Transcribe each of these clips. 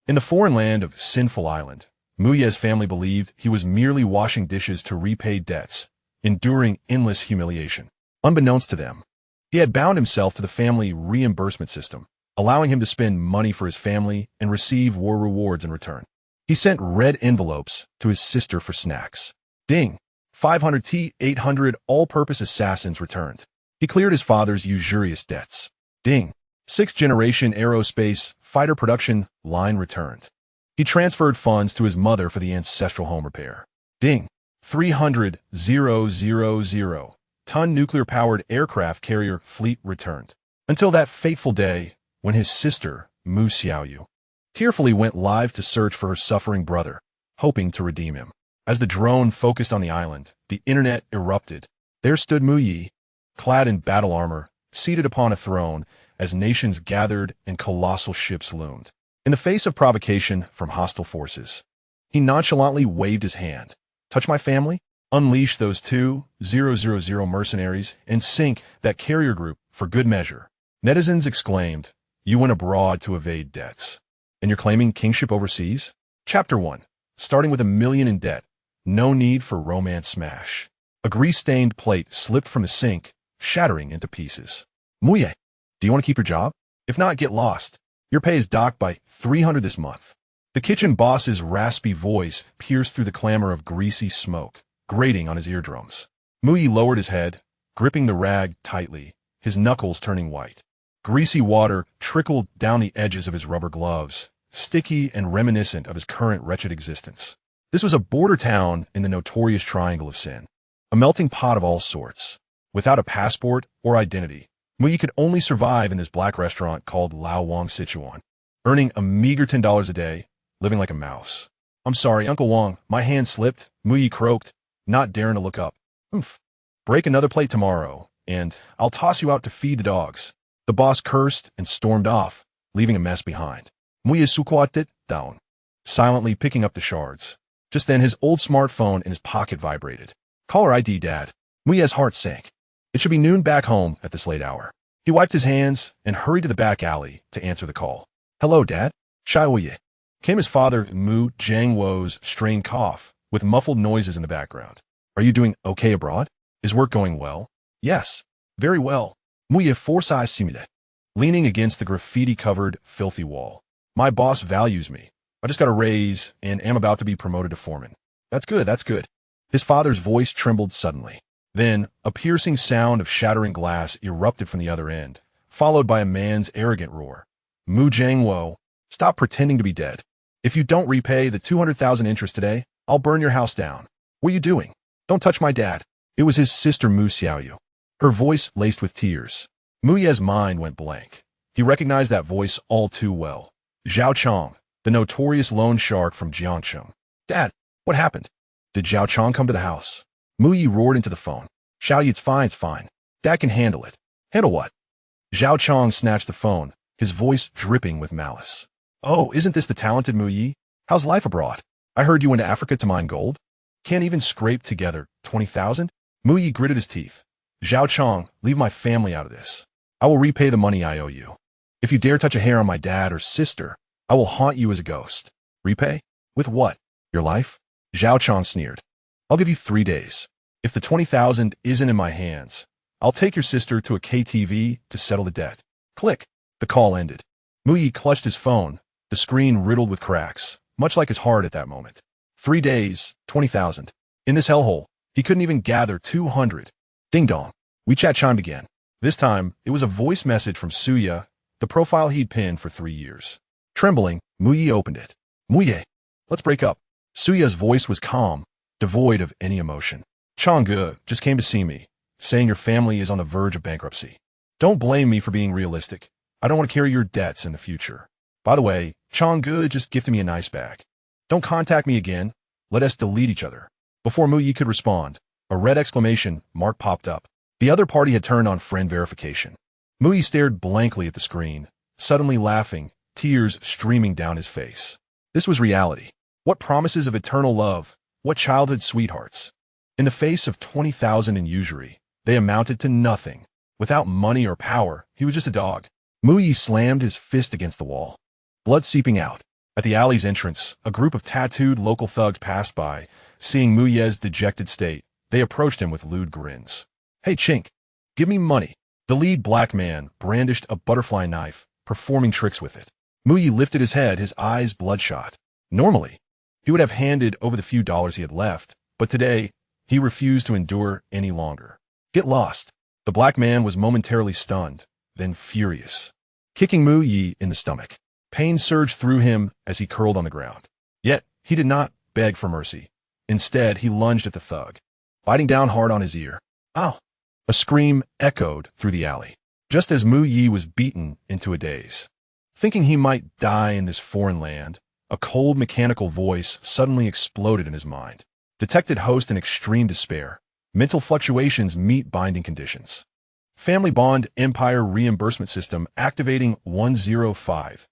In the foreign land of Sinful Island, Muye's family believed he was merely washing dishes to repay debts, enduring endless humiliation. Unbeknownst to them, he had bound himself to the family reimbursement system, allowing him to spend money for his family and receive war rewards in return. He sent red envelopes to his sister for snacks. Ding! 500 T-800 all-purpose assassins returned. He cleared his father's usurious debts. Ding! 6th-generation aerospace fighter production line returned. He transferred funds to his mother for the ancestral home repair. Ding! 300,000-ton nuclear-powered aircraft carrier fleet returned. Until that fateful day when his sister, Xiaoyu, tearfully went live to search for her suffering brother, hoping to redeem him. As the drone focused on the island, the internet erupted. There stood Mu Yi, clad in battle armor, seated upon a throne, as nations gathered and colossal ships loomed. In the face of provocation from hostile forces, he nonchalantly waved his hand. Touch my family? Unleash those 2,000 mercenaries and sink that carrier group for good measure. Netizens exclaimed, "You went abroad to evade debts. And you're claiming kingship overseas?" Chapter 1. Starting with $1 million in debt. No need for romance smash. A grease-stained plate slipped from the sink, shattering into pieces. Muye, do you want to keep your job? If not, get lost. Your pay is docked by $300 this month. The kitchen boss's raspy voice pierced through the clamor of greasy smoke, grating on his eardrums. Muye lowered his head, gripping the rag tightly, his knuckles turning white. Greasy water trickled down the edges of his rubber gloves, sticky and reminiscent of his current wretched existence. This was a border town in the notorious Triangle of Sin, a melting pot of all sorts. Without a passport or identity, Muye could only survive in this black restaurant called Lao Wang Sichuan, earning a meager $10 a day, living like a mouse. "I'm sorry, Uncle Wang, my hand slipped," Muye croaked, not daring to look up. "Oomph. Break another plate tomorrow, and I'll toss you out to feed the dogs." The boss cursed and stormed off, leaving a mess behind. Muye squatted down, silently picking up the shards. Just then, his old smartphone in his pocket vibrated. "Caller ID, Dad." Muye's heart sank. It should be noon back home at this late hour. He wiped his hands and hurried to the back alley to answer the call. "Hello, Dad." Xiaoyu. Came his father, Mu Jiangwo's strained cough, with muffled noises in the background. "Are you doing okay abroad? Is work going well?" "Yes, very well." Muye foresize simile, leaning against the graffiti-covered, filthy wall. "My boss values me. I just got a raise and am about to be promoted to foreman." That's good, that's good." His father's voice trembled suddenly. Then, a piercing sound of shattering glass erupted from the other end, followed by a man's arrogant roar. "Mu Jiangwo, stop pretending to be dead. If you don't repay the 200,000 interest today, I'll burn your house down. What are you doing? Don't touch my dad." It was his sister Mu Xiaoyu, her voice laced with tears. Muye's mind went blank. He recognized that voice all too well. Zhao Chong, the notorious loan shark from Jiangcheng. "Dad, what happened? Did Zhao Chong come to the house?" Muye roared into the phone. "Xiaoyu, it's fine. Dad can handle it." "Handle what?" Zhao Chong snatched the phone, his voice dripping with malice. "Oh, isn't this the talented Muye? How's life abroad? I heard you went to Africa to mine gold. Can't even scrape together 20,000? Muye gritted his teeth. "Zhao Chong, leave my family out of this. I will repay the money I owe you. If you dare touch a hair on my dad or sister, I will haunt you as a ghost." "Repay? With what? Your life?" Zhao Chong sneered. "I'll give you 3 days. If the 20,000 isn't in my hands, I'll take your sister to a KTV to settle the debt." Click. The call ended. Muye clutched his phone, the screen riddled with cracks, much like his heart at that moment. 3 days, 20,000. In this hellhole, he couldn't even gather 200. Ding dong. WeChat chimed again. This time, it was a voice message from Suya, the profile he'd pinned for 3 years. Trembling, Muye opened it. "Muye, let's break up." Suya's voice was calm, devoid of any emotion. "Changge just came to see me, saying your family is on the verge of bankruptcy. Don't blame me for being realistic. I don't want to carry your debts in the future. By the way, Changge just gifted me a nice bag. Don't contact me again. Let us delete each other." Before Muye could respond, a red exclamation mark popped up. The other party had turned on friend verification. Muye stared blankly at the screen, suddenly laughing, tears streaming down his face. This was reality. What promises of eternal love, what childhood sweethearts. In the face of 20,000 in usury, they amounted to nothing. Without money or power, he was just a dog. Muye slammed his fist against the wall, blood seeping out. At the alley's entrance, a group of tattooed local thugs passed by. Seeing Muye's dejected state, they approached him with lewd grins. "Hey, Chink, give me money." The lead black man brandished a butterfly knife, performing tricks with it. Muye lifted his head, his eyes bloodshot. Normally, he would have handed over the few dollars he had left, but today, he refused to endure any longer. "Get lost." The black man was momentarily stunned, then furious, kicking Muye in the stomach. Pain surged through him as he curled on the ground. Yet, he did not beg for mercy. Instead, he lunged at the thug, biting down hard on his ear. "Ow!" A scream echoed through the alley, just as Muye was beaten into a daze. Thinking he might die in this foreign land, a cold mechanical voice suddenly exploded in his mind. Detected host in extreme despair. Mental fluctuations meet binding conditions. Family Bond Empire Reimbursement System activating 1050100.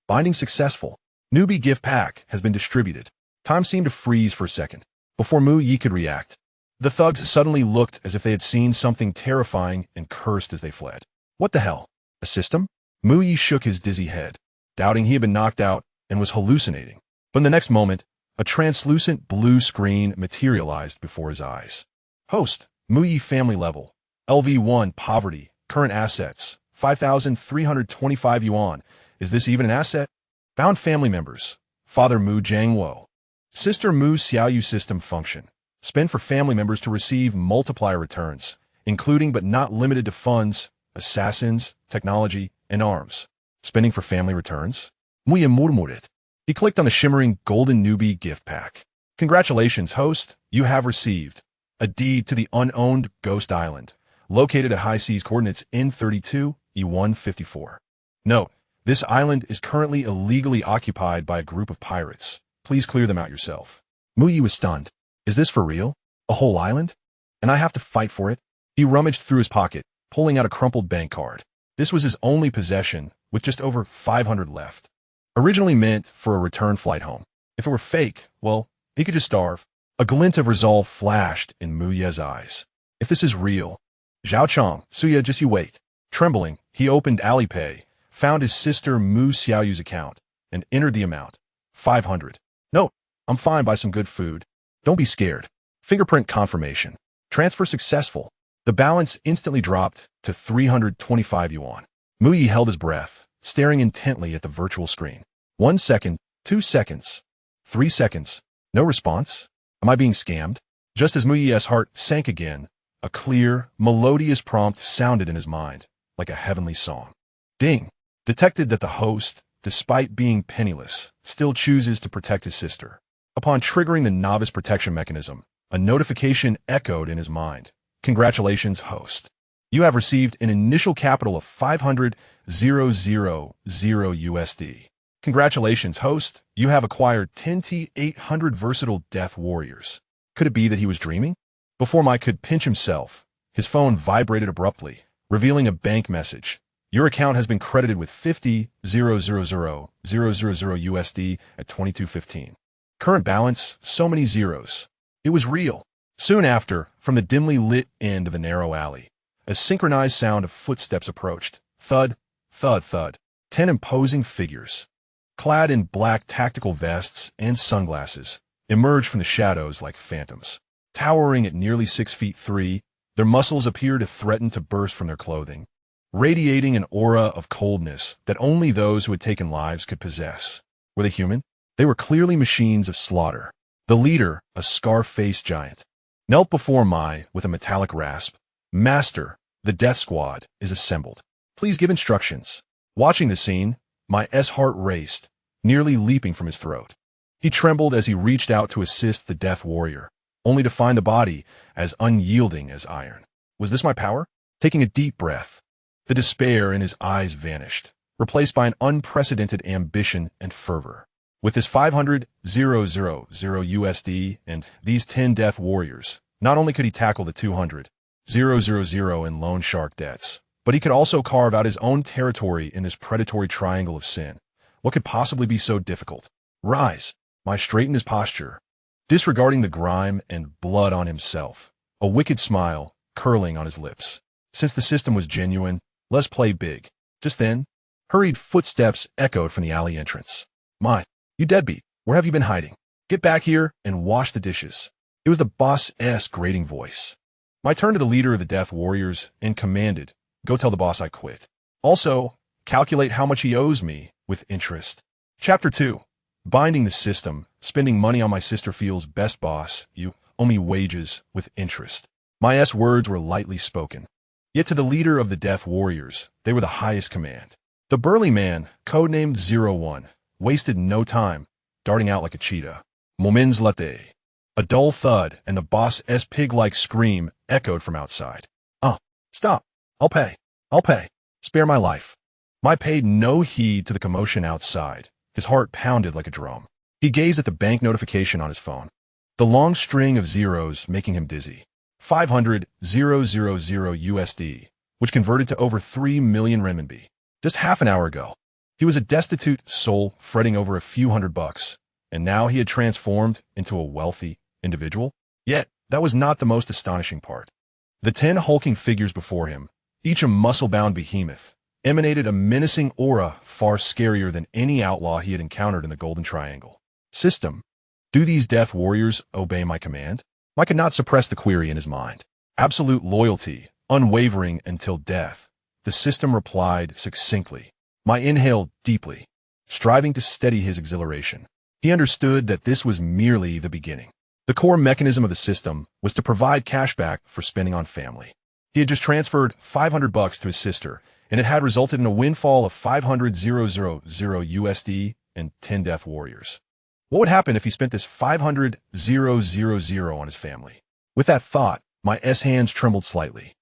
Binding successful. Newbie gift pack has been distributed. Time seemed to freeze for a second. Before Muye could react, the thugs suddenly looked as if they had seen something terrifying and cursed as they fled. What the hell? A system? Muye shook his dizzy head, doubting he had been knocked out and was hallucinating. But in the next moment, a translucent blue screen materialized before his eyes. Host, Muye family level, LV1 poverty, current assets, 5,325 yuan. Is this even an asset? Bound family members, Father Mu Jiangwo, Sister Mu Xiaoyu system function. Spend for family members to receive multiplier returns, including but not limited to funds, assassins, technology, and arms. Spending for family returns? Muye murmured. He clicked on the shimmering golden newbie gift pack. Congratulations, host. You have received a deed to the unowned Ghost Island, located at high seas coordinates N32, E154. Note, this island is currently illegally occupied by a group of pirates. Please clear them out yourself. Muye was stunned. Is this for real? A whole island? And I have to fight for it? He rummaged through his pocket, pulling out a crumpled bank card. This was his only possession, with just over 500 left. Originally meant for a return flight home. If it were fake, well, he could just starve. A glint of resolve flashed in Muye's eyes. If this is real, Zhao Chong, Suya, just you wait. Trembling, he opened Alipay, found his sister Mu Xiaoyu's account, and entered the amount. 500. Note, I'm fine, buy some good food. Don't be scared. Fingerprint confirmation. Transfer successful. The balance instantly dropped to 325 yuan. Muye held his breath, staring intently at the virtual screen. 1 second, 2 seconds, 3 seconds. No response? Am I being scammed? Just as Muye's heart sank again, a clear, melodious prompt sounded in his mind, like a heavenly song. Ding! Detected that the host, despite being penniless, still chooses to protect his sister. Upon triggering the novice protection mechanism, a notification echoed in his mind. Congratulations, host. You have received an initial capital of 500,000 USD. Congratulations, host. You have acquired 10T800 versatile death warriors. Could it be that he was dreaming? Before Mike could pinch himself, his phone vibrated abruptly, revealing a bank message. Your account has been credited with 50,000 USD at 22:15. Current balance, so many zeros. It was real. Soon after, from the dimly lit end of the narrow alley, a synchronized sound of footsteps approached. Thud, thud, thud. 10 imposing figures, clad in black tactical vests and sunglasses, emerged from the shadows like phantoms. Towering at nearly 6'3", their muscles appeared to threaten to burst from their clothing, radiating an aura of coldness that only those who had taken lives could possess. Were they human? They were clearly machines of slaughter. The leader, a scar-faced giant, knelt before Mai with a metallic rasp. Master, the death squad is assembled. Please give instructions. Watching the scene, Mai's heart raced, nearly leaping from his throat. He trembled as he reached out to assist the death warrior, only to find the body as unyielding as iron. Was this my power? Taking a deep breath, the despair in his eyes vanished, replaced by an unprecedented ambition and fervor. With his 500,000 USD and these 10 death warriors, not only could he tackle the 200,000 in loan shark debts, but he could also carve out his own territory in this predatory triangle of sin. What could possibly be so difficult? Rise. Mai straightened his posture, disregarding the grime and blood on himself, a wicked smile curling on his lips. Since the system was genuine, let's play big. Just then, Hurried footsteps echoed from the alley entrance. "My, you deadbeat, where have you been hiding? Get back here and wash the dishes." It was the boss's grating voice. I turned to the leader of the Death Warriors and commanded, "Go tell the boss I quit. Also, calculate how much he owes me with interest." Chapter 2. Binding the system. Spending money on my sister feels best, boss. You owe me wages with interest. My words were lightly spoken. Yet to the leader of the Death Warriors, they were the highest command. The burly man, codenamed 01, wasted no time, darting out like a cheetah. "Moments latte." A dull thud and the boss's pig-like scream echoed from outside. Stop. I'll pay. I'll pay. Spare my life." I paid no heed to the commotion outside. His heart pounded like a drum. He gazed at the bank notification on his phone. The long string of zeros making him dizzy. 500,000 USD, which converted to over 3 million renminbi. Just half an hour ago, he was a destitute soul fretting over a few $100, and now he had transformed into a wealthy individual. Yet, that was not the most astonishing part. The 10 hulking figures before him, each a muscle-bound behemoth, emanated a menacing aura far scarier than any outlaw he had encountered in the Golden Triangle. System. Do these Death Warriors obey my command? I could not suppress the query in his mind. Absolute loyalty, unwavering until death. The system replied succinctly. I inhaled deeply, striving to steady his exhilaration. He understood that this was merely the beginning. The core mechanism of the system was to provide cash back for spending on family. He had just transferred $500 to his sister, and it had resulted in a windfall of 500,000 USD and 10 Death Warriors. What would happen if he spent this 500,000 on his family? With that thought, my hands trembled slightly.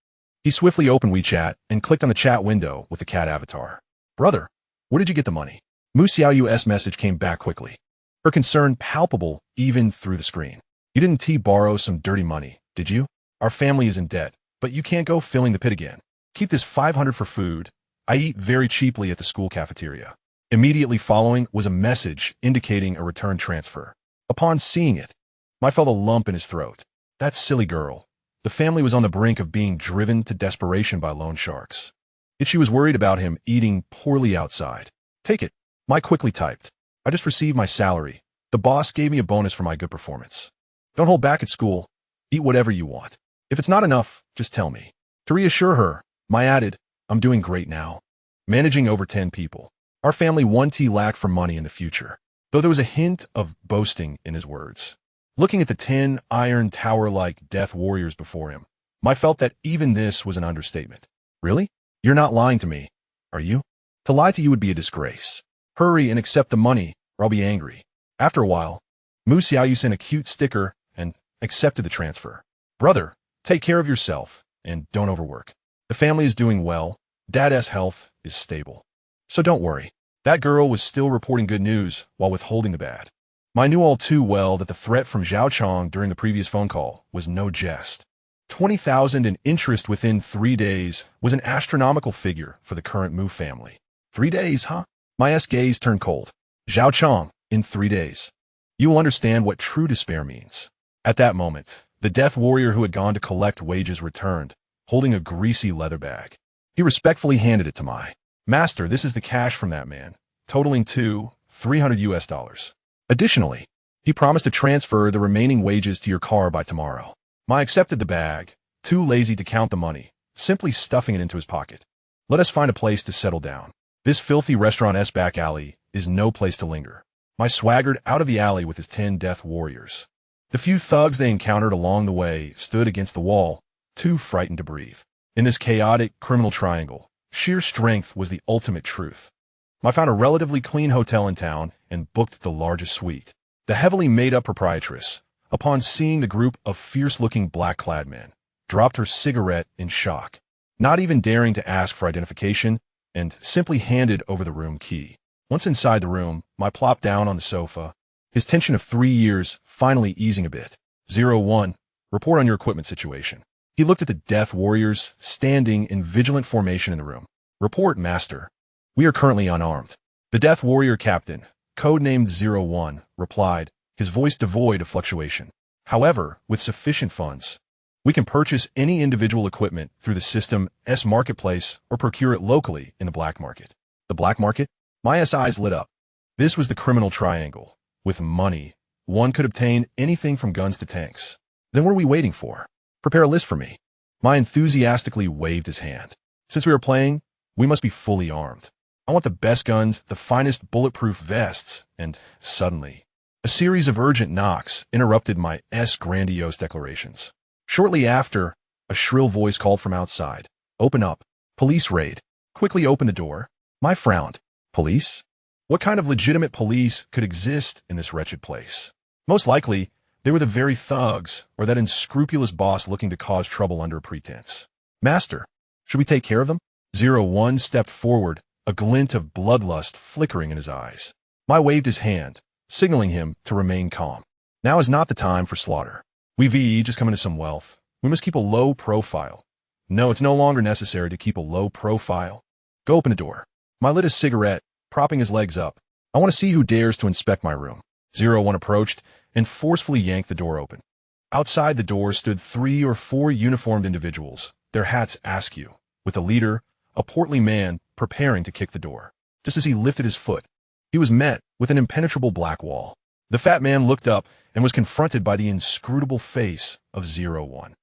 He swiftly opened WeChat and clicked on the chat window with the cat avatar. "Brother, where did you get the money?" Xiaoyu's message came back quickly, her concern palpable even through the screen. "You didn't borrow some dirty money, did you? Our family is in debt, but you can't go filling the pit again. Keep this 500 for food. I eat very cheaply at the school cafeteria." Immediately following was a message indicating a return transfer. Upon seeing it, I felt a lump in his throat. That silly girl. The family was on the brink of being driven to desperation by loan sharks. Yet she was worried about him eating poorly outside. "Take it." I quickly typed. "I just received my salary. The boss gave me a bonus for my good performance. Don't hold back at school. Eat whatever you want. If it's not enough, just tell me." To reassure her, I added, "I'm doing great now. Managing over 10 people. Our family won't lack for money in the future." Though there was a hint of boasting in his words. Looking at the 10 iron tower-like Death Warriors before him, I felt that even this was an understatement. "Really? You're not lying to me, are you? To lie to you would be a disgrace. Hurry and accept the money, or I'll be angry." After a while, Xiaoyu sent a cute sticker and accepted the transfer. "Brother, take care of yourself and don't overwork. The family is doing well. Dad's health is stable. So don't worry." That girl was still reporting good news while withholding the bad. I knew all too well that the threat from Zhao Chong during the previous phone call was no jest. 20,000 in interest within 3 days was an astronomical figure for the current Mu family. 3 days, huh? My gaze turned cold. Zhao Chong, in 3 days. You will understand what true despair means. At that moment, the Death Warrior who had gone to collect wages returned, holding a greasy leather bag. He respectfully handed it to my master. "This is the cash from that man, totaling to $300. Additionally, he promised to transfer the remaining wages to your car by tomorrow." I accepted the bag, too lazy to count the money, simply stuffing it into his pocket. Let us find a place to settle down. This filthy restaurant's back alley is no place to linger. I swaggered out of the alley with his 10 Death Warriors. The few thugs they encountered along the way stood against the wall, too frightened to breathe. In this chaotic criminal triangle, sheer strength was the ultimate truth. I found a relatively clean hotel in town and booked the largest suite. The heavily made-up proprietress, upon seeing the group of fierce-looking black-clad men, dropped her cigarette in shock, not even daring to ask for identification, and simply handed over the room key. Once inside the room, I plopped down on the sofa, his tension of 3 years finally easing a bit. 01, report on your equipment situation. He looked at the Death Warriors standing in vigilant formation in the room. "Report, Master. We are currently unarmed." The Death Warrior captain, codenamed 01, replied, his voice devoid of fluctuation. "However, with sufficient funds, we can purchase any individual equipment through the system's marketplace or procure it locally in the black market. The black market? My eyes lit up. This was the criminal triangle. With money, one could obtain anything from guns to tanks. Then what are we waiting for? Prepare a list for me. Ma enthusiastically waved his hand. Since we are playing, we must be fully armed. I want the best guns, the finest bulletproof vests, and suddenly, a series of urgent knocks interrupted my grandiose declarations. Shortly after, a shrill voice called from outside. Open up. Police raid. Quickly open the door. I frowned. Police? What kind of legitimate police could exist in this wretched place? Most likely, they were the very thugs or that unscrupulous boss looking to cause trouble under a pretense. Master, should we take care of them? 01 stepped forward, a glint of bloodlust flickering in his eyes. I waved his hand, signaling him to remain calm. Now is not the time for slaughter. We've just come into some wealth. We must keep a low profile. No, it's no longer necessary to keep a low profile. Go open the door. I lit a cigarette, propping his legs up. I want to see who dares to inspect my room. 01 approached and forcefully yanked the door open. Outside the door stood 3 or 4 uniformed individuals, their hats askew, with a leader, a portly man, preparing to kick the door. Just as he lifted his foot, he was met with an impenetrable black wall. The fat man looked up and was confronted by the inscrutable face of 01,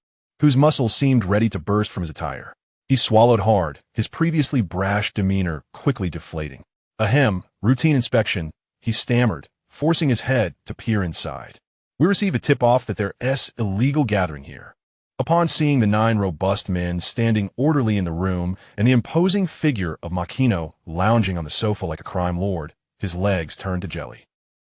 whose muscles seemed ready to burst from his attire. He swallowed hard, his previously brash demeanor quickly deflating. Ahem, routine inspection, he stammered, forcing his head to peer inside. We receive a tip-off that there's illegal gathering here. Upon seeing the 9 robust men standing orderly in the room and the imposing figure of Makino lounging on the sofa like a crime lord, his legs turned to jelly.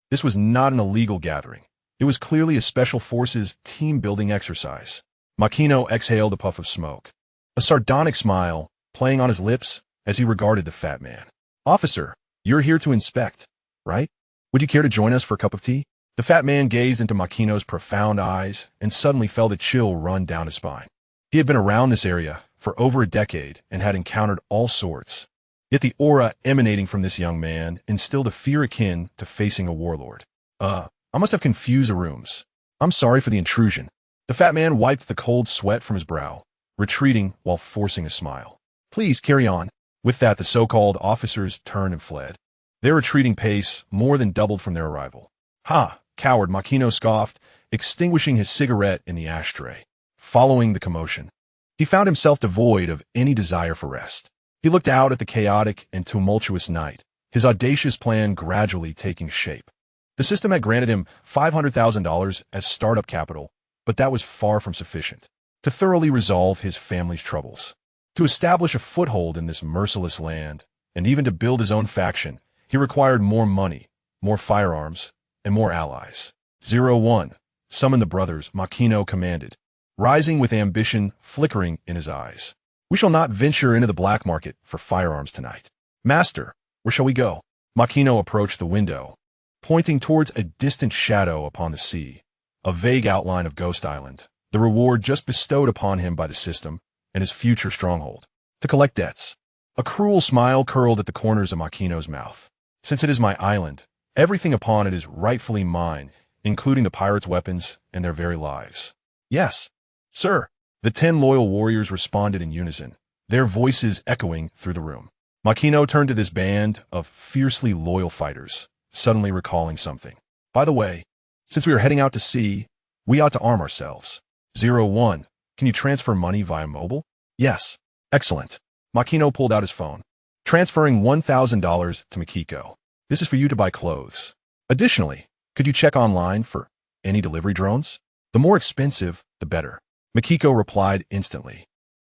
This was not an illegal gathering. It was clearly a special forces team-building exercise. Makino exhaled a puff of smoke, a sardonic smile playing on his lips as he regarded the fat man. Officer, you're here to inspect, right? Would you care to join us for a cup of tea? The fat man gazed into Makino's profound eyes and suddenly felt a chill run down his spine. He had been around this area for over a decade and had encountered all sorts. Yet the aura emanating from this young man instilled a fear akin to facing a warlord. I must have confused the rooms. I'm sorry for the intrusion. The fat man wiped the cold sweat from his brow, retreating while forcing a smile. Please carry on. With that, the so-called officers turned and fled. Their retreating pace more than doubled from their arrival. Ha! Coward, Makino scoffed, extinguishing his cigarette in the ashtray. Following the commotion, he found himself devoid of any desire for rest. He looked out at the chaotic and tumultuous night, his audacious plan gradually taking shape. The system had granted him $500,000 as startup capital, but that was far from sufficient to thoroughly resolve his family's troubles. To establish a foothold in this merciless land, and even to build his own faction, he required more money, more firearms, and more allies. 01, summon the brothers, Makino commanded, rising with ambition flickering in his eyes. We shall not venture into the black market for firearms tonight. Master, where shall we go? Makino approached the window, pointing towards a distant shadow upon the sea, a vague outline of Ghost Island, the reward just bestowed upon him by the system and his future stronghold. To collect debts. A cruel smile curled at the corners of Makino's mouth. Since it is my island, everything upon it is rightfully mine, including the pirates' weapons and their very lives. Yes, sir. The 10 loyal warriors responded in unison, their voices echoing through the room. Makino turned to this band of fiercely loyal fighters, suddenly recalling something. By the way, since we are heading out to sea, we ought to arm ourselves. 01, can you transfer money via mobile? Yes. Excellent. Makino pulled out his phone, transferring $1,000 to Makiko. This is for you to buy clothes. Additionally, could you check online for any delivery drones? The more expensive, the better. Makiko replied instantly.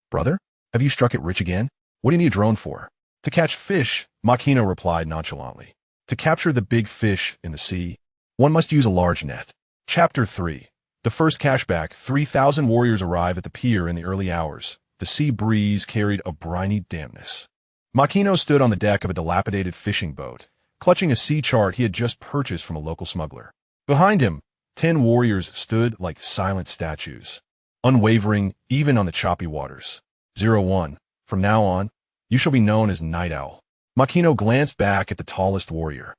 Brother, have you struck it rich again? What do you need a drone for? To catch fish, Makino replied nonchalantly. To capture the big fish in the sea, one must use a large net. Chapter 3. The first cashback. 3,000 warriors arrive at the pier in the early hours. The sea breeze carried a briny dampness. Makino stood on the deck of a dilapidated fishing boat, clutching a sea chart he had just purchased from a local smuggler. Behind him, 10 warriors stood like silent statues, unwavering even on the choppy waters. 01, from now on, you shall be known as Night Owl. Makino glanced back at the tallest warrior.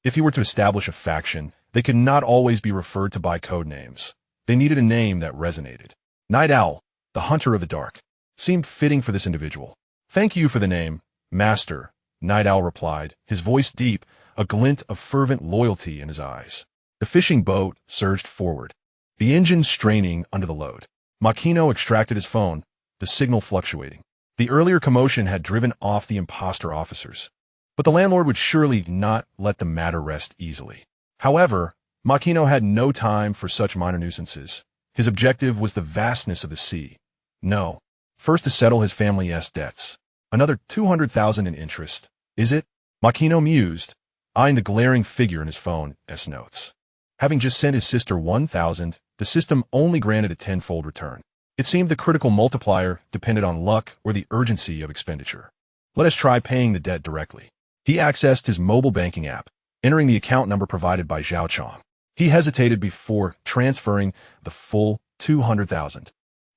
If he were to establish a faction, they could not always be referred to by code names. They needed a name that resonated. Night Owl, the hunter of the dark, seemed fitting for this individual. Thank you for the name, Master, Night Owl replied, his voice deep, a glint of fervent loyalty in his eyes. The fishing boat surged forward, the engine straining under the load. Makino extracted his phone, the signal fluctuating. The earlier commotion had driven off the imposter officers, but the landlord would surely not let the matter rest easily. However, Makino had no time for such minor nuisances. His objective was the vastness of the sea. No. First to settle his family's debts. Another 200,000 in interest. Is it? Makino mused, eyeing the glaring figure in his phone's notes. Having just sent his sister 1,000, the system only granted a tenfold return. It seemed the critical multiplier depended on luck or the urgency of expenditure. Let us try paying the debt directly. He accessed his mobile banking app, entering the account number provided by Zhao Chong. He hesitated before transferring the full 200,000.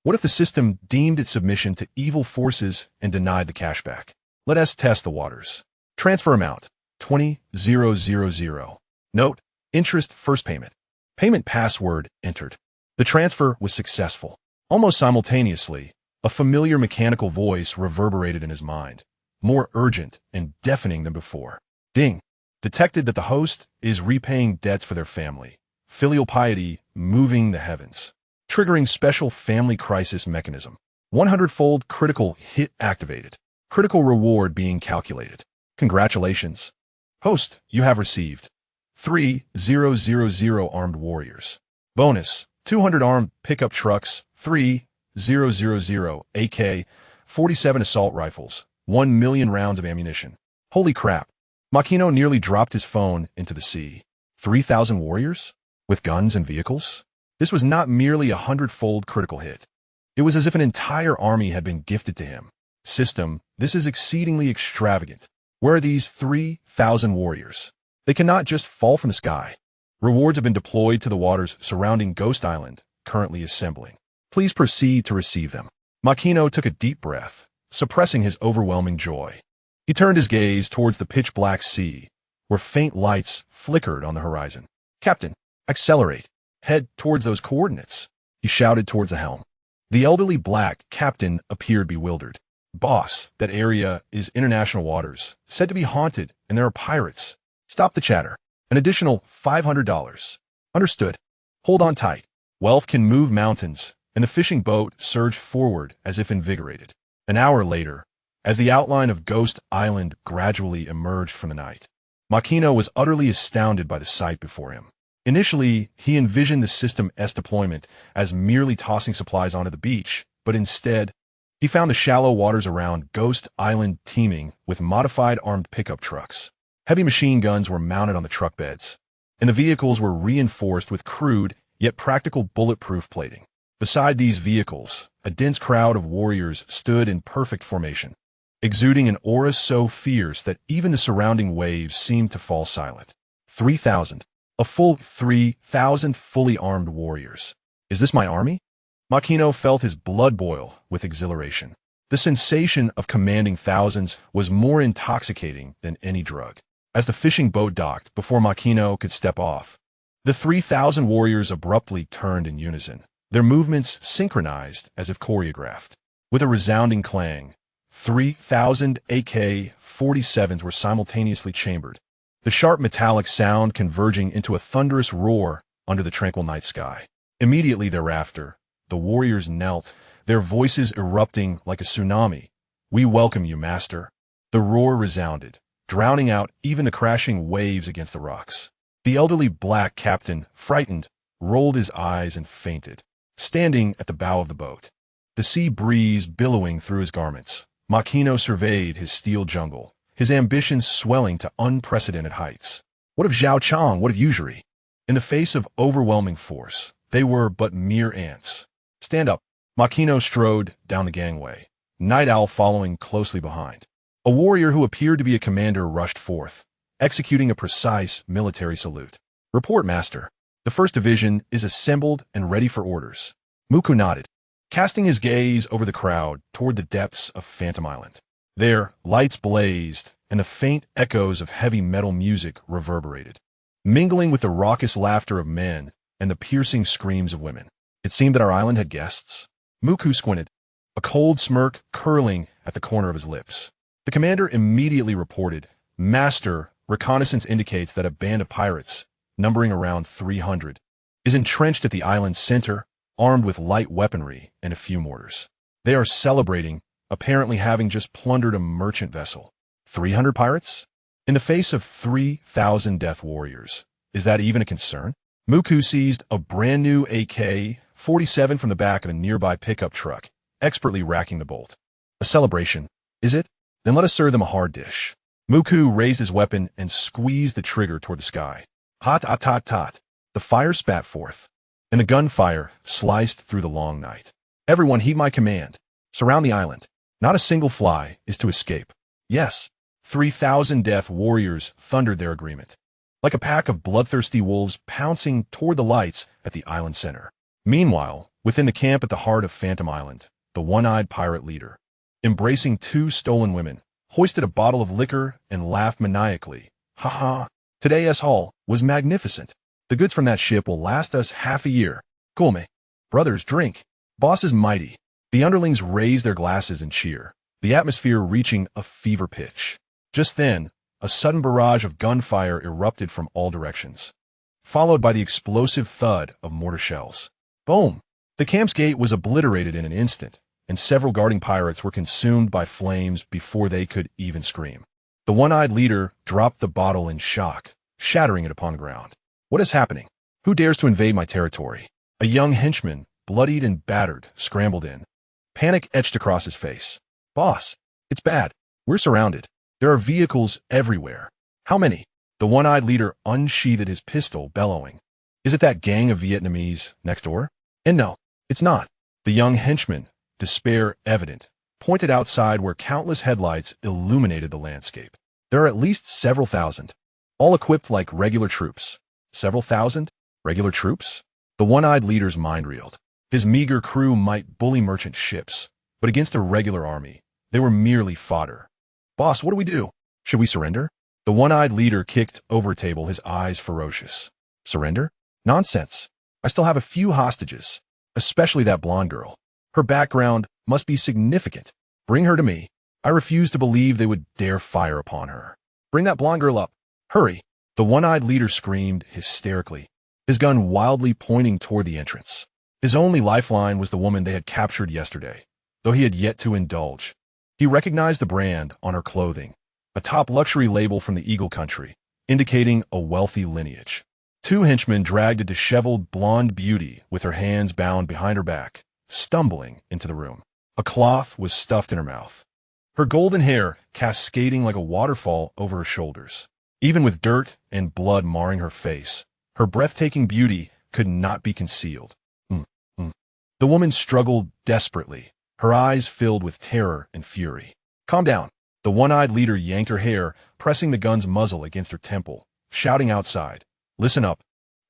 What if the system deemed its submission to evil forces and denied the cashback? Let us test the waters. Transfer amount, 20,000. Note, interest first payment. Payment password entered. The transfer was successful. Almost simultaneously, a familiar mechanical voice reverberated in his mind, more urgent and deafening than before. Ding! Detected that the host is repaying debts for their family. Filial piety moving the heavens. Triggering special family crisis mechanism. 100-fold critical hit activated. Critical reward being calculated. Congratulations. Host, you have received 3,000 armed warriors. Bonus, 200 armed pickup trucks, 3,000 AK, 47 assault rifles, 1 million rounds of ammunition. Holy crap. Makino nearly dropped his phone into the sea. 3,000 warriors? With guns and vehicles? This was not merely a 100-fold critical hit. It was as if an entire army had been gifted to him. System, this is exceedingly extravagant. Where are these 3,000 warriors? They cannot just fall from the sky. Rewards have been deployed to the waters surrounding Ghost Island, currently assembling. Please proceed to receive them. Makino took a deep breath, suppressing his overwhelming joy. He turned his gaze towards the pitch-black sea, where faint lights flickered on the horizon. Captain, accelerate. Head towards those coordinates. He shouted towards the helm. The elderly black captain appeared bewildered. Boss, that area is international waters, said to be haunted, and there are pirates. Stop the chatter. An additional $500. Understood. Hold on tight. Wealth can move mountains, and the fishing boat surged forward as if invigorated. An hour later, as the outline of Ghost Island gradually emerged from the night, Makino was utterly astounded by the sight before him. Initially, he envisioned the system's deployment as merely tossing supplies onto the beach, but instead, he found the shallow waters around Ghost Island teeming with modified armed pickup trucks. Heavy machine guns were mounted on the truck beds, and the vehicles were reinforced with crude yet practical bulletproof plating. Beside these vehicles, a dense crowd of warriors stood in perfect formation, exuding an aura so fierce that even the surrounding waves seemed to fall silent. 3,000. A full 3,000 fully armed warriors. Is this my army? Makino felt his blood boil with exhilaration. The sensation of commanding thousands was more intoxicating than any drug. As the fishing boat docked before Makino could step off, the 3,000 warriors abruptly turned in unison, their movements synchronized as if choreographed. With a resounding clang, 3,000 AK-47s were simultaneously chambered, the sharp metallic sound converging into a thunderous roar under the tranquil night sky. Immediately thereafter, the warriors knelt, their voices erupting like a tsunami. We welcome you, master. The roar resounded, drowning out even the crashing waves against the rocks. The elderly black captain, frightened, rolled his eyes and fainted, standing at the bow of the boat. The sea breeze billowing through his garments, Makino surveyed his steel jungle, his ambitions swelling to unprecedented heights. What of Zhao Chong? What of Yuzuri? In the face of overwhelming force, they were but mere ants. Stand up. Makino strode down the gangway, Night Owl following closely behind. A warrior who appeared to be a commander rushed forth, executing a precise military salute. Report, master. The 1st Division is assembled and ready for orders. Muku nodded, casting his gaze over the crowd toward the depths of Phantom Island. There, lights blazed, and the faint echoes of heavy metal music reverberated, mingling with the raucous laughter of men and the piercing screams of women. It seemed that our island had guests. Muku squinted, a cold smirk curling at the corner of his lips. The commander immediately reported, "Master, reconnaissance indicates that a band of pirates, numbering around 300, is entrenched at the island's center, armed with light weaponry and a few mortars. They are celebrating, apparently having just plundered a merchant vessel." 300 pirates? In the face of 3,000 death warriors, is that even a concern? Muku seized a brand new AK-47 from the back of a nearby pickup truck, expertly racking the bolt. "A celebration, is it? Then let us serve them a hard dish." Muku raised his weapon and squeezed the trigger toward the sky. Hot, hot, hot, hot. The fire spat forth, and the gunfire sliced through the long night. "Everyone heed my command. Surround the island. Not a single fly is to escape." Yes, 3,000 death warriors thundered their agreement, like a pack of bloodthirsty wolves pouncing toward the lights at the island center. Meanwhile, within the camp at the heart of Phantom Island, the one-eyed pirate leader, embracing 2 stolen women, hoisted a bottle of liquor and laughed maniacally. "Ha ha, today's haul was magnificent. The goods from that ship will last us half a year. Cool me. Brothers, drink. Boss is mighty." The underlings raised their glasses and cheer, the atmosphere reaching a fever pitch. Just then, a sudden barrage of gunfire erupted from all directions, followed by the explosive thud of mortar shells. Boom! The camp's gate was obliterated in an instant, and several guarding pirates were consumed by flames before they could even scream. The one-eyed leader dropped the bottle in shock, shattering it upon the ground. "What is happening? Who dares to invade my territory?" A young henchman, bloodied and battered, scrambled in. Panic etched across his face. "Boss, it's bad. We're surrounded. There are vehicles everywhere." "How many?" The one-eyed leader unsheathed his pistol, bellowing. "Is it that gang of Vietnamese next door?" "And no, it's not." The young henchman, despair evident, pointed outside where countless headlights illuminated the landscape. "There are at least several thousand, all equipped like regular troops." "Several thousand? Regular troops?" The one-eyed leader's mind reeled. His meager crew might bully merchant ships, but against a regular army, they were merely fodder. "Boss, what do we do? Should we surrender?" The one-eyed leader kicked over a table, his eyes ferocious. "Surrender? Nonsense. I still have a few hostages, especially that blonde girl. Her background must be significant. Bring her to me. I refuse to believe they would dare fire upon her." "Bring that blonde girl up. Hurry!" The one-eyed leader screamed hysterically, his gun wildly pointing toward the entrance. His only lifeline was the woman they had captured yesterday, though he had yet to indulge. He recognized the brand on her clothing, a top luxury label from the Eagle Country, indicating a wealthy lineage. 2 henchmen dragged a disheveled blonde beauty with her hands bound behind her back, stumbling into the room. A cloth was stuffed in her mouth, her golden hair cascading like a waterfall over her shoulders. Even with dirt and blood marring her face, her breathtaking beauty could not be concealed. The woman struggled desperately, her eyes filled with terror and fury. "Calm down." The one-eyed leader yanked her hair, pressing the gun's muzzle against her temple, shouting outside, "Listen up.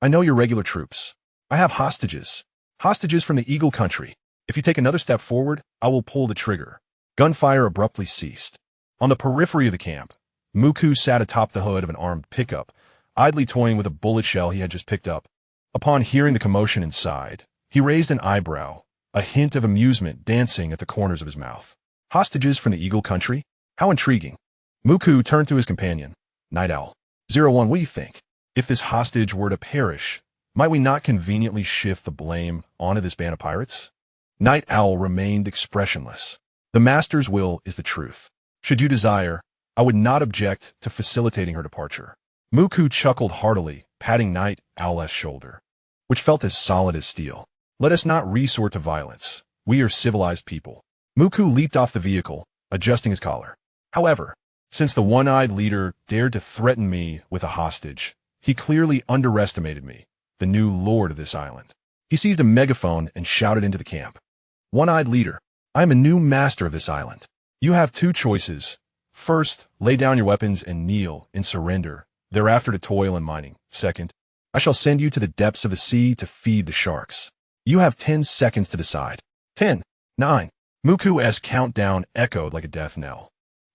I know you're regular troops. I have hostages. Hostages from the Eagle Country. If you take another step forward, I will pull the trigger." Gunfire abruptly ceased. On the periphery of the camp, Muku sat atop the hood of an armed pickup, idly toying with a bullet shell he had just picked up. Upon hearing the commotion inside, he raised an eyebrow, a hint of amusement dancing at the corners of his mouth. "Hostages from the Eagle Country? How intriguing." Muku turned to his companion. "Night Owl. 01, what do you think? If this hostage were to perish, might we not conveniently shift the blame onto this band of pirates?" Night Owl remained expressionless. "The Master's will is the truth. Should you desire, I would not object to facilitating her departure." Muku chuckled heartily, patting Night Owl's shoulder, which felt as solid as steel. "Let us not resort to violence. We are civilized people." Muku leaped off the vehicle, adjusting his collar. "However, since the one-eyed leader dared to threaten me with a hostage, he clearly underestimated me, the new lord of this island." He seized a megaphone and shouted into the camp. "One-eyed leader, I am a new master of this island. You have 2 choices. First, lay down your weapons and kneel in surrender, thereafter to toil in mining. Second, I shall send you to the depths of the sea to feed the sharks. You have 10 seconds to decide. 10, 9. Muku's countdown echoed like a death knell,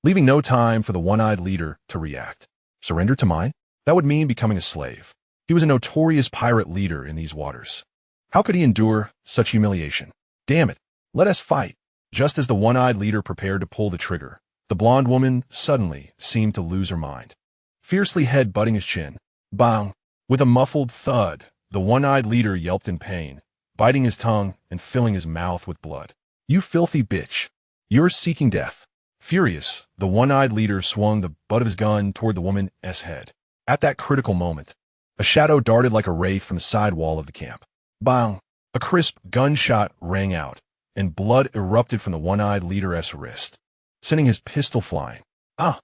leaving no time for the one-eyed leader to react. Surrender to mine? That would mean becoming a slave. He was a notorious pirate leader in these waters. How could he endure such humiliation? Damn it, let us fight. Just as the one-eyed leader prepared to pull the trigger, The blonde woman suddenly seemed to lose her mind, fiercely head-butting his chin. Bang! With a muffled thud, the one-eyed leader yelped in pain, biting his tongue and filling his mouth with blood. You filthy bitch! You're seeking death. Furious, the one-eyed leader swung the butt of his gun toward the woman's head. At that critical moment, a shadow darted like a wraith from the side wall of the camp. Bang! A crisp gunshot rang out, and blood erupted from the one-eyed leader's wrist, sending his pistol flying. Ah!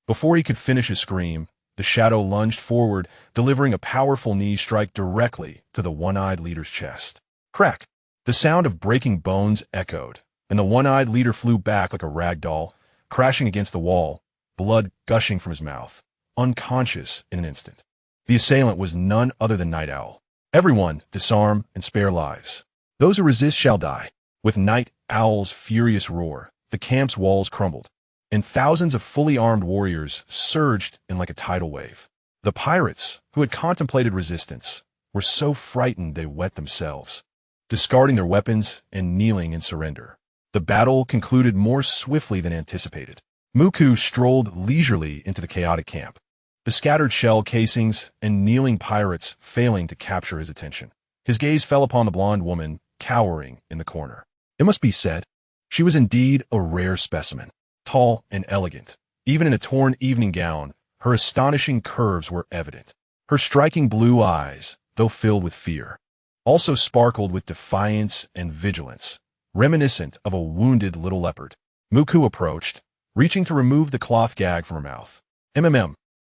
Before he could finish his scream, the shadow lunged forward, delivering a powerful knee strike directly to the one-eyed leader's chest. Crack! The sound of breaking bones echoed, and the one-eyed leader flew back like a rag doll, crashing against the wall, blood gushing from his mouth, unconscious in an instant. The assailant was none other than Night Owl. Everyone, disarm and spare lives. Those who resist shall die. With Night Owl's furious roar, the camp's walls crumbled, and thousands of fully armed warriors surged in like a tidal wave. The pirates, who had contemplated resistance, were so frightened they wet themselves, discarding their weapons and kneeling in surrender. The battle concluded more swiftly than anticipated. Muku strolled leisurely into the chaotic camp, the scattered shell casings and kneeling pirates failing to capture his attention. His gaze fell upon the blonde woman cowering in the corner. It must be said, she was indeed a rare specimen. Tall and elegant, even in a torn evening gown, her astonishing curves were evident. Her striking blue eyes, though filled with fear, also sparkled with defiance and vigilance, reminiscent of a wounded little leopard. Muku approached, reaching to remove the cloth gag from her mouth.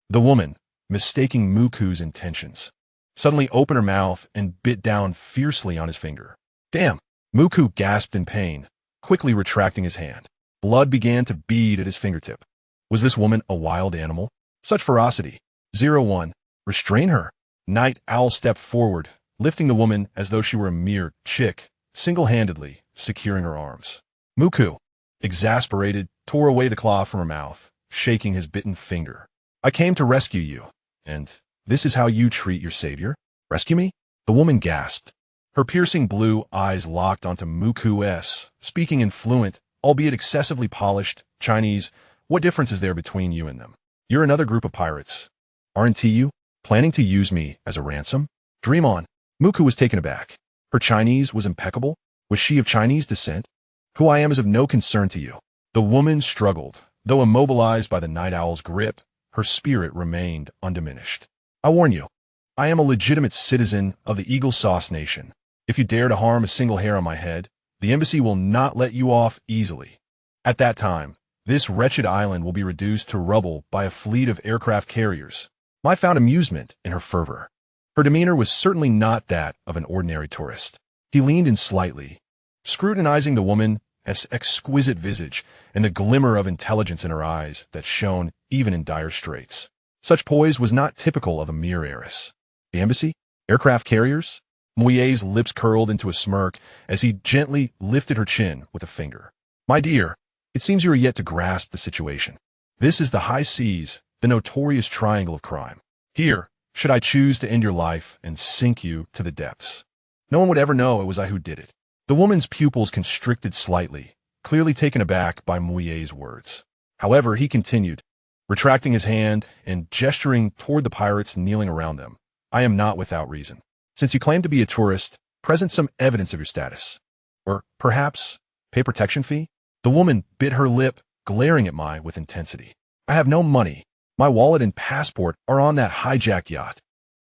The woman, mistaking Muku's intentions, suddenly opened her mouth and bit down fiercely on his finger. Damn! Muku gasped in pain, quickly retracting his hand. Blood began to bead at his fingertip. Was this woman a wild animal? Such ferocity. 01. Restrain her. Night Owl stepped forward, lifting the woman as though she were a mere chick, single-handedly securing her arms. Muku, exasperated, tore away the claw from her mouth, shaking his bitten finger. I came to rescue you, and this is how you treat your savior? Rescue me? The woman gasped. Her piercing blue eyes locked onto Muku's, speaking in fluent, albeit excessively polished, Chinese. What difference is there between you and them? You're another group of pirates. Aren't you? Planning to use me as a ransom? Dream on. Muku was taken aback. Her Chinese was impeccable. Was she of Chinese descent? Who I am is of no concern to you. The woman struggled. Though immobilized by the Night Owl's grip, her spirit remained undiminished. I warn you, I am a legitimate citizen of the Eagle Sauce Nation. If you dare to harm a single hair on my head, the embassy will not let you off easily. At that time, this wretched island will be reduced to rubble by a fleet of aircraft carriers. I found amusement in her fervor. Her demeanor was certainly not that of an ordinary tourist. He leaned in slightly, scrutinizing the woman's exquisite visage and the glimmer of intelligence in her eyes that shone even in dire straits. Such poise was not typical of a mere heiress. The embassy? Aircraft carriers? Moyet's lips curled into a smirk as he gently lifted her chin with a finger. My dear, it seems you are yet to grasp the situation. This is the high seas, the notorious triangle of crime. Here, should I choose to end your life and sink you to the depths, no one would ever know it was I who did it. The woman's pupils constricted slightly, clearly taken aback by Moyet's words. However, he continued, retracting his hand and gesturing toward the pirates kneeling around them. I am not without reason. Since you claim to be a tourist, present some evidence of your status. Or, perhaps, pay protection fee? The woman bit her lip, glaring at Mai with intensity. I have no money. My wallet and passport are on that hijacked yacht.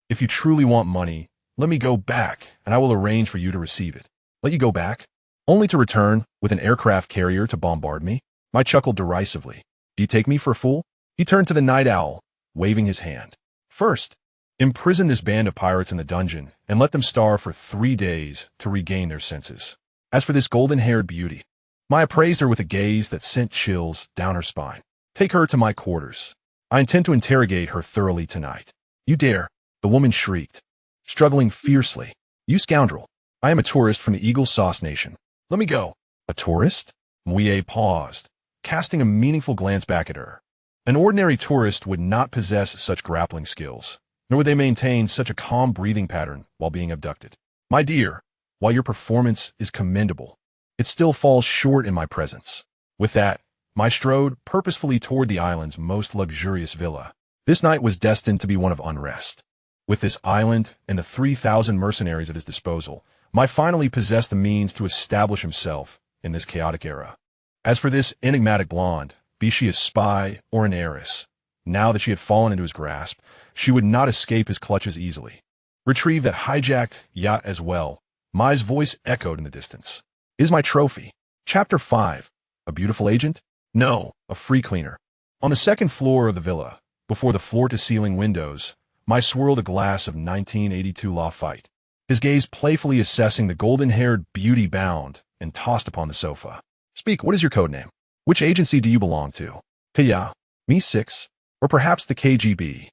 If you truly want money, let me go back, and I will arrange for you to receive it. Let you go back? Only to return with an aircraft carrier to bombard me? Mai chuckled derisively. Do you take me for a fool? He turned to the Night Owl, waving his hand. First, imprison this band of pirates in the dungeon and let them starve for 3 days to regain their senses. As for this golden-haired beauty, Mai appraised her with a gaze that sent chills down her spine. Take her to my quarters. I intend to interrogate her thoroughly tonight. You dare? The woman shrieked, struggling fiercely. You scoundrel. I am a tourist from the Eagle Sauce Nation. Let me go. A tourist? Moyet paused, casting a meaningful glance back at her. An ordinary tourist would not possess such grappling skills, nor would they maintain such a calm breathing pattern while being abducted. My dear, while your performance is commendable, it still falls short in my presence. With that, I strode purposefully toward the island's most luxurious villa. This night was destined to be one of unrest. With this island and the 3,000 mercenaries at his disposal, I finally possessed the means to establish himself in this chaotic era. As for this enigmatic blonde, be she a spy or an heiress, now that she had fallen into his grasp, she would not escape his clutches easily. Retrieve that hijacked yacht as well. Mai's voice echoed in the distance. Is my trophy. Chapter 5. A beautiful agent? No, a free cleaner. On the second floor of the villa, before the floor-to-ceiling windows, Mai swirled a glass of 1982 Lafite, his gaze playfully assessing the golden-haired beauty bound and tossed upon the sofa. Speak, what is your code name? Which agency do you belong to? Tia, Me 6, or perhaps the KGB?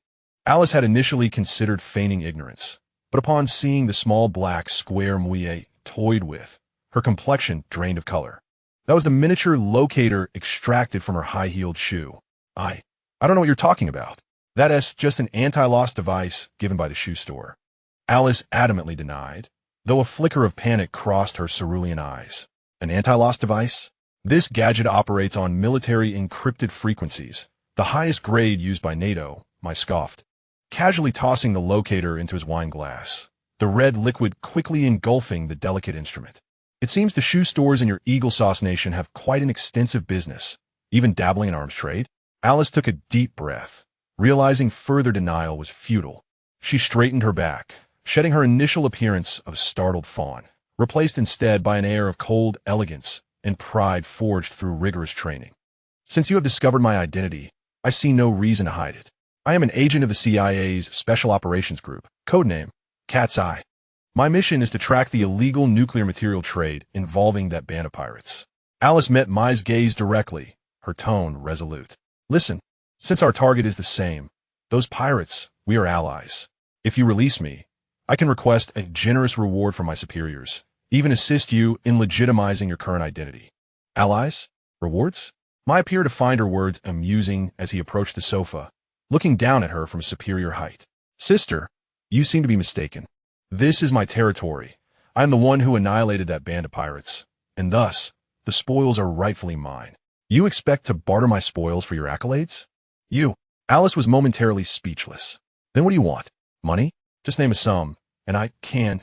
Alice had initially considered feigning ignorance, but upon seeing the small black square Mouillet toyed with, her complexion drained of color. That was the miniature locator extracted from her high-heeled shoe. I don't know what you're talking about. That's just an anti-loss device given by the shoe store. Alice adamantly denied, though a flicker of panic crossed her cerulean eyes. An anti-loss device? This gadget operates on military encrypted frequencies, the highest grade used by NATO, I scoffed, casually tossing the locator into his wine glass, the red liquid quickly engulfing the delicate instrument. It seems the shoe stores in your Eagle Sauce Nation have quite an extensive business, even dabbling in arms trade. Alice took a deep breath, realizing further denial was futile. She straightened her back, shedding her initial appearance of a startled fawn, replaced instead by an air of cold elegance and pride forged through rigorous training. Since you have discovered my identity, I see no reason to hide it. I am an agent of the CIA's Special Operations Group, codename Cat's Eye. My mission is to track the illegal nuclear material trade involving that band of pirates. Alice met Mai's gaze directly, her tone resolute. Listen, since our target is the same, those pirates, we are allies. If you release me, I can request a generous reward from my superiors, even assist you in legitimizing your current identity. Allies? Rewards? Mai appeared to find her words amusing as he approached the sofa, looking down at her from a superior height. Sister, you seem to be mistaken. This is my territory. I am the one who annihilated that band of pirates, and thus, the spoils are rightfully mine. You expect to barter my spoils for your accolades? Alice was momentarily speechless. Then what do you want? Money? Just name a sum, and I can.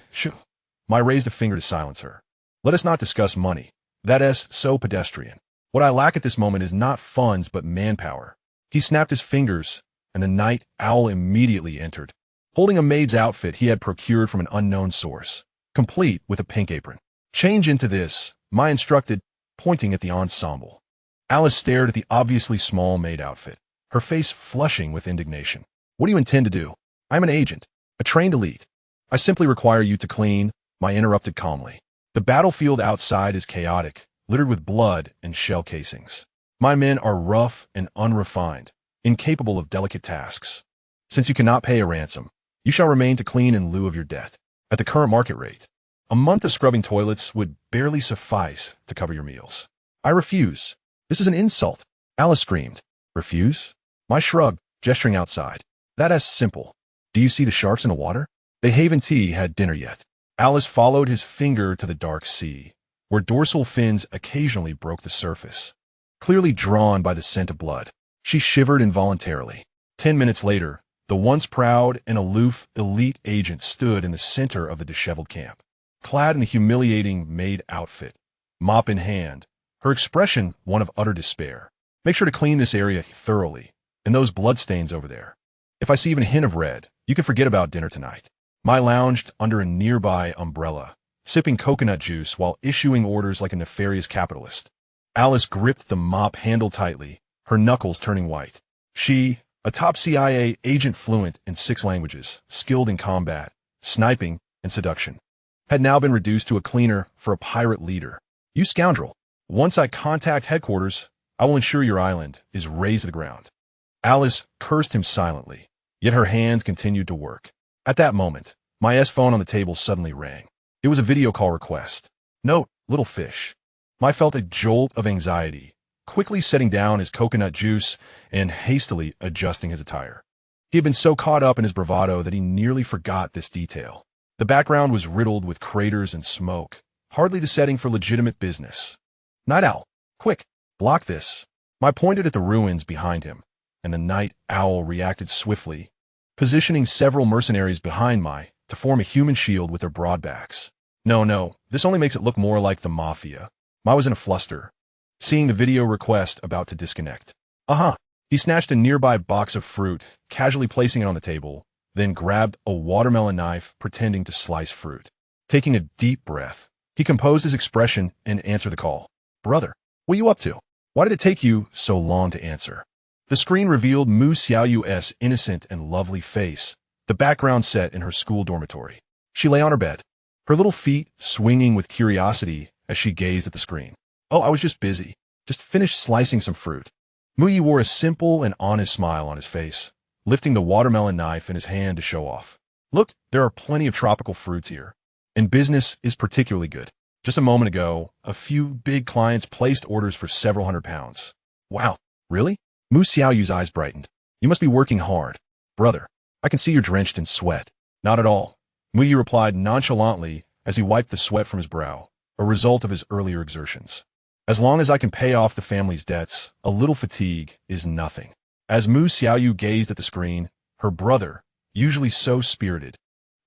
Mai raised a finger to silence her. Let us not discuss money. That is so pedestrian. What I lack at this moment is not funds but manpower. He snapped his fingers, and the night owl immediately entered, holding a maid's outfit he had procured from an unknown source, complete with a pink apron. Change into this, Mai instructed, pointing at the ensemble. Alice stared at the obviously small maid outfit, her face flushing with indignation. What do you intend to do? I'm an agent, a trained elite. I simply require you to clean, Mai interrupted calmly. The battlefield outside is chaotic, littered with blood and shell casings. My men are rough and unrefined, incapable of delicate tasks. Since you cannot pay a ransom, you shall remain to clean in lieu of your debt. At the current market rate, a month of scrubbing toilets would barely suffice to cover your meals. I refuse. This is an insult. Alice screamed. Refuse? Mai shrugged, gesturing outside. That is simple. Do you see the sharks in the water? They haven't had dinner yet. Alice followed his finger to the dark sea, where dorsal fins occasionally broke the surface. Clearly drawn by the scent of blood, she shivered involuntarily. 10 minutes later, the once proud and aloof elite agent stood in the center of the disheveled camp, clad in the humiliating maid outfit, mop in hand, her expression one of utter despair. Make sure to clean this area thoroughly, and those bloodstains over there. If I see even a hint of red, you can forget about dinner tonight. Mai lounged under a nearby umbrella, sipping coconut juice while issuing orders like a nefarious capitalist. Alice gripped the mop handle tightly, her knuckles turning white. She, a top CIA agent fluent in 6 languages, skilled in combat, sniping, and seduction, had now been reduced to a cleaner for a pirate leader. You scoundrel. Once I contact headquarters, I will ensure your island is razed to the ground. Alice cursed him silently, yet her hands continued to work. At that moment, my phone on the table suddenly rang. It was a video call request. Note, little fish. Mai felt a jolt of anxiety, quickly setting down his coconut juice and hastily adjusting his attire. He had been so caught up in his bravado that he nearly forgot this detail. The background was riddled with craters and smoke, hardly the setting for legitimate business. Night Owl, quick, block this. I pointed at the ruins behind him, and the night owl reacted swiftly, positioning several mercenaries behind Mai to form a human shield with their broad backs. No, this only makes it look more like the mafia. Mai was in a fluster, seeing the video request about to disconnect. He snatched a nearby box of fruit, casually placing it on the table, then grabbed a watermelon knife, pretending to slice fruit. Taking a deep breath, he composed his expression and answered the call. Brother, what are you up to? Why did it take you so long to answer? The screen revealed Xiaoyu's innocent and lovely face, the background set in her school dormitory. She lay on her bed, her little feet swinging with curiosity as she gazed at the screen. Oh, I was just busy. Just finished slicing some fruit. Muyi wore a simple and honest smile on his face, lifting the watermelon knife in his hand to show off. Look, there are plenty of tropical fruits here, and business is particularly good. Just a moment ago, a few big clients placed orders for several £100s. Wow, really? Mu Xiaoyu's eyes brightened. You must be working hard. Brother, I can see you're drenched in sweat. Not at all. Muyi replied nonchalantly as he wiped the sweat from his brow, a result of his earlier exertions. As long as I can pay off the family's debts, a little fatigue is nothing. As Mu Xiaoyu gazed at the screen, her brother, usually so spirited,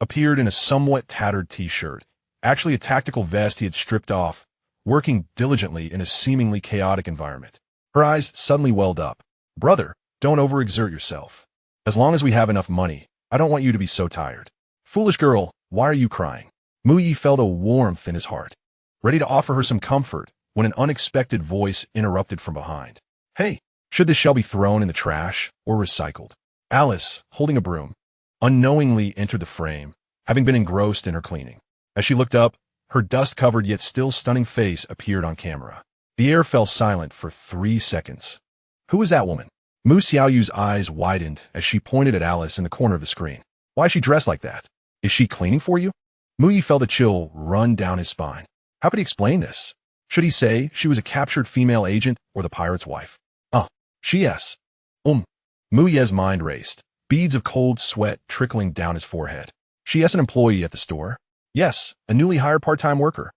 appeared in a somewhat tattered t-shirt, actually a tactical vest he had stripped off, working diligently in a seemingly chaotic environment. Her eyes suddenly welled up. Brother, don't overexert yourself. As long as we have enough money, I don't want you to be so tired. Foolish girl, why are you crying? Muyi felt a warmth in his heart, ready to offer her some comfort, when an unexpected voice interrupted from behind. Hey, should this shell be thrown in the trash or recycled? Alice, holding a broom, unknowingly entered the frame, having been engrossed in her cleaning. As she looked up, her dust-covered yet still stunning face appeared on camera. The air fell silent for 3 seconds. Who is that woman? Mu Xiaoyu's eyes widened as she pointed at Alice in the corner of the screen. Why is she dressed like that? Is she cleaning for you? Muyi felt a chill run down his spine. How could he explain this? Should he say she was a captured female agent or the pirate's wife? Yes. Muyi's mind raced, beads of cold sweat trickling down his forehead. She is an employee at the store? Yes, a newly hired part-time worker.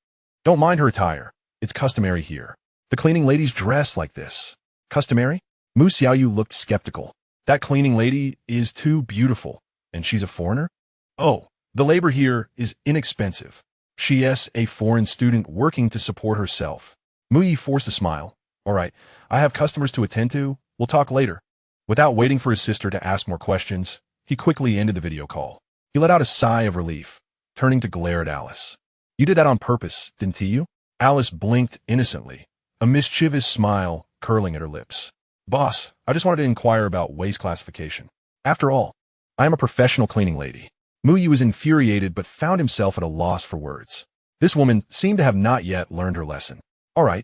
Don't mind her attire. It's customary here. The cleaning ladies dress like this. Customary? Mu Xiaoyu looked skeptical. That cleaning lady is too beautiful, and she's a foreigner? Oh, the labor here is inexpensive. She is a foreign student working to support herself. Muyi forced a smile. All right, I have customers to attend to. We'll talk later. Without waiting for his sister to ask more questions, he quickly ended the video call. He let out a sigh of relief, turning to glare at Alice. You did that on purpose, didn't you? Alice blinked innocently, a mischievous smile curling at her lips. Boss, I just wanted to inquire about waste classification. After all, I am a professional cleaning lady. Muyi was infuriated but found himself at a loss for words. This woman seemed to have not yet learned her lesson. All right,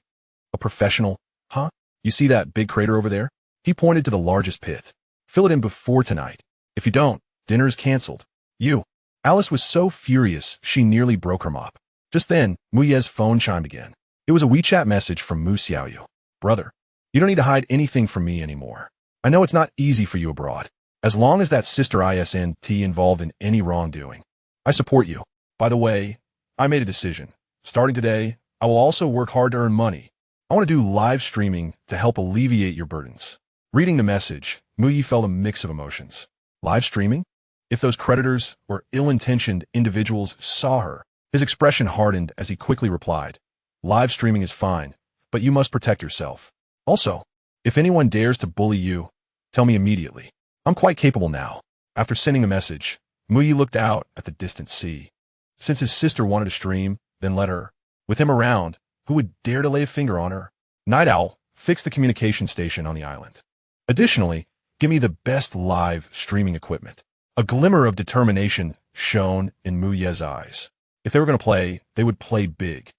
a professional, huh? You see that big crater over there? He pointed to the largest pit. Fill it in before tonight. If you don't, dinner is canceled. You. Alice was so furious she nearly broke her mop. Just then, Muyi's phone chimed again. It was a WeChat message from Mu Xiaoyu. Brother, you don't need to hide anything from me anymore. I know it's not easy for you abroad. As long as that sister isn't involved in any wrongdoing, I support you. By the way, I made a decision. Starting today, I will also work hard to earn money. I want to do live streaming to help alleviate your burdens. Reading the message, Muyi felt a mix of emotions. Live streaming? If those creditors or ill-intentioned individuals saw her, his expression hardened as he quickly replied, live streaming is fine, but you must protect yourself. Also, if anyone dares to bully you, tell me immediately. I'm quite capable now. After sending the message, Muyi looked out at the distant sea. Since his sister wanted to stream, then let her. With him around, who would dare to lay a finger on her? Night Owl, fix the communication station on the island. Additionally, give me the best live streaming equipment. A glimmer of determination shone in Muyi's eyes. If they were going to play, they would play big.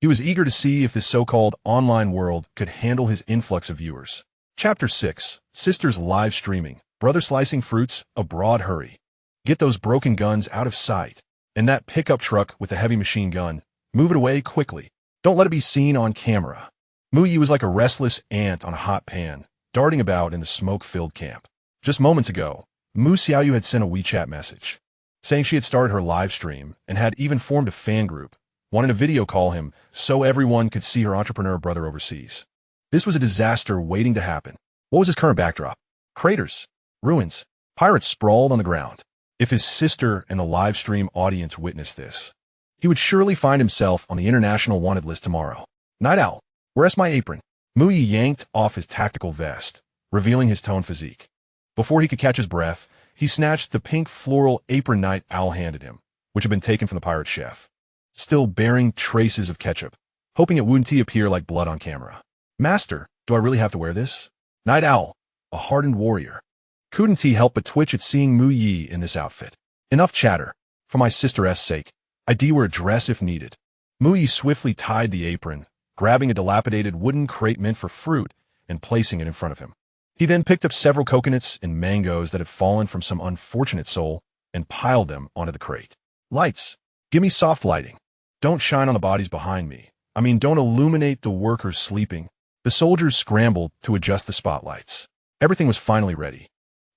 He was eager to see if this so-called online world could handle his influx of viewers. Chapter 6, Sisters Live Streaming. Brother slicing fruits, a broad hurry. Get those broken guns out of sight. And that pickup truck with the heavy machine gun, move it away quickly. Don't let it be seen on camera. Muyi was like a restless ant on a hot pan, darting about in the smoke-filled camp. Just moments ago, Mu Xiaoyu had sent a WeChat message, saying she had started her live stream and had even formed a fan group, wanting to video call him so everyone could see her entrepreneur brother overseas. This was a disaster waiting to happen. What was his current backdrop? Craters, ruins, pirates sprawled on the ground. If his sister and the live stream audience witnessed this, he would surely find himself on the international wanted list tomorrow. Night Owl, where's my apron? Muyi yanked off his tactical vest, revealing his toned physique. Before he could catch his breath, he snatched the pink floral apron Night Owl handed him, which had been taken from the pirate chef, still bearing traces of ketchup, hoping it wouldn't appear like blood on camera. Master, do I really have to wear this? Night Owl, a hardened warrior, couldn't help but twitch at seeing Muyi in this outfit. Enough chatter. For my sister's sake, I'd wear a dress if needed. Muyi swiftly tied the apron, grabbing a dilapidated wooden crate meant for fruit and placing it in front of him. He then picked up several coconuts and mangoes that had fallen from some unfortunate soul and piled them onto the crate. Lights. Give me soft lighting. Don't shine on the bodies behind me. Don't illuminate the workers sleeping. The soldiers scrambled to adjust the spotlights. Everything was finally ready.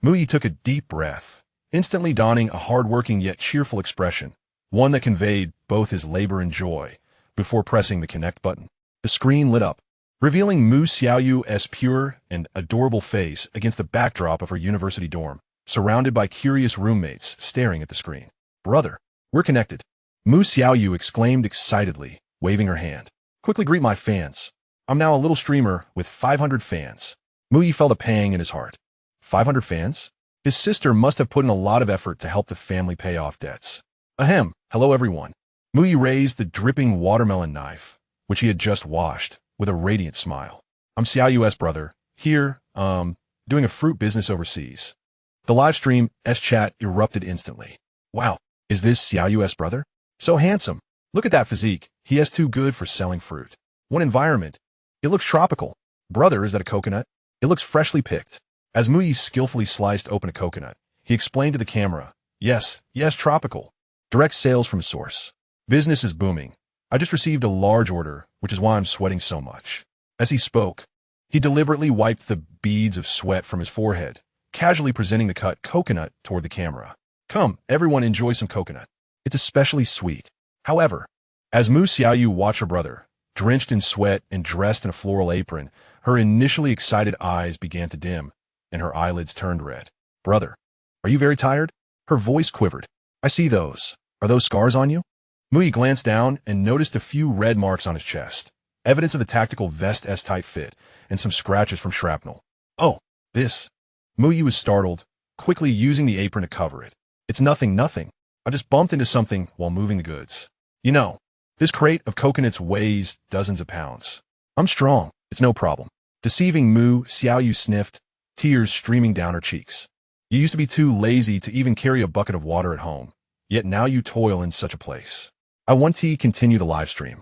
Muyi took a deep breath, instantly donning a hard-working yet cheerful expression, one that conveyed both his labor and joy, before pressing the connect button. The screen lit up, revealing Xiaoyu's pure and adorable face against the backdrop of her university dorm, surrounded by curious roommates staring at the screen. Brother, we're connected. Xiaoyu exclaimed excitedly, waving her hand. Quickly greet my fans. I'm now a little streamer with 500 fans. Muyi felt a pang in his heart. 500 fans? His sister must have put in a lot of effort to help the family pay off debts. Ahem, hello everyone. Muyi raised the dripping watermelon knife, which he had just washed, with a radiant smile. I'm Xiaoyu's brother, here, doing a fruit business overseas. The livestream chat erupted instantly. Wow, is this Xiaoyu's brother? So handsome. Look at that physique. He is too good for selling fruit. What environment. It looks tropical. Brother, is that a coconut? It looks freshly picked. As Muyi skillfully sliced open a coconut, he explained to the camera, yes, tropical. Direct sales from a source. Business is booming. I just received a large order, which is why I'm sweating so much. As he spoke, he deliberately wiped the beads of sweat from his forehead, casually presenting the cut coconut toward the camera. Come, everyone enjoy some coconut. It's especially sweet. However, as Xiaoyu watched her brother, drenched in sweat and dressed in a floral apron, her initially excited eyes began to dim, and her eyelids turned red. Brother, are you very tired? Her voice quivered. I see those. Are those scars on you? Muyi glanced down and noticed a few red marks on his chest, evidence of the tactical vest's tight fit, and some scratches from shrapnel. Oh, this. Muyi was startled, quickly using the apron to cover it. It's nothing. I just bumped into something while moving the goods. This crate of coconuts weighs dozens of pounds. I'm strong. It's no problem. Deceiving Xiaoyu sniffed, tears streaming down her cheeks. You used to be too lazy to even carry a bucket of water at home, yet now you toil in such a place. I want to continue the live stream.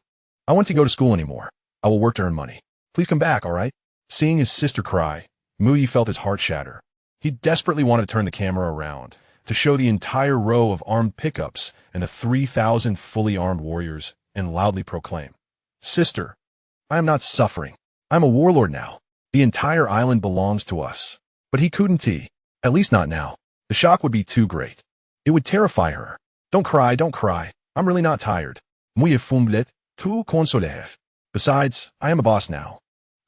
I want to go to school anymore. I will work to earn money. Please come back, all right? Seeing his sister cry, Muyi felt his heart shatter. He desperately wanted to turn the camera around, to show the entire row of armed pickups and the 3,000 fully armed warriors, and loudly proclaim, Sister, I am not suffering. I'm a warlord now. The entire island belongs to us. But he couldn't, at least not now. The shock would be too great. It would terrify her. Don't cry. I'm really not tired. Muy fumblet, tu consoler. Besides, I am a boss now.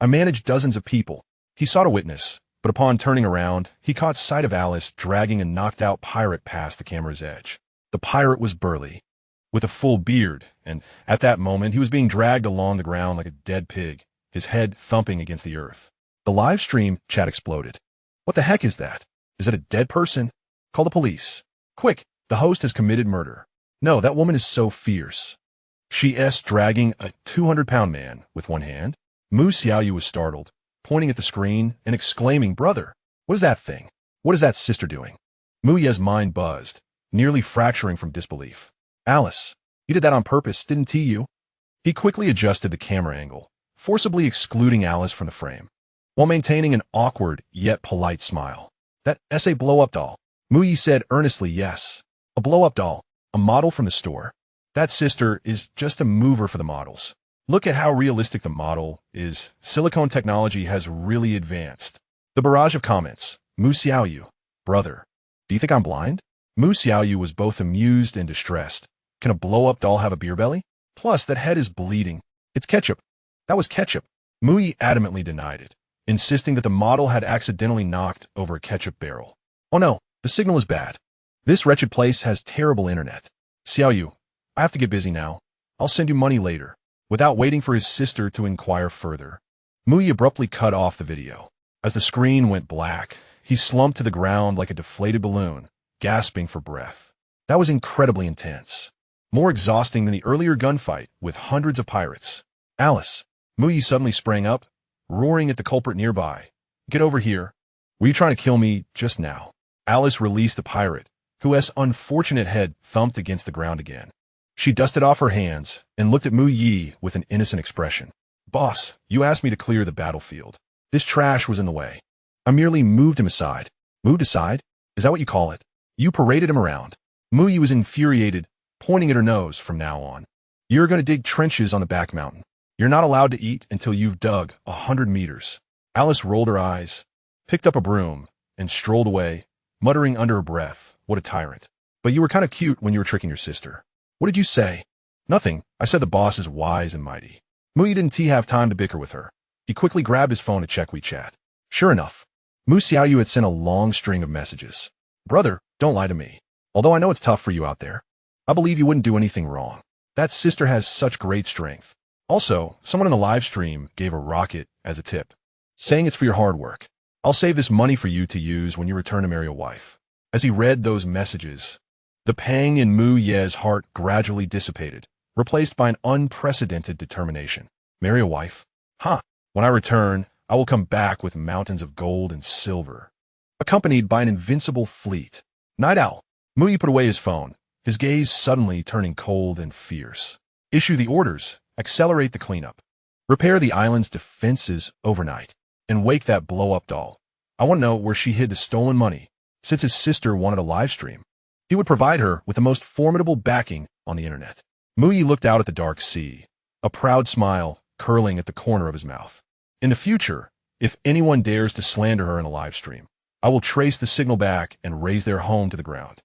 I manage dozens of people. He sought a witness, but upon turning around, he caught sight of Alice dragging a knocked-out pirate past the camera's edge. The pirate was burly, with a full beard, and at that moment he was being dragged along the ground like a dead pig, his head thumping against the earth. The live stream chat exploded. What the heck is that? Is it a dead person? Call the police. Quick, the host has committed murder. No, that woman is so fierce. She is dragging a 200-pound man with one hand. Xiaoyu was startled, pointing at the screen and exclaiming, Brother, what is that thing? What is that sister doing? Muyi's mind buzzed, nearly fracturing from disbelief. Alice, you did that on purpose, didn't you? He quickly adjusted the camera angle, forcibly excluding Alice from the frame, while maintaining an awkward yet polite smile. That SA blow-up doll. Muyi said earnestly, yes. A blow-up doll, a model from the store. That sister is just a mover for the models. Look at how realistic the model is. Silicone technology has really advanced. The barrage of comments. Xiaoyu, brother, do you think I'm blind? Xiaoyu was both amused and distressed. Can a blow-up doll have a beer belly? Plus, that head is bleeding. It's ketchup. That was ketchup. Mui adamantly denied it, insisting that the model had accidentally knocked over a ketchup barrel. Oh no, the signal is bad. This wretched place has terrible internet. Xiaoyu, I have to get busy now. I'll send you money later. Without waiting for his sister to inquire further, Mui abruptly cut off the video. As the screen went black, he slumped to the ground like a deflated balloon, gasping for breath. That was incredibly intense. More exhausting than the earlier gunfight with hundreds of pirates. Alice. Mui suddenly sprang up, roaring at the culprit nearby. Get over here. Were you trying to kill me just now? Alice released the pirate, whose unfortunate head thumped against the ground again. She dusted off her hands and looked at Mui with an innocent expression. Boss, you asked me to clear the battlefield. This trash was in the way. I merely moved him aside. Moved aside? Is that what you call it? You paraded him around. Mui was infuriated, pointing at her nose from now on. You're going to dig trenches on the back mountain. You're not allowed to eat until you've dug 100 meters. Alice rolled her eyes, picked up a broom, and strolled away, muttering under her breath, what a tyrant. But you were kind of cute when you were tricking your sister. What did you say? Nothing. I said the boss is wise and mighty. Mui didn't have time to bicker with her. He quickly grabbed his phone to check WeChat. Sure enough, Xiaoyu had sent a long string of messages. Brother, don't lie to me. Although I know it's tough for you out there, I believe you wouldn't do anything wrong. That sister has such great strength. Also, someone in the live stream gave a rocket as a tip, saying it's for your hard work. I'll save this money for you to use when you return to marry a wife. As he read those messages, the pang in Mu's heart gradually dissipated, replaced by an unprecedented determination. Marry a wife? Huh. When I return, I will come back with mountains of gold and silver, accompanied by an invincible fleet. Night Owl. Mui put away his phone, his gaze suddenly turning cold and fierce. Issue the orders. Accelerate the cleanup. Repair the island's defenses overnight, and wake that blow-up doll. I want to know where she hid the stolen money, since his sister wanted a live stream. He would provide her with the most formidable backing on the internet. Mui looked out at the dark sea, a proud smile curling at the corner of his mouth. In the future, if anyone dares to slander her in a live stream, I will trace the signal back and raise their home to the ground.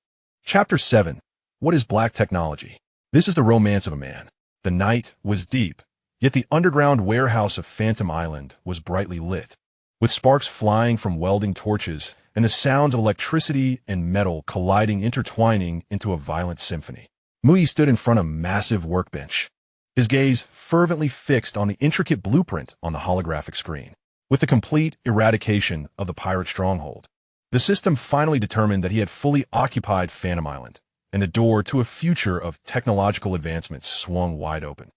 Chapter 7. What is black technology? This is the romance of a man. The night was deep, yet the underground warehouse of Phantom Island was brightly lit, with sparks flying from welding torches and the sounds of electricity and metal colliding, intertwining into a violent symphony. Mui stood in front of a massive workbench, his gaze fervently fixed on the intricate blueprint on the holographic screen. With the complete eradication of the pirate stronghold, the system finally determined that he had fully occupied Phantom Island, and the door to a future of technological advancements swung wide open.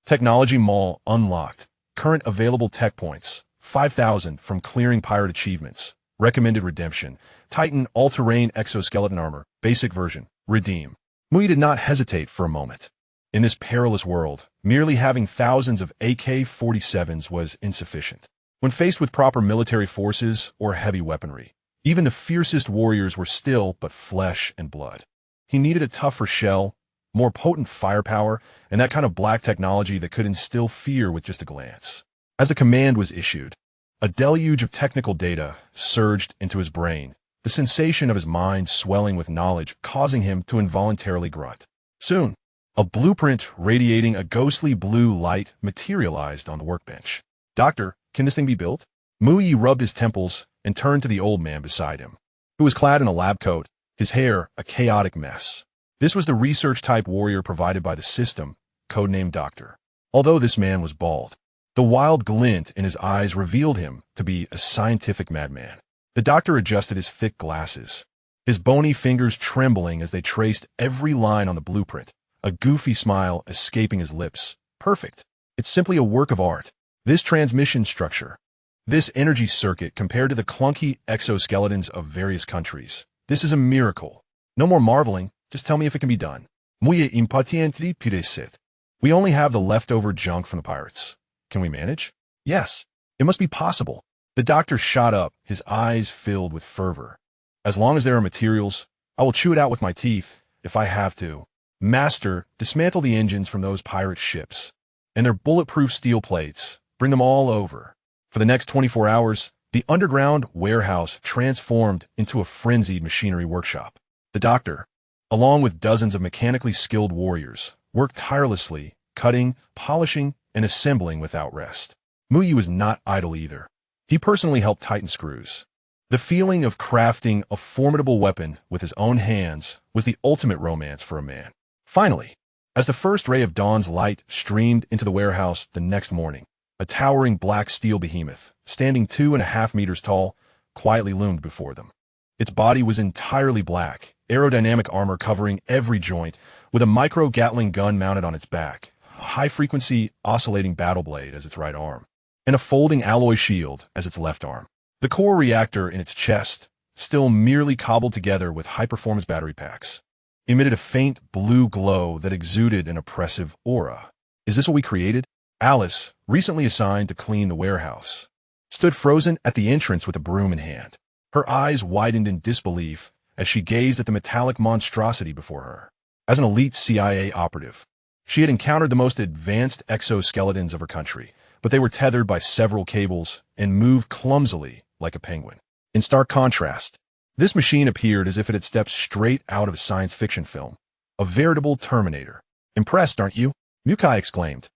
Technology Mall unlocked. Current available tech points, 5,000 from clearing pirate achievements. Recommended redemption. Titan all-terrain exoskeleton armor, basic version. Redeem. Mui did not hesitate for a moment. In this perilous world, merely having thousands of AK-47s was insufficient. When faced with proper military forces or heavy weaponry, even the fiercest warriors were still but flesh and blood. He needed a tougher shell, more potent firepower, and that kind of black technology that could instill fear with just a glance. As the command was issued, a deluge of technical data surged into his brain, the sensation of his mind swelling with knowledge causing him to involuntarily grunt. Soon, a blueprint radiating a ghostly blue light materialized on the workbench. Doctor, can this thing be built? Mui rubbed his temples and turned to the old man beside him, who was clad in a lab coat, his hair a chaotic mess. This was the research-type warrior provided by the system, codenamed Doctor. Although this man was bald, the wild glint in his eyes revealed him to be a scientific madman. The doctor adjusted his thick glasses, his bony fingers trembling as they traced every line on the blueprint, a goofy smile escaping his lips. Perfect. It's simply a work of art. This transmission structure, this energy circuit compared to the clunky exoskeletons of various countries. This is a miracle. No more marveling, just tell me if it can be done. Muy impatiently pidecit. We only have the leftover junk from the pirates. Can we manage? Yes, it must be possible. The doctor shot up, his eyes filled with fervor. As long as there are materials, I will chew it out with my teeth, if I have to. Master, dismantle the engines from those pirate ships, and their bulletproof steel plates. Bring them all over. For the next 24 hours, the underground warehouse transformed into a frenzied machinery workshop. The doctor, along with dozens of mechanically skilled warriors, worked tirelessly, cutting, polishing, and assembling without rest. Muyi was not idle either. He personally helped tighten screws. The feeling of crafting a formidable weapon with his own hands was the ultimate romance for a man. Finally, as the first ray of dawn's light streamed into the warehouse the next morning, a towering black steel behemoth, standing 2.5 meters tall, quietly loomed before them. Its body was entirely black, aerodynamic armor covering every joint, with a micro-Gatling gun mounted on its back, a high-frequency oscillating battle blade as its right arm, and a folding alloy shield as its left arm. The core reactor in its chest, still merely cobbled together with high-performance battery packs, emitted a faint blue glow that exuded an oppressive aura. Is this what we created? Alice, recently assigned to clean the warehouse, stood frozen at the entrance with a broom in hand. Her eyes widened in disbelief as she gazed at the metallic monstrosity before her. As an elite CIA operative, she had encountered the most advanced exoskeletons of her country, but they were tethered by several cables and moved clumsily like a penguin. In stark contrast, this machine appeared as if it had stepped straight out of a science fiction film, a veritable Terminator. Impressed, aren't you? Mukai exclaimed,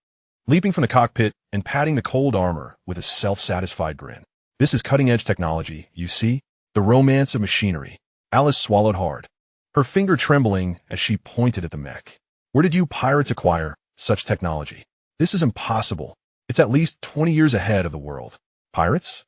leaping from the cockpit and patting the cold armor with a self-satisfied grin. This is cutting-edge technology, you see? The romance of machinery. Alice swallowed hard, her finger trembling as she pointed at the mech. Where did you pirates acquire such technology? This is impossible. It's at least 20 years ahead of the world. Pirates?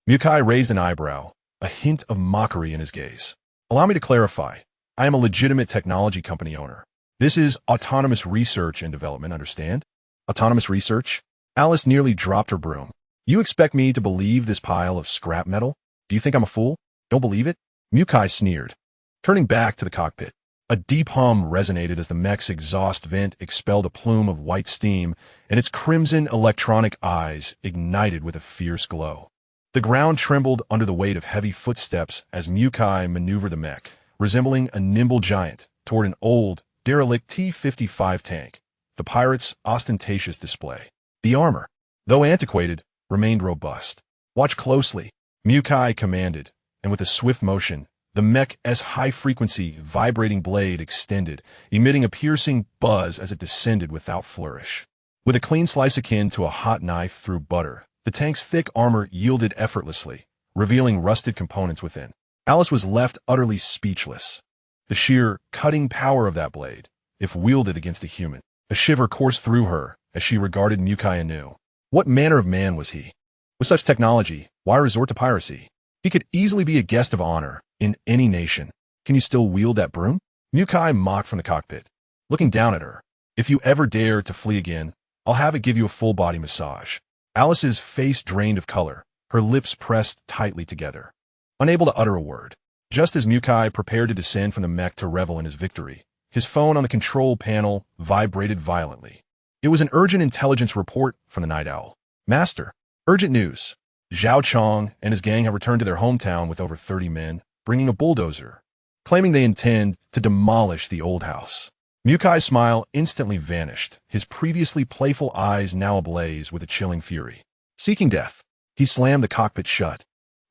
Mukai raised an eyebrow, a hint of mockery in his gaze. Allow me to clarify. I am a legitimate technology company owner. This is autonomous research and development, understand? Autonomous research? Alice nearly dropped her broom. You expect me to believe this pile of scrap metal? Do you think I'm a fool? Don't believe it? Mukai sneered. Turning back to the cockpit, a deep hum resonated as the mech's exhaust vent expelled a plume of white steam, and its crimson electronic eyes ignited with a fierce glow. The ground trembled under the weight of heavy footsteps as Mukai maneuvered the mech, resembling a nimble giant, toward an old, derelict T-55 tank, the pirate's ostentatious display. The armor, though antiquated, remained robust. Watch closely, Mukai commanded, and with a swift motion, the mech's high-frequency, vibrating blade extended, emitting a piercing buzz as it descended without flourish. With a clean slice akin to a hot knife through butter, the tank's thick armor yielded effortlessly, revealing rusted components within. Alice was left utterly speechless. The sheer, cutting power of that blade, if wielded against a human. A shiver coursed through her as she regarded Mukai anew. What manner of man was he? With such technology, why resort to piracy? He could easily be a guest of honor in any nation. Can you still wield that broom? Mukai mocked from the cockpit, looking down at her. If you ever dare to flee again, I'll have it give you a full-body massage. Alice's face drained of color, her lips pressed tightly together, unable to utter a word. Just as Mukai prepared to descend from the mech to revel in his victory, his phone on the control panel vibrated violently. It was an urgent intelligence report from the Night Owl. Master, urgent news. Zhao Chong and his gang have returned to their hometown with over 30 men, bringing a bulldozer, claiming they intend to demolish the old house. Mukai's smile instantly vanished, his previously playful eyes now ablaze with a chilling fury. Seeking death, he slammed the cockpit shut,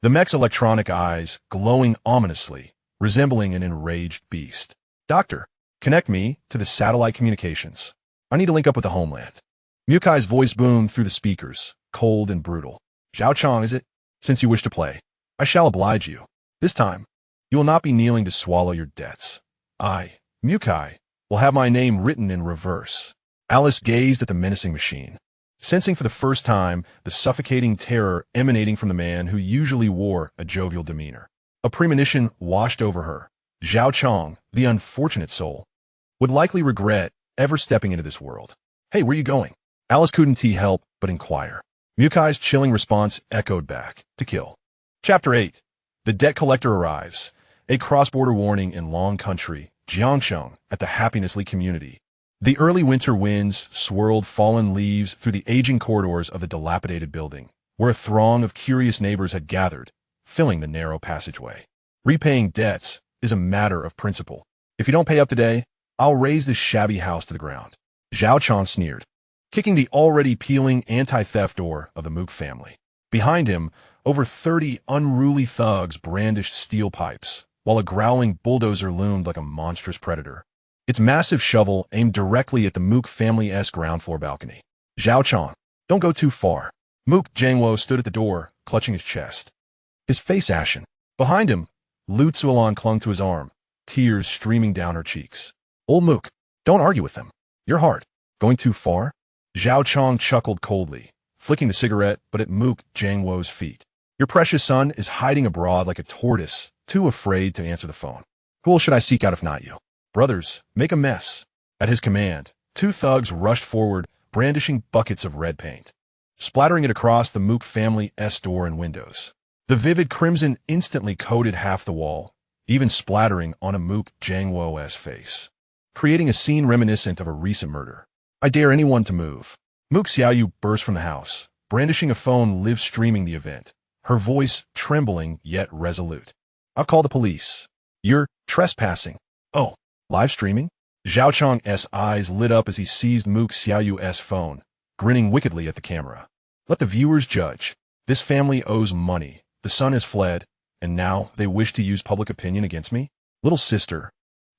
the mech's electronic eyes glowing ominously, resembling an enraged beast. Doctor, connect me to the satellite communications. I need to link up with the homeland. Mukai's voice boomed through the speakers, cold and brutal. Zhao Chong, is it? Since you wish to play, I shall oblige you. This time, you will not be kneeling to swallow your debts. I, Mukai, will have my name written in reverse. Alice gazed at the menacing machine, sensing for the first time the suffocating terror emanating from the man who usually wore a jovial demeanor. A premonition washed over her. Zhao Chong, the unfortunate soul, would likely regret ever stepping into this world. Hey, where are you going? Alice couldn't help but inquire. Mukai's chilling response echoed back. To kill. Chapter 8. The Debt Collector Arrives. A cross-border warning in Long Country, Jiangsheng, at the Happiness League community. The early winter winds swirled fallen leaves through the aging corridors of the dilapidated building, where a throng of curious neighbors had gathered, filling the narrow passageway. Repaying debts is a matter of principle. If you don't pay up today, I'll raze this shabby house to the ground. Zhao Chong sneered, kicking the already peeling anti-theft door of the Mook family. Behind him, over 30 unruly thugs brandished steel pipes, while a growling bulldozer loomed like a monstrous predator, its massive shovel aimed directly at the Mook family-esque ground floor balcony. Zhao Chong, don't go too far. Mook Jangwo stood at the door, clutching his chest, his face ashen. Behind him, Lu Tsuolan clung to his arm, tears streaming down her cheeks. Old Mook, don't argue with them. You're hard. Going too far? Zhao Chong chuckled coldly, flicking the cigarette but at Mook Jangwo's feet. Your precious son is hiding abroad like a tortoise, too afraid to answer the phone. Who else should I seek out if not you? Brothers, make a mess. At his command, two thugs rushed forward, brandishing buckets of red paint, splattering it across the Mook family's door and windows. The vivid crimson instantly coated half the wall, even splattering on a Mook Jangwo's face, creating a scene reminiscent of a recent murder. I dare anyone to move. Mook Xiaoyu burst from the house, brandishing a phone live-streaming the event, her voice trembling yet resolute. I'll call the police. You're trespassing. Oh, live streaming? Zhao Chong's eyes lit up as he seized Mook Xiaoyu's phone, grinning wickedly at the camera. Let the viewers judge. This family owes money. The son has fled, and now they wish to use public opinion against me? Little sister,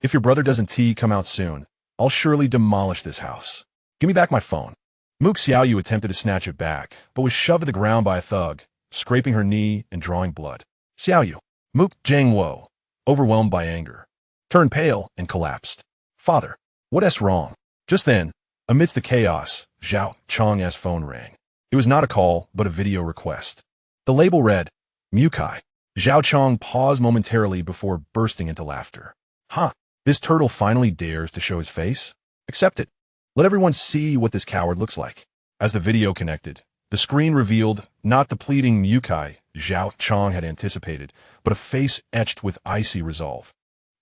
if your brother doesn't come out soon, I'll surely demolish this house. Give me back my phone. Mook Xiaoyu attempted to snatch it back, but was shoved to the ground by a thug, scraping her knee and drawing blood. Xiaoyu, Mook Jangwo, overwhelmed by anger, turned pale and collapsed. Father, what's wrong? Just then, amidst the chaos, Zhao Chong's phone rang. It was not a call, but a video request. The label read, Mukai. Zhao Chong paused momentarily before bursting into laughter. Huh, this turtle finally dares to show his face? Accept it. Let everyone see what this coward looks like. As the video connected, the screen revealed not the pleading Mukai Zhao Chong had anticipated, but a face etched with icy resolve.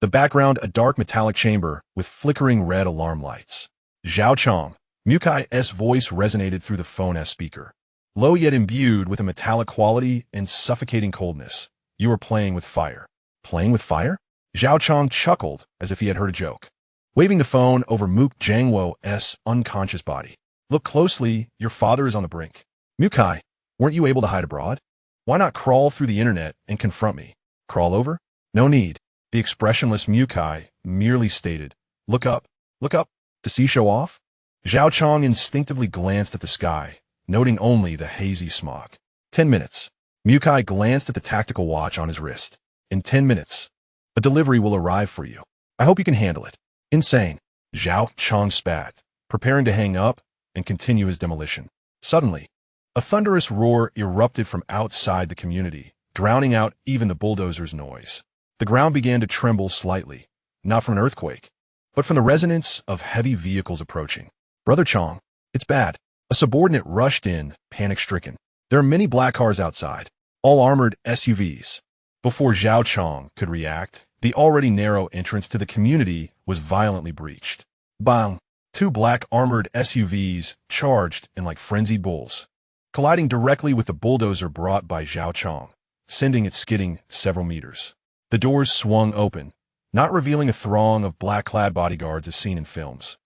The background, a dark metallic chamber with flickering red alarm lights. Zhao Chong, Mukai's voice resonated through the phone's speaker. Low yet imbued with a metallic quality and suffocating coldness. You are playing with fire. Playing with fire? Zhao Chong chuckled as if he had heard a joke, waving the phone over Mook Jangwo's unconscious body. Look closely, your father is on the brink. Mukai, weren't you able to hide abroad? Why not crawl through the internet and confront me? Crawl over? No need. The expressionless Mukai merely stated, look up, to see show off? Zhao Chong instinctively glanced at the sky, noting only the hazy smog. 10 minutes. Mukai glanced at the tactical watch on his wrist. In 10 minutes, a delivery will arrive for you. I hope you can handle it. Insane. Zhao Chong spat, preparing to hang up and continue his demolition. Suddenly, a thunderous roar erupted from outside the community, drowning out even the bulldozer's noise. The ground began to tremble slightly, not from an earthquake, but from the resonance of heavy vehicles approaching. Brother Chong, it's bad. A subordinate rushed in, panic-stricken. There are many black cars outside, all armored SUVs. Before Zhao Chong could react, the already narrow entrance to the community was violently breached. Bang! Two black armored SUVs charged in like frenzied bulls, colliding directly with the bulldozer brought by Zhao Chong, sending it skidding several meters. The doors swung open, not revealing a throng of black-clad bodyguards as seen in films,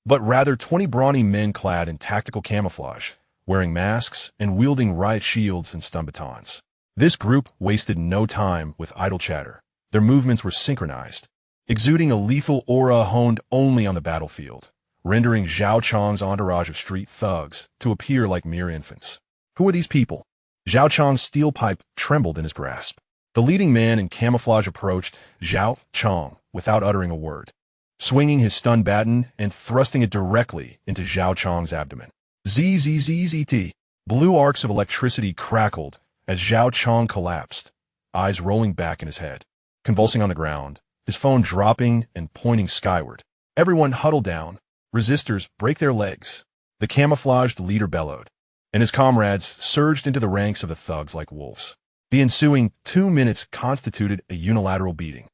but rather 20 brawny men clad in tactical camouflage, wearing masks and wielding riot shields and stun batons. This group wasted no time with idle chatter. Their movements were synchronized, exuding a lethal aura honed only on the battlefield, rendering Zhao Chong's entourage of street thugs to appear like mere infants. Who are these people? Zhao Chong's steel pipe trembled in his grasp. The leading man in camouflage approached Zhao Chong without uttering a word, swinging his stun baton and thrusting it directly into Zhao Chong's abdomen. ZZZZT. Blue arcs of electricity crackled as Zhao Chong collapsed, eyes rolling back in his head, convulsing on the ground, his phone dropping and pointing skyward. Everyone huddled down. Resistors break their legs. The camouflaged leader bellowed, and his comrades surged into the ranks of the thugs like wolves. The ensuing 2 minutes constituted a unilateral beating,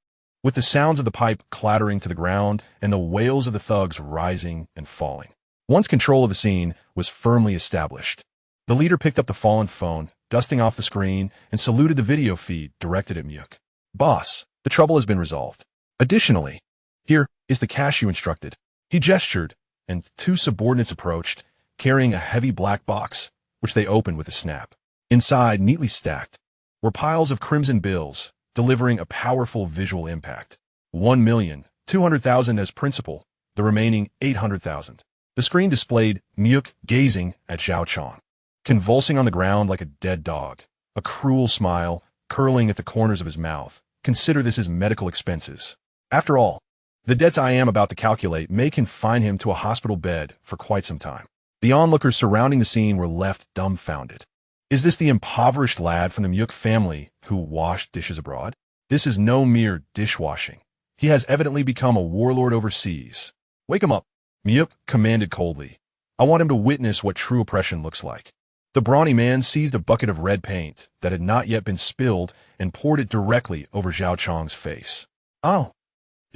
with the sounds of the pipe clattering to the ground and the wails of the thugs rising and falling. Once control of the scene was firmly established, the leader picked up the fallen phone, dusting off the screen, and saluted the video feed directed at Muk. Boss, the trouble has been resolved. Additionally, here is the cash you instructed. He gestured, and two subordinates approached, carrying a heavy black box, which they opened with a snap. Inside, neatly stacked, were piles of crimson bills, delivering a powerful visual impact. 1,200,000 as principal, the remaining 800,000. The screen displayed Muk gazing at Zhao Chong, convulsing on the ground like a dead dog, a cruel smile curling at the corners of his mouth. Consider this as medical expenses. After all, the debts I am about to calculate may confine him to a hospital bed for quite some time. The onlookers surrounding the scene were left dumbfounded. Is this the impoverished lad from the Muyuk family who washed dishes abroad? This is no mere dishwashing. He has evidently become a warlord overseas. Wake him up, Muyuk commanded coldly. I want him to witness what true oppression looks like. The brawny man seized a bucket of red paint that had not yet been spilled and poured it directly over Zhao Chong's face. Oh!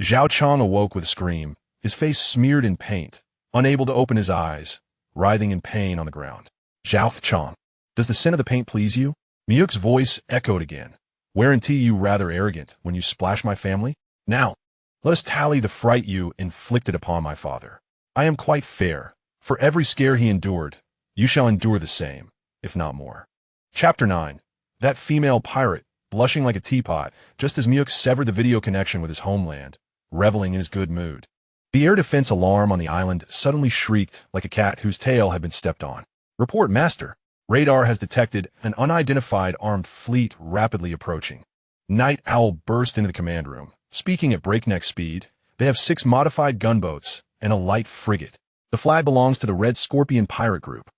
Zhao Chong awoke with a scream, his face smeared in paint, unable to open his eyes, writhing in pain on the ground. Zhao Chong, does the scent of the paint please you? Muyuk's voice echoed again. Guarantee you rather arrogant when you splash my family? Now, let us tally the fright you inflicted upon my father. I am quite fair. For every scare he endured, you shall endure the same, if not more. Chapter 9. That female pirate, blushing like a teapot, just as Muyuk severed the video connection with his homeland, reveling in his good mood. The air defense alarm on the island suddenly shrieked like a cat whose tail had been stepped on. Report, Master. Radar has detected an unidentified armed fleet rapidly approaching. Night Owl burst into the command room. Speaking at breakneck speed, they have 6 modified gunboats and a light frigate. The flag belongs to the Red Scorpion pirate group.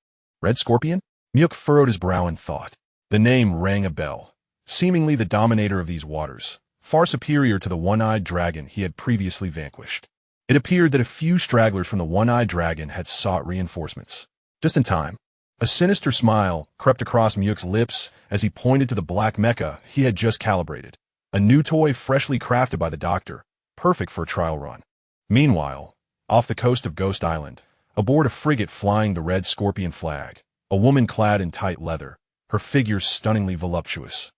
Red Scorpion? Muyuk furrowed his brow in thought. The name rang a bell. Seemingly the dominator of these waters, far superior to the one-eyed dragon he had previously vanquished. It appeared that a few stragglers from the one-eyed dragon had sought reinforcements. Just in time. A sinister smile crept across Muyuk's lips as he pointed to the black mecha he had just calibrated. A new toy freshly crafted by the doctor, perfect for a trial run. Meanwhile, off the coast of Ghost Island, aboard a frigate flying the Red Scorpion flag, a woman clad in tight leather, her figure stunningly voluptuous,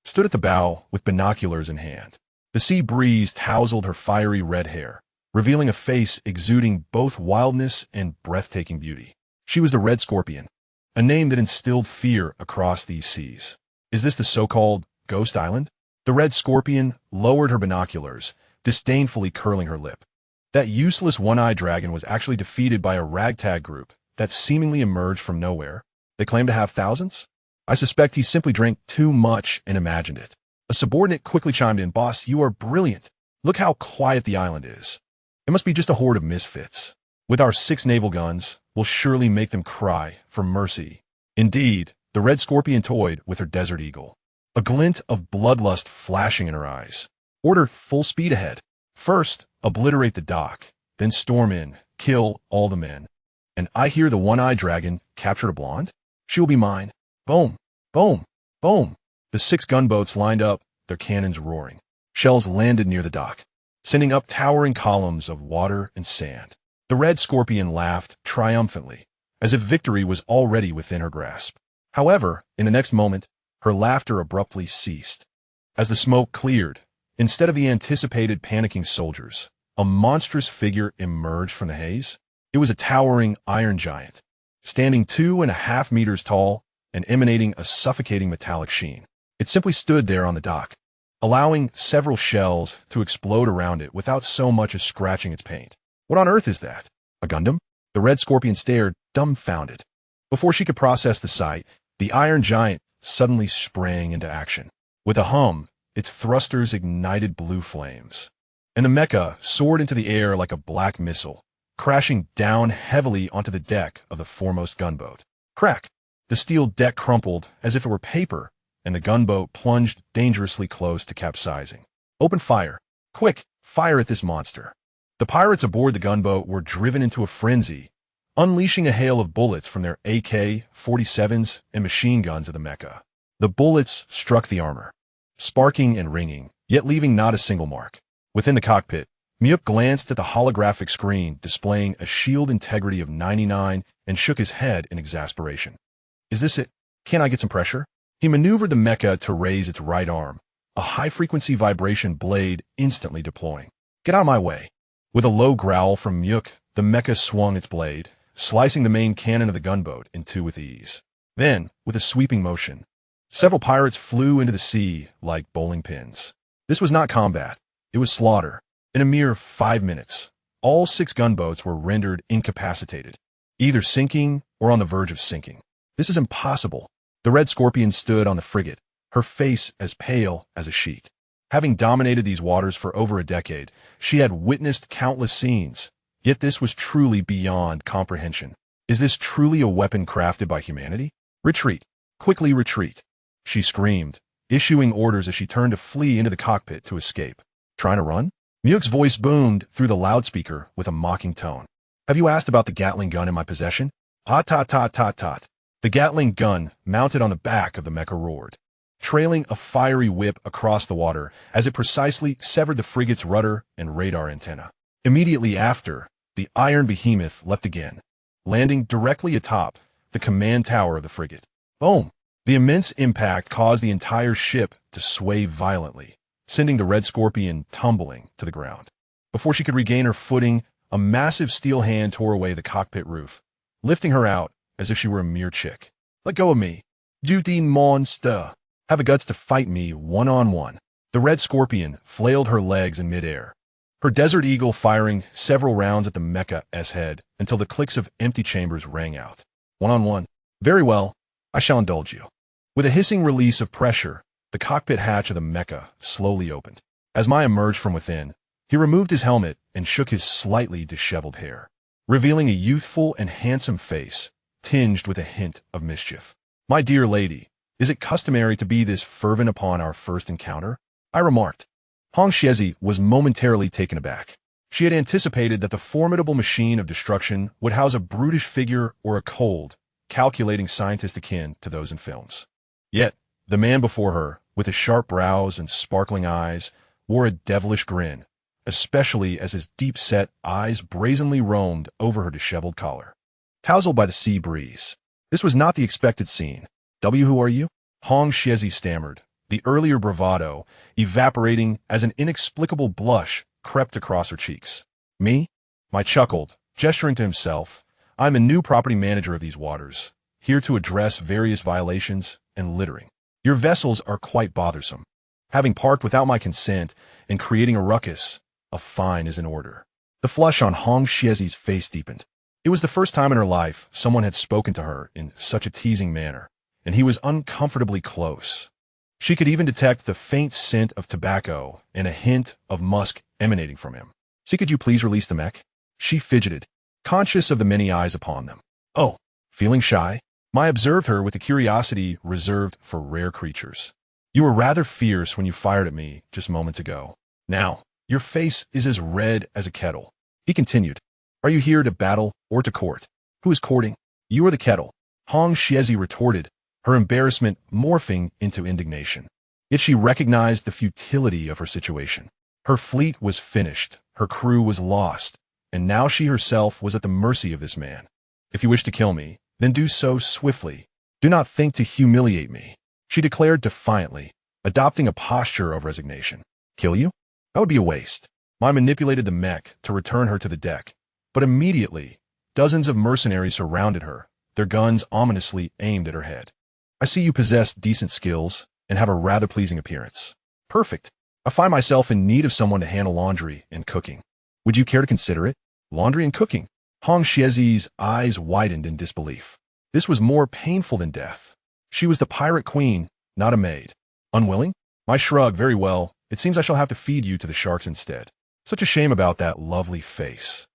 stood at the bow with binoculars in hand. The sea breeze tousled her fiery red hair, revealing a face exuding both wildness and breathtaking beauty. She was the Red Scorpion, a name that instilled fear across these seas. Is this the so-called Ghost Island? The Red Scorpion lowered her binoculars, disdainfully curling her lip. That useless one-eyed dragon was actually defeated by a ragtag group that seemingly emerged from nowhere. They claim to have thousands? I suspect he simply drank too much and imagined it. A subordinate quickly chimed in, Boss, you are brilliant. Look how quiet the island is. It must be just a horde of misfits. With our 6 naval guns, we'll surely make them cry for mercy. Indeed, the Red Scorpion toyed with her Desert Eagle, a glint of bloodlust flashing in her eyes. Order full speed ahead. First, obliterate the dock, then storm in, kill all the men. And I hear the one-eyed dragon captured a blonde? She will be mine. Boom, boom, boom. The 6 gunboats lined up, their cannons roaring. Shells landed near the dock, sending up towering columns of water and sand. The Red Scorpion laughed triumphantly, as if victory was already within her grasp. However, in the next moment, her laughter abruptly ceased. As the smoke cleared, instead of the anticipated panicking soldiers, a monstrous figure emerged from the haze. It was a towering iron giant, standing 2.5 meters tall and emanating a suffocating metallic sheen. It simply stood there on the dock, allowing several shells to explode around it without so much as scratching its paint. What on earth is that? A Gundam? The Red Scorpion stared, dumbfounded. Before she could process the sight, the iron giant suddenly sprang into action. With a hum, its thrusters ignited blue flames, and the mecha soared into the air like a black missile, crashing down heavily onto the deck of the foremost gunboat. Crack! The steel deck crumpled as if it were paper, and the gunboat plunged dangerously close to capsizing. Open fire! Quick! Fire at this monster! The pirates aboard the gunboat were driven into a frenzy, unleashing a hail of bullets from their AK-47s and machine guns at the mecha. The bullets struck the armor, sparking and ringing, yet leaving not a single mark. Within the cockpit, Muyuk glanced at the holographic screen displaying a shield integrity of 99 and shook his head in exasperation. Is this it? Can't I get some pressure? He maneuvered the mecha to raise its right arm, a high-frequency vibration blade instantly deploying. Get out of my way. With a low growl from Muyuk, the mecha swung its blade, slicing the main cannon of the gunboat in two with ease. Then, with a sweeping motion, several pirates flew into the sea like bowling pins. This was not combat. It was slaughter. In a mere 5 minutes, all 6 gunboats were rendered incapacitated, either sinking or on the verge of sinking. This is impossible. The Red Scorpion stood on the frigate, her face as pale as a sheet. Having dominated these waters for over a decade, she had witnessed countless scenes, yet this was truly beyond comprehension. Is this truly a weapon crafted by humanity? Retreat. Quickly retreat, she screamed, issuing orders as she turned to flee into the cockpit to escape. Trying to run? Muek's voice boomed through the loudspeaker with a mocking tone. Have you asked about the Gatling gun in my possession? Ah, tot, tot, tot, tot. The Gatling gun, mounted on the back of the mecha, roared, trailing a fiery whip across the water as it precisely severed the frigate's rudder and radar antenna. Immediately after, the iron behemoth leapt again, landing directly atop the command tower of the frigate. Boom! The immense impact caused the entire ship to sway violently, sending the Red Scorpion tumbling to the ground. Before she could regain her footing, a massive steel hand tore away the cockpit roof, lifting her out as if she were a mere chick. Let go of me. Duty monster. Have the guts to fight me one-on-one. The Red Scorpion flailed her legs in midair, her Desert Eagle firing several rounds at the mecha's head until the clicks of empty chambers rang out. One-on-one. Very well, I shall indulge you. With a hissing release of pressure, the cockpit hatch of the mecha slowly opened. As Mai emerged from within, he removed his helmet and shook his slightly disheveled hair, revealing a youthful and handsome face, tinged with a hint of mischief. My dear lady, is it customary to be this fervent upon our first encounter? I remarked. Hong Xiezi was momentarily taken aback. She had anticipated that the formidable machine of destruction would house a brutish figure or a cold, calculating scientist akin to those in films. Yet, the man before her, with his sharp brows and sparkling eyes, wore a devilish grin, especially as his deep-set eyes brazenly roamed over her disheveled collar. Tousled by the sea breeze. This was not the expected scene. Who are you? Hong Xiezi stammered, the earlier bravado evaporating as an inexplicable blush crept across her cheeks. Me? Mai chuckled, gesturing to himself. I'm a new property manager of these waters, here to address various violations and littering. Your vessels are quite bothersome. Having parked without my consent and creating a ruckus, a fine is in order. The flush on Hong Xiezi's face deepened. It was the first time in her life someone had spoken to her in such a teasing manner, and he was uncomfortably close. She could even detect the faint scent of tobacco and a hint of musk emanating from him. See, could you please release the mech? She fidgeted, conscious of the many eyes upon them. Oh, feeling shy? Mai observed her with a curiosity reserved for rare creatures. You were rather fierce when you fired at me just moments ago. Now, your face is as red as a kettle. He continued. Are you here to battle or to court? Who is courting? You or the kettle? Hong Xiezi retorted, her embarrassment morphing into indignation. Yet she recognized the futility of her situation. Her fleet was finished, her crew was lost, and now she herself was at the mercy of this man. If you wish to kill me, then do so swiftly. Do not think to humiliate me, she declared defiantly, adopting a posture of resignation. Kill you? That would be a waste. Mai manipulated the mech to return her to the deck, but immediately, dozens of mercenaries surrounded her, their guns ominously aimed at her head. I see you possess decent skills and have a rather pleasing appearance. Perfect. I find myself in need of someone to handle laundry and cooking. Would you care to consider it? Laundry and cooking? Hong Xiezi's eyes widened in disbelief. This was more painful than death. She was the pirate queen, not a maid. Unwilling? Mai shrugged. Very well. It seems I shall have to feed you to the sharks instead. Such a shame about that lovely face.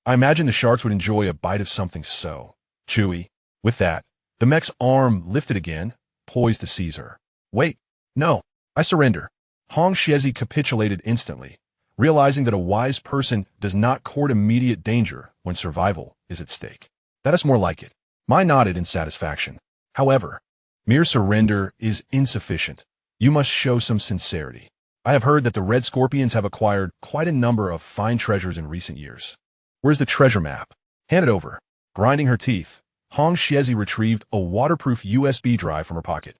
I imagine the sharks would enjoy a bite of something so chewy. With that, the mech's arm lifted again, poised to seize her. Wait. No. I surrender. Hong Xiezi capitulated instantly, realizing that a wise person does not court immediate danger when survival is at stake. That is more like it. Mai nodded in satisfaction. However, mere surrender is insufficient. You must show some sincerity. I have heard that the Red Scorpions have acquired quite a number of fine treasures in recent years. Where's the treasure map? Hand it over. Grinding her teeth, Hong Xiezi retrieved a waterproof USB drive from her pocket.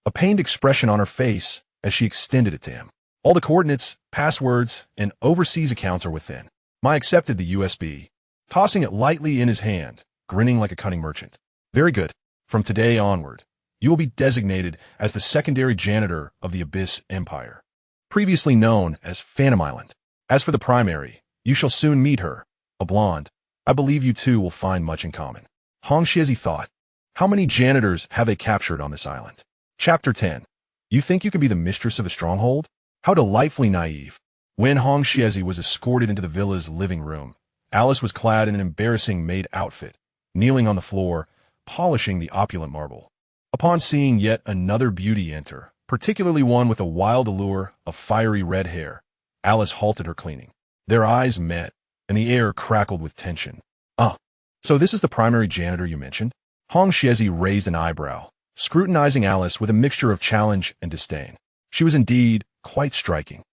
A pained expression on her face as she extended it to him. All the coordinates, passwords, and overseas accounts are within. Mai accepted the USB, tossing it lightly in his hand, grinning like a cunning merchant. Very good. From today onward, you will be designated as the secondary janitor of the Abyss Empire, previously known as Phantom Island. As for the primary, you shall soon meet her, a blonde. I believe you two will find much in common. Hong Xiezi thought. How many janitors have they captured on this island? Chapter 10. You think you can be the mistress of a stronghold? How delightfully naive. When Hong Xiezi was escorted into the villa's living room, Alice was clad in an embarrassing maid outfit, kneeling on the floor, polishing the opulent marble. Upon seeing yet another beauty enter, particularly one with a wild allure of fiery red hair, Alice halted her cleaning. Their eyes met, and the air crackled with tension. So this is the primary janitor you mentioned? Hong Xiezi raised an eyebrow, scrutinizing Alice with a mixture of challenge and disdain. She was indeed quite striking.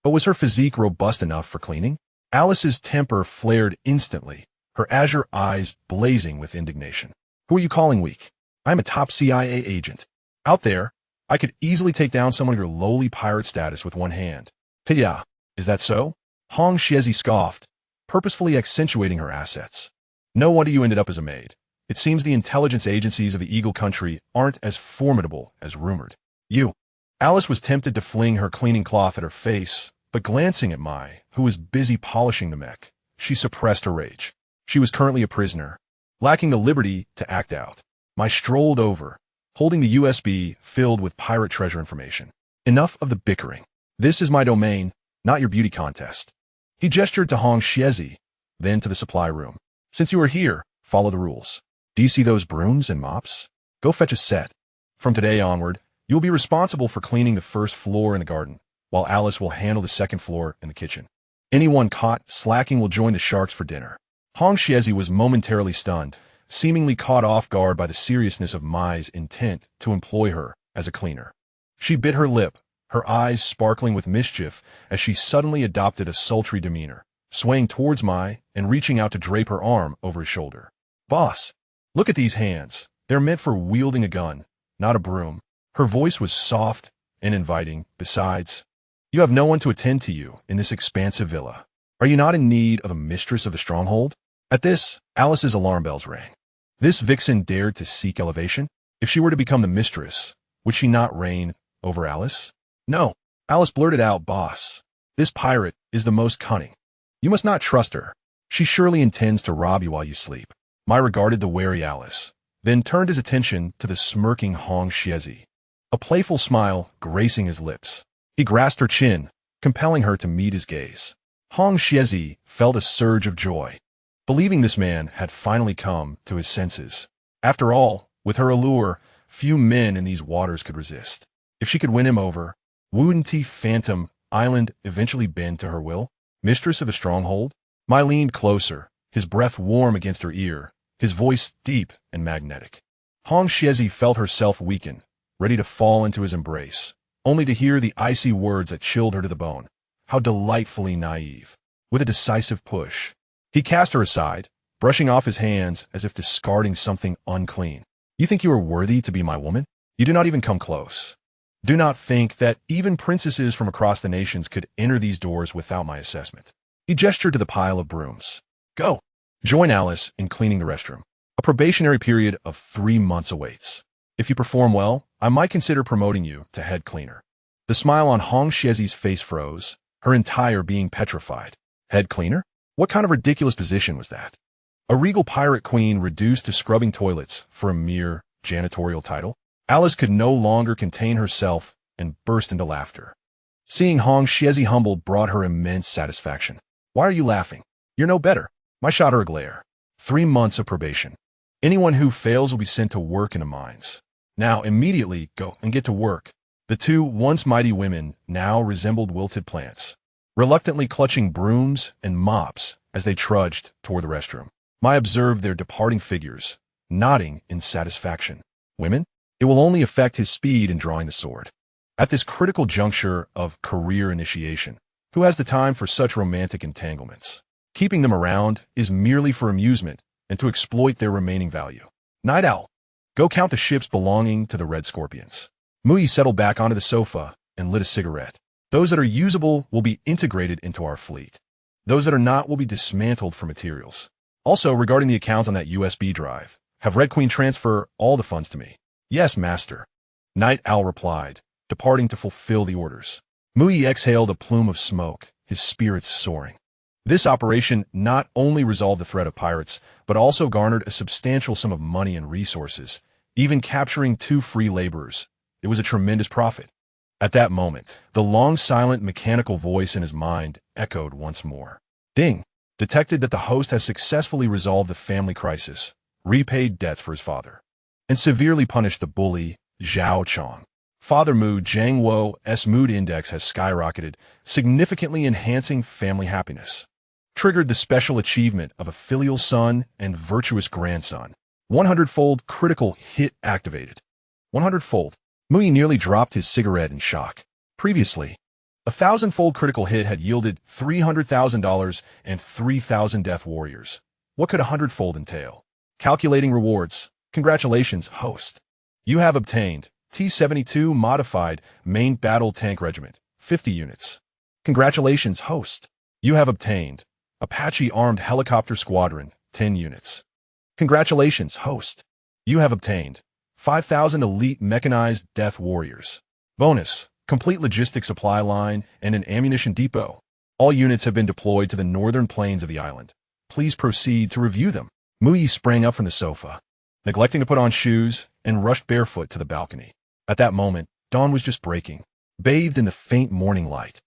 But was her physique robust enough for cleaning? Alice's temper flared instantly, her azure eyes blazing with indignation. Who are you calling weak? I'm a top CIA agent. Out there, I could easily take down someone of your lowly pirate status with one hand. Yeah, is that so? Hong Xiezi scoffed, purposefully accentuating her assets. No wonder you ended up as a maid. It seems the intelligence agencies of the Eagle Country aren't as formidable as rumored. You. Alice was tempted to fling her cleaning cloth at her face, but glancing at Mai, who was busy polishing the mech, she suppressed her rage. She was currently a prisoner, lacking the liberty to act out. Mai strolled over, holding the USB filled with pirate treasure information. Enough of the bickering. This is my domain, not your beauty contest. He gestured to Hong Xiezi, then to the supply room. Since you are here, follow the rules. Do you see those brooms and mops? Go fetch a set. From today onward, you will be responsible for cleaning the first floor in the garden, while Alice will handle the second floor in the kitchen. Anyone caught slacking will join the sharks for dinner. Hong Xiezi was momentarily stunned, seemingly caught off guard by the seriousness of Mai's intent to employ her as a cleaner. She bit her lip, her eyes sparkling with mischief as she suddenly adopted a sultry demeanor, swaying towards Mai and reaching out to drape her arm over his shoulder. Boss, look at these hands. They're meant for wielding a gun, not a broom. Her voice was soft and inviting. Besides, you have no one to attend to you in this expansive villa. Are you not in need of a mistress of the stronghold? At this, Alice's alarm bells rang. This vixen dared to seek elevation? If she were to become the mistress, would she not reign over Alice? No, Alice blurted out, boss. This pirate is the most cunning. You must not trust her. She surely intends to rob you while you sleep. Mai regarded the wary Alice, then turned his attention to the smirking Hong Xiezi, a playful smile gracing his lips. He grasped her chin, compelling her to meet his gaze. Hong Xiezi felt a surge of joy, believing this man had finally come to his senses. After all, with her allure, few men in these waters could resist. If she could win him over, wouldn't Phantom Island eventually bend to her will? Mistress of a stronghold? Mai leaned closer, his breath warm against her ear, his voice deep and magnetic. Hong Xiezi felt herself weaken, ready to fall into his embrace, only to hear the icy words that chilled her to the bone. How delightfully naive. With a decisive push, he cast her aside, brushing off his hands as if discarding something unclean. You think you are worthy to be my woman? You do not even come close. Do not think that even princesses from across the nations could enter these doors without my assessment. He gestured to the pile of brooms. Go. Join Alice in cleaning the restroom. A probationary period of 3 months awaits. If you perform well, I might consider promoting you to head cleaner. The smile on Hong Xiezi's face froze, her entire being petrified. Head cleaner? What kind of ridiculous position was that? A regal pirate queen reduced to scrubbing toilets for a mere janitorial title? Alice could no longer contain herself and burst into laughter. Seeing Hong Xiezi humbled brought her immense satisfaction. Why are you laughing? You're no better. Mai shot her a glare. 3 months of probation. Anyone who fails will be sent to work in the mines. Now immediately go and get to work. The two once mighty women now resembled wilted plants, reluctantly clutching brooms and mops as they trudged toward the restroom. Mai observed their departing figures, nodding in satisfaction. Women? It will only affect his speed in drawing the sword. At this critical juncture of career initiation, who has the time for such romantic entanglements? Keeping them around is merely for amusement and to exploit their remaining value. Night Owl, go count the ships belonging to the Red Scorpions. Mui settled back onto the sofa and lit a cigarette. Those that are usable will be integrated into our fleet. Those that are not will be dismantled for materials. Also, regarding the accounts on that USB drive, have Red Queen transfer all the funds to me. Yes, master. Night Owl replied, departing to fulfill the orders. Mui exhaled a plume of smoke, his spirits soaring. This operation not only resolved the threat of pirates, but also garnered a substantial sum of money and resources, even capturing 2 free laborers. It was a tremendous profit. At that moment, the long-silent mechanical voice in his mind echoed once more. Ding! Detected that the host has successfully resolved the family crisis, repaid debts for his father, and severely punished the bully, Zhao Chong. Father Mu Jiangwo's mood index has skyrocketed, significantly enhancing family happiness. Triggered the special achievement of a filial son and virtuous grandson. 100-fold critical hit activated. 100-fold. Mui nearly dropped his cigarette in shock. Previously, a 1,000-fold critical hit had yielded $300,000 and 3,000 death warriors. What could a 100-fold entail? Calculating rewards. Congratulations, host. You have obtained T-72 Modified Main Battle Tank Regiment, 50 units. Congratulations, host. You have obtained Apache Armed Helicopter Squadron, 10 units. Congratulations, host. You have obtained 5,000 Elite Mechanized Death Warriors. Bonus, complete logistics supply line and an ammunition depot. All units have been deployed to the northern plains of the island. Please proceed to review them. Mui sprang up from the sofa, neglecting to put on shoes, and rushed barefoot to the balcony. At that moment, dawn was just breaking, bathed in the faint morning light.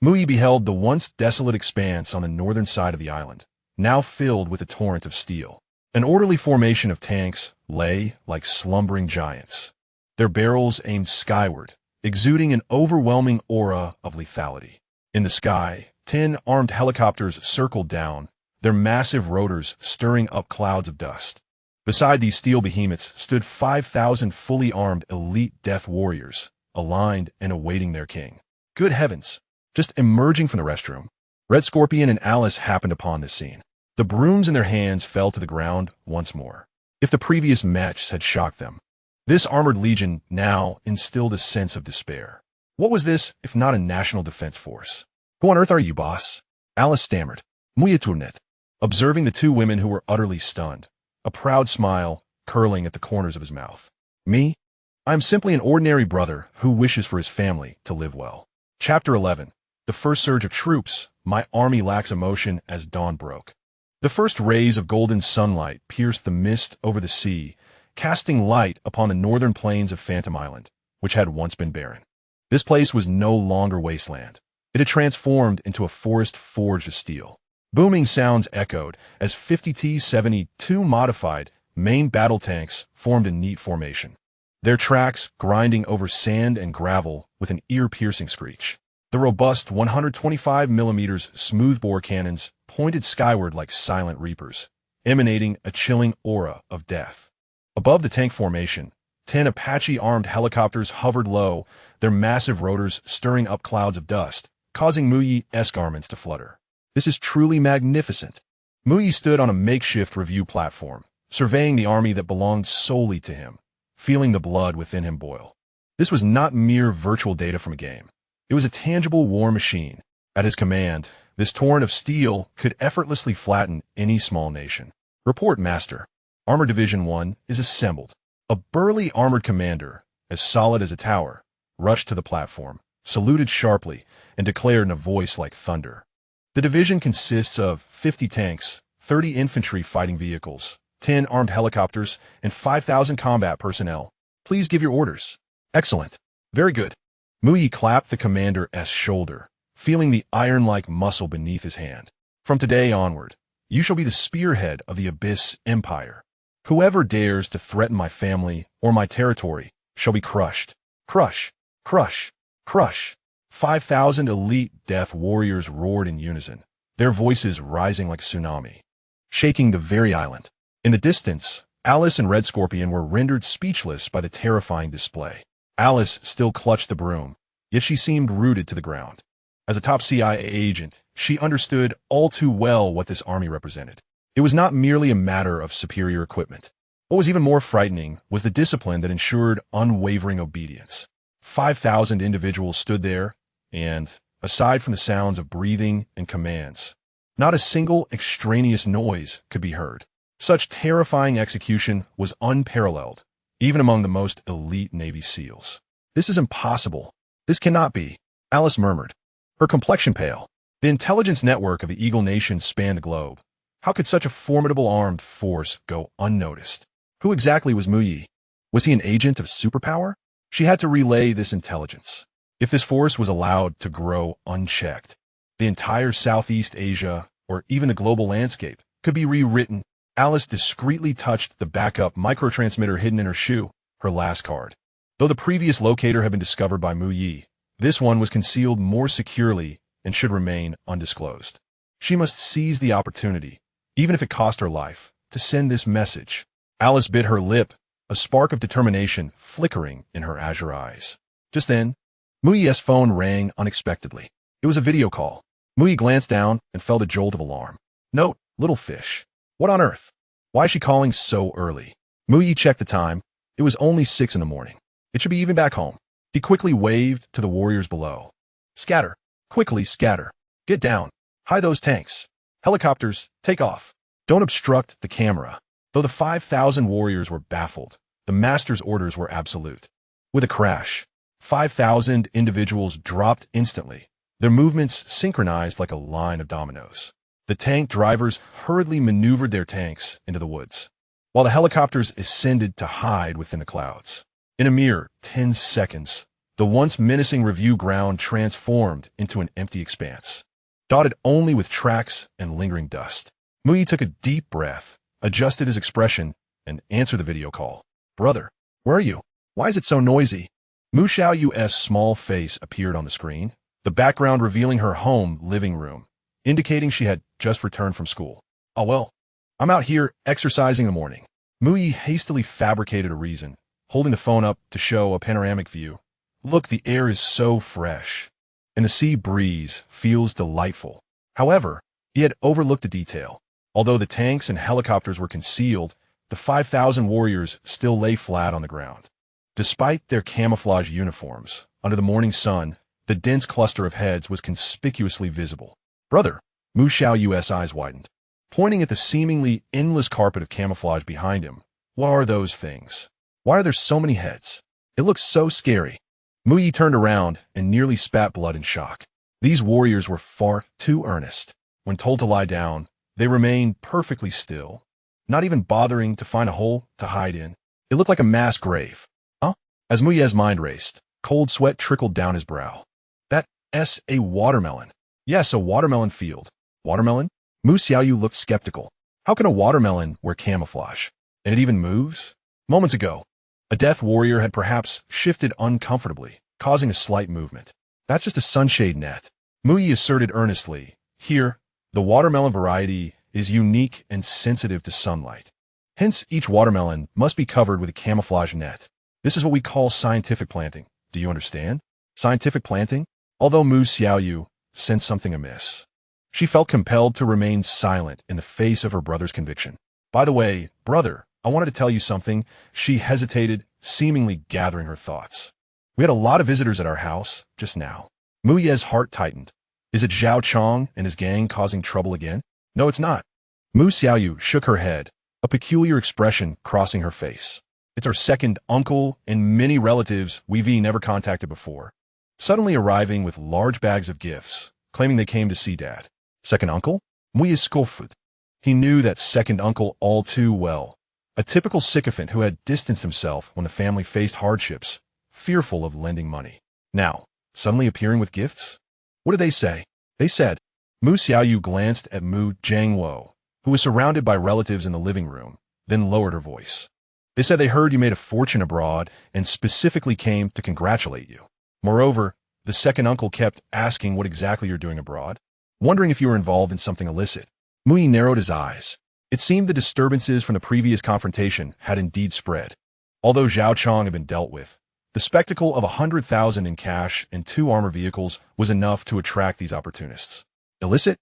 Mui beheld the once desolate expanse on the northern side of the island, now filled with a torrent of steel. An orderly formation of tanks lay like slumbering giants, their barrels aimed skyward, exuding an overwhelming aura of lethality. In the sky, 10 armed helicopters circled down, their massive rotors stirring up clouds of dust. Beside these steel behemoths stood 5,000 fully armed elite death warriors, aligned and awaiting their king. Good heavens! Just emerging from the restroom, Red Scorpion and Alice happened upon this scene. The brooms in their hands fell to the ground once more. If the previous match had shocked them, this armored legion now instilled a sense of despair. What was this, if not a national defense force? Who on earth are you, boss? Alice stammered. Muyaturnet, observing the 2 women who were utterly stunned, a proud smile curling at the corners of his mouth. Me? I am simply an ordinary brother who wishes for his family to live well. Chapter 11. The first surge of troops. My army lacks emotion as dawn broke. The first rays of golden sunlight pierced the mist over the sea, casting light upon the northern plains of Phantom Island, which had once been barren. This place was no longer wasteland. It had transformed into a forest forged of steel. Booming sounds echoed as 50 T-72 modified main battle tanks formed a neat formation, their tracks grinding over sand and gravel with an ear-piercing screech. The robust 125mm smoothbore cannons pointed skyward like silent reapers, emanating a chilling aura of death. Above the tank formation, 10 Apache-armed helicopters hovered low, their massive rotors stirring up clouds of dust, causing Muyi's garments to flutter. This is truly magnificent. Muyi stood on a makeshift review platform, surveying the army that belonged solely to him, feeling the blood within him boil. This was not mere virtual data from a game. It was a tangible war machine. At his command, this torrent of steel could effortlessly flatten any small nation. Report, Master. Armor Division 1 is assembled. A burly armored commander, as solid as a tower, rushed to the platform, saluted sharply, and declared in a voice like thunder. The division consists of 50 tanks, 30 infantry fighting vehicles, 10 armed helicopters, and 5,000 combat personnel. Please give your orders. Excellent. Very good. Muyi clapped the commander's shoulder, feeling the iron-like muscle beneath his hand. From today onward, you shall be the spearhead of the Abyss Empire. Whoever dares to threaten my family or my territory shall be crushed. Crush, crush, crush. 5,000 elite death warriors roared in unison, their voices rising like a tsunami, shaking the very island. In the distance, Alice and Red Scorpion were rendered speechless by the terrifying display. Alice still clutched the broom, yet she seemed rooted to the ground. As a top CIA agent, she understood all too well what this army represented. It was not merely a matter of superior equipment. What was even more frightening was the discipline that ensured unwavering obedience. 5,000 individuals stood there, and, aside from the sounds of breathing and commands, not a single extraneous noise could be heard. Such terrifying execution was unparalleled, even among the most elite Navy SEALs. This is impossible. This cannot be, Alice murmured, her complexion pale. The intelligence network of the Eagle Nation spanned the globe. How could such a formidable armed force go unnoticed? Who exactly was Mu Yi? Was he an agent of superpower? She had to relay this intelligence. If this force was allowed to grow unchecked, the entire Southeast Asia, or even the global landscape, could be rewritten. Alice discreetly touched the backup microtransmitter hidden in her shoe, her last card. Though the previous locator had been discovered by Mu Yi, this one was concealed more securely and should remain undisclosed. She must seize the opportunity, even if it cost her life, to send this message. Alice bit her lip, a spark of determination flickering in her azure eyes. Just then, Mu Yi's phone rang unexpectedly. It was a video call. Mu Yi glanced down and felt a jolt of alarm. Note, little fish. What on earth? Why is she calling so early? Mu Yi checked the time. It was only 6 in the morning. It should be even back home. He quickly waved to the warriors below. Scatter. Quickly scatter. Get down. Hide those tanks. Helicopters, take off. Don't obstruct the camera. Though the 5,000 warriors were baffled, the master's orders were absolute. With a crash, 5,000 individuals dropped instantly, their movements synchronized like a line of dominoes. The tank drivers hurriedly maneuvered their tanks into the woods, while the helicopters ascended to hide within the clouds. In a mere 10 seconds, the once menacing review ground transformed into an empty expanse, dotted only with tracks and lingering dust. Mu Yi took a deep breath, adjusted his expression, and answered the video call. Brother, where are you? Why is it so noisy? Mu Xiaoyu's small face appeared on the screen, the background revealing her home living room, indicating she had just returned from school. Oh well, I'm out here exercising in the morning. Mu Yi hastily fabricated a reason, holding the phone up to show a panoramic view. Look, the air is so fresh, and the sea breeze feels delightful. However, he had overlooked a detail. Although the tanks and helicopters were concealed, the 5,000 warriors still lay flat on the ground. Despite their camouflage uniforms, under the morning sun, the dense cluster of heads was conspicuously visible. Brother, Mu Xiaoyu's eyes widened. Pointing at the seemingly endless carpet of camouflage behind him, what are those things? Why are there so many heads? It looks so scary. Mu Yi turned around and nearly spat blood in shock. These warriors were far too earnest. When told to lie down, they remained perfectly still, not even bothering to find a hole to hide in. It looked like a mass grave. As Mu Yi's mind raced, cold sweat trickled down his brow. That's a watermelon. Yes, a watermelon field. Watermelon? Mu Xiaoyu looked skeptical. How can a watermelon wear camouflage? And it even moves? Moments ago, a death warrior had perhaps shifted uncomfortably, causing a slight movement. That's just a sunshade net. Mu Yi asserted earnestly. Here, the watermelon variety is unique and sensitive to sunlight. Hence, each watermelon must be covered with a camouflage net. This is what we call scientific planting. Do you understand? Scientific planting? Although Mu Xiaoyu sensed something amiss, she felt compelled to remain silent in the face of her brother's conviction. By the way, brother, I wanted to tell you something. She hesitated, seemingly gathering her thoughts. We had a lot of visitors at our house just now. Mu Yi's heart tightened. Is it Zhao Chong and his gang causing trouble again? No, it's not. Mu Xiaoyu shook her head, a peculiar expression crossing her face. It's our second uncle and many relatives we've never contacted before, suddenly arriving with large bags of gifts, claiming they came to see Dad. Second uncle? Mu Yi scoffed. He knew that second uncle all too well, a typical sycophant who had distanced himself when the family faced hardships, fearful of lending money. Now, suddenly appearing with gifts? What did they say? They said. Mu Xiaoyu glanced at Mu Jiangwo, who was surrounded by relatives in the living room, then lowered her voice. They said they heard you made a fortune abroad and specifically came to congratulate you. Moreover, the second uncle kept asking what exactly you're doing abroad, wondering if you were involved in something illicit. Mu Yi narrowed his eyes. It seemed the disturbances from the previous confrontation had indeed spread. Although Zhao Chong had been dealt with, the spectacle of 100,000 in cash and 2 armor vehicles was enough to attract these opportunists. Illicit?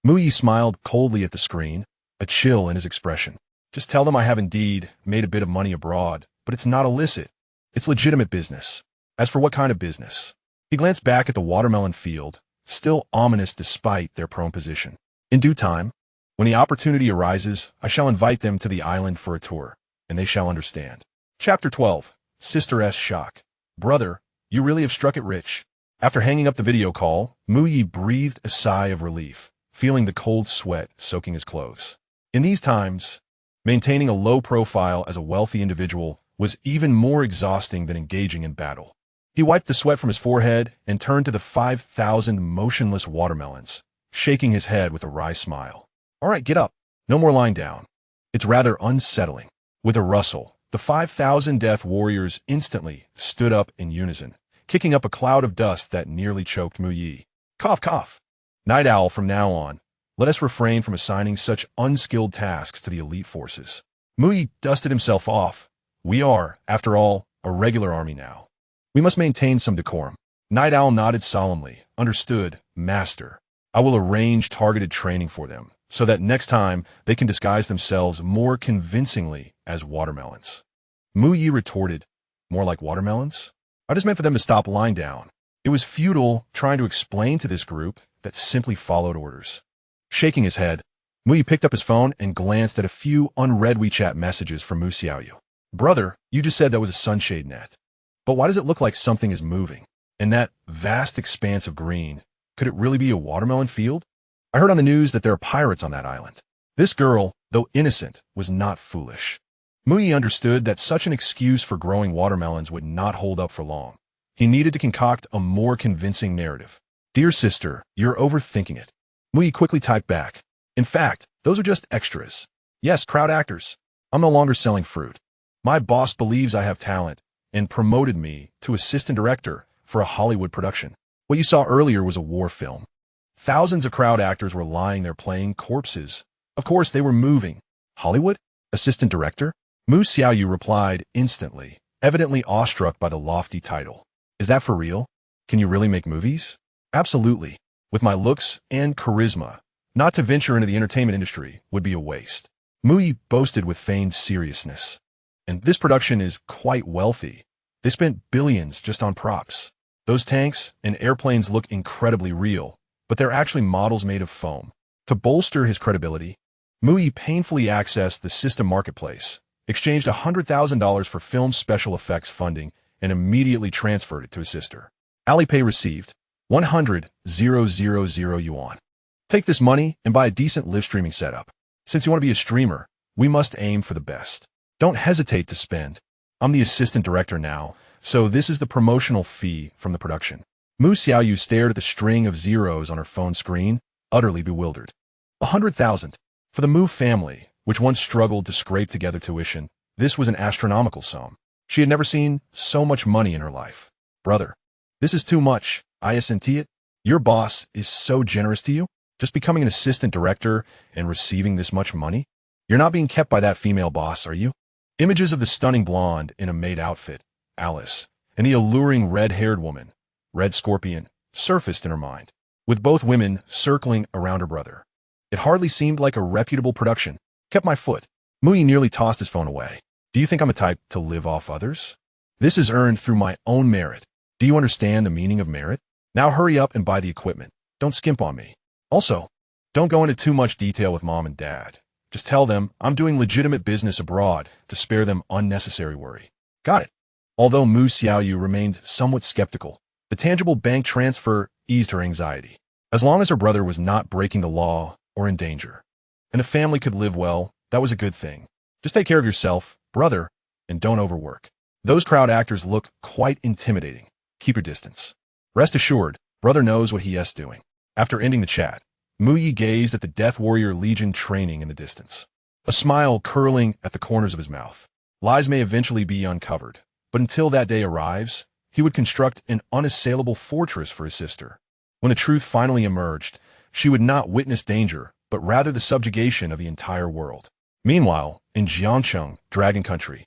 Mu Yi smiled coldly at the screen, a chill in his expression. Just tell them I have indeed made a bit of money abroad, but it's not illicit. It's legitimate business. As for what kind of business? He glanced back at the watermelon field, still ominous despite their prone position. In due time, when the opportunity arises, I shall invite them to the island for a tour, and they shall understand. Chapter 12. Sister S. Shock. Brother, you really have struck it rich. After hanging up the video call, Mu Yi breathed a sigh of relief, feeling the cold sweat soaking his clothes. In these times, maintaining a low profile as a wealthy individual was even more exhausting than engaging in battle. He wiped the sweat from his forehead and turned to the 5,000 motionless watermelons, shaking his head with a wry smile. All right, get up. No more lying down. It's rather unsettling. With a rustle, the 5,000 death warriors instantly stood up in unison, kicking up a cloud of dust that nearly choked Mu Yi. Cough, cough. Night Owl, from now on, let us refrain from assigning such unskilled tasks to the elite forces. Mu Yi dusted himself off. We are, after all, a regular army now. We must maintain some decorum. Night Owl nodded solemnly. Understood, Master. I will arrange targeted training for them, so that next time they can disguise themselves more convincingly as watermelons. Mu Yi retorted, more like watermelons? I just meant for them to stop lying down. It was futile trying to explain to this group that simply followed orders. Shaking his head, Mu Yi picked up his phone and glanced at a few unread WeChat messages from Xiaoyu. Brother, you just said that was a sunshade net. But why does it look like something is moving? In that vast expanse of green, could it really be a watermelon field? I heard on the news that there are pirates on that island. This girl, though innocent, was not foolish. Mu Yi understood that such an excuse for growing watermelons would not hold up for long. He needed to concoct a more convincing narrative. Dear sister, you're overthinking it. Mu Yi quickly typed back. In fact, those are just extras. Yes, crowd actors. I'm no longer selling fruit. My boss believes I have talent and promoted me to assistant director for a Hollywood production. What you saw earlier was a war film. Thousands of crowd actors were lying there playing corpses. Of course, they were moving. Hollywood? Assistant director? Mu Xiaoyu replied instantly, evidently awestruck by the lofty title. Is that for real? Can you really make movies? Absolutely. With my looks and charisma, not to venture into the entertainment industry would be a waste. Mu Yi boasted with feigned seriousness. And this production is quite wealthy. They spent billions just on props. Those tanks and airplanes look incredibly real, but they're actually models made of foam. To bolster his credibility, Mu Yi painfully accessed the system marketplace, exchanged $100,000 for film special effects funding, and immediately transferred it to his sister. Alipay received 100,000 yuan. Take this money and buy a decent live streaming setup. Since you want to be a streamer, we must aim for the best. Don't hesitate to spend. I'm the assistant director now, so this is the promotional fee from the production. Mu Xiaoyu stared at the string of zeros on her phone screen, utterly bewildered. 100,000. For the Mu family, which once struggled to scrape together tuition, this was an astronomical sum. She had never seen so much money in her life. Brother, this is too much. Isn't it? Your boss is so generous to you? Just becoming an assistant director and receiving this much money? You're not being kept by that female boss, are you? Images of the stunning blonde in a maid outfit, Alice, and the alluring red-haired woman, Red Scorpion, surfaced in her mind, with both women circling around her brother. It hardly seemed like a reputable production. Kept my foot. Mu Yi nearly tossed his phone away. Do you think I'm a type to live off others? This is earned through my own merit. Do you understand the meaning of merit? Now hurry up and buy the equipment. Don't skimp on me. Also, don't go into too much detail with mom and dad. Just tell them I'm doing legitimate business abroad to spare them unnecessary worry. Got it. Although Mu Xiaoyu remained somewhat skeptical, the tangible bank transfer eased her anxiety. As long as her brother was not breaking the law or in danger, and the family could live well, that was a good thing. Just take care of yourself, brother, and don't overwork. Those crowd actors look quite intimidating. Keep your distance. Rest assured, brother knows what he is doing. After ending the chat, Mu Yi gazed at the Death Warrior Legion training in the distance, a smile curling at the corners of his mouth. Lies may eventually be uncovered, but until that day arrives, he would construct an unassailable fortress for his sister. When the truth finally emerged, she would not witness danger, but rather the subjugation of the entire world. Meanwhile, in Jiangcheng, Dragon Country,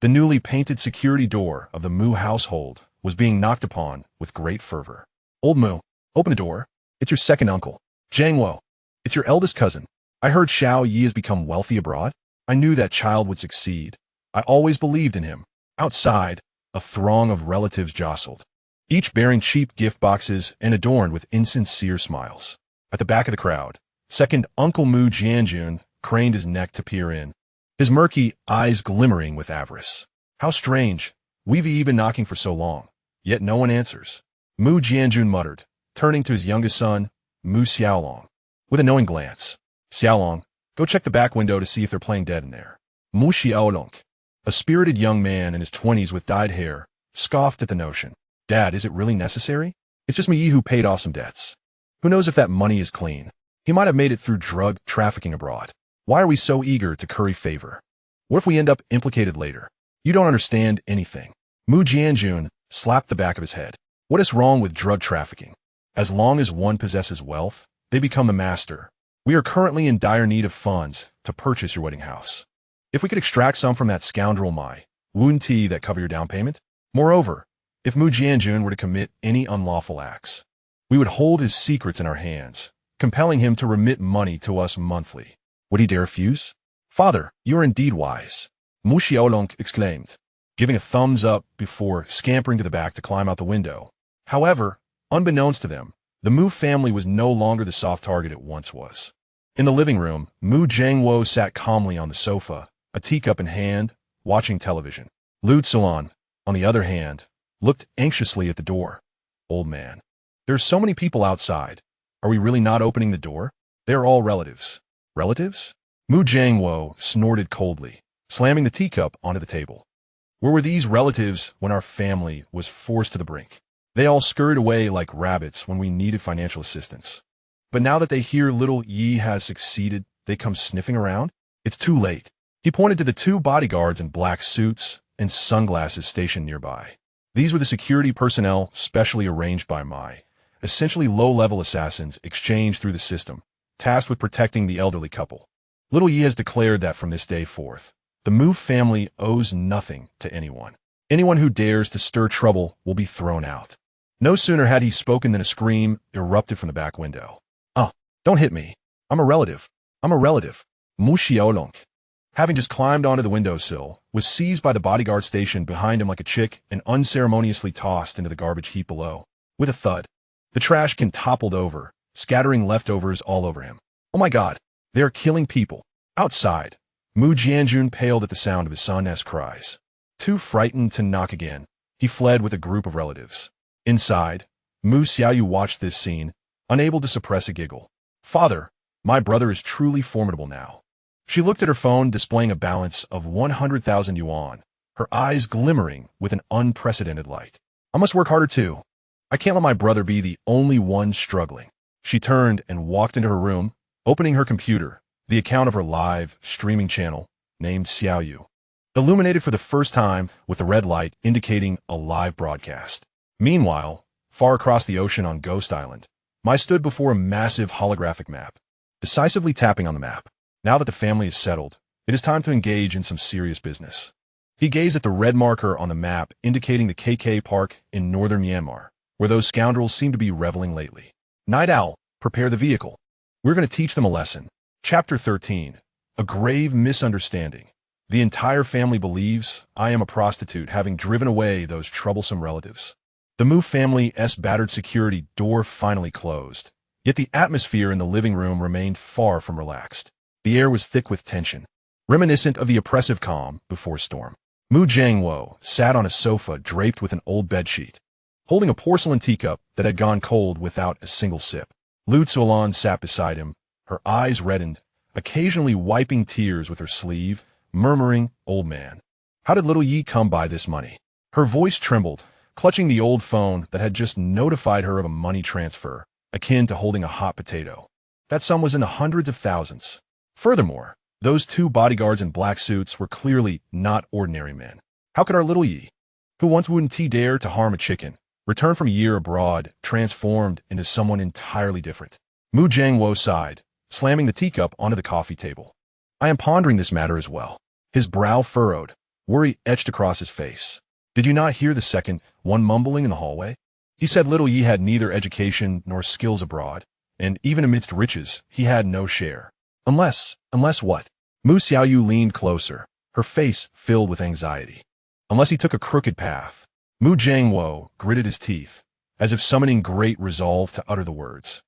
the newly painted security door of the Mu household was being knocked upon with great fervor. Old Mu, open the door. It's your second uncle. Zhangwo, it's your eldest cousin. I heard Xiaoyu has become wealthy abroad. I knew that child would succeed. I always believed in him. Outside, a throng of relatives jostled, each bearing cheap gift boxes and adorned with insincere smiles. At the back of the crowd, second Uncle Mu Jianjun craned his neck to peer in, his murky eyes glimmering with avarice. How strange. We've been knocking for so long, yet no one answers. Mu Jianjun muttered, turning to his youngest son, Mu Xiaolong. With a knowing glance, Xiaolong, go check the back window to see if they're playing dead in there. Mu Xiaolong, a spirited young man in his 20s with dyed hair, scoffed at the notion. Dad, is it really necessary? It's just me who paid off some debts. Who knows if that money is clean? He might have made it through drug trafficking abroad. Why are we so eager to curry favor? What if we end up implicated later? You don't understand anything. Mu Jianjun slapped the back of his head. What is wrong with drug trafficking? As long as one possesses wealth, they become the master. We are currently in dire need of funds to purchase your wedding house. If we could extract some from that scoundrel Mai, Wun Ti that cover your down payment? Moreover, if Mu Jianjun were to commit any unlawful acts, we would hold his secrets in our hands, compelling him to remit money to us monthly. Would he dare refuse? Father, you are indeed wise, Mu Xiaolong exclaimed, giving a thumbs up before scampering to the back to climb out the window. However, unbeknownst to them, the Mu family was no longer the soft target it once was. In the living room, Mu Jiangwo sat calmly on the sofa, a teacup in hand, watching television. Lu Tsulan, on the other hand, looked anxiously at the door. Old man. There are so many people outside. Are we really not opening the door? They are all relatives. Relatives? Mu Jiangwo snorted coldly, slamming the teacup onto the table. Where were these relatives when our family was forced to the brink? They all scurried away like rabbits when we needed financial assistance. But now that they hear little Yi has succeeded, they come sniffing around? It's too late. He pointed to the two bodyguards in black suits and sunglasses stationed nearby. These were the security personnel specially arranged by Mai, essentially low-level assassins exchanged through the system, tasked with protecting the elderly couple. Little Yi has declared that from this day forth, the Mu family owes nothing to anyone. Anyone who dares to stir trouble will be thrown out. No sooner had he spoken than a scream erupted from the back window. Don't hit me. I'm a relative. Mu Xiaolong, having just climbed onto the windowsill, was seized by the bodyguard stationed behind him like a chick and unceremoniously tossed into the garbage heap below. With a thud, the trash can toppled over, scattering leftovers all over him. Oh my God, they are killing people. Outside, Mu Jianjun paled at the sound of his son's cries. Too frightened to knock again, he fled with a group of relatives. Inside, Mu Xiaoyu watched this scene, unable to suppress a giggle. Father, my brother is truly formidable now. She looked at her phone displaying a balance of 100,000 yuan, her eyes glimmering with an unprecedented light. I must work harder too. I can't let my brother be the only one struggling. She turned and walked into her room, opening her computer, the account of her live streaming channel, named Xiaoyu, illuminated for the first time with a red light indicating a live broadcast. Meanwhile, far across the ocean on Ghost Island, Mai stood before a massive holographic map, decisively tapping on the map. Now that the family is settled, it is time to engage in some serious business. He gazed at the red marker on the map indicating the KK Park in northern Myanmar, where those scoundrels seem to be reveling lately. Night Owl, prepare the vehicle. We're going to teach them a lesson. Chapter 13. A grave misunderstanding. The entire family believes I am a prostitute, having driven away those troublesome relatives. The Mu family's battered security door finally closed, yet the atmosphere in the living room remained far from relaxed. The air was thick with tension, reminiscent of the oppressive calm before storm. Mu Jiangwo sat on a sofa draped with an old bedsheet, holding a porcelain teacup that had gone cold without a single sip. Lu Tsulan sat beside him, her eyes reddened, occasionally wiping tears with her sleeve, murmuring, "Old man, how did little Yi come by this money?" Her voice trembled, clutching the old phone that had just notified her of a money transfer, akin to holding a hot potato. That sum was in the hundreds of thousands. Furthermore, those two bodyguards in black suits were clearly not ordinary men. How could our little Yi, who once wouldn't dare to harm a chicken, return from a year abroad, transformed into someone entirely different? Mu Jiangwo sighed, slamming the teacup onto the coffee table. I am pondering this matter as well. His brow furrowed, worry etched across his face. Did you not hear the second one mumbling in the hallway? He said little Yi had neither education nor skills abroad, and even amidst riches, he had no share. Unless what? Mu Xiaoyu leaned closer, her face filled with anxiety. Unless he took a crooked path. Mu Jiangwo gritted his teeth, as if summoning great resolve to utter the words.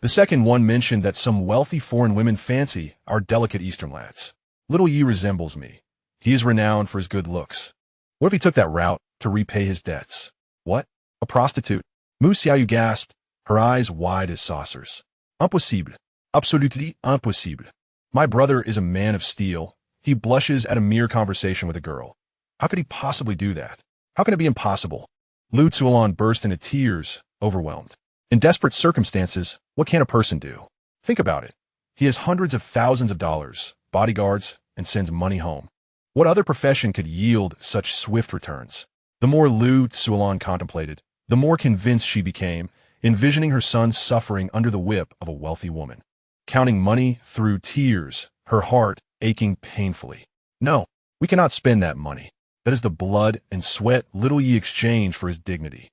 The second one mentioned that some wealthy foreign women fancy our delicate Eastern lads. Little Yi resembles me. He is renowned for his good looks. What if he took that route to repay his debts? What? A prostitute? Mu Xiaoyu gasped, her eyes wide as saucers. Impossible. Absolutely impossible. My brother is a man of steel. He blushes at a mere conversation with a girl. How could he possibly do that? How can it be impossible? Lu Zuolan burst into tears, overwhelmed. In desperate circumstances, what can a person do? Think about it. He has hundreds of thousands of dollars, bodyguards, and sends money home. What other profession could yield such swift returns? The more Lu Zuolan contemplated, the more convinced she became, envisioning her son suffering under the whip of a wealthy woman. Counting money through tears, her heart aching painfully. No, we cannot spend that money. That is the blood and sweat little Yi exchanged for his dignity.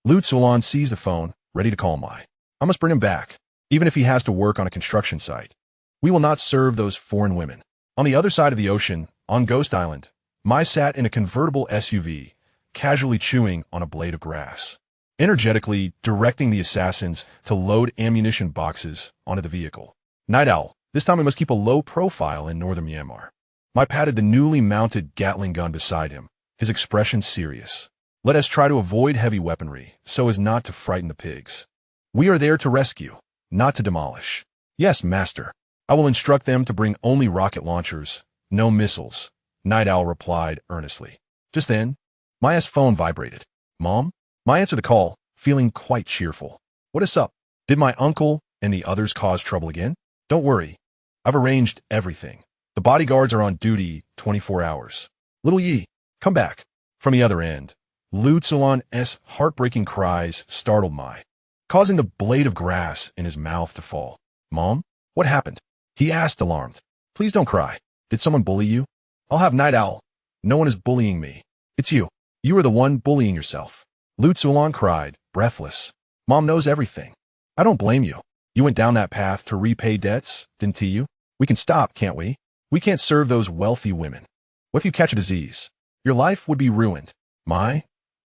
Lu Zuolan seized the phone, ready to call Mai. I must bring him back, even if he has to work on a construction site. We will not serve those foreign women. On the other side of the ocean, on Ghost Island, Mai sat in a convertible SUV, casually chewing on a blade of grass, energetically directing the assassins to load ammunition boxes onto the vehicle. Night Owl, this time we must keep a low profile in northern Myanmar. Mai patted the newly mounted Gatling gun beside him, his expression serious. Let us try to avoid heavy weaponry, so as not to frighten the pigs. We are there to rescue, not to demolish. Yes, master. I will instruct them to bring only rocket launchers, no missiles, Night Owl replied earnestly. Just then, Mai's phone vibrated. Mom? Mai answered the call, feeling quite cheerful. What is up? Did my uncle and the others cause trouble again? Don't worry. I've arranged everything. The bodyguards are on duty 24 hours. Little Yi, come back. From the other end, Lu Zuolan's heartbreaking cries startled Mai, causing the blade of grass in his mouth to fall. Mom? What happened? He asked, alarmed. Please don't cry. Did someone bully you? I'll have Night Owl. No one is bullying me. It's you. You are the one bullying yourself. Lu Zuolan cried, breathless. Mom knows everything. I don't blame you. You went down that path to repay debts, didn't you? We can stop, can't we? We can't serve those wealthy women. What if you catch a disease? Your life would be ruined. Mai?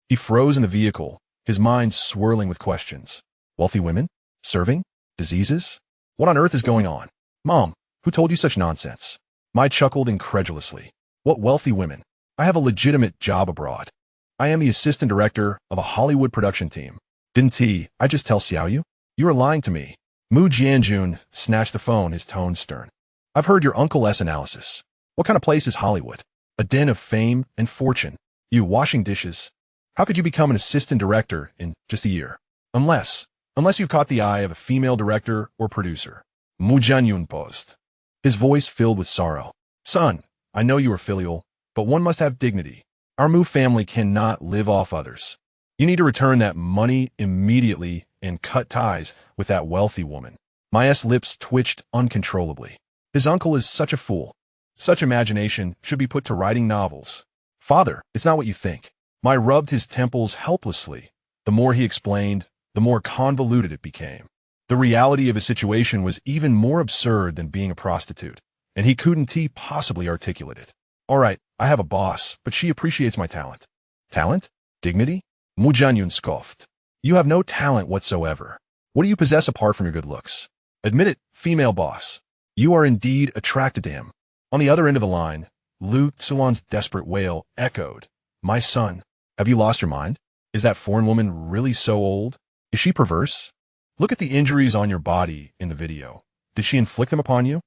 He froze in the vehicle, his mind swirling with questions. Wealthy women? Serving? Diseases? What on earth is going on? Mom, who told you such nonsense? Mai chuckled incredulously. What wealthy women? I have a legitimate job abroad. I am the assistant director of a Hollywood production team. Didn't I just tell Xiaoyu? You are lying to me. Mu Jianjun snatched the phone, his tone stern. I've heard your uncle's analysis. What kind of place is Hollywood? A den of fame and fortune. You washing dishes. How could you become an assistant director in just a year? Unless you've caught the eye of a female director or producer. Mu Jianyun paused, his voice filled with sorrow. Son, I know you are filial, but one must have dignity. Our Mu family cannot live off others. You need to return that money immediately and cut ties with that wealthy woman. Mai's lips twitched uncontrollably. His uncle is such a fool. Such imagination should be put to writing novels. Father, it's not what you think. Mai rubbed his temples helplessly. The more he explained, the more convoluted it became. The reality of his situation was even more absurd than being a prostitute, and he couldn't possibly articulate it. All right, I have a boss, but she appreciates my talent. Talent? Dignity? Mu Jianyun scoffed. You have no talent whatsoever. What do you possess apart from your good looks? Admit it, female boss. You are indeed attracted to him. On the other end of the line, Lu Zuolan's desperate wail echoed. My son, have you lost your mind? Is that foreign woman really so old? Is she perverse? Look at the injuries on your body in the video. Did she inflict them upon you?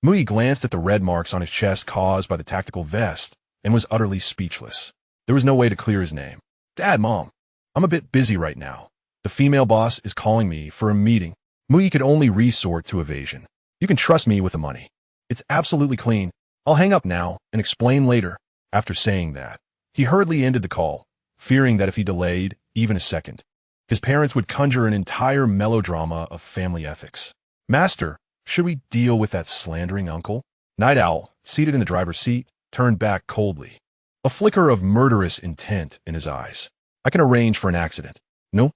Mui glanced at the red marks on his chest caused by the tactical vest and was utterly speechless. There was no way to clear his name. Dad, Mom, I'm a bit busy right now. The female boss is calling me for a meeting. Mui could only resort to evasion. You can trust me with the money. It's absolutely clean. I'll hang up now and explain later. After saying that, he hurriedly ended the call, fearing that if he delayed even a second, his parents would conjure an entire melodrama of family ethics. Master, should we deal with that slandering uncle? Night Owl, seated in the driver's seat, turned back coldly, a flicker of murderous intent in his eyes. I can arrange for an accident. No.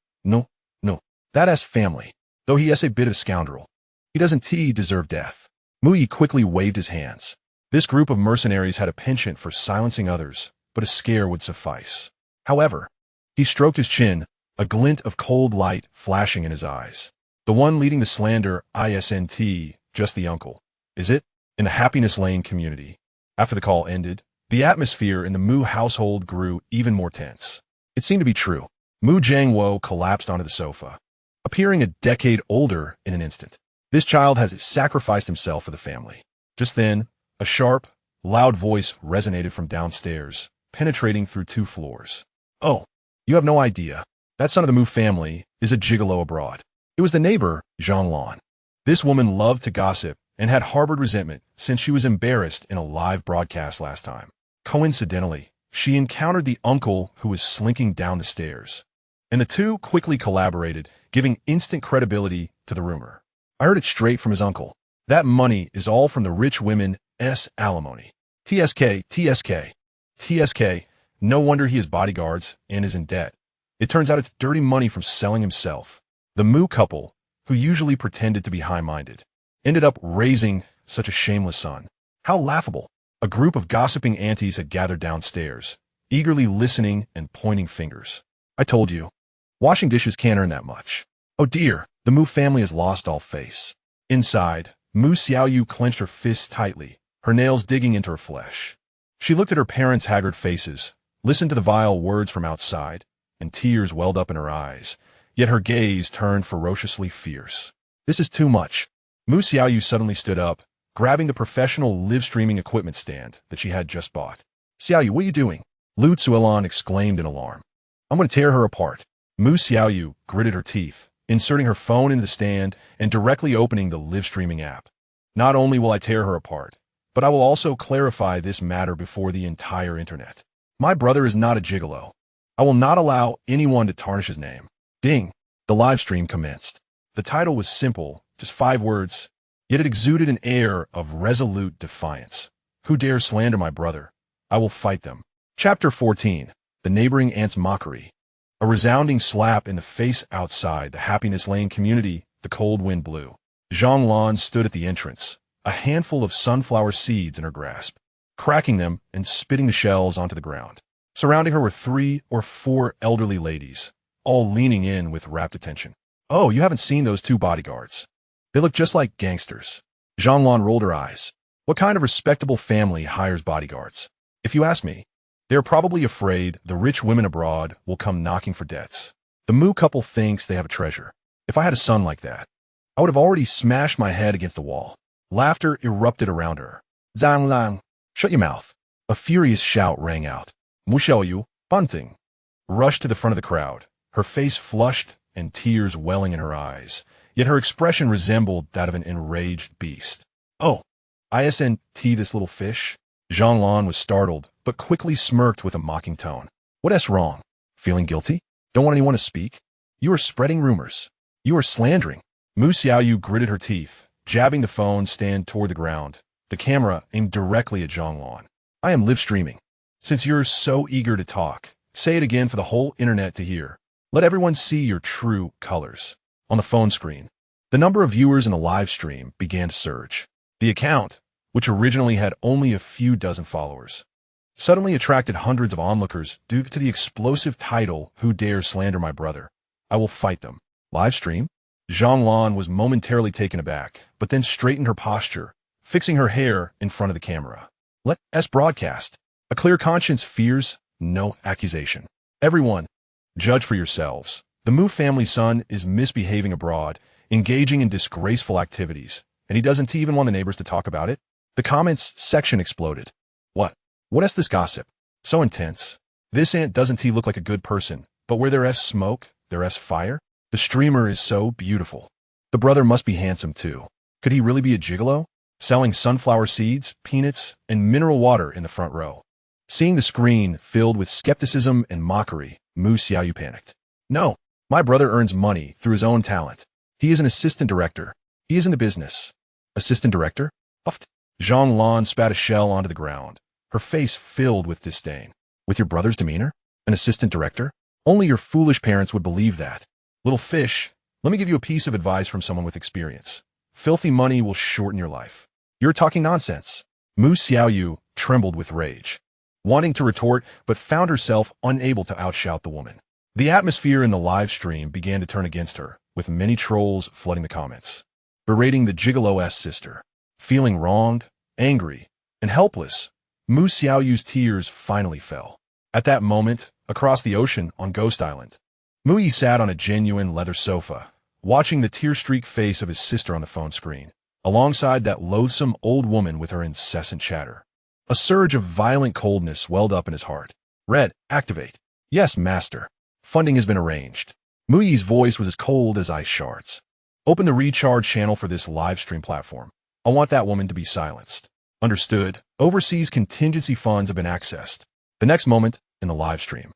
That as family, though he is a bit of a scoundrel. He doesn't deserve death. Mui quickly waved his hands. This group of mercenaries had a penchant for silencing others, but a scare would suffice. However, he stroked his chin, a glint of cold light flashing in his eyes. The one leading the slander isn't just the uncle, is it? In the Happiness Lane community. After the call ended, the atmosphere in the Mu household grew even more tense. It seemed to be true. Mu Jiangwo collapsed onto the sofa, appearing a decade older in an instant. This child has sacrificed himself for the family. Just then, a sharp, loud voice resonated from downstairs, penetrating through 2 floors. Oh, you have no idea. That son of the Mu family is a gigolo abroad. It was the neighbor, Zhang Lan. This woman loved to gossip and had harbored resentment since she was embarrassed in a live broadcast last time. Coincidentally, she encountered the uncle who was slinking down the stairs, and the two quickly collaborated, giving instant credibility to the rumor. I heard it straight from his uncle. That money is all from the rich women's alimony. TSK. No wonder he has bodyguards and is in debt. It turns out it's dirty money from selling himself. The Mu couple, who usually pretended to be high-minded, ended up raising such a shameless son. How laughable. A group of gossiping aunties had gathered downstairs, eagerly listening and pointing fingers. I told you. Washing dishes can't earn that much. Oh dear, the Mu family has lost all face. Inside, Mu Xiaoyu clenched her fists tightly, her nails digging into her flesh. She looked at her parents' haggard faces, listened to the vile words from outside, and tears welled up in her eyes, yet her gaze turned ferociously fierce. This is too much. Mu Xiaoyu suddenly stood up, grabbing the professional live-streaming equipment stand that she had just bought. Xiaoyu, what are you doing? Lu Tsuelan exclaimed in alarm. I'm going to tear her apart. Mu Xiaoyu gritted her teeth, inserting her phone into the stand and directly opening the live-streaming app. Not only will I tear her apart, but I will also clarify this matter before the entire internet. My brother is not a gigolo. I will not allow anyone to tarnish his name. Ding! The live stream commenced. The title was simple, just 5 words, yet it exuded an air of resolute defiance. Who dares slander my brother? I will fight them. Chapter 14. The Neighboring Aunt's Mockery. A resounding slap in the face outside the Happiness Lane community, the cold wind blew. Zhang Lan stood at the entrance, a handful of sunflower seeds in her grasp, cracking them and spitting the shells onto the ground. Surrounding her were 3 or 4 elderly ladies, all leaning in with rapt attention. Oh, you haven't seen those 2 bodyguards. They look just like gangsters. Zhang Lan rolled her eyes. What kind of respectable family hires bodyguards? If you ask me, they are probably afraid the rich women abroad will come knocking for debts. The Mu couple thinks they have a treasure. If I had a son like that, I would have already smashed my head against a wall. Laughter erupted around her. Zhang Lan, shut your mouth. A furious shout rang out. Mu Xiaoyu, Confronting, rushed to the front of the crowd, her face flushed and tears welling in her eyes, yet her expression resembled that of an enraged beast. Oh, isn't this little fish? Zhang Lan was startled, but quickly smirked with a mocking tone. What's wrong? Feeling guilty? Don't want anyone to speak? You are spreading rumors. You are slandering. Mu Xiaoyu gritted her teeth, jabbing the phone stand toward the ground, the camera aimed directly at Zhang Lan. I am live streaming. Since you're so eager to talk, say it again for the whole internet to hear. Let everyone see your true colors. On the phone screen, the number of viewers in the live stream began to surge. The account, which originally had only a few dozen followers, suddenly attracted hundreds of onlookers due to the explosive title, Who Dares Slander My Brother? I Will Fight Them. Live stream? Zhang Lan was momentarily taken aback, but then straightened her posture, fixing her hair in front of the camera. Let's broadcast. A clear conscience fears no accusation. Everyone, judge for yourselves. The Mu family's son is misbehaving abroad, engaging in disgraceful activities, and he doesn't even want the neighbors to talk about it. The comments section exploded. What is this gossip? So intense. This aunt doesn't he look like a good person, but where there is smoke, there is fire? The streamer is so beautiful. The brother must be handsome too. Could he really be a gigolo? Selling sunflower seeds, peanuts, and mineral water in the front row. Seeing the screen filled with skepticism and mockery, Mu Xiaoyu panicked. No, my brother earns money through his own talent. He is an assistant director. He is in the business. Assistant director? Uffed. Zhang Lan spat a shell onto the ground, her face filled with disdain. With your brother's demeanor? An assistant director? Only your foolish parents would believe that. Little fish, let me give you a piece of advice from someone with experience. Filthy money will shorten your life. You're talking nonsense. Mu Xiaoyu trembled with rage, wanting to retort, but found herself unable to outshout the woman. The atmosphere in the live stream began to turn against her, with many trolls flooding the comments, berating the gigolo-esque sister. Feeling wronged, angry, and helpless, Mu Xiaoyu's tears finally fell. At that moment, across the ocean on Ghost Island, Muyi sat on a genuine leather sofa, watching the tear-streaked face of his sister on the phone screen, alongside that loathsome old woman with her incessant chatter. A surge of violent coldness welled up in his heart. Red, activate. Yes, master. Funding has been arranged. Muyi's voice was as cold as ice shards. Open the recharge channel for this live stream platform. I want that woman to be silenced. Understood. Overseas contingency funds have been accessed. The next moment, in the live stream,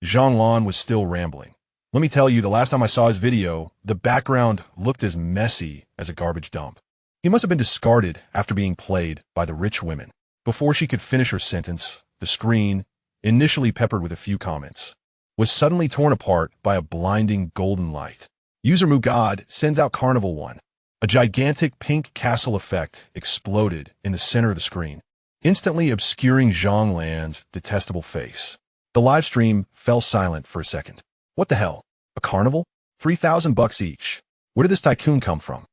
Zhang was still rambling. Let me tell you, the last time I saw his video, the background looked as messy as a garbage dump. He must have been discarded after being played by the rich women. Before she could finish her sentence, the screen, initially peppered with a few comments, was suddenly torn apart by a blinding golden light. User Mugad sends out Carnival 1. A gigantic pink castle effect exploded in the center of the screen, instantly obscuring Zhang Lan's detestable face. The live stream fell silent for a second. What the hell? A carnival? $3,000 each. Where did this tycoon come from?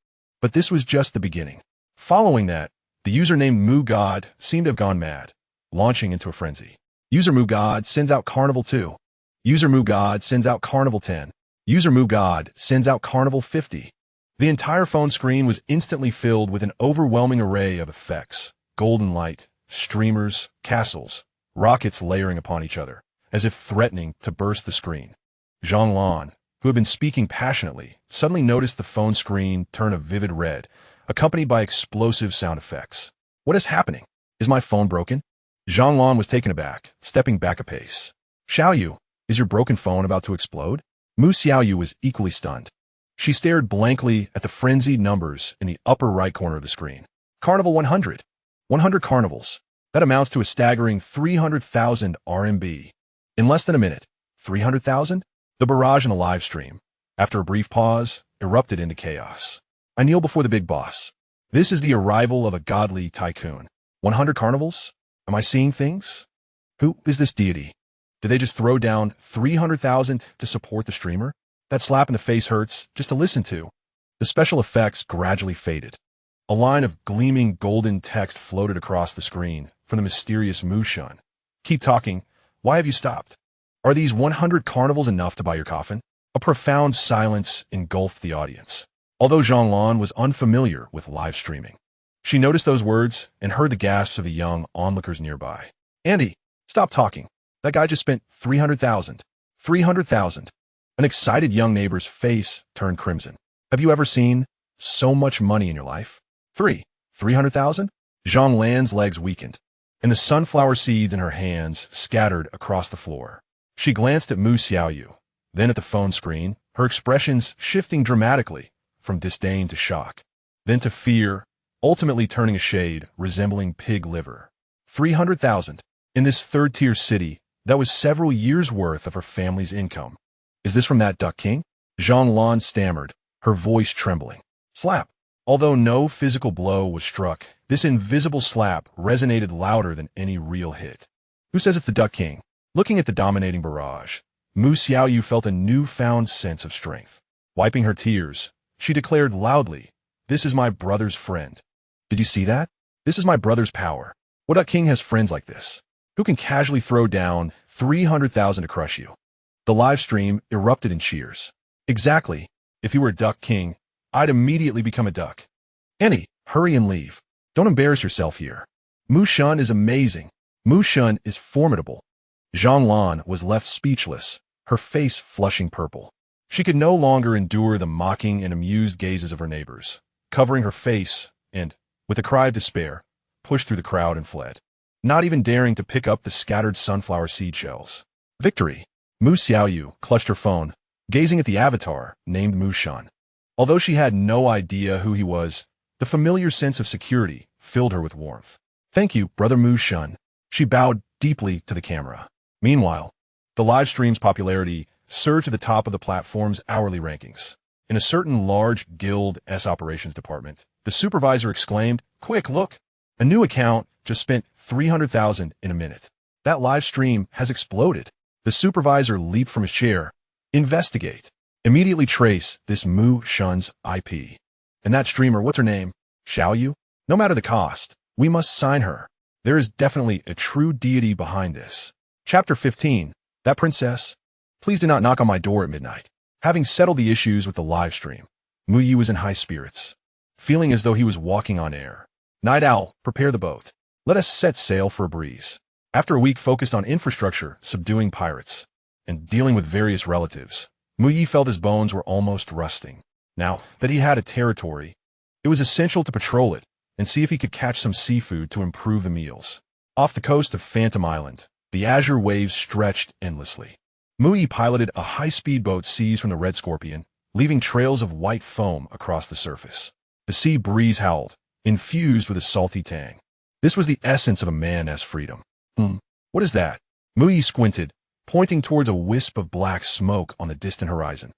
But this was just the beginning. Following that, the user named Mugad seemed to have gone mad, launching into a frenzy. User Mugad sends out Carnival 2. User Mugad sends out Carnival 10. User Mugad sends out Carnival 50. The entire phone screen was instantly filled with an overwhelming array of effects: golden light, streamers, castles, rockets layering upon each other, as if threatening to burst the screen. Zhang Lan, who had been speaking passionately, suddenly noticed the phone screen turn a vivid red, accompanied by explosive sound effects. What is happening? Is my phone broken? Zhang Lan was taken aback, stepping back a pace. Xiaoyu, is your broken phone about to explode? Xiaoyu was equally stunned. She stared blankly at the frenzied numbers in the upper right corner of the screen. Carnival 100. 100 carnivals. That amounts to a staggering 300,000 RMB. In less than a minute. 300,000? The barrage in the live stream, after a brief pause, erupted into chaos. I kneel before the big boss. This is the arrival of a godly tycoon. 100 carnivals? Am I seeing things? Who is this deity? Did they just throw down 300,000 to support the streamer? That slap in the face hurts just to listen to. The special effects gradually faded. A line of gleaming golden text floated across the screen from the mysterious Mushan. Keep talking. Why have you stopped? Are these 100 carnivals enough to buy your coffin? A profound silence engulfed the audience. Although Zhang Lan was unfamiliar with live streaming, she noticed those words and heard the gasps of the young onlookers nearby. Andy, stop talking. That guy just spent 300,000. 300,000. An excited young neighbor's face turned crimson. Have you ever seen so much money in your life? 300,000? Zhang Lan's legs weakened, and the sunflower seeds in her hands scattered across the floor. She glanced at Xiaoyu, then at the phone screen, her expressions shifting dramatically from disdain to shock, then to fear, ultimately turning a shade resembling pig liver. 300,000. In this third-tier city, that was several years' worth of her family's income. Is this from that Duck King? Zhang Lan stammered, her voice trembling. Slap. Although no physical blow was struck, this invisible slap resonated louder than any real hit. Who says it's the Duck King? Looking at the dominating barrage, Xiaoyu felt a newfound sense of strength. Wiping her tears, she declared loudly, "This is my brother's friend. Did you see that? This is my brother's power. What Duck King has friends like this? Who can casually throw down 300,000 to crush you?" The live stream erupted in cheers. Exactly. If you were a Duck King, I'd immediately become a duck. Annie, hurry and leave. Don't embarrass yourself here. Mushan is amazing. Mushan is formidable. Zhang Lan was left speechless, her face flushing purple. She could no longer endure the mocking and amused gazes of her neighbors, covering her face and, with a cry of despair, pushed through the crowd and fled, not even daring to pick up the scattered sunflower seed shells. Victory. Xiaoyu clutched her phone, gazing at the avatar named Mushan. Although she had no idea who he was, the familiar sense of security filled her with warmth. Thank you, Brother Mushan. She bowed deeply to the camera. Meanwhile, the live stream's popularity surged to the top of the platform's hourly rankings. In a certain large guild operations department, the supervisor exclaimed, "Quick, look! A new account just spent 300,000 in a minute. That live stream has exploded." The supervisor leaped from his chair. Investigate. Immediately trace this Mu Shun's IP. And that streamer, what's her name? Xiaoyu? No matter the cost, we must sign her. There is definitely a true deity behind this. Chapter 15. That princess? Please do not knock on my door at midnight. Having settled the issues with the live stream, Muyi was in high spirits, feeling as though he was walking on air. Night Owl, prepare the boat. Let us set sail for a breeze. After a week focused on infrastructure, subduing pirates, and dealing with various relatives, Muyi felt his bones were almost rusting. Now that he had a territory, it was essential to patrol it and see if he could catch some seafood to improve the meals. Off the coast of Phantom Island, the azure waves stretched endlessly. Muyi piloted a high-speed boat seized from the Red Scorpion, leaving trails of white foam across the surface. The sea breeze howled, infused with a salty tang. This was the essence of a man's freedom. What is that? Muyi squinted, pointing towards a wisp of black smoke on the distant horizon.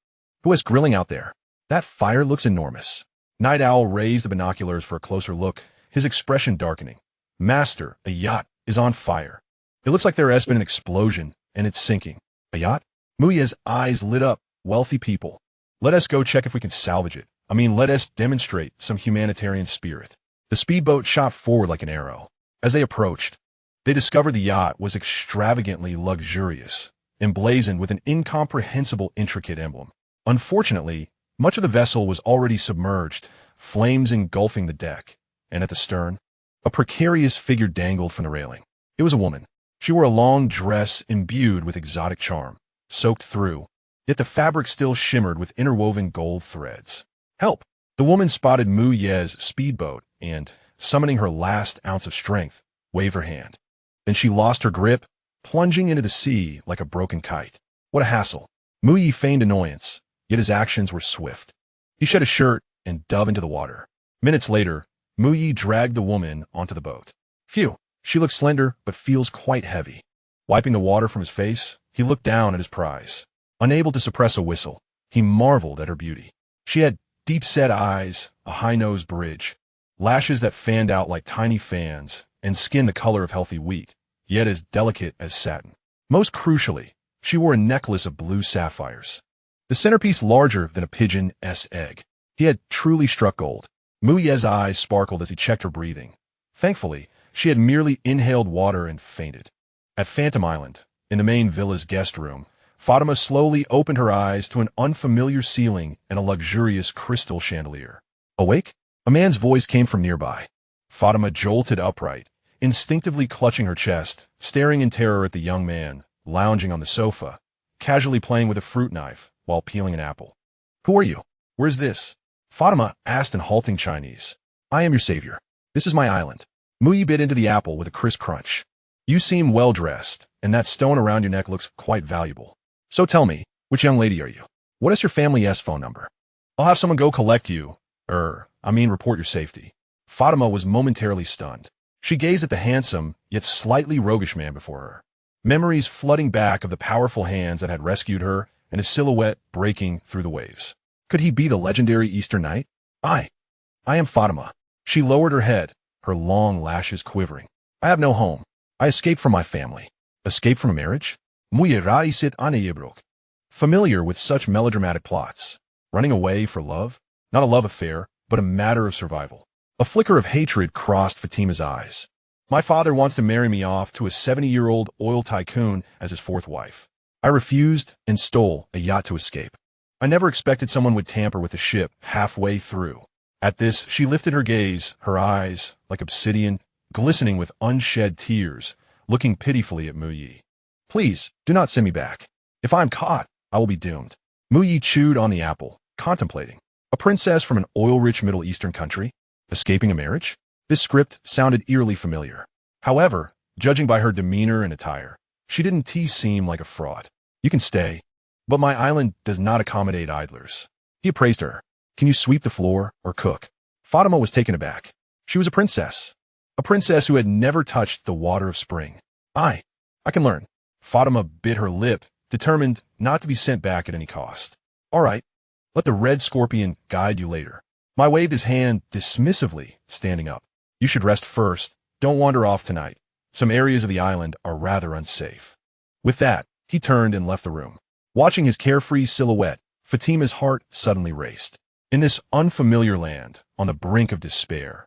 Who is grilling out there? That fire looks enormous. Night Owl raised the binoculars for a closer look, his expression darkening. Master, a yacht is on fire. It looks like there has been an explosion, and it's sinking. A yacht? Muyi's eyes lit up. Wealthy people. Let us go check if we can salvage it. Let us demonstrate some humanitarian spirit. The speedboat shot forward like an arrow. As they approached, they discovered the yacht was extravagantly luxurious, emblazoned with an incomprehensible intricate emblem. Unfortunately, much of the vessel was already submerged, flames engulfing the deck, and at the stern, a precarious figure dangled from the railing. It was a woman. She wore a long dress imbued with exotic charm, soaked through, yet the fabric still shimmered with interwoven gold threads. Help! The woman spotted Muyi's speedboat and, summoning her last ounce of strength, waved her hand. Then she lost her grip, plunging into the sea like a broken kite. What a hassle. Muyi feigned annoyance, yet his actions were swift. He shed his shirt and dove into the water. Minutes later, Muyi dragged the woman onto the boat. Phew, she looks slender but feels quite heavy. Wiping the water from his face, he looked down at his prize. Unable to suppress a whistle, he marveled at her beauty. She had deep-set eyes, a high-nosed bridge, lashes that fanned out like tiny fans, and skin the color of healthy wheat, yet as delicate as satin. Most crucially, she wore a necklace of blue sapphires, the centerpiece larger than a pigeon's egg. He had truly struck gold. Muyi's eyes sparkled as he checked her breathing. Thankfully, she had merely inhaled water and fainted. At Phantom Island, in the main villa's guest room, Fatima slowly opened her eyes to an unfamiliar ceiling and a luxurious crystal chandelier. Awake? A man's voice came from nearby. Fatima jolted upright, instinctively clutching her chest, staring in terror at the young man, lounging on the sofa, casually playing with a fruit knife while peeling an apple. Who are you? Where's this? Fatima asked in halting Chinese. I am your savior. This is my island. Muyi bit into the apple with a crisp crunch. You seem well-dressed, and that stone around your neck looks quite valuable. So tell me, which young lady are you? What is your family's phone number? I'll have someone go collect you, report your safety. Fatima was momentarily stunned. She gazed at the handsome, yet slightly roguish man before her. Memories flooding back of the powerful hands that had rescued her and his silhouette breaking through the waves. Could he be the legendary Eastern Knight? I am Fatima. She lowered her head, her long lashes quivering. I have no home. I escaped from my family. Escaped from a marriage? Familiar with such melodramatic plots. Running away for love? Not a love affair, but a matter of survival. A flicker of hatred crossed Fatima's eyes. My father wants to marry me off to a 70-year-old oil tycoon as his fourth wife. I refused and stole a yacht to escape. I never expected someone would tamper with the ship halfway through. At this, she lifted her gaze, her eyes, like obsidian, glistening with unshed tears, looking pitifully at Muyi. Please, do not send me back. If I am caught, I will be doomed. Muyi chewed on the apple, contemplating. A princess from an oil-rich Middle Eastern country? Escaping a marriage? This script sounded eerily familiar. However, judging by her demeanor and attire, she didn't seem like a fraud. You can stay, but my island does not accommodate idlers. He appraised her. Can you sweep the floor or cook? Fatima was taken aback. She was a princess who had never touched the water of spring. I can learn. Fatima bit her lip, determined not to be sent back at any cost. All right, let the Red Scorpion guide you later. I waved his hand dismissively, standing up. You should rest first. Don't wander off tonight. Some areas of the island are rather unsafe. With that, he turned and left the room. Watching his carefree silhouette, Fatima's heart suddenly raced. In this unfamiliar land, on the brink of despair,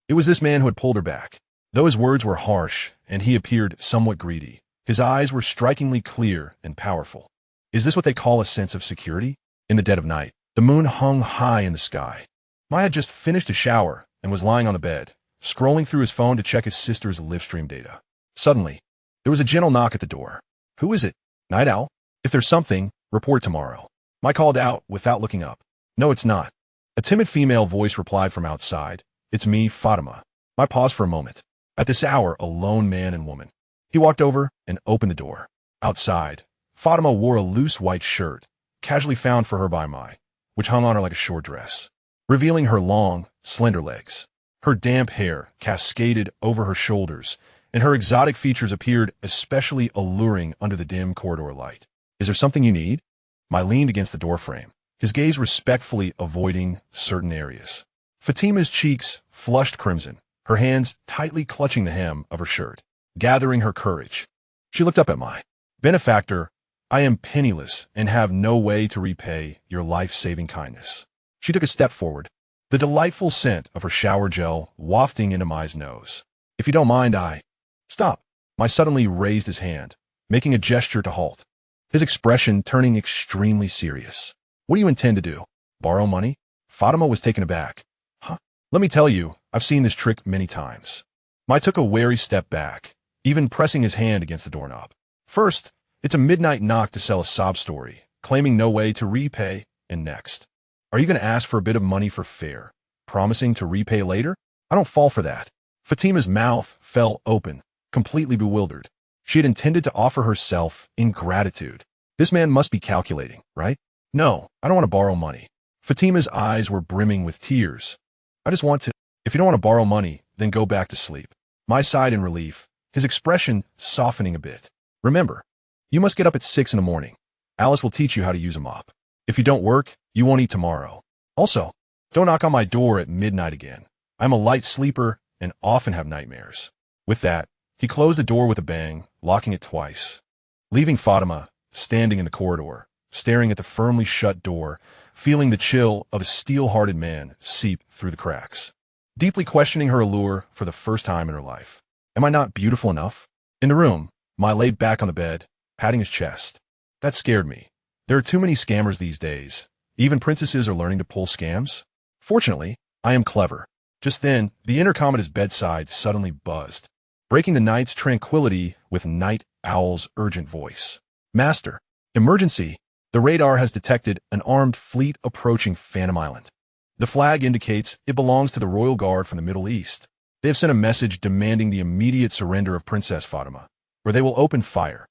it was this man who had pulled her back. Though his words were harsh and he appeared somewhat greedy, his eyes were strikingly clear and powerful. Is this what they call a sense of security? In the dead of night, the moon hung high in the sky. Mai had just finished a shower and was lying on the bed, scrolling through his phone to check his sister's livestream data. Suddenly, there was a gentle knock at the door. Who is it? Night Owl? If there's something, report tomorrow. Mai called out without looking up. No, it's not. A timid female voice replied from outside. It's me, Fatima. Mai paused for a moment. At this hour, a lone man and woman. He walked over and opened the door. Outside, Fatima wore a loose white shirt, casually found for her by Mai, which hung on her like a short dress, revealing her long, slender legs. Her damp hair cascaded over her shoulders, and her exotic features appeared especially alluring under the dim corridor light. Is there something you need? Mai leaned against the doorframe, his gaze respectfully avoiding certain areas. Fatima's cheeks flushed crimson, her hands tightly clutching the hem of her shirt, gathering her courage. She looked up at Mai. Benefactor, I am penniless and have no way to repay your life-saving kindness. She took a step forward, the delightful scent of her shower gel wafting into Mai's nose. If you don't mind, Stop. Mai suddenly raised his hand, making a gesture to halt, his expression turning extremely serious. What do you intend to do? Borrow money? Fatima was taken aback. Huh? Let me tell you, I've seen this trick many times. Mai took a wary step back, even pressing his hand against the doorknob. First, it's a midnight knock to sell a sob story, claiming no way to repay, and next. Are you going to ask for a bit of money for fare, promising to repay later? I don't fall for that. Fatima's mouth fell open, completely bewildered. She had intended to offer herself in gratitude. This man must be calculating, right? No, I don't want to borrow money. Fatima's eyes were brimming with tears. I just want to. If you don't want to borrow money, then go back to sleep. Mai sighed in relief, his expression softening a bit. Remember, you must get up at 6 in the morning. Alice will teach you how to use a mop. If you don't work, you won't eat tomorrow. Also, don't knock on my door at midnight again. I'm a light sleeper and often have nightmares. With that, he closed the door with a bang, locking it twice, leaving Fatima standing in the corridor, staring at the firmly shut door, feeling the chill of a steel-hearted man seep through the cracks, deeply questioning her allure for the first time in her life. Am I not beautiful enough? In the room, Mai lay back on the bed, patting his chest. That scared me. There are too many scammers these days. Even princesses are learning to pull scams. Fortunately, I am clever. Just then, the intercom at his bedside suddenly buzzed, breaking the night's tranquility with Night Owl's urgent voice. Master, emergency. The radar has detected an armed fleet approaching Phantom Island. The flag indicates it belongs to the Royal Guard from the Middle East. They have sent a message demanding the immediate surrender of Princess Fatima, or they will open fire.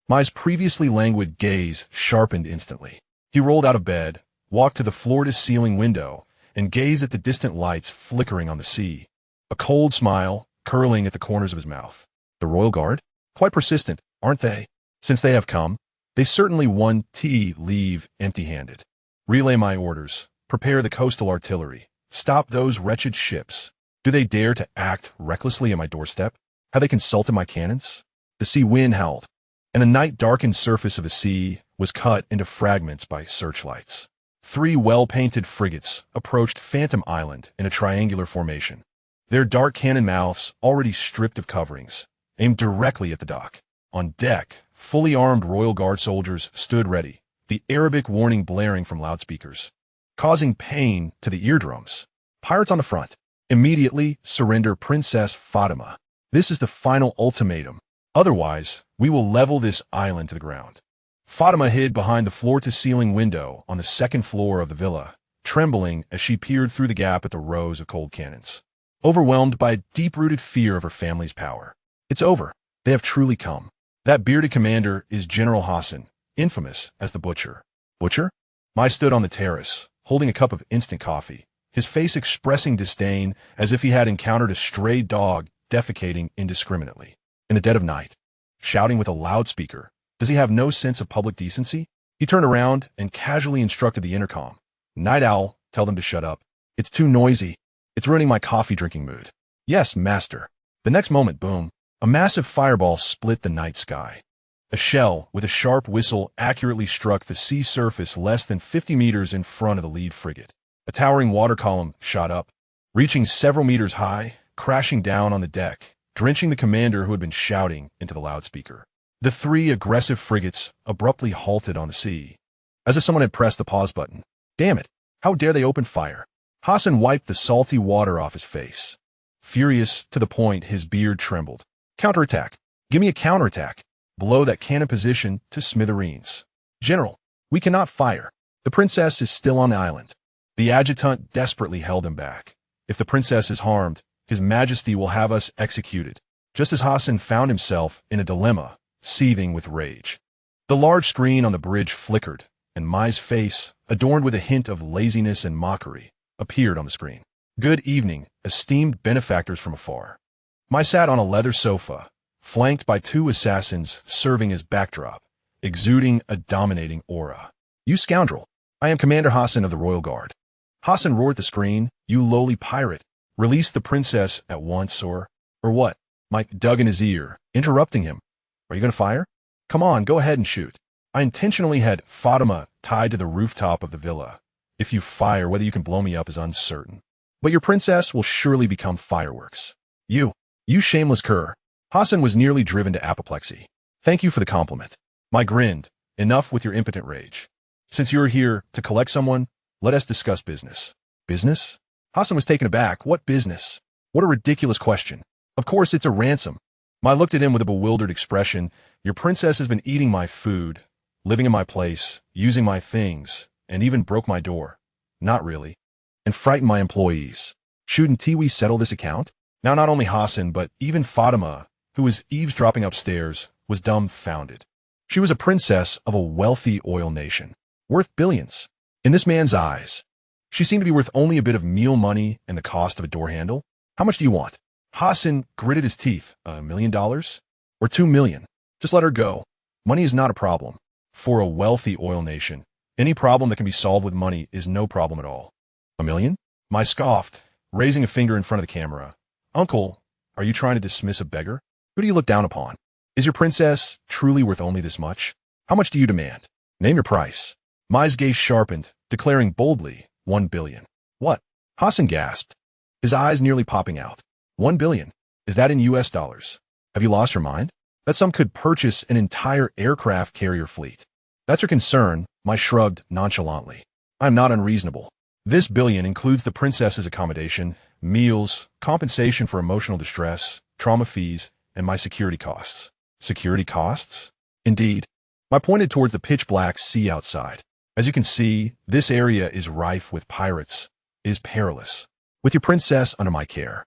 Mai's previously languid gaze sharpened instantly. He rolled out of bed, walked to the floor-to-ceiling window, and gazed at the distant lights flickering on the sea, a cold smile curling at the corners of his mouth. The Royal Guard? Quite persistent, aren't they? Since they have come, they certainly won't leave empty-handed. Relay my orders. Prepare the coastal artillery. Stop those wretched ships. Do they dare to act recklessly at my doorstep? Have they consulted my cannons? The sea wind howled, and the night-darkened surface of the sea was cut into fragments by searchlights. 3 well-painted frigates approached Phantom Island in a triangular formation, their dark cannon mouths already stripped of coverings, aimed directly at the dock. On deck, fully armed Royal Guard soldiers stood ready, the Arabic warning blaring from loudspeakers, causing pain to the eardrums. Pirates on the front. Immediately surrender Princess Fatima. This is the final ultimatum. Otherwise, we will level this island to the ground. Fatima hid behind the floor-to-ceiling window on the second floor of the villa, trembling as she peered through the gap at the rows of cold cannons, overwhelmed by a deep-rooted fear of her family's power. It's over. They have truly come. That bearded commander is General Hassan, infamous as the Butcher. Butcher? Mai stood on the terrace, holding a cup of instant coffee, his face expressing disdain as if he had encountered a stray dog defecating indiscriminately. In the dead of night, shouting with a loudspeaker. Does he have no sense of public decency? He turned around and casually instructed the intercom. Night Owl, tell them to shut up. It's too noisy. It's ruining my coffee-drinking mood. Yes, master. The next moment, boom, a massive fireball split the night sky. A shell with a sharp whistle accurately struck the sea surface less than 50 meters in front of the lead frigate. A towering water column shot up, reaching several meters high, crashing down on the deck, drenching the commander who had been shouting into the loudspeaker. The three aggressive frigates abruptly halted on the sea, as if someone had pressed the pause button. Damn it! How dare they open fire? Hassan wiped the salty water off his face, furious to the point his beard trembled. Counterattack! Give me a counterattack! Blow that cannon position to smithereens. General, we cannot fire. The princess is still on the island. The adjutant desperately held him back. If the princess is harmed, His Majesty will have us executed. Just as Hassan found himself in a dilemma, seething with rage. The large screen on the bridge flickered, and Mai's face, adorned with a hint of laziness and mockery, appeared on the screen. Good evening, esteemed benefactors from afar. Mai sat on a leather sofa, flanked by two assassins serving as backdrop, exuding a dominating aura. You scoundrel! I am Commander Hassan of the Royal Guard. Hassan roared at the screen. You lowly pirate! Release the princess at once, or what? Mike dug in his ear, interrupting him. Are you going to fire? Come on, go ahead and shoot. I intentionally had Fatima tied to the rooftop of the villa. If you fire, whether you can blow me up is uncertain. But your princess will surely become fireworks. You shameless cur. Hassan was nearly driven to apoplexy. Thank you for the compliment. Mike grinned. Enough with your impotent rage. Since you're here to collect someone, let us discuss business. Business? Hassan was taken aback. What business? What a ridiculous question. Of course, it's a ransom. Mai looked at him with a bewildered expression. Your princess has been eating my food, living in my place, using my things, and even broke my door. Not really. And frightened my employees. Shouldn't we settle this account? Now not only Hassan, but even Fatima, who was eavesdropping upstairs, was dumbfounded. She was a princess of a wealthy oil nation, worth billions. In this man's eyes, she seemed to be worth only a bit of meal money and the cost of a door handle. How much do you want? Hassan gritted his teeth. $1 million? Or 2 million? Just let her go. Money is not a problem. For a wealthy oil nation, any problem that can be solved with money is no problem at all. $1 million? Mai scoffed, raising a finger in front of the camera. Uncle, are you trying to dismiss a beggar? Who do you look down upon? Is your princess truly worth only this much? How much do you demand? Name your price. Mai's gaze sharpened, declaring boldly, 1 billion. What? Hassan gasped, his eyes nearly popping out. 1 billion? Is that in US dollars? Have you lost your mind? That sum could purchase an entire aircraft carrier fleet. That's your concern, Mai shrugged nonchalantly. I'm not unreasonable. This billion includes the princess's accommodation, meals, compensation for emotional distress, trauma fees, and my security costs. Security costs? Indeed. Mai pointed towards the pitch-black sea outside. As you can see, this area is rife with pirates. It is perilous. With your princess under my care,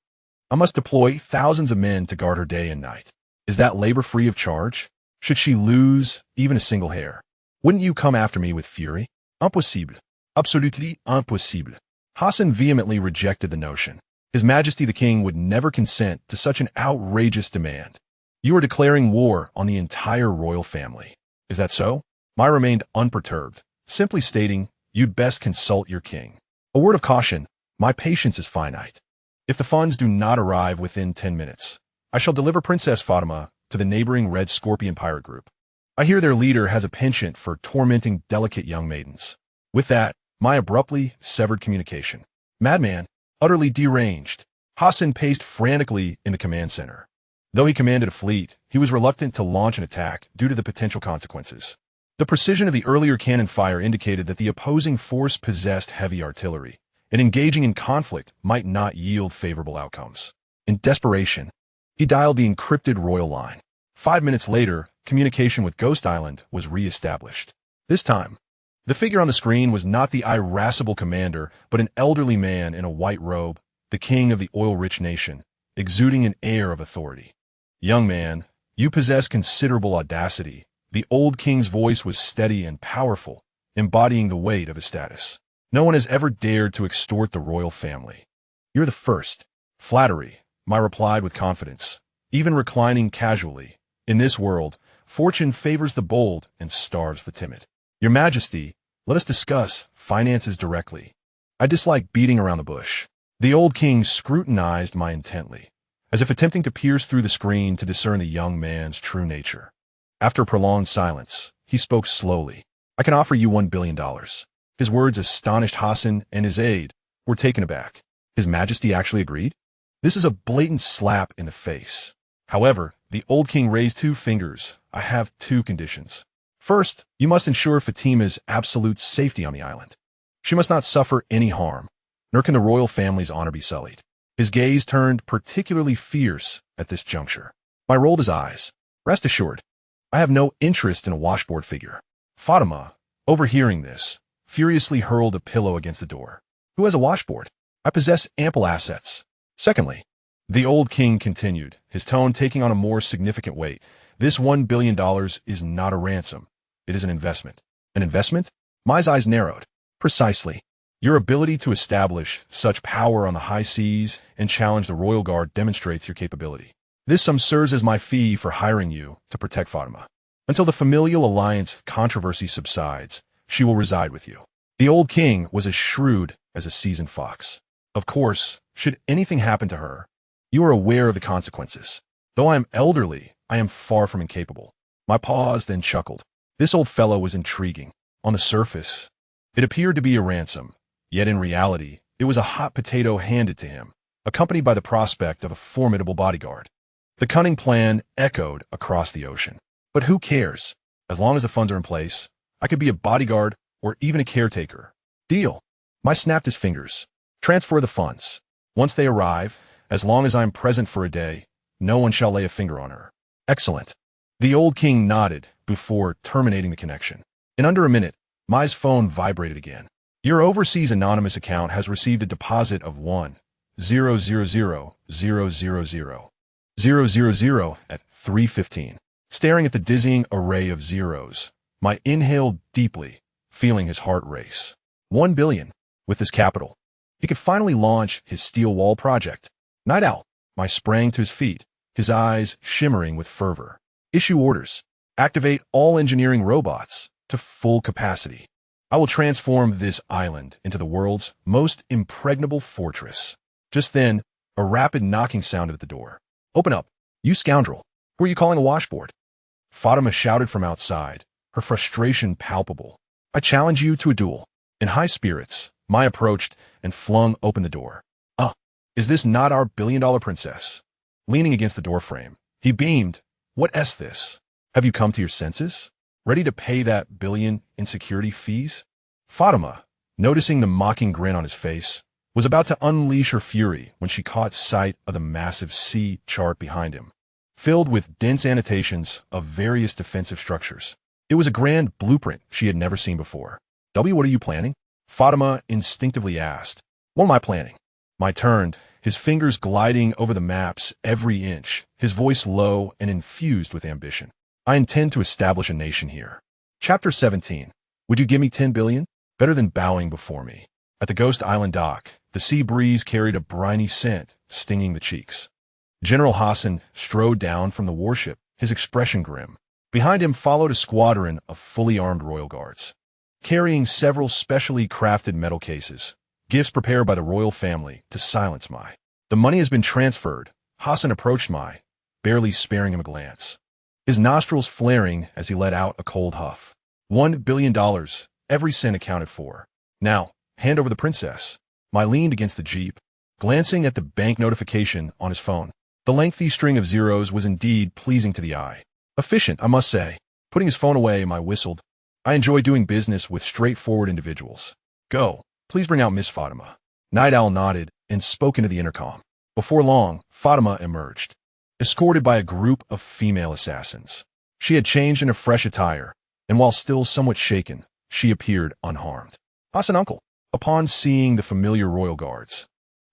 I must deploy thousands of men to guard her day and night. Is that labor free of charge? Should she lose even a single hair? Wouldn't you come after me with fury? Impossible. Absolutely impossible. Hassan vehemently rejected the notion. His Majesty the King would never consent to such an outrageous demand. You are declaring war on the entire royal family. Is that so? Mai remained unperturbed, simply stating, you'd best consult your king. A word of caution, my patience is finite. If the funds do not arrive within 10 minutes, I shall deliver Princess Fatima to the neighboring Red Scorpion pirate group. I hear their leader has a penchant for tormenting delicate young maidens. With that, Mai abruptly severed communication. Madman, utterly deranged, Hassan paced frantically in the command center. Though he commanded a fleet, he was reluctant to launch an attack due to the potential consequences. The precision of the earlier cannon fire indicated that the opposing force possessed heavy artillery, and engaging in conflict might not yield favorable outcomes. In desperation, he dialed the encrypted royal line. 5 minutes later, communication with Ghost Island was re-established. This time, the figure on the screen was not the irascible commander, but an elderly man in a white robe, the king of the oil-rich nation, exuding an air of authority. Young man, you possess considerable audacity. The old king's voice was steady and powerful, embodying the weight of his status. No one has ever dared to extort the royal family. You're the first. Flattery, Mai replied with confidence, even reclining casually. In this world, fortune favors the bold and starves the timid. Your Majesty, let us discuss finances directly. I dislike beating around the bush. The old king scrutinized Mai intently, as if attempting to pierce through the screen to discern the young man's true nature. After a prolonged silence, he spoke slowly. I can offer you $1 billion. His words astonished Hassan, and his aide were taken aback. His Majesty actually agreed? This is a blatant slap in the face. However, The old king raised two fingers. I have two conditions. First, you must ensure Fatima's absolute safety on the island. She must not suffer any harm, nor can the royal family's honor be sullied. His gaze turned particularly fierce at this juncture. I rolled his eyes. Rest assured, I have no interest in a washboard figure. Fatima, overhearing this, furiously hurled a pillow against the door. Who has a washboard? I possess ample assets. Secondly, the old king continued, his tone taking on a more significant weight. This $1 billion is not a ransom. It is an investment. An investment? My eyes narrowed. Precisely. Your ability to establish such power on the high seas and challenge the royal guard demonstrates your capability. This sum serves as my fee for hiring you to protect Fatima. Until the familial alliance controversy subsides, she will reside with you. The old king was as shrewd as a seasoned fox. Of course, should anything happen to her, you are aware of the consequences. Though I am elderly, I am far from incapable. My pause then chuckled. This old fellow was intriguing. On the surface, it appeared to be a ransom, yet in reality, it was a hot potato handed to him, accompanied by the prospect of a formidable bodyguard. The cunning plan echoed across the ocean. But who cares? As long as the funds are in place, I could be a bodyguard or even a caretaker. Deal. I snapped his fingers. Transfer the funds. Once they arrive, as long as I am present for a day, no one shall lay a finger on her. Excellent. The old king nodded before terminating the connection. In under a minute, Mai's phone vibrated again. Your overseas anonymous account has received a deposit of 1,000,000 at 3:15. Staring at the dizzying array of zeros, Mai inhaled deeply, feeling his heart race. 1 billion. With this capital, he could finally launch his steel wall project. Night Owl. Mai sprang to his feet, his eyes shimmering with fervor. Issue orders. Activate all engineering robots to full capacity. I will transform this island into the world's most impregnable fortress. Just then, a rapid knocking sounded at the door. Open up, you scoundrel. Who are you calling a washboard? Fatima shouted from outside, her frustration palpable. I challenge you to a duel. In high spirits, Mai approached and flung open the door. Is this not our billion-dollar princess? Leaning against the doorframe, he beamed. What this? Have you come to your senses? Ready to pay that billion in security fees? Fatima, noticing the mocking grin on his face, was about to unleash her fury when she caught sight of the massive sea chart behind him, filled with dense annotations of various defensive structures. It was a grand blueprint she had never seen before. What are you planning? Fatima instinctively asked. What am I planning? Mai turned, his fingers gliding over the maps every inch, his voice low and infused with ambition. I intend to establish a nation here. Chapter 17. Would you give me 10 billion? Better than bowing before me. At the Ghost Island dock, the sea breeze carried a briny scent, stinging the cheeks. General Hassan strode down from the warship, his expression grim. Behind him followed a squadron of fully armed royal guards, carrying several specially crafted metal cases, gifts prepared by the royal family to silence Mai. The money has been transferred. Hassan approached Mai, barely sparing him a glance, his nostrils flaring as he let out a cold huff. $1 billion, every cent accounted for. Now, hand over the princess. Mai leaned against the jeep, glancing at the bank notification on his phone. The lengthy string of zeros was indeed pleasing to the eye. Efficient, I must say. Putting his phone away, Mai whistled. I enjoy doing business with straightforward individuals. Go. Please bring out Miss Fatima. Night Owl nodded and spoke into the intercom. Before long, Fatima emerged, escorted by a group of female assassins. She had changed into fresh attire, and while still somewhat shaken, she appeared unharmed. Hassan uncle. Upon seeing the familiar royal guards,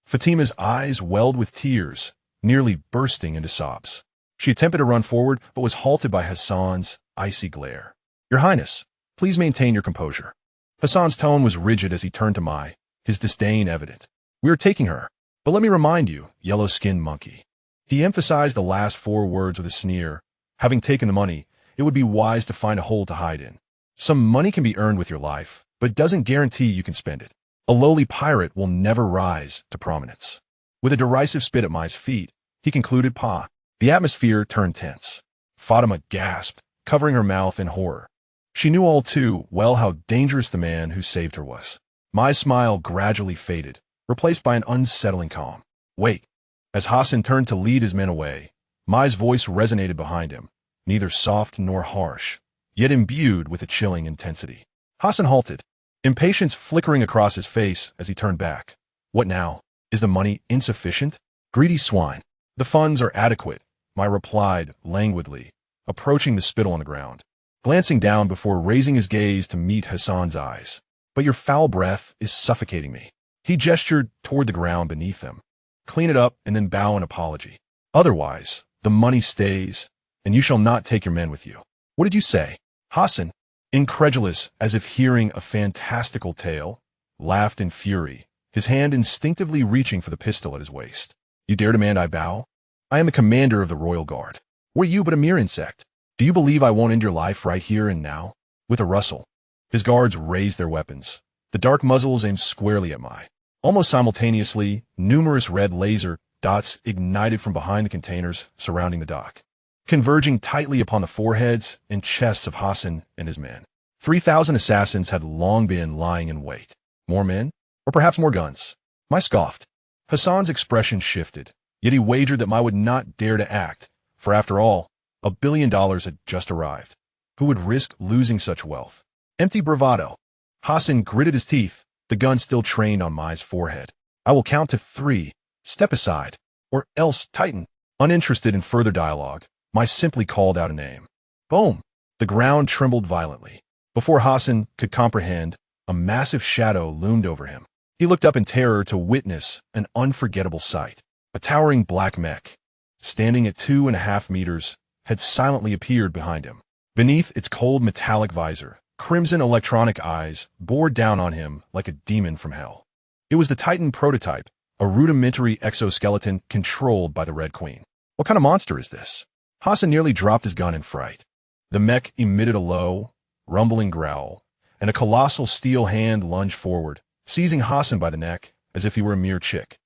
Fatima's eyes welled with tears, nearly bursting into sobs. She attempted to run forward, but was halted by Hassan's icy glare. Your Highness, please maintain your composure. Hassan's tone was rigid as he turned to Mai, his disdain evident. We are taking her, but let me remind you, yellow-skinned monkey. He emphasized the last 4 words with a sneer. Having taken the money, it would be wise to find a hole to hide in. Some money can be earned with your life, but it doesn't guarantee you can spend it. A lowly pirate will never rise to prominence. With a derisive spit at Mai's feet, he concluded, Pa. The atmosphere turned tense. Fatima gasped, covering her mouth in horror. She knew all too well how dangerous the man who saved her was. Mai's smile gradually faded, replaced by an unsettling calm. Wait. As Hassan turned to lead his men away, Mai's voice resonated behind him, neither soft nor harsh, yet imbued with a chilling intensity. Hassan halted, impatience flickering across his face as he turned back. What now? Is the money insufficient? Greedy swine. The funds are adequate, Mai replied languidly, approaching the spittle on the ground, glancing down before raising his gaze to meet Hassan's eyes. But your foul breath is suffocating me. He gestured toward the ground beneath them. Clean it up and then bow in apology. Otherwise, the money stays, and you shall not take your men with you. What did you say? Hassan, incredulous as if hearing a fantastical tale, laughed in fury, his hand instinctively reaching for the pistol at his waist. You dare demand I bow? I am the commander of the royal guard. Were you but a mere insect? Do you believe I won't end your life right here and now? With a rustle, his guards raised their weapons, the dark muzzles aimed squarely at Mai. Almost simultaneously, numerous red laser dots ignited from behind the containers surrounding the dock, converging tightly upon the foreheads and chests of Hassan and his men. 3,000 assassins had long been lying in wait. More men? Or perhaps more guns? Mai scoffed. Hassan's expression shifted, yet he wagered that Mai would not dare to act, for after all, $1 billion had just arrived. Who would risk losing such wealth? Empty bravado. Hassan gritted his teeth, the gun still trained on Mai's forehead. I will count to 3. Step aside. Or else, Titan. Uninterested in further dialogue, Mai simply called out a name. Boom! The ground trembled violently. Before Hassan could comprehend, a massive shadow loomed over him. He looked up in terror to witness an unforgettable sight. A towering black mech, standing at 2.5 meters, had silently appeared behind him. Beneath its cold metallic visor, crimson electronic eyes bored down on him like a demon from hell. It was the Titan prototype, a rudimentary exoskeleton controlled by the Red Queen. What kind of monster is this? Hassan nearly dropped his gun in fright. The mech emitted a low, rumbling growl, and a colossal steel hand lunged forward, seizing Hassan by the neck as if he were a mere chick,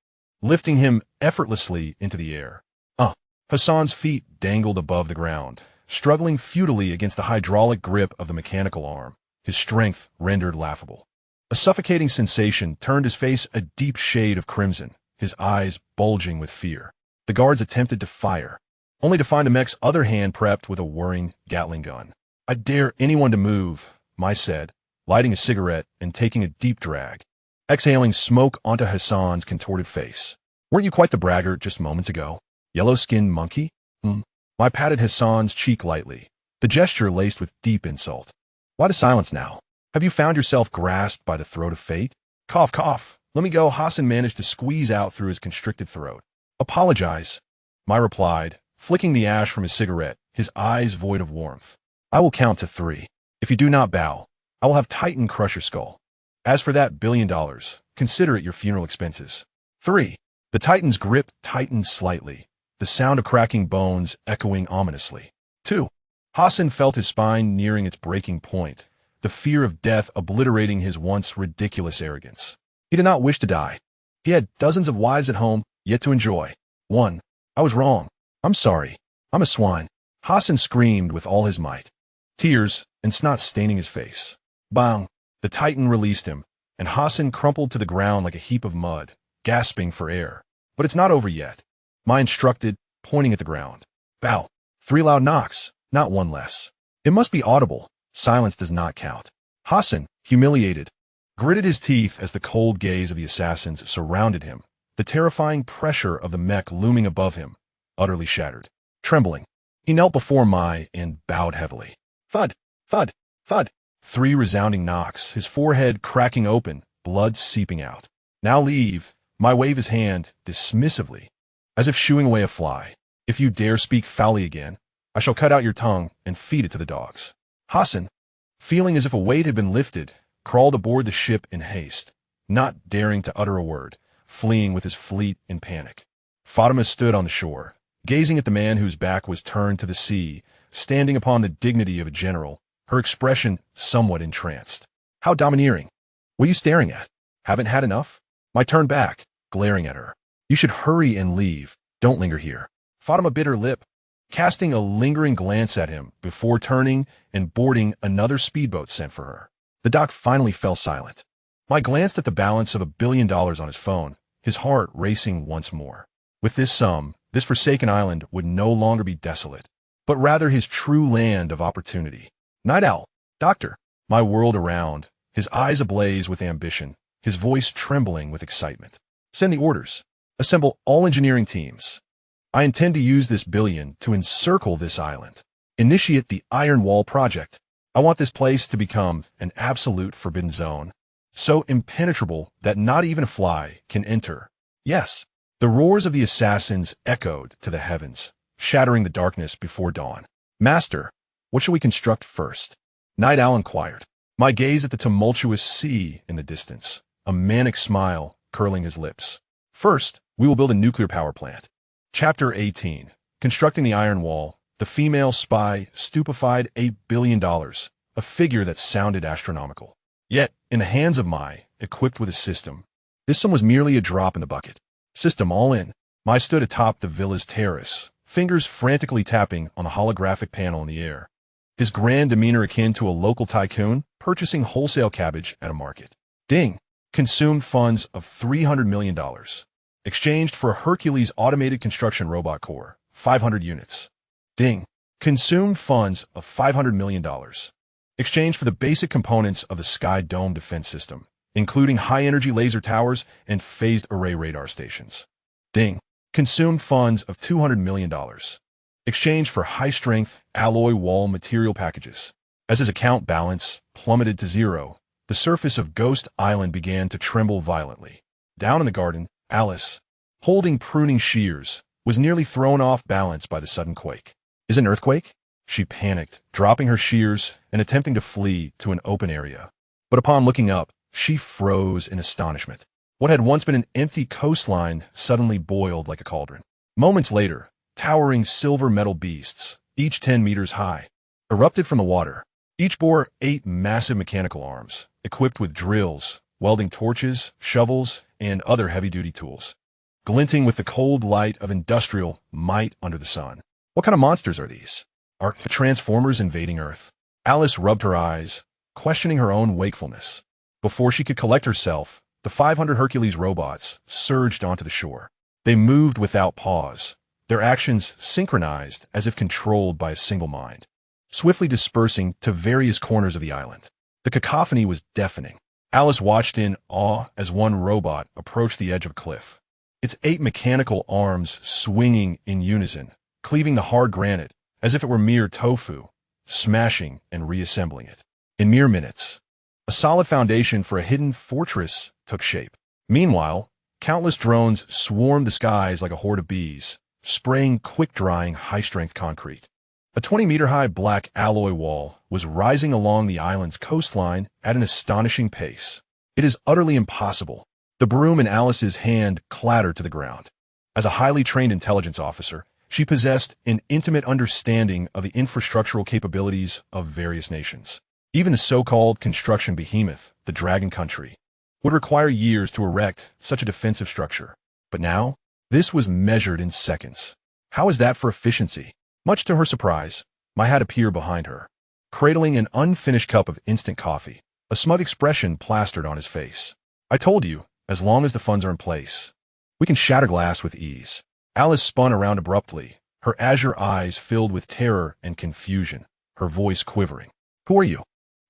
lifting him effortlessly into the air. Hassan's feet dangled above the ground, struggling futilely against the hydraulic grip of the mechanical arm, his strength rendered laughable. A suffocating sensation turned his face a deep shade of crimson, his eyes bulging with fear. The guards attempted to fire, only to find the mech's other hand prepped with a whirring Gatling gun. I dare anyone to move, Mai said, lighting a cigarette and taking a deep drag, exhaling smoke onto Hassan's contorted face. Weren't you quite the braggart just moments ago? Yellow-skinned monkey? Mai patted Hassan's cheek lightly, the gesture laced with deep insult. Why the silence now? Have you found yourself grasped by the throat of fate? Cough, cough. Let me go. Hassan managed to squeeze out through his constricted throat. Apologize, Mai replied, flicking the ash from his cigarette, his eyes void of warmth. I will count to 3. If you do not bow, I will have Titan crush your skull. As for that $1 billion, consider it your funeral expenses. 3. The Titan's grip tightened slightly, the sound of cracking bones echoing ominously. 2. Hassan felt his spine nearing its breaking point, the fear of death obliterating his once ridiculous arrogance. He did not wish to die. He had dozens of wives at home, yet to enjoy. 1. I was wrong. I'm sorry. I'm a swine. Hassan screamed with all his might, tears and snot staining his face. Bang! The Titan released him, and Hassan crumpled to the ground like a heap of mud, gasping for air. But it's not over yet, Mai instructed, pointing at the ground. Bow. 3 loud knocks, not 1 less. It must be audible. Silence does not count. Hassan, humiliated, gritted his teeth as the cold gaze of the assassins surrounded him, the terrifying pressure of the mech looming above him, utterly shattered. Trembling, he knelt before Mai and bowed heavily. Thud, thud, thud. 3 resounding knocks, his forehead cracking open, blood seeping out. Now leave. Mai waved his hand dismissively, as if shooing away a fly. If you dare speak foully again, I shall cut out your tongue and feed it to the dogs. Hassan, feeling as if a weight had been lifted, crawled aboard the ship in haste, not daring to utter a word, fleeing with his fleet in panic. Fatima stood on the shore, gazing at the man whose back was turned to the sea, standing upon the dignity of a general, her expression somewhat entranced. How domineering. What are you staring at? Haven't had enough? Mai turned back, glaring at her. You should hurry and leave. Don't linger here. Fatima bit her lip, casting a lingering glance at him before turning and boarding another speedboat sent for her. The dock finally fell silent. Mai glanced at the balance of $1 billion on his phone, his heart racing once more. With this sum, this forsaken island would no longer be desolate, but rather his true land of opportunity. Night Owl, Doctor, my world around, his eyes ablaze with ambition, his voice trembling with excitement. Send the orders. Assemble all engineering teams. I intend to use this billion to encircle this island. Initiate the Iron Wall project. I want this place to become an absolute forbidden zone, so impenetrable that not even a fly can enter. Yes, the roars of the assassins echoed to the heavens, shattering the darkness before dawn. Master, what shall we construct first? Night Owl inquired. My gaze at the tumultuous sea in the distance, a manic smile curling his lips. First, we will build a nuclear power plant. Chapter 18. Constructing the Iron Wall. The female spy stupefied $8 billion, a figure that sounded astronomical. Yet, in the hands of Mai, equipped with a system, this sum was merely a drop in the bucket. System all in. Mai stood atop the villa's terrace, fingers frantically tapping on the holographic panel in the air. His grand demeanor akin to a local tycoon purchasing wholesale cabbage at a market. Ding. Consumed funds of $300 million. Exchanged for a Hercules automated construction robot core, 500 units. Ding. Consumed funds of $500 million. Exchanged for the basic components of the Sky Dome defense system, including high-energy laser towers and phased array radar stations. Ding. Consumed funds of $200 million. Exchanged for high-strength alloy wall material packages. As his account balance plummeted to zero, the surface of Ghost Island began to tremble violently. Down in the garden, Alice, holding pruning shears, was nearly thrown off balance by the sudden quake. Is it an earthquake? She panicked, dropping her shears and attempting to flee to an open area. But upon looking up, she froze in astonishment. What had once been an empty coastline suddenly boiled like a cauldron. Moments later, towering silver metal beasts, each 10 meters high, erupted from the water. Each bore 8 massive mechanical arms, equipped with drills, welding torches, shovels, and other heavy-duty tools, glinting with the cold light of industrial might under the sun. What kind of monsters are these? Are Transformers invading Earth? Alice rubbed her eyes, questioning her own wakefulness. Before she could collect herself, the 500 Hercules robots surged onto the shore. They moved without pause, their actions synchronized as if controlled by a single mind, swiftly dispersing to various corners of the island. The cacophony was deafening. Alice watched in awe as one robot approached the edge of a cliff, its 8 mechanical arms swinging in unison, cleaving the hard granite as if it were mere tofu, smashing and reassembling it. In mere minutes, a solid foundation for a hidden fortress took shape. Meanwhile, countless drones swarmed the skies like a horde of bees, spraying quick-drying, high-strength concrete. A 20-meter-high black alloy wall was rising along the island's coastline at an astonishing pace. It is utterly impossible. The broom in Alice's hand clattered to the ground. As a highly trained intelligence officer, she possessed an intimate understanding of the infrastructural capabilities of various nations. Even the so-called construction behemoth, the Dragon Country, would require years to erect such a defensive structure. But now, this was measured in seconds. How is that for efficiency? Much to her surprise, Mai had appeared behind her, cradling an unfinished cup of instant coffee, a smug expression plastered on his face. I told you, as long as the funds are in place, we can shatter glass with ease. Alice spun around abruptly, her azure eyes filled with terror and confusion, her voice quivering. Who are you?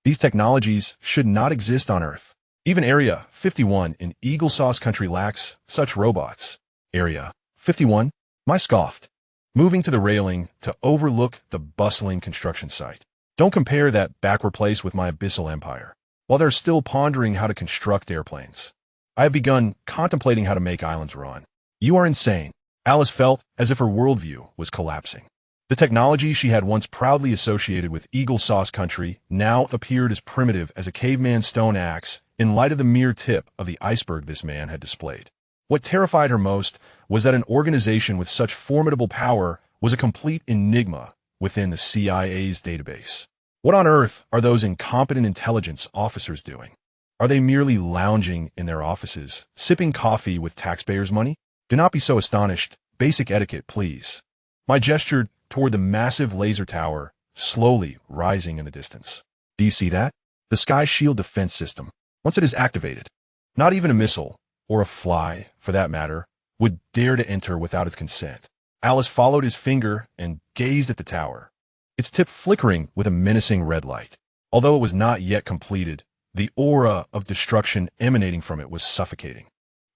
These technologies should not exist on Earth. Even Area 51 in Eagle Sauce Country lacks such robots. Area 51? Mai scoffed, moving to the railing to overlook the bustling construction site. Don't compare that backward place with my abyssal empire. While they're still pondering how to construct airplanes, I have begun contemplating how to make islands run. You are insane. Alice felt as if her worldview was collapsing. The technology she had once proudly associated with Eagle Sauce Country now appeared as primitive as a caveman's stone axe in light of the mere tip of the iceberg this man had displayed. What terrified her most was that an organization with such formidable power was a complete enigma within the CIA's database. What on earth are those incompetent intelligence officers doing? Are they merely lounging in their offices, sipping coffee with taxpayers' money? Do not be so astonished. Basic etiquette, please. Mai gestured toward the massive laser tower, slowly rising in the distance. Do you see that? The Sky Shield defense system. Once it is activated, not even a missile, or a fly, for that matter, would dare to enter without its consent. Alice followed his finger and gazed at the tower, its tip flickering with a menacing red light. Although it was not yet completed, the aura of destruction emanating from it was suffocating.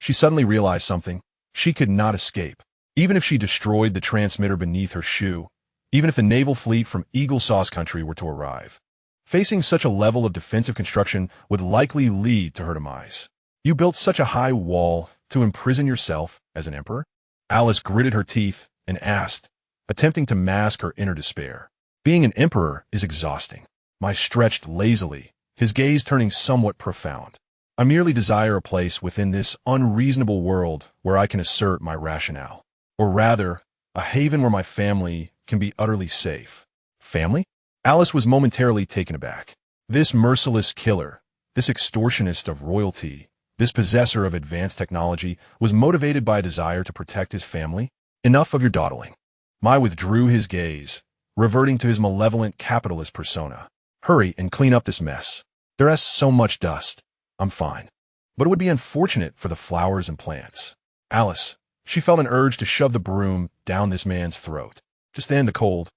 She suddenly realized something. She could not escape. Even if she destroyed the transmitter beneath her shoe, even if the naval fleet from Eagle Sauce Country were to arrive, facing such a level of defensive construction would likely lead to her demise. You built such a high wall to imprison yourself as an emperor? Alice gritted her teeth and asked, attempting to mask her inner despair. Being an emperor is exhausting. My stretched lazily, his gaze turning somewhat profound. I merely desire a place within this unreasonable world where I can assert my rationale. Or rather, a haven where my family can be utterly safe. Family? Alice was momentarily taken aback. This merciless killer, this extortionist of royalty, this possessor of advanced technology was motivated by a desire to protect his family? Enough of your dawdling. Mai withdrew his gaze, reverting to his malevolent capitalist persona. Hurry and clean up this mess. There's so much dust. I'm fine. But it would be unfortunate for the flowers and plants. Alice, she felt an urge to shove the broom down this man's throat. To stand the cold.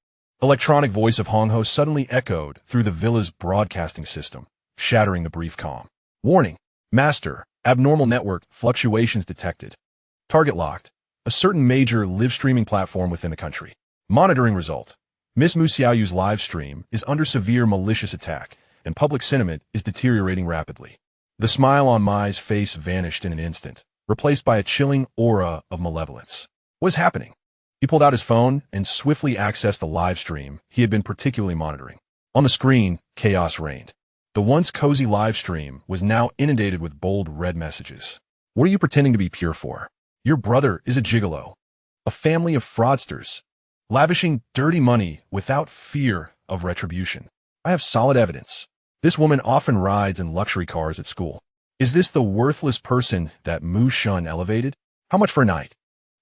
Electronic voice of Hong Ho suddenly echoed through the villa's broadcasting system, shattering the brief calm. Warning. Master, abnormal network fluctuations detected. Target locked. A certain major live-streaming platform within the country. Monitoring result. Miss Mu Xiaoyu's live stream is under severe malicious attack, and public sentiment is deteriorating rapidly. The smile on Mai's face vanished in an instant, replaced by a chilling aura of malevolence. What was happening? He pulled out his phone and swiftly accessed the live stream he had been particularly monitoring. On the screen, chaos reigned. The once cozy live stream was now inundated with bold red messages. What are you pretending to be pure for? Your brother is a gigolo. A family of fraudsters, lavishing dirty money without fear of retribution. I have solid evidence. This woman often rides in luxury cars at school. Is this the worthless person that Mu Shun elevated? How much for a night?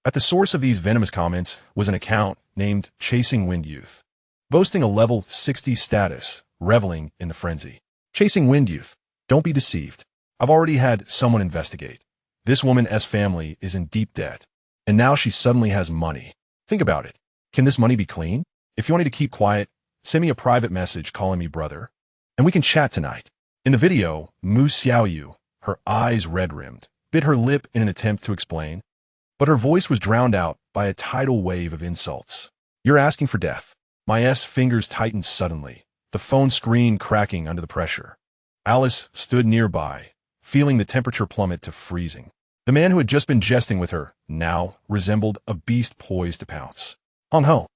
At the source of these venomous comments was an account named Chasing Wind Youth, boasting a level 60 status, reveling in the frenzy. Chasing Wind Youth. Don't be deceived. I've already had someone investigate. This woman's family is in deep debt, and now she suddenly has money. Think about it. Can this money be clean? If you want me to keep quiet, send me a private message calling me brother, and we can chat tonight. In the video, Mu Xiaoyu, her eyes red-rimmed, bit her lip in an attempt to explain, but her voice was drowned out by a tidal wave of insults. You're asking for death. My fingers tightened suddenly, the phone screen cracking under the pressure. Alice stood nearby, feeling the temperature plummet to freezing. The man who had just been jesting with her now resembled a beast poised to pounce. Hong Ho.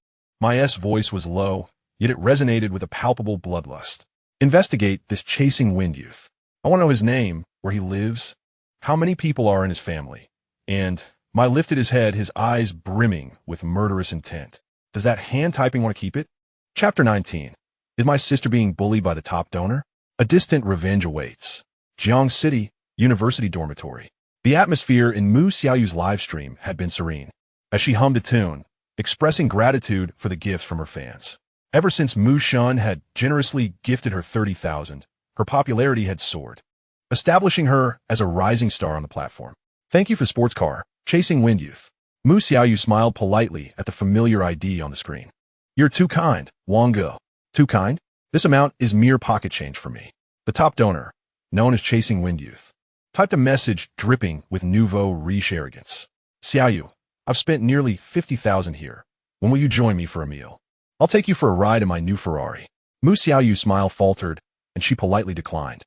My voice was low, yet it resonated with a palpable bloodlust. Investigate this Chasing Wind Youth. I want to know his name, where he lives, how many people are in his family, and Mai lifted his head, his eyes brimming with murderous intent. Does that hand-typing want to keep it? Chapter 19. Is my sister being bullied by the top donor? A distant revenge awaits. Jiang City, University Dormitory. The atmosphere in Mu Xiaoyu's live stream had been serene, as she hummed a tune, expressing gratitude for the gifts from her fans. Ever since Mu Shun had generously gifted her 30,000, her popularity had soared, establishing her as a rising star on the platform. Thank you for sports car, Chasing Wind Youth. Mu Xiaoyu smiled politely at the familiar ID on the screen. You're too kind, Wang Ge. Too kind? This amount is mere pocket change for me. The top donor, known as Chasing Wind Youth, typed a message dripping with nouveau riche arrogance. Xiaoyu, I've spent nearly 50,000 here. When will you join me for a meal? I'll take you for a ride in my new Ferrari. Mu Xiaoyu's smile faltered, and she politely declined.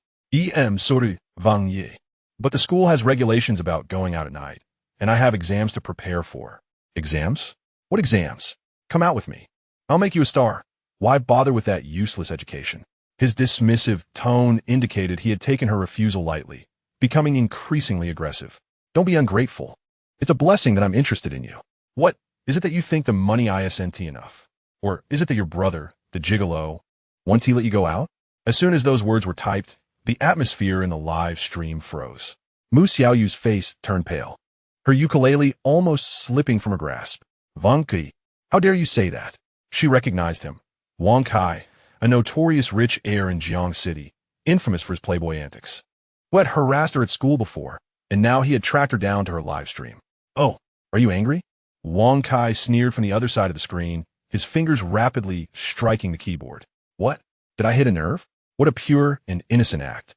Sorry, Wang Yi. But the school has regulations about going out at night, and I have exams to prepare for. Exams? What exams? Come out with me. I'll make you a star. Why bother with that useless education? His dismissive tone indicated he had taken her refusal lightly, becoming increasingly aggressive. Don't be ungrateful. It's a blessing that I'm interested in you. What? Is it that you think the money isn't enough? Or is it that your brother, the gigolo, won't he let you go out? As soon as those words were typed, the atmosphere in the live stream froze. Mu Xiaoyu's face turned pale, her ukulele almost slipping from her grasp. Wang Kai, how dare you say that? She recognized him. Wang Kai, a notorious rich heir in Jiang City, infamous for his playboy antics, who had harassed her at school before, and now he had tracked her down to her live stream. Oh, are you angry? Wang Kai sneered from the other side of the screen, his fingers rapidly striking the keyboard. What? Did I hit a nerve? What a pure and innocent act.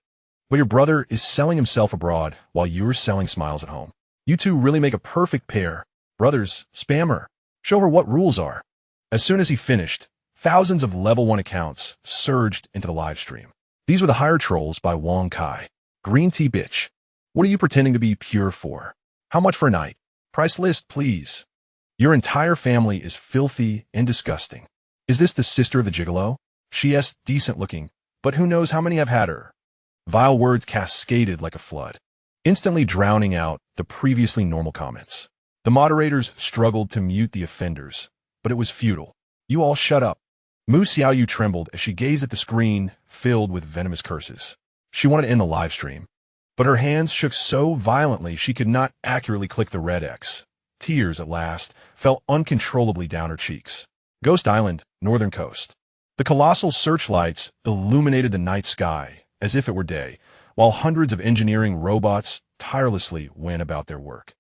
But your brother is selling himself abroad while you're selling smiles at home. You two really make a perfect pair. Brothers, spam her. Show her what rules are. As soon as he finished, thousands of level 1 accounts surged into the live stream. These were the hire trolls by Wang Kai. Green tea bitch. What are you pretending to be pure for? How much for a night? Price list, please. Your entire family is filthy and disgusting. Is this the sister of the gigolo? She's decent looking, but who knows how many have had her? Vile words cascaded like a flood, instantly drowning out the previously normal comments. The moderators struggled to mute the offenders, but it was futile. You all shut up. Xiaoyu trembled as she gazed at the screen filled with venomous curses. She wanted to end the live stream, but her hands shook so violently she could not accurately click the red X. Tears, at last, fell uncontrollably down her cheeks. Ghost Island, Northern Coast. The colossal searchlights illuminated the night sky as if it were day, while hundreds of engineering robots tirelessly went about their work.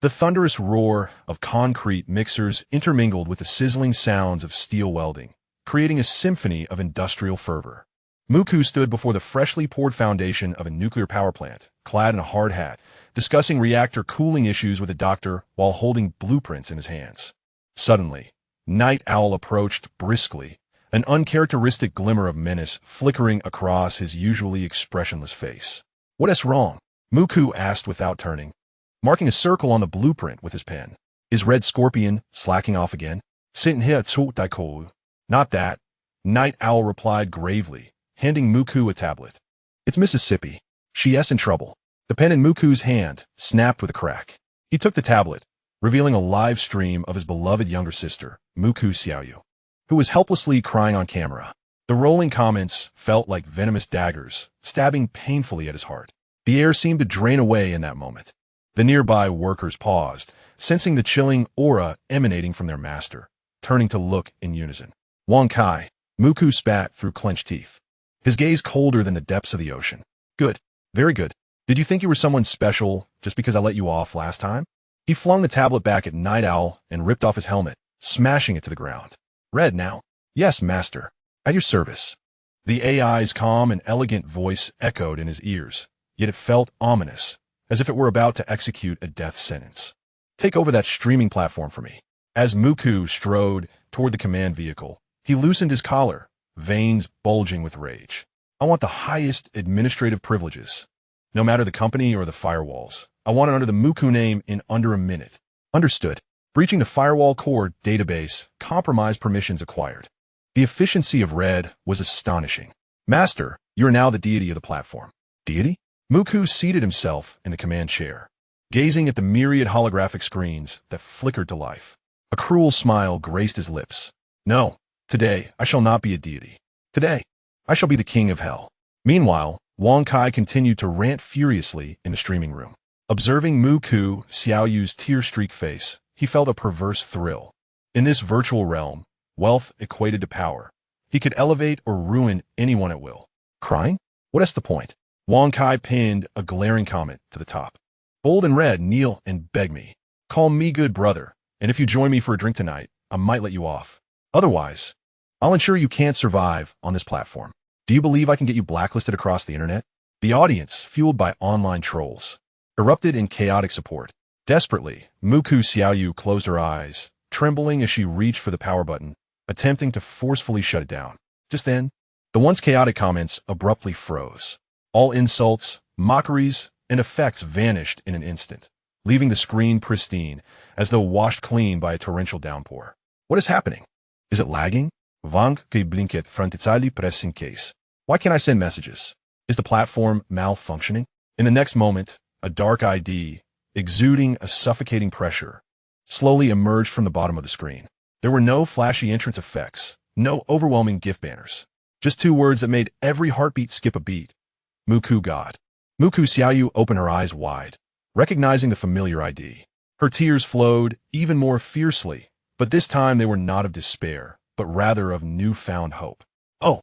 The thunderous roar of concrete mixers intermingled with the sizzling sounds of steel welding, creating a symphony of industrial fervor. Muku stood before the freshly poured foundation of a nuclear power plant, clad in a hard hat, discussing reactor cooling issues with a doctor while holding blueprints in his hands. Suddenly, Night Owl approached briskly, an uncharacteristic glimmer of menace flickering across his usually expressionless face. What is wrong? Muku asked without turning, marking a circle on the blueprint with his pen. Is Red Scorpion slacking off again? Sitting here at Not that, Night Owl replied gravely, handing Muku a tablet. It's Mississippi. She's in trouble. The pen in Muku's hand snapped with a crack. He took the tablet, revealing a live stream of his beloved younger sister, Xiaoyu, who was helplessly crying on camera. The rolling comments felt like venomous daggers, stabbing painfully at his heart. The air seemed to drain away in that moment. The nearby workers paused, sensing the chilling aura emanating from their master, turning to look in unison. Wang Kai, Muku spat through clenched teeth, his gaze colder than the depths of the ocean. Good. Very good. Did you think you were someone special just because I let you off last time? He flung the tablet back at Night Owl and ripped off his helmet, smashing it to the ground. Red now. Yes, master. At your service. The AI's calm and elegant voice echoed in his ears, yet it felt ominous, as if it were about to execute a death sentence. Take over that streaming platform for me. As Muku strode toward the command vehicle, he loosened his collar, veins bulging with rage. I want the highest administrative privileges. No matter the company or the firewalls. I want it under the Muku name in under a minute. Understood. Breaching the firewall core database, compromised permissions acquired. The efficiency of Red was astonishing. Master, you are now the deity of the platform. Deity? Muku seated himself in the command chair, gazing at the myriad holographic screens that flickered to life. A cruel smile graced his lips. No, today I shall not be a deity. Today, I shall be the king of hell. Meanwhile, Wang Kai continued to rant furiously in the streaming room. Observing Xiaoyu's tear-streaked face, he felt a perverse thrill. In this virtual realm, wealth equated to power. He could elevate or ruin anyone at will. Crying? What is the point? Wang Kai pinned a glaring comment to the top. Bold and Red, kneel and beg me. Call me good brother, and if you join me for a drink tonight, I might let you off. Otherwise, I'll ensure you can't survive on this platform. Do you believe I can get you blacklisted across the internet? The audience, fueled by online trolls, erupted in chaotic support. Desperately, Xiaoyu closed her eyes, trembling as she reached for the power button, attempting to forcefully shut it down. Just then, the once chaotic comments abruptly froze. All insults, mockeries, and effects vanished in an instant, leaving the screen pristine, as though washed clean by a torrential downpour. What is happening? Is it lagging? Vank ke blinket fronticali pressing case. Why can't I send messages? Is the platform malfunctioning? In the next moment, a dark ID, exuding a suffocating pressure, slowly emerged from the bottom of the screen. There were no flashy entrance effects, no overwhelming GIF banners. Just two words that made every heartbeat skip a beat. Muku God. Xiaoyu opened her eyes wide, recognizing the familiar ID. Her tears flowed even more fiercely, but this time they were not of despair, but rather of newfound hope. Oh,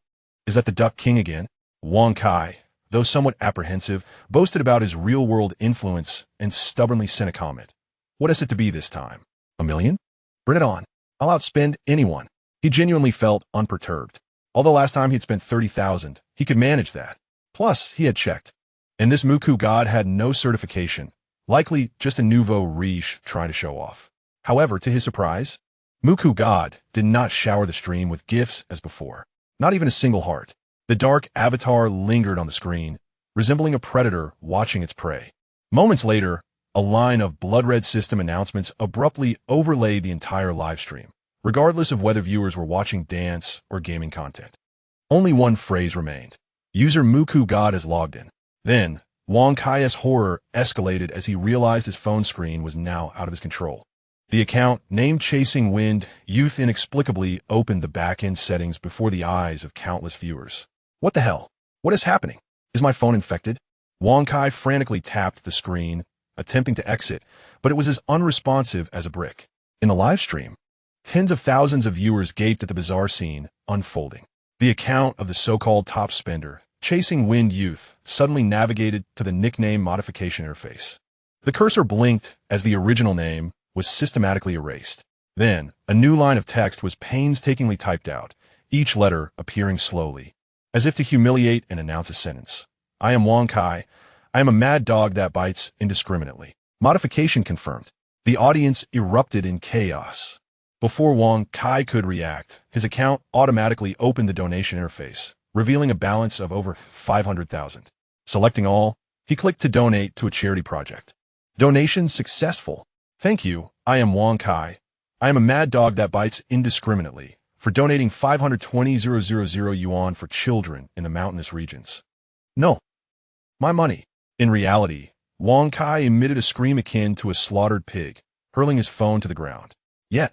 is that the Duck King again? Wang Kai, though somewhat apprehensive, boasted about his real-world influence and stubbornly sent a comment. What is it to be this time? A million? Bring it on. I'll outspend anyone. He genuinely felt unperturbed. Although last time he'd spent 30,000, he could manage that. Plus, he had checked. And this Muku god had no certification, likely just a nouveau riche trying to show off. However, to his surprise, Muku god did not shower the stream with gifts as before. Not even a single heart. The dark avatar lingered on the screen, resembling a predator watching its prey. Moments later, a line of blood-red system announcements abruptly overlaid the entire livestream, regardless of whether viewers were watching dance or gaming content. Only one phrase remained. User Muku god has logged in. Then, Wang Kai's horror escalated as he realized his phone screen was now out of his control. The account, named Chasing Wind, Youth inexplicably opened the back-end settings before the eyes of countless viewers. What the hell? What is happening? Is my phone infected? Wang Kai frantically tapped the screen, attempting to exit, but it was as unresponsive as a brick. In the live stream, tens of thousands of viewers gaped at the bizarre scene unfolding. The account of the so-called top spender, Chasing Wind Youth, suddenly navigated to the nickname modification interface. The cursor blinked as the original name was systematically erased. Then, a new line of text was painstakingly typed out, each letter appearing slowly, as if to humiliate and announce a sentence. I am Wang Kai. I am a mad dog that bites indiscriminately. Modification confirmed. The audience erupted in chaos. Before Wang Kai could react, his account automatically opened the donation interface, revealing a balance of over 500,000. Selecting all, he clicked to donate to a charity project. Donation successful. Thank you, I am Wang Kai. I am a mad dog that bites indiscriminately, for donating 520,000 yuan for children in the mountainous regions. No. My money. In reality, Wang Kai emitted a scream akin to a slaughtered pig, hurling his phone to the ground. Yet,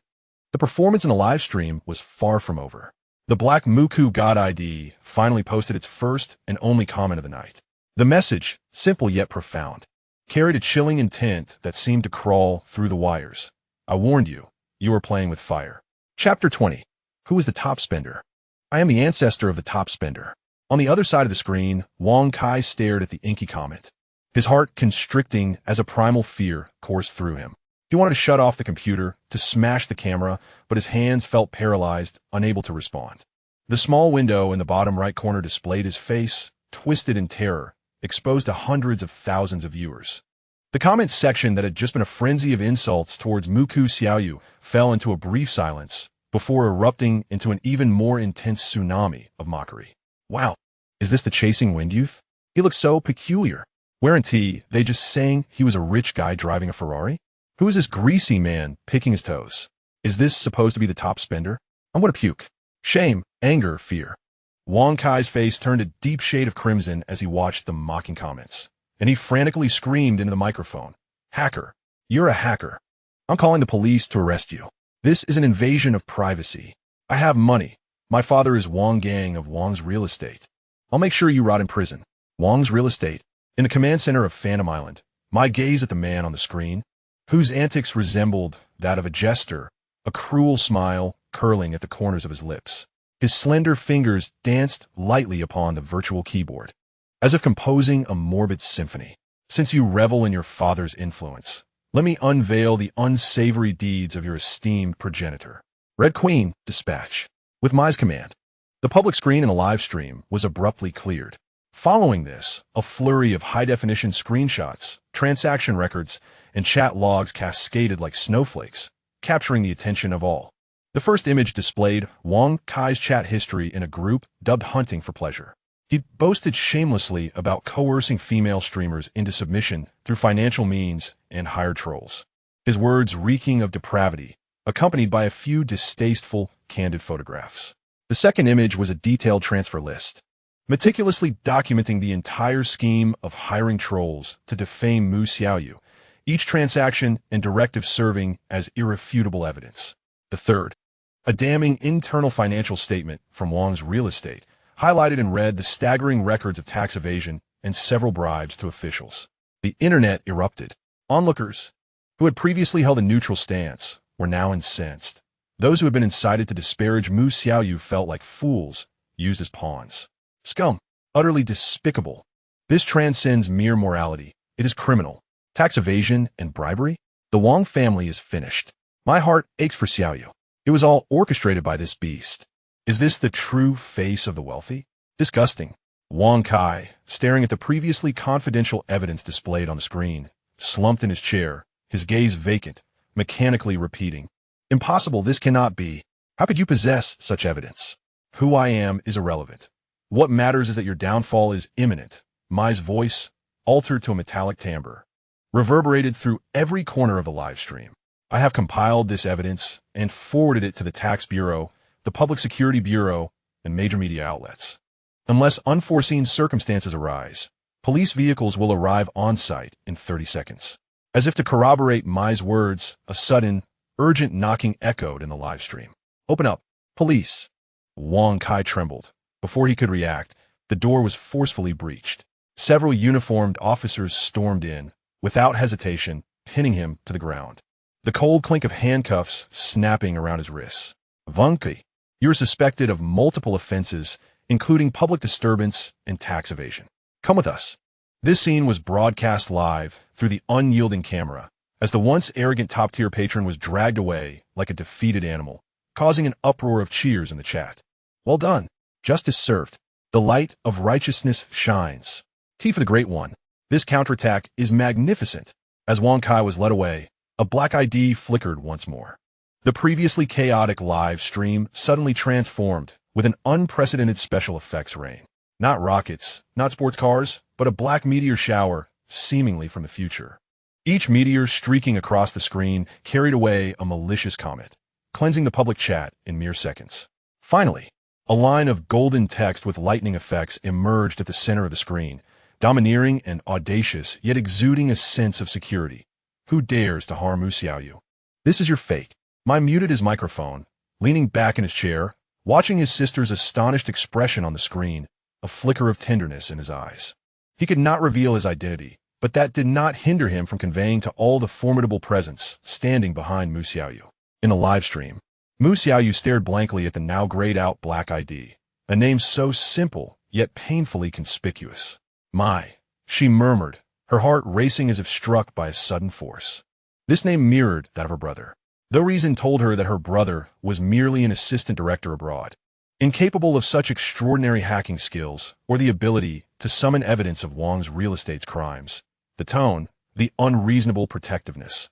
the performance in the live stream was far from over. The Black Muku God ID finally posted its first and only comment of the night. The message, simple yet profound, carried a chilling intent that seemed to crawl through the wires. I warned you, you are playing with fire. Chapter 20. Who is the top spender? I am the ancestor of the top spender. On the other side of the screen, Wang Kai stared at the inky comment, his heart constricting as a primal fear coursed through him. He wanted to shut off the computer, to smash the camera, but his hands felt paralyzed, unable to respond. The small window in the bottom right corner displayed his face, twisted in terror, exposed to hundreds of thousands of viewers. The comment section that had just been a frenzy of insults towards Muku Xiaoyu fell into a brief silence before erupting into an even more intense tsunami of mockery. Wow, is this the Chasing Wind Youth? He looks so peculiar. Guarantee they just saying he was a rich guy driving a Ferrari? Who is this greasy man picking his toes? Is this supposed to be the top spender? I'm gonna puke. Shame, anger, fear. Wang Kai's face turned a deep shade of crimson as he watched the mocking comments, and he frantically screamed into the microphone. Hacker. You're a hacker. I'm calling the police to arrest you. This is an invasion of privacy. I have money. My father is Wang Gang of Wang's Real Estate. I'll make sure you rot in prison. Wang's Real Estate. In the command center of Phantom Island, my gaze at the man on the screen, whose antics resembled that of a jester, a cruel smile curling at the corners of his lips. His slender fingers danced lightly upon the virtual keyboard, as if composing a morbid symphony. Since you revel in your father's influence, let me unveil the unsavory deeds of your esteemed progenitor. Red Queen, dispatch. With Mai's command, the public screen in the live stream was abruptly cleared. Following this, a flurry of high-definition screenshots, transaction records, and chat logs cascaded like snowflakes, capturing the attention of all. The first image displayed Wang Kai's chat history in a group dubbed Hunting for Pleasure. He boasted shamelessly about coercing female streamers into submission through financial means and hired trolls. His words reeking of depravity, accompanied by a few distasteful, candid photographs. The second image was a detailed transfer list, meticulously documenting the entire scheme of hiring trolls to defame Mu Xiaoyu, each transaction and directive serving as irrefutable evidence. The third, a damning internal financial statement from Wang's Real Estate, highlighted in red the staggering records of tax evasion and several bribes to officials. The internet erupted. Onlookers, who had previously held a neutral stance, were now incensed. Those who had been incited to disparage Mu Xiaoyu felt like fools, used as pawns. Scum. Utterly despicable. This transcends mere morality. It is criminal. Tax evasion and bribery? The Wang family is finished. My heart aches for Xiaoyu. It was all orchestrated by this beast. Is this the true face of the wealthy? Disgusting. Wang Kai, staring at the previously confidential evidence displayed on the screen, slumped in his chair, his gaze vacant, mechanically repeating, "Impossible, this cannot be. How could you possess such evidence? Who I am is irrelevant. What matters is that your downfall is imminent." Mai's voice, altered to a metallic timbre, reverberated through every corner of the live stream. "I have compiled this evidence and forwarded it to the Tax Bureau, the Public Security Bureau, and major media outlets. Unless unforeseen circumstances arise, police vehicles will arrive on site in 30 seconds. As if to corroborate Mai's words, a sudden, urgent knocking echoed in the live stream. "Open up, police." Wang Kai trembled. Before he could react, the door was forcefully breached. Several uniformed officers stormed in, without hesitation, pinning him to the ground. The cold clink of handcuffs snapping around his wrists. "Wang Kai, you are suspected of multiple offenses, including public disturbance and tax evasion. Come with us." This scene was broadcast live through the unyielding camera, as the once arrogant top-tier patron was dragged away like a defeated animal, causing an uproar of cheers in the chat. "Well done. Justice served. The light of righteousness shines. Tea for the Great One. This counterattack is magnificent." As Wang Kai was led away, a black ID flickered once more. The previously chaotic live stream suddenly transformed with an unprecedented special effects rain. Not rockets, not sports cars, but a black meteor shower, seemingly from the future. Each meteor streaking across the screen carried away a malicious comet, cleansing the public chat in mere seconds. Finally, a line of golden text with lightning effects emerged at the center of the screen, domineering and audacious, yet exuding a sense of security. "Who dares to harm Xiaoyu? This is your fate." Mai muted his microphone, leaning back in his chair, watching his sister's astonished expression on the screen, a flicker of tenderness in his eyes. He could not reveal his identity, but that did not hinder him from conveying to all the formidable presence standing behind Xiaoyu. In the live stream, Xiaoyu stared blankly at the now grayed-out black ID, a name so simple yet painfully conspicuous. "Mai," she murmured, her heart racing as if struck by a sudden force. This name mirrored that of her brother, though reason told her that her brother was merely an assistant director abroad, incapable of such extraordinary hacking skills or the ability to summon evidence of Wang's real estate's crimes. The tone, the unreasonable protectiveness,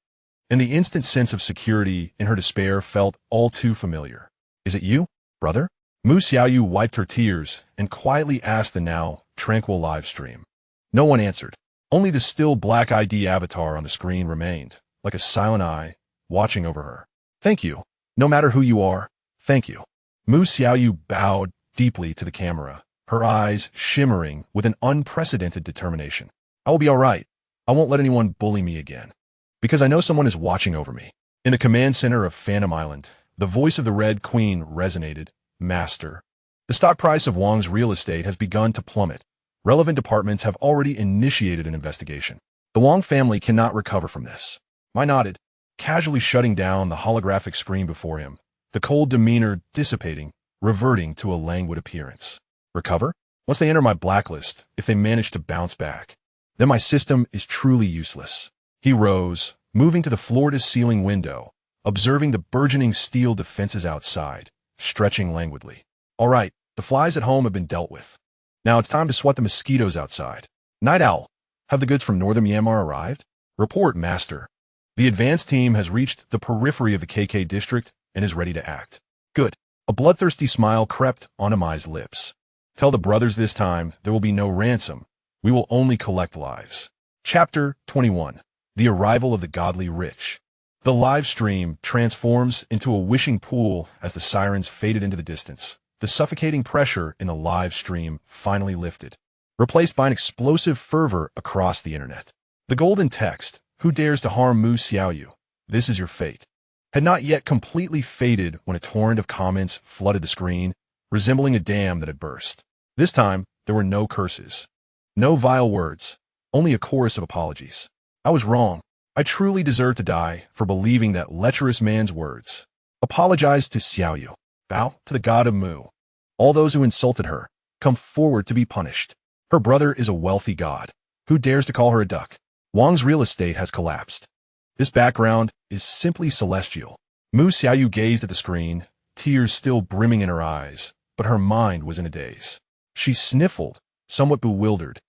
and the instant sense of security in her despair felt all too familiar. "Is it you, brother?" Xiaoyu wiped her tears and quietly asked the now tranquil live stream. No one answered. Only the still black ID avatar on the screen remained, like a silent eye, watching over her. "Thank you. No matter who you are, thank you." Xiaoyu bowed deeply to the camera, her eyes shimmering with an unprecedented determination. "I will be all right. I won't let anyone bully me again. Because I know someone is watching over me." In the command center of Phantom Island, the voice of the Red Queen resonated. "Master, the stock price of Wang's real estate has begun to plummet. Relevant departments have already initiated an investigation. The Wang family cannot recover from this." Mai nodded, casually shutting down the holographic screen before him, the cold demeanor dissipating, reverting to a languid appearance. "Recover? Once they enter my blacklist, if they manage to bounce back, then my system is truly useless." He rose, moving to the floor-to-ceiling window, observing the burgeoning steel defenses outside, stretching languidly. "All right, the flies at home have been dealt with. Now it's time to swat the mosquitoes outside. Night Owl, have the goods from Northern Myanmar arrived?" "Report, Master. The advance team has reached the periphery of the KK district and is ready to act." "Good." A bloodthirsty smile crept onto Mai's lips. "Tell the brothers this time there will be no ransom. We will only collect lives." Chapter 21. The Arrival of the Godly Rich. The live stream transforms into a wishing pool as the sirens faded into the distance. The suffocating pressure in the live stream finally lifted, replaced by an explosive fervor across the internet. The golden text, "Who dares to harm Xiaoyu? This is your fate," had not yet completely faded when a torrent of comments flooded the screen, resembling a dam that had burst. This time, there were no curses, no vile words, only a chorus of apologies. "I was wrong. I truly deserve to die for believing that lecherous man's words. Apologize to Xiaoyu. Bow to the god of Mu. All those who insulted her, come forward to be punished. Her brother is a wealthy god. Who dares to call her a duck? Wang's real estate has collapsed. This background is simply celestial. Mu Xiaoyu gazed at the screen, tears still brimming in her eyes, but her mind was in a daze. She sniffled, somewhat bewildered,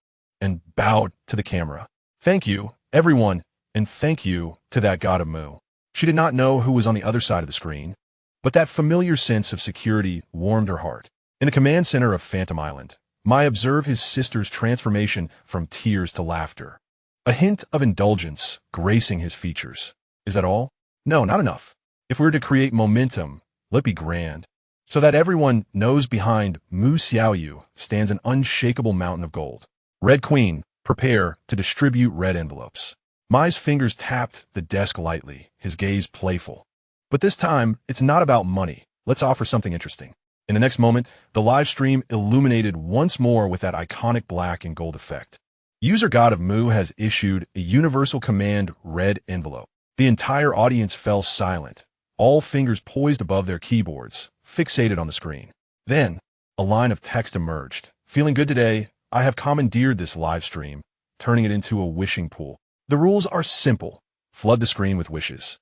and bowed to the camera. Thank you, everyone, and thank you to that god of Mu. She did not know who was on the other side of the screen, but that familiar sense of security warmed her heart. In the command center of Phantom Island, Mai observed his sister's transformation from tears to laughter. A hint of indulgence gracing his features. Is that all? No, not enough. If we were to create momentum, let it be grand, so that everyone knows behind Mu Xiaoyu stands an unshakable mountain of gold. Red Queen, prepare to distribute red envelopes. Mai's fingers tapped the desk lightly, his gaze playful. But this time, it's not about money. Let's offer something interesting. In the next moment, the live stream illuminated once more with that iconic black and gold effect. User God of Mu has issued a universal command red envelope. The entire audience fell silent, all fingers poised above their keyboards, fixated on the screen. Then, a line of text emerged. Feeling good today, I have commandeered this live stream, turning it into a wishing pool. The rules are simple. Flood the screen with wishes.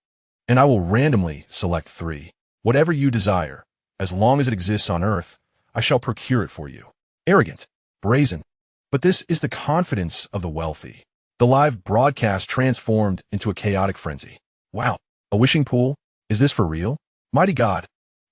And I will randomly select 3. Whatever you desire, as long as it exists on Earth, I shall procure it for you. Arrogant, brazen. But this is the confidence of the wealthy. The live broadcast transformed into a chaotic frenzy. Wow, a wishing pool? Is this for real? Mighty God,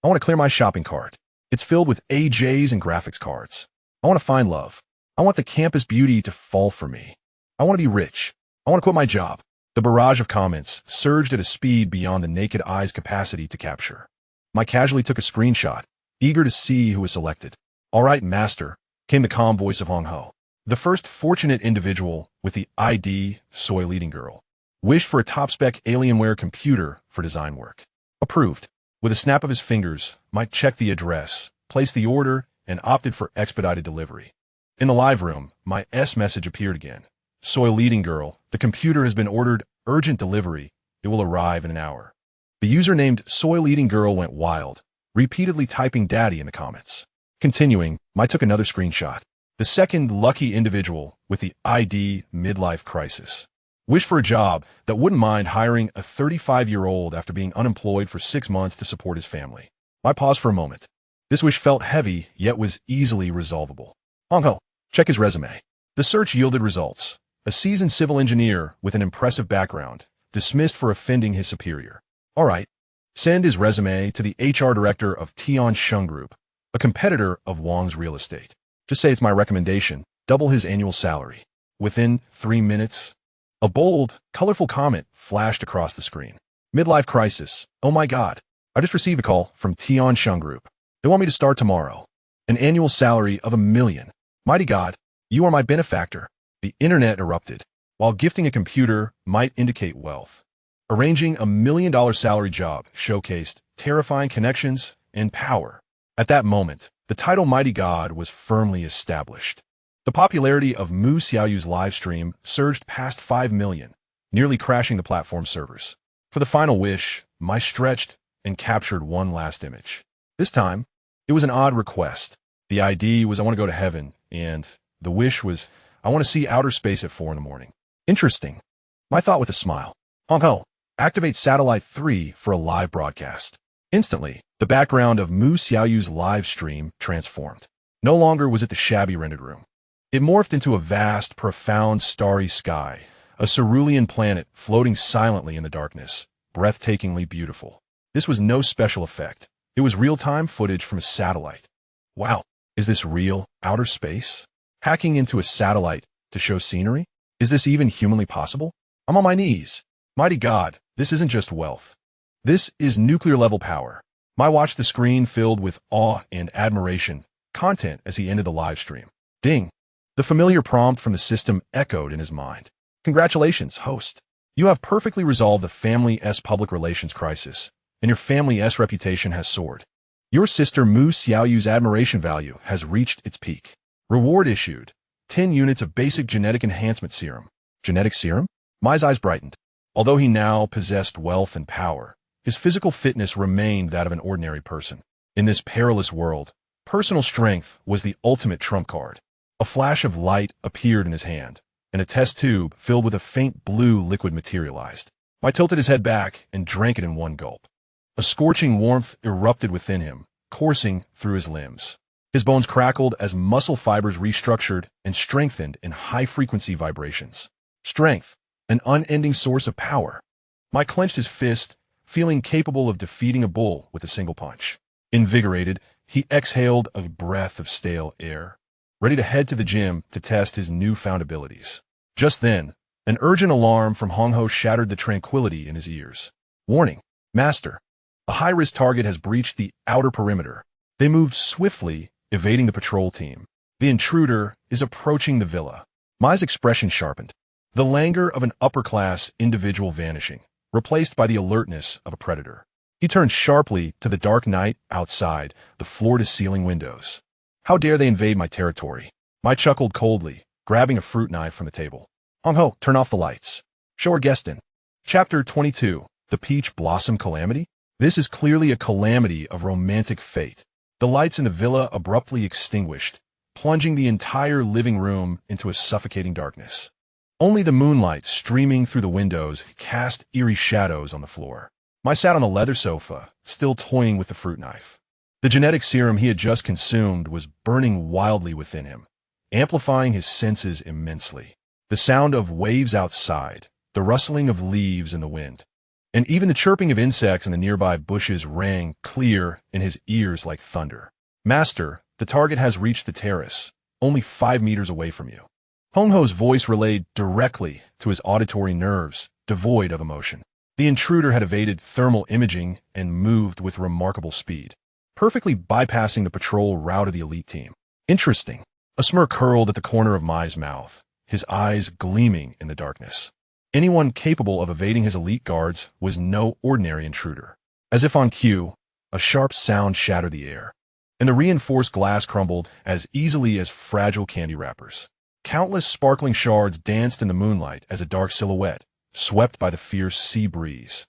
I want to clear my shopping cart. It's filled with AJs and graphics cards. I want to find love. I want the campus beauty to fall for me. I want to be rich. I want to quit my job. The barrage of comments surged at a speed beyond the naked eye's capacity to capture. Mai casually took a screenshot, eager to see who was selected. All right, master, came the calm voice of Hong Ho. The first fortunate individual with the ID Soy Leading Girl. Wished for a top-spec Alienware computer for design work. Approved. With a snap of his fingers, Mai checked the address, placed the order, and opted for expedited delivery. In the live room, my message appeared again. Soy Leading Girl, the computer has been ordered, urgent delivery. It will arrive in an hour. The user named Soy Leading Girl went wild, repeatedly typing daddy in the comments. Continuing, Mai took another screenshot. The second lucky individual with the ID midlife crisis. Wished for a job that wouldn't mind hiring a 35-year-old after being unemployed for 6 months to support his family. I paused for a moment. This wish felt heavy, yet was easily resolvable. Hong Ho, check his resume. The search yielded results. A seasoned civil engineer with an impressive background, dismissed for offending his superior. All right. Send his resume to the HR director of Tian Sheng Group, a competitor of Wang's real estate. Just say it's my recommendation. Double his annual salary. Within 3 minutes, a bold, colorful comment flashed across the screen. Midlife crisis. Oh my God. I just received a call from Tian Sheng Group. They want me to start tomorrow. An annual salary of $1 million. Mighty God, you are my benefactor. The internet erupted. While gifting a computer might indicate wealth, arranging $1 million salary job showcased terrifying connections and power. At that moment, the title Mighty God was firmly established. The popularity of Mu Xiaoyu's live stream surged past 5 million, nearly crashing the platform's servers. For the final wish, Mai stretched and captured one last image. This time, it was an odd request. The ID was I want to go to heaven, and the wish was I want to see outer space at 4 in the morning. Interesting. Mai thought with a smile. Hong Ho, activate Satellite 3 for a live broadcast. Instantly, the background of Mu Xiaoyu's live stream transformed. No longer was it the shabby rented room. It morphed into a vast, profound, starry sky, a cerulean planet floating silently in the darkness, breathtakingly beautiful. This was no special effect. It was real-time footage from a satellite. Wow, is this real outer space? Hacking into a satellite to show scenery? Is this even humanly possible? I'm on my knees. Mighty God, this isn't just wealth. This is nuclear-level power. Mai watched the screen filled with awe and admiration, content as he ended the live stream. Ding. The familiar prompt from the system echoed in his mind. Congratulations, host. You have perfectly resolved the family's public relations crisis, and your family's reputation has soared. Your sister Mu Xiaoyu's admiration value has reached its peak. Reward issued. 10 units of basic genetic enhancement serum. Genetic serum? Mai's eyes brightened. Although he now possessed wealth and power, his physical fitness remained that of an ordinary person. In this perilous world, personal strength was the ultimate trump card. A flash of light appeared in his hand, and a test tube filled with a faint blue liquid materialized. Mai tilted his head back and drank it in one gulp. A scorching warmth erupted within him, coursing through his limbs. His bones crackled as muscle fibers restructured and strengthened in high-frequency vibrations. Strength, an unending source of power. Mai clenched his fist, feeling capable of defeating a bull with a single punch. Invigorated, he exhaled a breath of stale air, ready to head to the gym to test his newfound abilities. Just then, an urgent alarm from Hong Ho shattered the tranquility in his ears. Warning, Master. A high-risk target has breached the outer perimeter. They moved swiftly, evading the patrol team. The intruder is approaching the villa. Mai's expression sharpened. The languor of an upper-class individual vanishing, replaced by the alertness of a predator. He turned sharply to the dark night outside, the floor-to-ceiling windows. How dare they invade my territory? Mai chuckled coldly, grabbing a fruit knife from the table. Hong Ho, turn off the lights. Show our guest in. Chapter 22. The Peach Blossom Calamity? This is clearly a calamity of romantic fate. The lights in the villa abruptly extinguished, plunging the entire living room into a suffocating darkness. Only the moonlight streaming through the windows cast eerie shadows on the floor. Mai sat on the leather sofa, still toying with the fruit knife. The genetic serum he had just consumed was burning wildly within him, amplifying his senses immensely. The sound of waves outside, the rustling of leaves in the wind, and even the chirping of insects in the nearby bushes rang clear in his ears like thunder. Master, the target has reached the terrace, only 5 meters away from you. Hong Ho's voice relayed directly to his auditory nerves, devoid of emotion. The intruder had evaded thermal imaging and moved with remarkable speed, perfectly bypassing the patrol route of the elite team. Interesting. A smirk curled at the corner of Mai's mouth, his eyes gleaming in the darkness. Anyone capable of evading his elite guards was no ordinary intruder. As if on cue, a sharp sound shattered the air, and the reinforced glass crumbled as easily as fragile candy wrappers. Countless sparkling shards danced in the moonlight as a dark silhouette, swept by the fierce sea breeze,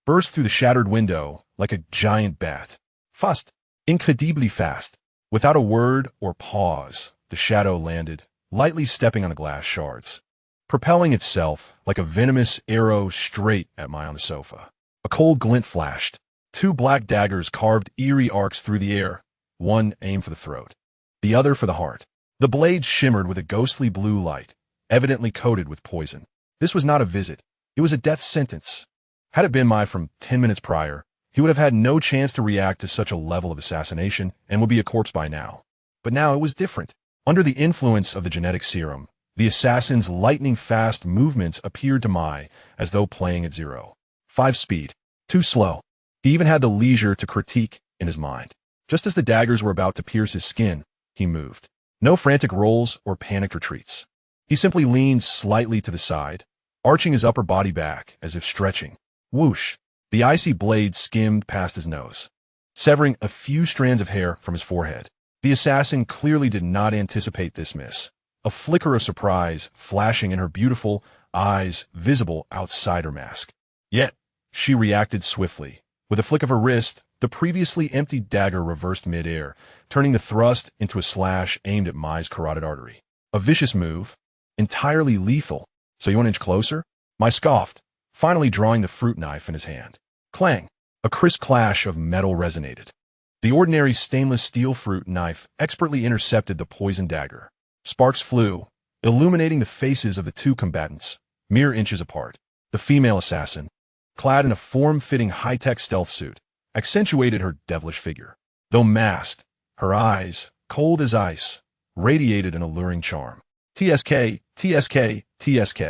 burst through the shattered window like a giant bat. Fast, incredibly fast. Without a word or pause, the shadow landed, lightly stepping on the glass shards, propelling itself like a venomous arrow straight at Mai on the sofa. A cold glint flashed. 2 black daggers carved eerie arcs through the air, one aimed for the throat, the other for the heart. The blades shimmered with a ghostly blue light, evidently coated with poison. This was not a visit. It was a death sentence. Had it been Mai from 10 minutes prior, he would have had no chance to react to such a level of assassination and would be a corpse by now. But now it was different. Under the influence of the genetic serum, the assassin's lightning-fast movements appeared to Mai as though playing at 0.5 speed. Too slow. He even had the leisure to critique in his mind. Just as the daggers were about to pierce his skin, he moved. No frantic rolls or panicked retreats. He simply leaned slightly to the side, arching his upper body back as if stretching. Whoosh! The icy blade skimmed past his nose, severing a few strands of hair from his forehead. The assassin clearly did not anticipate this miss, a flicker of surprise flashing in her beautiful eyes visible outside her mask. Yet, she reacted swiftly. With a flick of her wrist, the previously empty dagger reversed mid-air, turning the thrust into a slash aimed at Mai's carotid artery. A vicious move, entirely lethal. So you want to inch closer? Mai scoffed, finally drawing the fruit knife in his hand. Clang! A crisp clash of metal resonated. The ordinary stainless steel fruit knife expertly intercepted the poisoned dagger. Sparks flew, illuminating the faces of the 2 combatants, mere inches apart. The female assassin, clad in a form-fitting high-tech stealth suit, accentuated her devilish figure. Though masked, her eyes, cold as ice, radiated an alluring charm. TSK, TSK, TSK.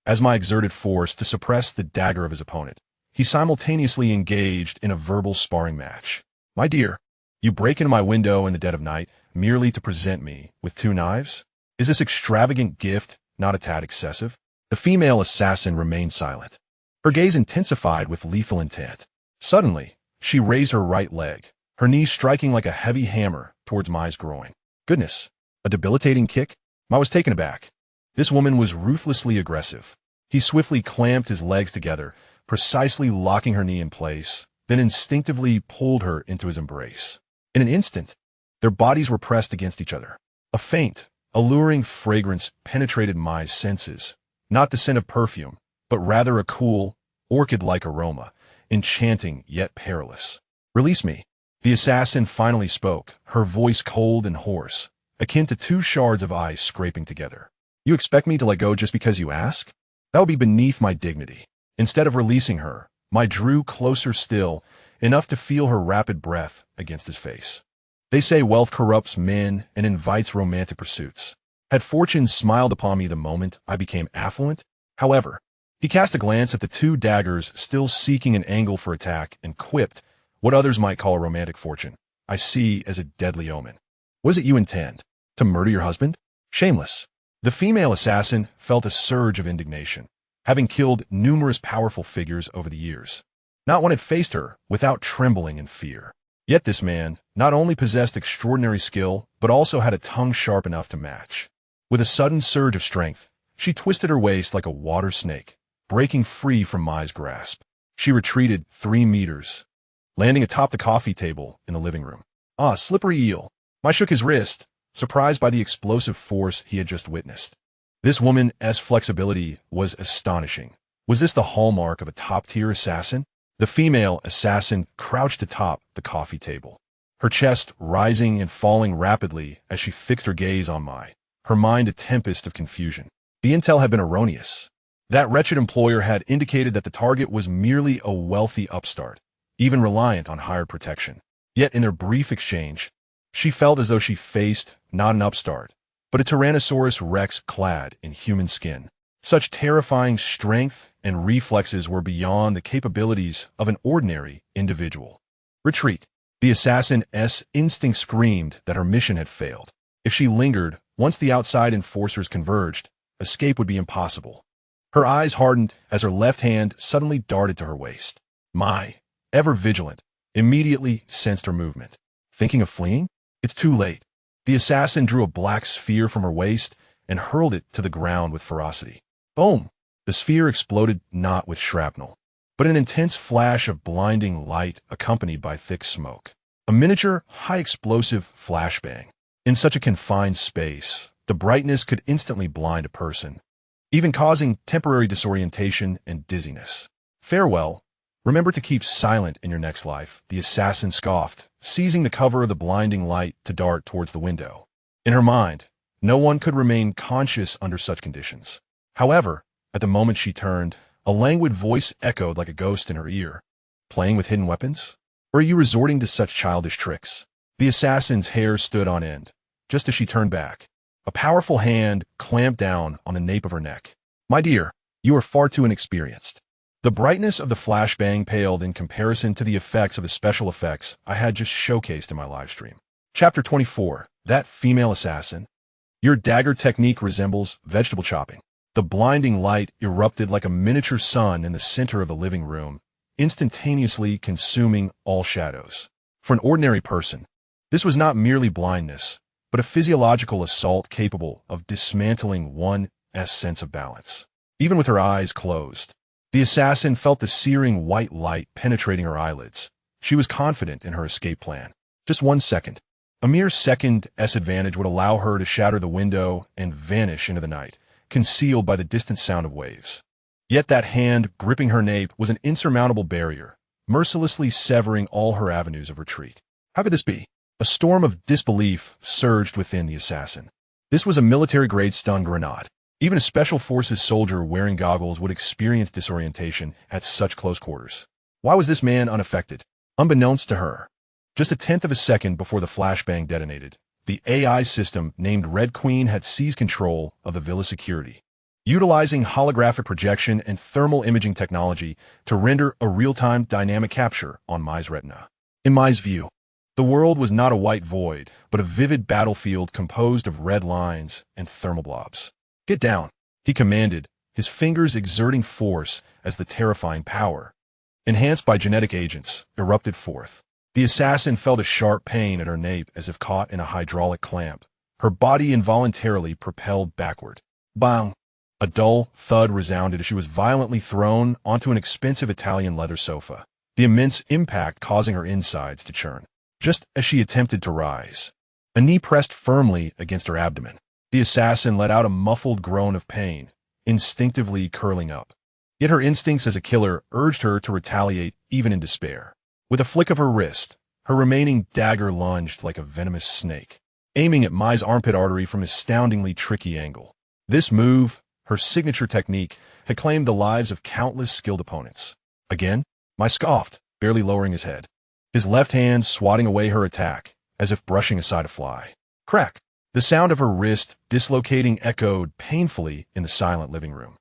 As Mai exerted force to suppress the dagger of his opponent, he simultaneously engaged in a verbal sparring match. My dear, you break into my window in the dead of night merely to present me with 2 knives? Is this extravagant gift not a tad excessive? The female assassin remained silent, her gaze intensified with lethal intent. Suddenly, she raised her right leg, her knee striking like a heavy hammer towards Mai's groin. Goodness, a debilitating kick? Mai was taken aback. This woman was ruthlessly aggressive. He swiftly clamped his legs together, precisely locking her knee in place, then instinctively pulled her into his embrace. In an instant, their bodies were pressed against each other. A faint, alluring fragrance penetrated Mai's senses, not the scent of perfume, but rather a cool, orchid-like aroma, enchanting yet perilous. "Release me." The assassin finally spoke, her voice cold and hoarse, akin to two shards of ice scraping together. "You expect me to let go just because you ask? That would be beneath my dignity." Instead of releasing her, I drew closer still, enough to feel her rapid breath against his face. They say wealth corrupts men and invites romantic pursuits. Had fortune smiled upon me the moment I became affluent? However, he cast a glance at the two daggers still seeking an angle for attack and quipped, "What others might call a romantic fortune, I see as a deadly omen. What is it you intend? To murder your husband? Shameless." The female assassin felt a surge of indignation, having killed numerous powerful figures over the years. Not one had faced her without trembling in fear. Yet this man not only possessed extraordinary skill, but also had a tongue sharp enough to match. With a sudden surge of strength, she twisted her waist like a water snake, breaking free from Mai's grasp. She retreated 3 meters, landing atop the coffee table in the living room. "Ah, slippery eel." Mai shook his wrist, surprised by the explosive force he had just witnessed. This woman's flexibility was astonishing. Was this the hallmark of a top-tier assassin? The female assassin crouched atop the coffee table, her chest rising and falling rapidly as she fixed her gaze on Mai, her mind a tempest of confusion. The intel had been erroneous. That wretched employer had indicated that the target was merely a wealthy upstart, even reliant on hired protection. Yet in their brief exchange, she felt as though she faced not an upstart, but a Tyrannosaurus Rex clad in human skin. Such terrifying strength and reflexes were beyond the capabilities of an ordinary individual. "Retreat." The assassin's instinct screamed that her mission had failed. If she lingered, once the outside enforcers converged, escape would be impossible. Her eyes hardened as her left hand suddenly darted to her waist. Mai, ever vigilant, immediately sensed her movement. Thinking of fleeing? It's too late. The assassin drew a black sphere from her waist and hurled it to the ground with ferocity. Boom! The sphere exploded not with shrapnel, but an intense flash of blinding light accompanied by thick smoke. A miniature, high-explosive flashbang. In such a confined space, the brightness could instantly blind a person, even causing temporary disorientation and dizziness. "Farewell. Remember to keep silent in your next life," the assassin scoffed, seizing the cover of the blinding light to dart towards the window. In her mind, no one could remain conscious under such conditions. However, at the moment she turned, a languid voice echoed like a ghost in her ear. "Playing with hidden weapons? Or are you resorting to such childish tricks?" The assassin's hair stood on end, just as she turned back. A powerful hand clamped down on the nape of her neck. "My dear, you are far too inexperienced." The brightness of the flashbang paled in comparison to the effects of the special effects I had just showcased in my livestream. Chapter 24. That female assassin. Your dagger technique resembles vegetable chopping. The blinding light erupted like a miniature sun in the center of the living room, instantaneously consuming all shadows. For an ordinary person, this was not merely blindness, but a physiological assault capable of dismantling one's sense of balance. Even with her eyes closed, the assassin felt the searing white light penetrating her eyelids. She was confident in her escape plan. Just 1 second. A mere second's advantage would allow her to shatter the window and vanish into the night, concealed by the distant sound of waves. Yet that hand gripping her nape was an insurmountable barrier, mercilessly severing all her avenues of retreat. How could this be? A storm of disbelief surged within the assassin. This was a military-grade stun grenade. Even a special forces soldier wearing goggles would experience disorientation at such close quarters. Why was this man unaffected? Unbeknownst to her, just a tenth of a second before the flashbang detonated, the AI system named Red Queen had seized control of the villa's security, utilizing holographic projection and thermal imaging technology to render a real-time dynamic capture on Mai's retina. In Mai's view, the world was not a white void, but a vivid battlefield composed of red lines and thermal blobs. "Get down," he commanded, his fingers exerting force as the terrifying power, enhanced by genetic agents, erupted forth. The assassin felt a sharp pain at her nape as if caught in a hydraulic clamp. Her body involuntarily propelled backward. Bang! A dull thud resounded as she was violently thrown onto an expensive Italian leather sofa, the immense impact causing her insides to churn. Just as she attempted to rise, a knee pressed firmly against her abdomen. The assassin let out a muffled groan of pain, instinctively curling up. Yet her instincts as a killer urged her to retaliate even in despair. With a flick of her wrist, her remaining dagger lunged like a venomous snake, aiming at Mai's armpit artery from an astoundingly tricky angle. This move, her signature technique, had claimed the lives of countless skilled opponents. Again, Mai scoffed, barely lowering his head, his left hand swatting away her attack, as if brushing aside a fly. Crack! The sound of her wrist dislocating echoed painfully in the silent living room.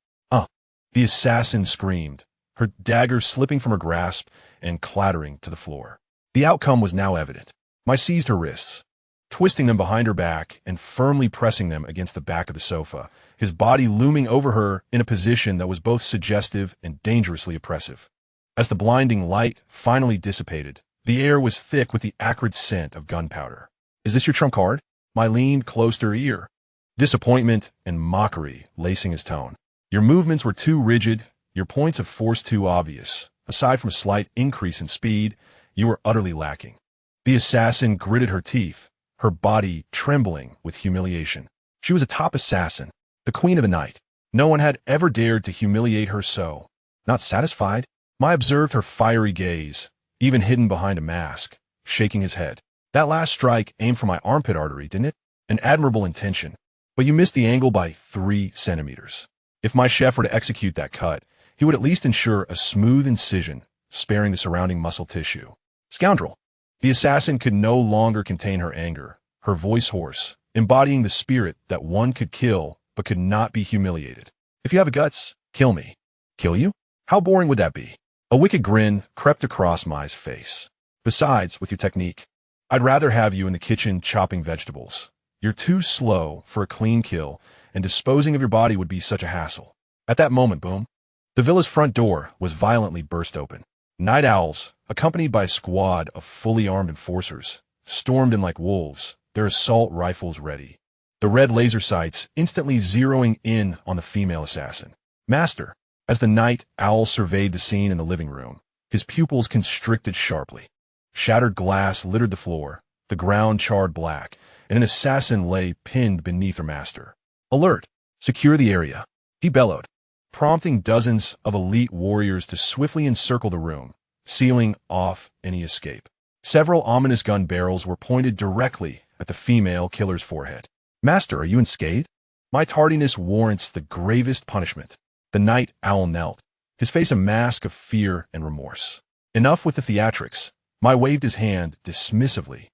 The assassin screamed, her dagger slipping from her grasp and clattering to the floor. The outcome was now evident. Mai seized her wrists, twisting them behind her back and firmly pressing them against the back of the sofa, his body looming over her in a position that was both suggestive and dangerously oppressive. As the blinding light finally dissipated, the air was thick with the acrid scent of gunpowder. "Is this your trump card?" Mai leaned close to her ear, disappointment and mockery lacing his tone. "Your movements were too rigid, your points of force too obvious. Aside from a slight increase in speed, you were utterly lacking." The assassin gritted her teeth, her body trembling with humiliation. She was a top assassin, the queen of the night. No one had ever dared to humiliate her so. Not satisfied, Mai observed her fiery gaze, even hidden behind a mask, shaking his head. "That last strike aimed for my armpit artery, didn't it? An admirable intention. But you missed the angle by 3 centimeters. If my chef were to execute that cut, he would at least ensure a smooth incision, sparing the surrounding muscle tissue." "Scoundrel!" The assassin could no longer contain her anger, her voice hoarse, embodying the spirit that one could kill but could not be humiliated. "If you have the guts, kill me." "Kill you? How boring would that be?" A wicked grin crept across Mai's face. "Besides, with your technique, I'd rather have you in the kitchen chopping vegetables. You're too slow for a clean kill, and disposing of your body would be such a hassle." At that moment, boom, the villa's front door was violently burst open. Night owls, accompanied by a squad of fully armed enforcers, stormed in like wolves, their assault rifles ready, the red laser sights instantly zeroing in on the female assassin. "Master," as the night owl surveyed the scene in the living room, his pupils constricted sharply. Shattered glass littered the floor, the ground charred black, and an assassin lay pinned beneath her master. "Alert! Secure the area," he bellowed, prompting dozens of elite warriors to swiftly encircle the room, sealing off any escape. Several ominous gun barrels were pointed directly at the female killer's forehead. "Master, are you unscathed? My tardiness warrants the gravest punishment." The night owl knelt, his face a mask of fear and remorse. Enough with the theatrics. Mai waved his hand dismissively,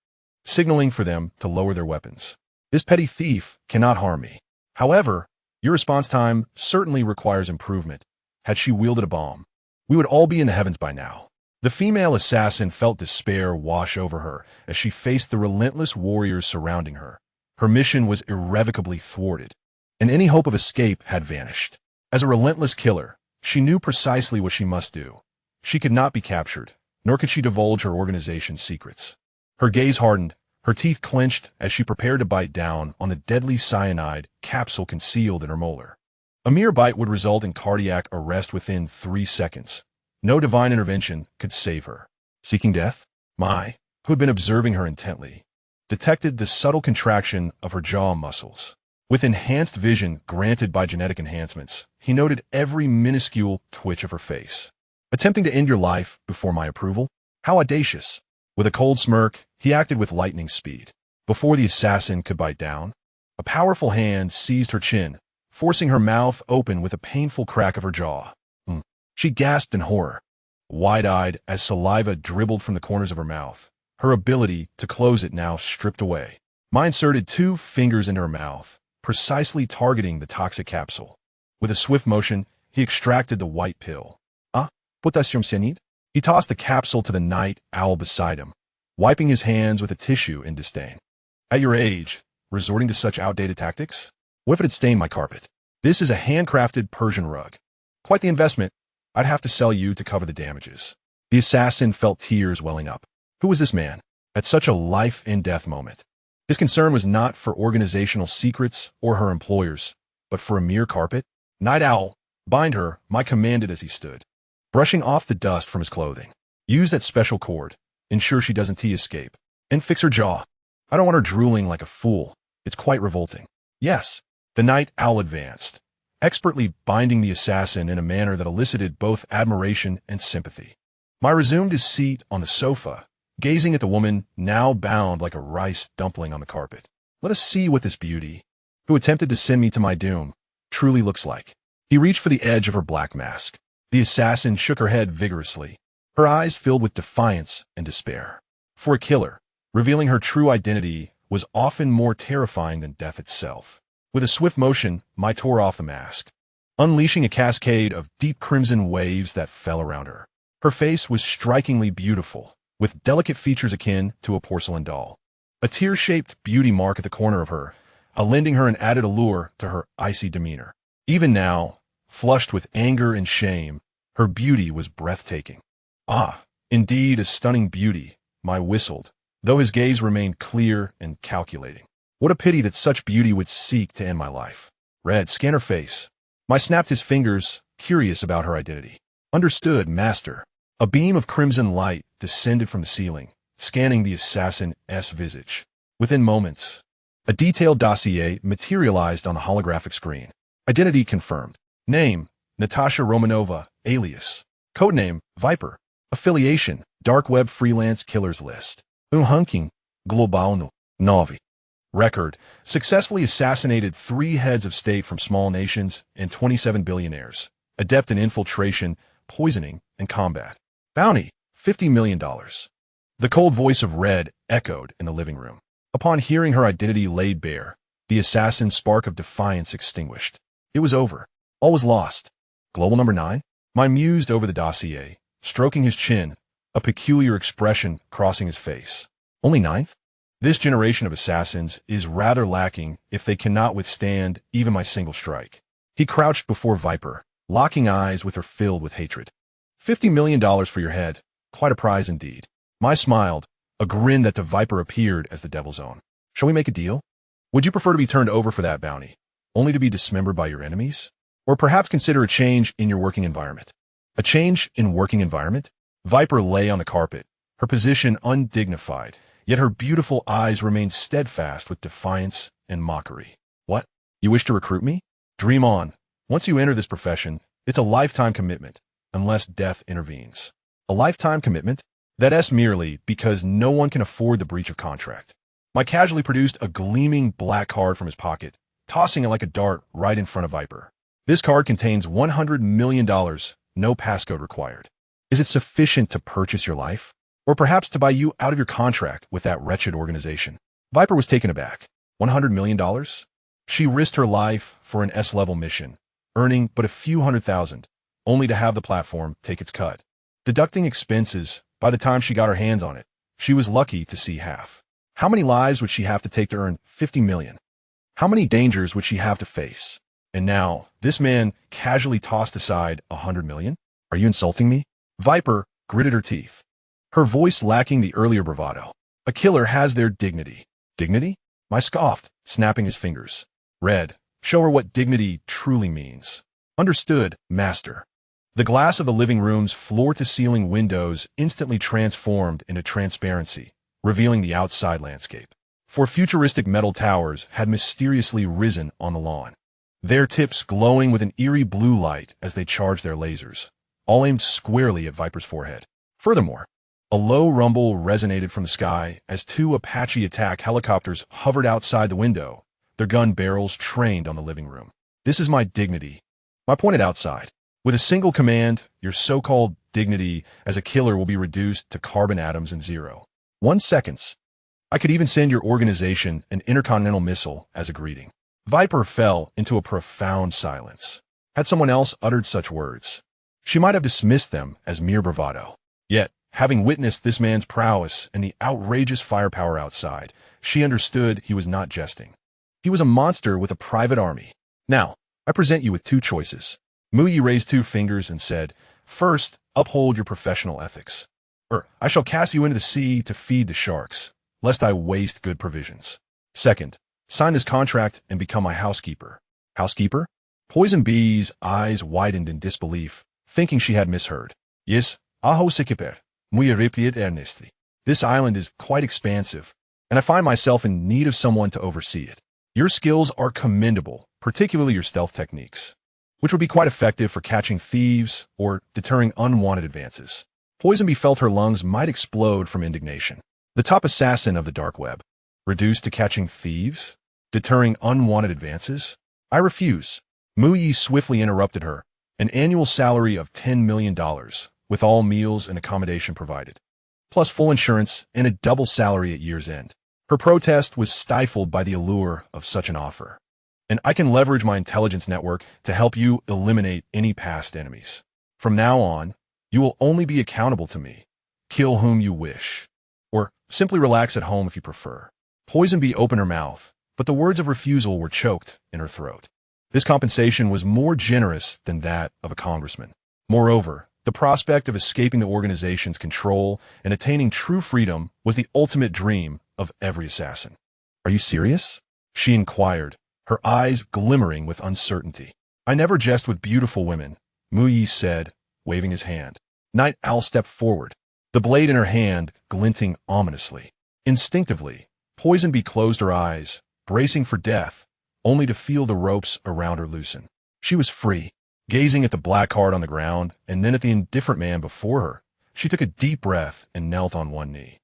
signaling for them to lower their weapons. "This petty thief cannot harm me. However, your response time certainly requires improvement. Had she wielded a bomb, we would all be in the heavens by now." The female assassin felt despair wash over her as she faced the relentless warriors surrounding her. Her mission was irrevocably thwarted, and any hope of escape had vanished. As a relentless killer, she knew precisely what she must do. She could not be captured, nor could she divulge her organization's secrets. Her gaze hardened, her teeth clenched as she prepared to bite down on the deadly cyanide capsule concealed in her molar. A mere bite would result in cardiac arrest within 3 seconds. No divine intervention could save her. Seeking death? Mai, who had been observing her intently, detected the subtle contraction of her jaw muscles. With enhanced vision granted by genetic enhancements, he noted every minuscule twitch of her face. "Attempting to end your life before my approval? How audacious!" With a cold smirk, he acted with lightning speed. Before the assassin could bite down, a powerful hand seized her chin, forcing her mouth open with a painful crack of her jaw. She gasped in horror, wide-eyed as saliva dribbled from the corners of her mouth, her ability to close it now stripped away. Mai inserted 2 fingers into her mouth, precisely targeting the toxic capsule. With a swift motion, he extracted the white pill. Potassium cyanide? He tossed the capsule to the night owl beside him, wiping his hands with a tissue in disdain. "At your age, resorting to such outdated tactics? What if it had stained my carpet? This is a handcrafted Persian rug. Quite the investment. I'd have to sell you to cover the damages." The assassin felt tears welling up. Who was this man? At such a life-and-death moment. His concern was not for organizational secrets or her employers, but for a mere carpet. "Night owl, bind her," Mai commanded as he stood, brushing off the dust from his clothing. "Use that special cord. Ensure she doesn't escape. And fix her jaw. I don't want her drooling like a fool. It's quite revolting." "Yes." The night owl advanced, expertly binding the assassin in a manner that elicited both admiration and sympathy. I resumed his seat on the sofa, gazing at the woman now bound like a rice dumpling on the carpet. Let us see what this beauty, who attempted to send me to my doom, truly looks like. He reached for the edge of her black mask. The assassin shook her head vigorously, her eyes filled with defiance and despair. For a killer, revealing her true identity was often more terrifying than death itself. With a swift motion, I tore off the mask, unleashing a cascade of deep crimson waves that fell around her. Her face was strikingly beautiful, with delicate features akin to a porcelain doll. A tear-shaped beauty mark at the corner of her, lending her an added allure to her icy demeanor. Even now, flushed with anger and shame, her beauty was breathtaking. Ah, indeed a stunning beauty, I whistled, though his gaze remained clear and calculating. What a pity that such beauty would seek to end my life. Red, scan her face. I snapped his fingers, curious about her identity. Understood, master. A beam of crimson light descended from the ceiling, scanning the assassin's visage. Within moments, a detailed dossier materialized on the holographic screen. Identity confirmed. Name, Natasha Romanova, alias. Codename, Viper. Affiliation, Dark Web Freelance Killers List. Ranking, Globalno, Novi. Record, successfully assassinated 3 heads of state from small nations and 27 billionaires. Adept in infiltration, poisoning, and combat. Bounty, $50 million. The cold voice of Red echoed in the living room. Upon hearing her identity laid bare, the assassin's spark of defiance extinguished. It was over. All was lost. Global number 9? I mused over the dossier, stroking his chin, a peculiar expression crossing his face. Only 9th? This generation of assassins is rather lacking if they cannot withstand even my single strike. He crouched before Viper, locking eyes with her filled with hatred. $50 million for your head. Quite a prize indeed. I smiled, a grin that to Viper appeared as the devil's own. Shall we make a deal? Would you prefer to be turned over for that bounty, only to be dismembered by your enemies? Or perhaps consider a change in your working environment? A change in working environment? Viper lay on the carpet, her position undignified, yet her beautiful eyes remained steadfast with defiance and mockery. What? You wish to recruit me? Dream on. Once you enter this profession, it's a lifetime commitment, unless death intervenes. A lifetime commitment? That's merely because no one can afford the breach of contract. I casually produced a gleaming black card from his pocket, tossing it like a dart right in front of Viper. This card contains $100 million, no passcode required. Is it sufficient to purchase your life? Or perhaps to buy you out of your contract with that wretched organization? Viper was taken aback. $100 million? She risked her life for an S-level mission, earning but a few $100,000, only to have the platform take its cut. Deducting expenses, by the time she got her hands on it, she was lucky to see half. How many lives would she have to take to earn $50 million? How many dangers would she have to face? And now, this man casually tossed aside $100 million? Are you insulting me? Viper gritted her teeth, her voice lacking the earlier bravado. A killer has their dignity. Dignity? I scoffed, snapping his fingers. Red, show her what dignity truly means. Understood, master. The glass of the living room's floor-to-ceiling windows instantly transformed into transparency, revealing the outside landscape. 4 futuristic metal towers had mysteriously risen on the lawn, their tips glowing with an eerie blue light as they charged their lasers, all aimed squarely at Viper's forehead. Furthermore, a low rumble resonated from the sky as 2 Apache attack helicopters hovered outside the window, their gun barrels trained on the living room. This is my dignity. I pointed outside. With a single command, your so-called dignity as a killer will be reduced to carbon atoms and 0. 1 seconds. I could even send your organization an intercontinental missile as a greeting. Viper fell into a profound silence. Had someone else uttered such words, she might have dismissed them as mere bravado. Yet, having witnessed this man's prowess and the outrageous firepower outside, she understood he was not jesting. He was a monster with a private army. Now, I present you with 2 choices. Muyi raised 2 fingers and said, First, uphold your professional ethics. Or, I shall cast you into the sea to feed the sharks, lest I waste good provisions. Second, sign this contract and become my housekeeper. Housekeeper? Poison Bee's eyes widened in disbelief, thinking she had misheard. Yes, housekeeper, muy repayed earnestly. This island is quite expansive, and I find myself in need of someone to oversee it. Your skills are commendable, particularly your stealth techniques. which would be quite effective for catching thieves or deterring unwanted advances. Poisonbee felt her lungs might explode from indignation. The top assassin of the dark web. Reduced to catching thieves? Deterring unwanted advances? I refuse. Mu Yi swiftly interrupted her. An annual salary of $10 million, with all meals and accommodation provided, plus full insurance and a double salary at year's end. Her protest was stifled by the allure of such an offer. And I can leverage my intelligence network to help you eliminate any past enemies. From now on, you will only be accountable to me. Kill whom you wish. Or simply relax at home if you prefer. Poisonbee opened her mouth, but the words of refusal were choked in her throat. This compensation was more generous than that of a congressman. Moreover, the prospect of escaping the organization's control and attaining true freedom was the ultimate dream of every assassin. Are you serious? She inquired, her eyes glimmering with uncertainty. I never jest with beautiful women, Mu Yi said, waving his hand. Night Owl stepped forward, the blade in her hand glinting ominously. Instinctively, Poisonbee closed her eyes, bracing for death, only to feel the ropes around her loosen. She was free. Gazing at the black heart on the ground and then at the indifferent man before her, she took a deep breath and knelt on one knee.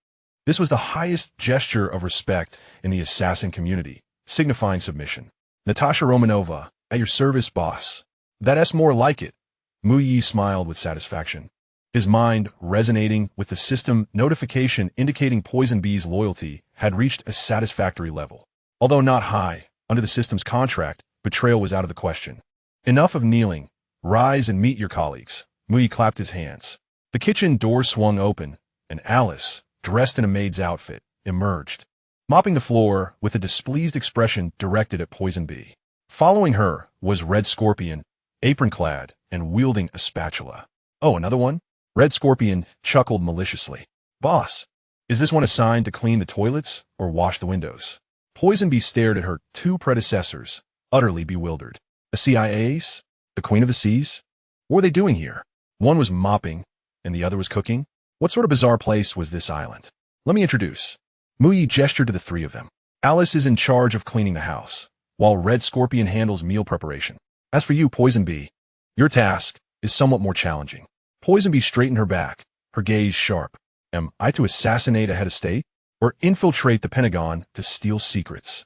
This was the highest gesture of respect in the assassin community, signifying submission. Natasha Romanova, at your service, boss. That's more like it. Mu Yi smiled with satisfaction, his mind resonating with the system notification indicating Poisonbee's loyalty had reached a satisfactory level. Although not high, under the system's contract, betrayal was out of the question. Enough of kneeling. Rise and meet your colleagues. Mu Yi clapped his hands. The kitchen door swung open, and Alice, dressed in a maid's outfit, emerged, mopping the floor with a displeased expression directed at Poisonbee. Following her was Red Scorpion, apron-clad and wielding a spatula. Oh, another one? Red Scorpion chuckled maliciously. Boss, is this one assigned to clean the toilets or wash the windows? Poisonbee stared at her two predecessors, utterly bewildered. A CIA ace? The Queen of the Seas? What were they doing here? One was mopping, and the other was cooking? What sort of bizarre place was this island? Let me introduce. Mu Yi gestured to the three of them. Alice is in charge of cleaning the house, while Red Scorpion handles meal preparation. As for you, Poisonbee, your task is somewhat more challenging. Poisonbee straightened her back, her gaze sharp. Am I to assassinate a head of state, or infiltrate the Pentagon to steal secrets?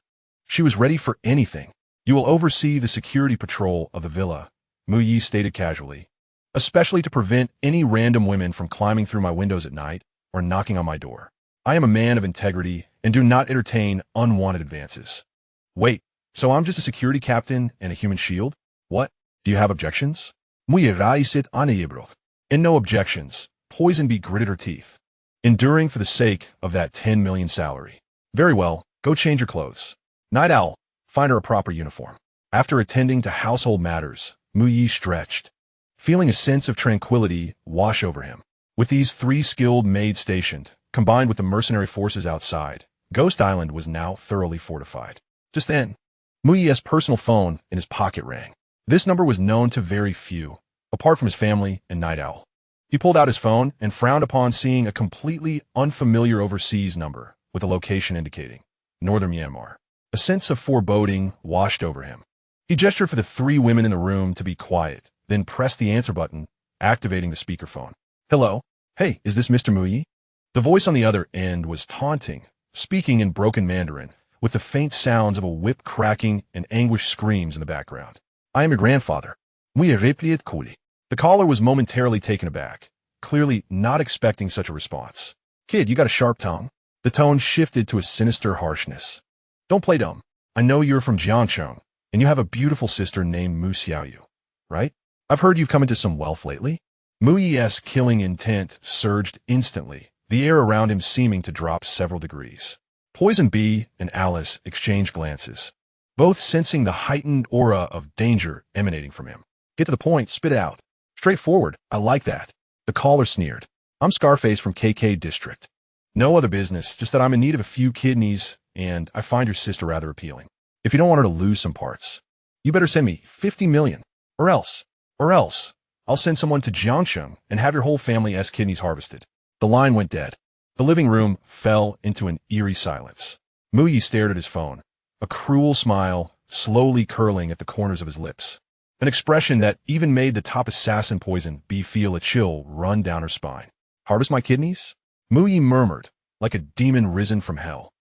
She was ready for anything. You will oversee the security patrol of the villa, Mu Yi stated casually, especially to prevent any random women from climbing through my windows at night or knocking on my door. I am a man of integrity and do not entertain unwanted advances. Wait, so I'm just a security captain and a human shield? What? Do you have objections? Mu Yi raisit anayibro. And no objections. Poisonbee gritted her teeth, enduring for the sake of that 10 million salary. Very well, go change your clothes. Night Owl, find her a proper uniform. After attending to household matters, Mu Yi stretched, feeling a sense of tranquility wash over him. With these three skilled maids stationed, combined with the mercenary forces outside, Ghost Island was now thoroughly fortified. Just then, Mu Yi's personal phone in his pocket rang. This number was known to very few, apart from his family and Night Owl. He pulled out his phone and frowned upon seeing a completely unfamiliar overseas number with a location indicating Northern Myanmar. A sense of foreboding washed over him. He gestured for the three women in the room to be quiet, then pressed the answer button, activating the speakerphone. Hello? Hey, is this Mr. Mu Yi? The voice on the other end was taunting, speaking in broken Mandarin, with the faint sounds of a whip cracking and anguished screams in the background. I am your grandfather. Mu Yi repayed coolly. The caller was momentarily taken aback, clearly not expecting such a response. Kid, you got a sharp tongue? The tone shifted to a sinister harshness. Don't play dumb. I know you're from Jiangcheng, and you have a beautiful sister named Xiaoyu, right? I've heard you've come into some wealth lately. Mu Yi's killing intent surged instantly, the air around him seeming to drop several degrees. Poisonbee and Alice exchanged glances, both sensing the heightened aura of danger emanating from him. Get to the point, spit it out. Straightforward, I like that. The caller sneered. I'm Scarface from KK District. No other business, just that I'm in need of a few kidneys, and I find your sister rather appealing. If you don't want her to lose some parts, you better send me 50 million, or else, I'll send someone to Jiangcheng and have your whole family's kidneys harvested. The line went dead. The living room fell into an eerie silence. Mu Yi stared at his phone, a cruel smile slowly curling at the corners of his lips. an expression that even made the top assassin Poison B feel a chill run down her spine. Harvest my kidneys? Muyi murmured, like a demon risen from hell.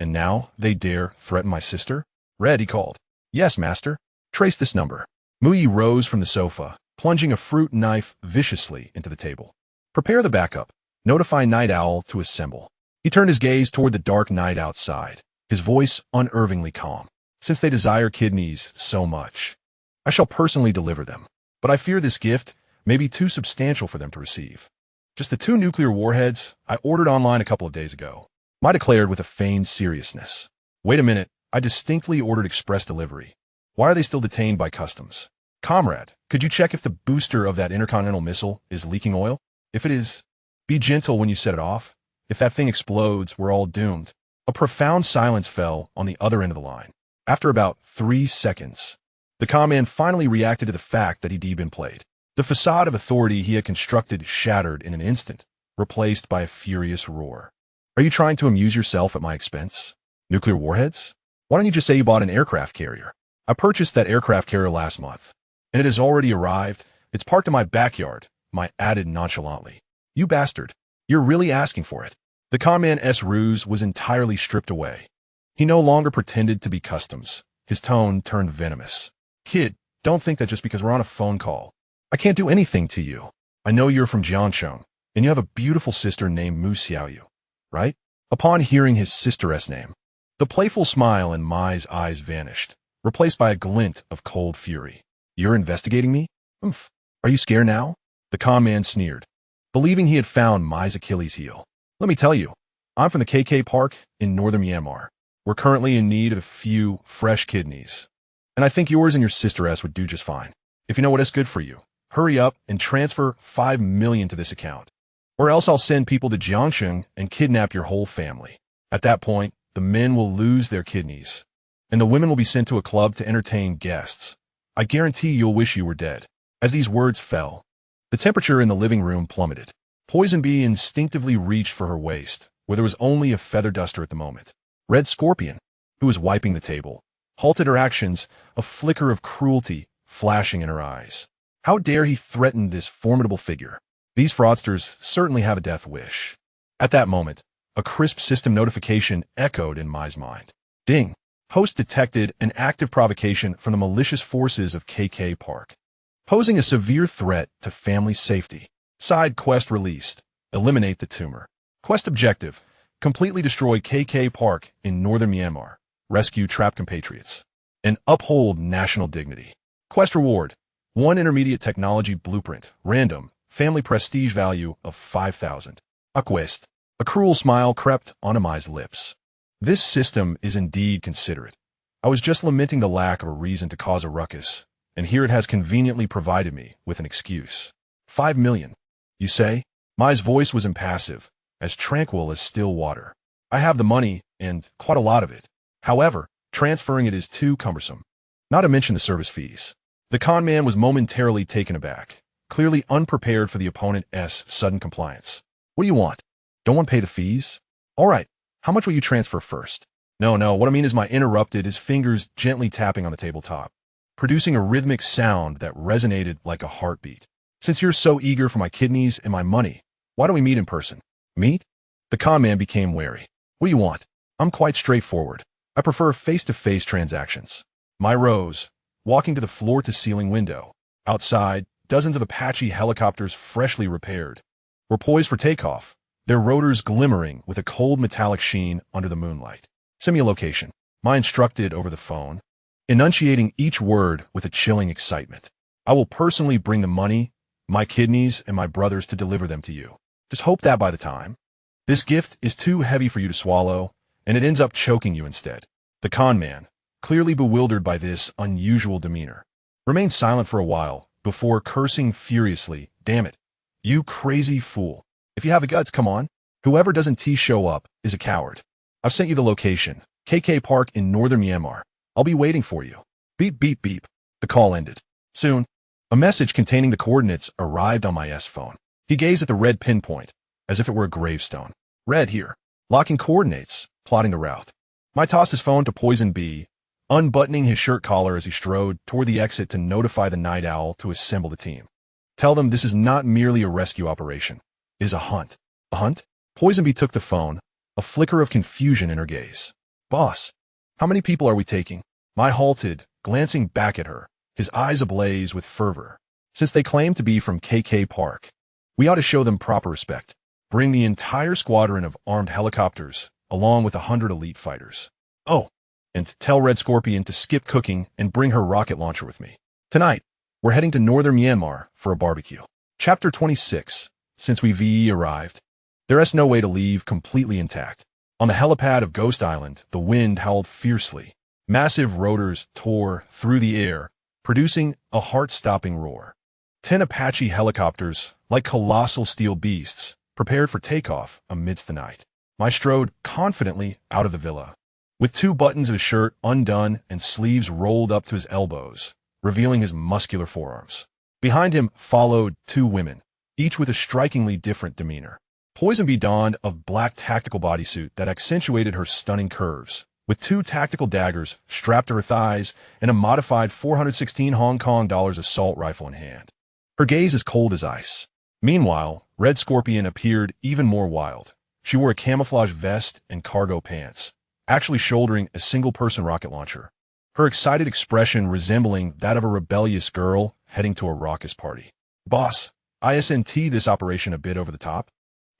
And now they dare threaten my sister? Red, he called. Yes, master. Trace this number. Muyi rose from the sofa, plunging a fruit knife viciously into the table. Prepare the backup. Notify Night Owl to assemble. He turned his gaze toward the dark night outside, his voice unervingly calm. Since they desire kidneys so much, I shall personally deliver them. But I fear this gift may be too substantial for them to receive. Just the 2 nuclear warheads I ordered online a couple of days ago. Ma declared with a feigned seriousness. Wait a minute, I distinctly ordered express delivery. Why are they still detained by customs? Comrade, could you check if the booster of that intercontinental missile is leaking oil? If it is, be gentle when you set it off. If that thing explodes, we're all doomed. A profound silence fell on the other end of the line. After about 3 seconds, the command finally reacted to the fact that he'd been played. The facade of authority he had constructed shattered in an instant, replaced by a furious roar. Are you trying to amuse yourself at my expense? Nuclear warheads? Why don't you just say you bought an aircraft carrier? I purchased that aircraft carrier last month, and it has already arrived. It's parked in my backyard, Ma added nonchalantly. You bastard. You're really asking for it. The conman's ruse was entirely stripped away. He no longer pretended to be customs. His tone turned venomous. Kid, don't think that just because we're on a phone call, I can't do anything to you. I know you're from Jiangcheng, and you have a beautiful sister named Xiaoyu, right? Upon hearing his sister's name, the playful smile in Mai's eyes vanished, replaced by a glint of cold fury. You're investigating me? Oomph. Are you scared now? The conman sneered, believing he had found Mai's Achilles heel. Let me tell you, I'm from the KK Park in northern Myanmar. We're currently in need of a few fresh kidneys, and I think yours and your sister's would do just fine. If you know what is good for you, hurry up and transfer 5 million to this account, or else I'll send people to Jiangcheng and kidnap your whole family. At that point, the men will lose their kidneys, and the women will be sent to a club to entertain guests. I guarantee you'll wish you were dead. As these words fell, the temperature in the living room plummeted. Poison Bee instinctively reached for her waist, where there was only a feather duster at the moment. Red Scorpion, who was wiping the table, halted her actions, a flicker of cruelty flashing in her eyes. How dare he threaten this formidable figure? These fraudsters certainly have a death wish. At that moment, a crisp system notification echoed in Mai's mind. Ding! Host detected an active provocation from the malicious forces of KK Park, posing a severe threat to family safety. Side quest released. Eliminate the tumor. Quest objective. Completely destroy KK Park in northern Myanmar. Rescue trapped compatriots. And uphold national dignity. Quest reward. 1 intermediate technology blueprint. Random. Family prestige value of 5,000. A quest. A cruel smile crept onto Mai's lips. This system is indeed considerate. I was just lamenting the lack of a reason to cause a ruckus, and here it has conveniently provided me with an excuse. 5 million. You say? Mai's voice was impassive, as tranquil as still water. I have the money, and quite a lot of it. However, transferring it is too cumbersome. Not to mention the service fees. The conman was momentarily taken aback, clearly unprepared for the opponent's sudden compliance. What do you want? Don't want to pay the fees? All right, how much will you transfer first? No, what I mean is Ma interrupted, his fingers gently tapping on the tabletop, producing a rhythmic sound that resonated like a heartbeat. Since you're so eager for my kidneys and my money, why don't we meet in person? Meet? The conman became wary. What do you want? I'm quite straightforward. I prefer face-to-face transactions. Ma rose, walking to the floor-to-ceiling window. Outside, dozens of Apache helicopters freshly repaired were poised for takeoff, their rotors glimmering with a cold metallic sheen under the moonlight. Send me a location. Ma instructed over the phone, enunciating each word with a chilling excitement. I will personally bring the money, my kidneys, and my brothers to deliver them to you. Just hope that by the time this gift is too heavy for you to swallow, and it ends up choking you instead. The conman, clearly bewildered by this unusual demeanor, remained silent for a while before cursing furiously. Damn it, you crazy fool. If you have the guts, come on. Whoever doesn't show up is a coward. I've sent you the location, KK Park in northern Myanmar. I'll be waiting for you. Beep, beep, beep. The call ended. Soon, a message containing the coordinates arrived on my phone. He gazed at the red pinpoint, as if it were a gravestone. Red here. Locking coordinates, plotting the route. Ma tossed his phone to Poison Bee, unbuttoning his shirt collar as he strode toward the exit to notify the night owl to assemble the team. Tell them this is not merely a rescue operation. It is a hunt. A hunt? Poisonbee took the phone, a flicker of confusion in her gaze. Boss, how many people are we taking? I halted, glancing back at her, his eyes ablaze with fervor. Since they claim to be from KK Park, we ought to show them proper respect. Bring the entire squadron of armed helicopters, along with 100 elite fighters. Oh, and tell Red Scorpion to skip cooking and bring her rocket launcher with me. Tonight, we're heading to northern Myanmar for a barbecue. Chapter 26. Since we VE arrived, there is no way to leave completely intact. On the helipad of Ghost Island, the wind howled fiercely. Massive rotors tore through the air, producing a heart-stopping roar. 10 Apache helicopters, like colossal steel beasts, prepared for takeoff amidst the night. I strode confidently out of the villa, with 2 buttons of his shirt undone and sleeves rolled up to his elbows, revealing his muscular forearms. Behind him followed 2 women, each with a strikingly different demeanor. Poisonbee donned a black tactical bodysuit that accentuated her stunning curves, with 2 tactical daggers strapped to her thighs and a modified 416 Hong Kong dollars assault rifle in hand. Her gaze as cold as ice. Meanwhile, Red Scorpion appeared even more wild. She wore a camouflage vest and cargo pants, actually shouldering a single-person rocket launcher, her excited expression resembling that of a rebellious girl heading to a raucous party. Boss, ISNT this operation a bit over the top?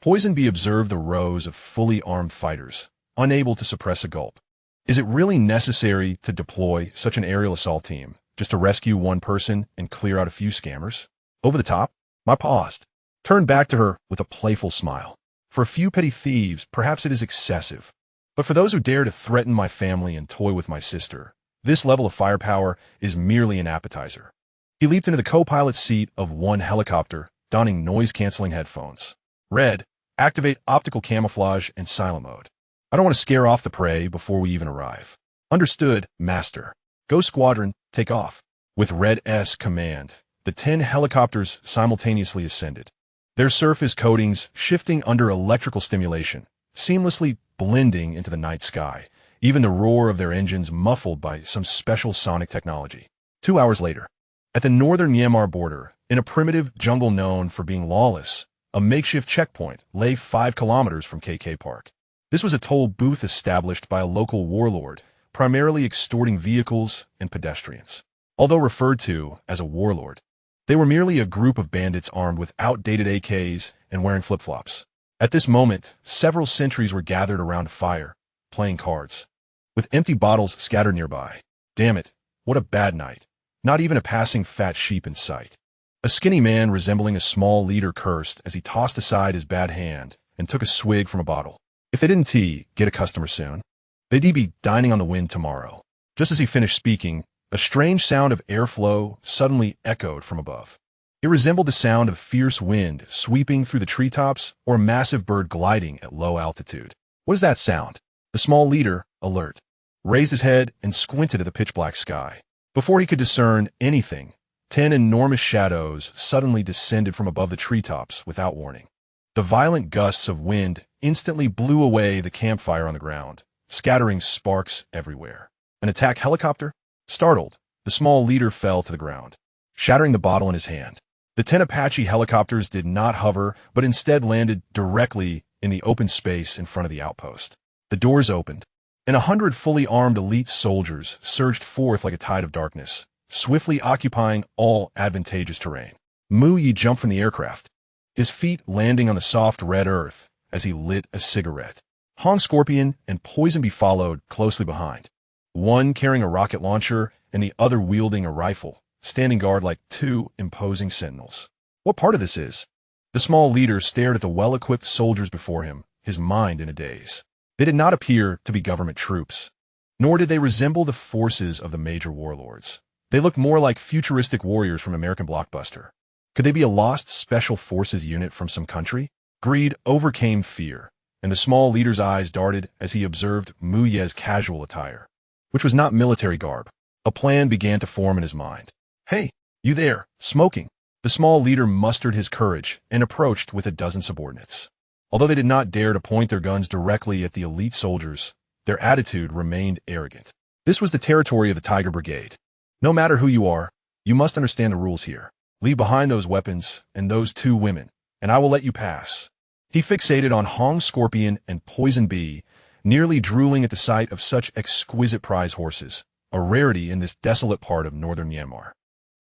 Poisonbee observed the rows of fully armed fighters, unable to suppress a gulp. Is it really necessary to deploy such an aerial assault team just to rescue 1 person and clear out a few scammers? Over the top? I paused, turned back to her with a playful smile. For a few petty thieves, perhaps it is excessive. But for those who dare to threaten my family and toy with my sister, this level of firepower is merely an appetizer. He leaped into the co-pilot's seat of 1 helicopter, donning noise-canceling headphones. Red, activate optical camouflage and silent mode. I don't want to scare off the prey before we even arrive. Understood, Master. Go Squadron, take off. With Red's command, the 10 helicopters simultaneously ascended, their surface coatings shifting under electrical stimulation, seamlessly blending into the night sky, even the roar of their engines muffled by some special sonic technology. 2 hours later, at the northern Myanmar border, in a primitive jungle known for being lawless, a makeshift checkpoint lay 5 kilometers from KK Park. This was a toll booth established by a local warlord, primarily extorting vehicles and pedestrians. Although referred to as a warlord, they were merely a group of bandits armed with outdated AKs and wearing flip-flops. At this moment, several sentries were gathered around a fire, playing cards, with empty bottles scattered nearby. Damn it, what a bad night. Not even a passing fat sheep in sight. A skinny man resembling a small leader cursed as he tossed aside his bad hand and took a swig from a bottle. If they didn't get a customer soon, they'd be dining on the wind tomorrow. Just as he finished speaking, a strange sound of airflow suddenly echoed from above. It resembled the sound of fierce wind sweeping through the treetops or a massive bird gliding at low altitude. What is that sound? The small leader, alert, raised his head and squinted at the pitch-black sky. Before he could discern anything, 10 enormous shadows suddenly descended from above the treetops without warning. The violent gusts of wind instantly blew away the campfire on the ground, scattering sparks everywhere. An attack helicopter? Startled, the small leader fell to the ground, shattering the bottle in his hand. The 10 Apache helicopters did not hover, but instead landed directly in the open space in front of the outpost. The doors opened, and 100 fully armed elite soldiers surged forth like a tide of darkness, swiftly occupying all advantageous terrain. Mu Yi jumped from the aircraft, his feet landing on the soft red earth as he lit a cigarette. Hong Scorpion and Poisonbee followed closely behind, one carrying a rocket launcher and the other wielding a rifle, standing guard like 2 imposing sentinels. What part of this is? The small leader stared at the well-equipped soldiers before him, his mind in a daze. They did not appear to be government troops, nor did they resemble the forces of the major warlords. They looked more like futuristic warriors from American blockbuster. Could they be a lost special forces unit from some country? Greed overcame fear, and the small leader's eyes darted as he observed Mu Ye's casual attire, which was not military garb. A plan began to form in his mind. Hey, you there, smoking. The small leader mustered his courage and approached with a dozen subordinates. Although they did not dare to point their guns directly at the elite soldiers, their attitude remained arrogant. This was the territory of the Tiger Brigade. No matter who you are, you must understand the rules here. Leave behind those weapons and those 2 women, and I will let you pass. He fixated on Hong's scorpion and poison bee, nearly drooling at the sight of such exquisite prize horses, a rarity in this desolate part of northern Myanmar.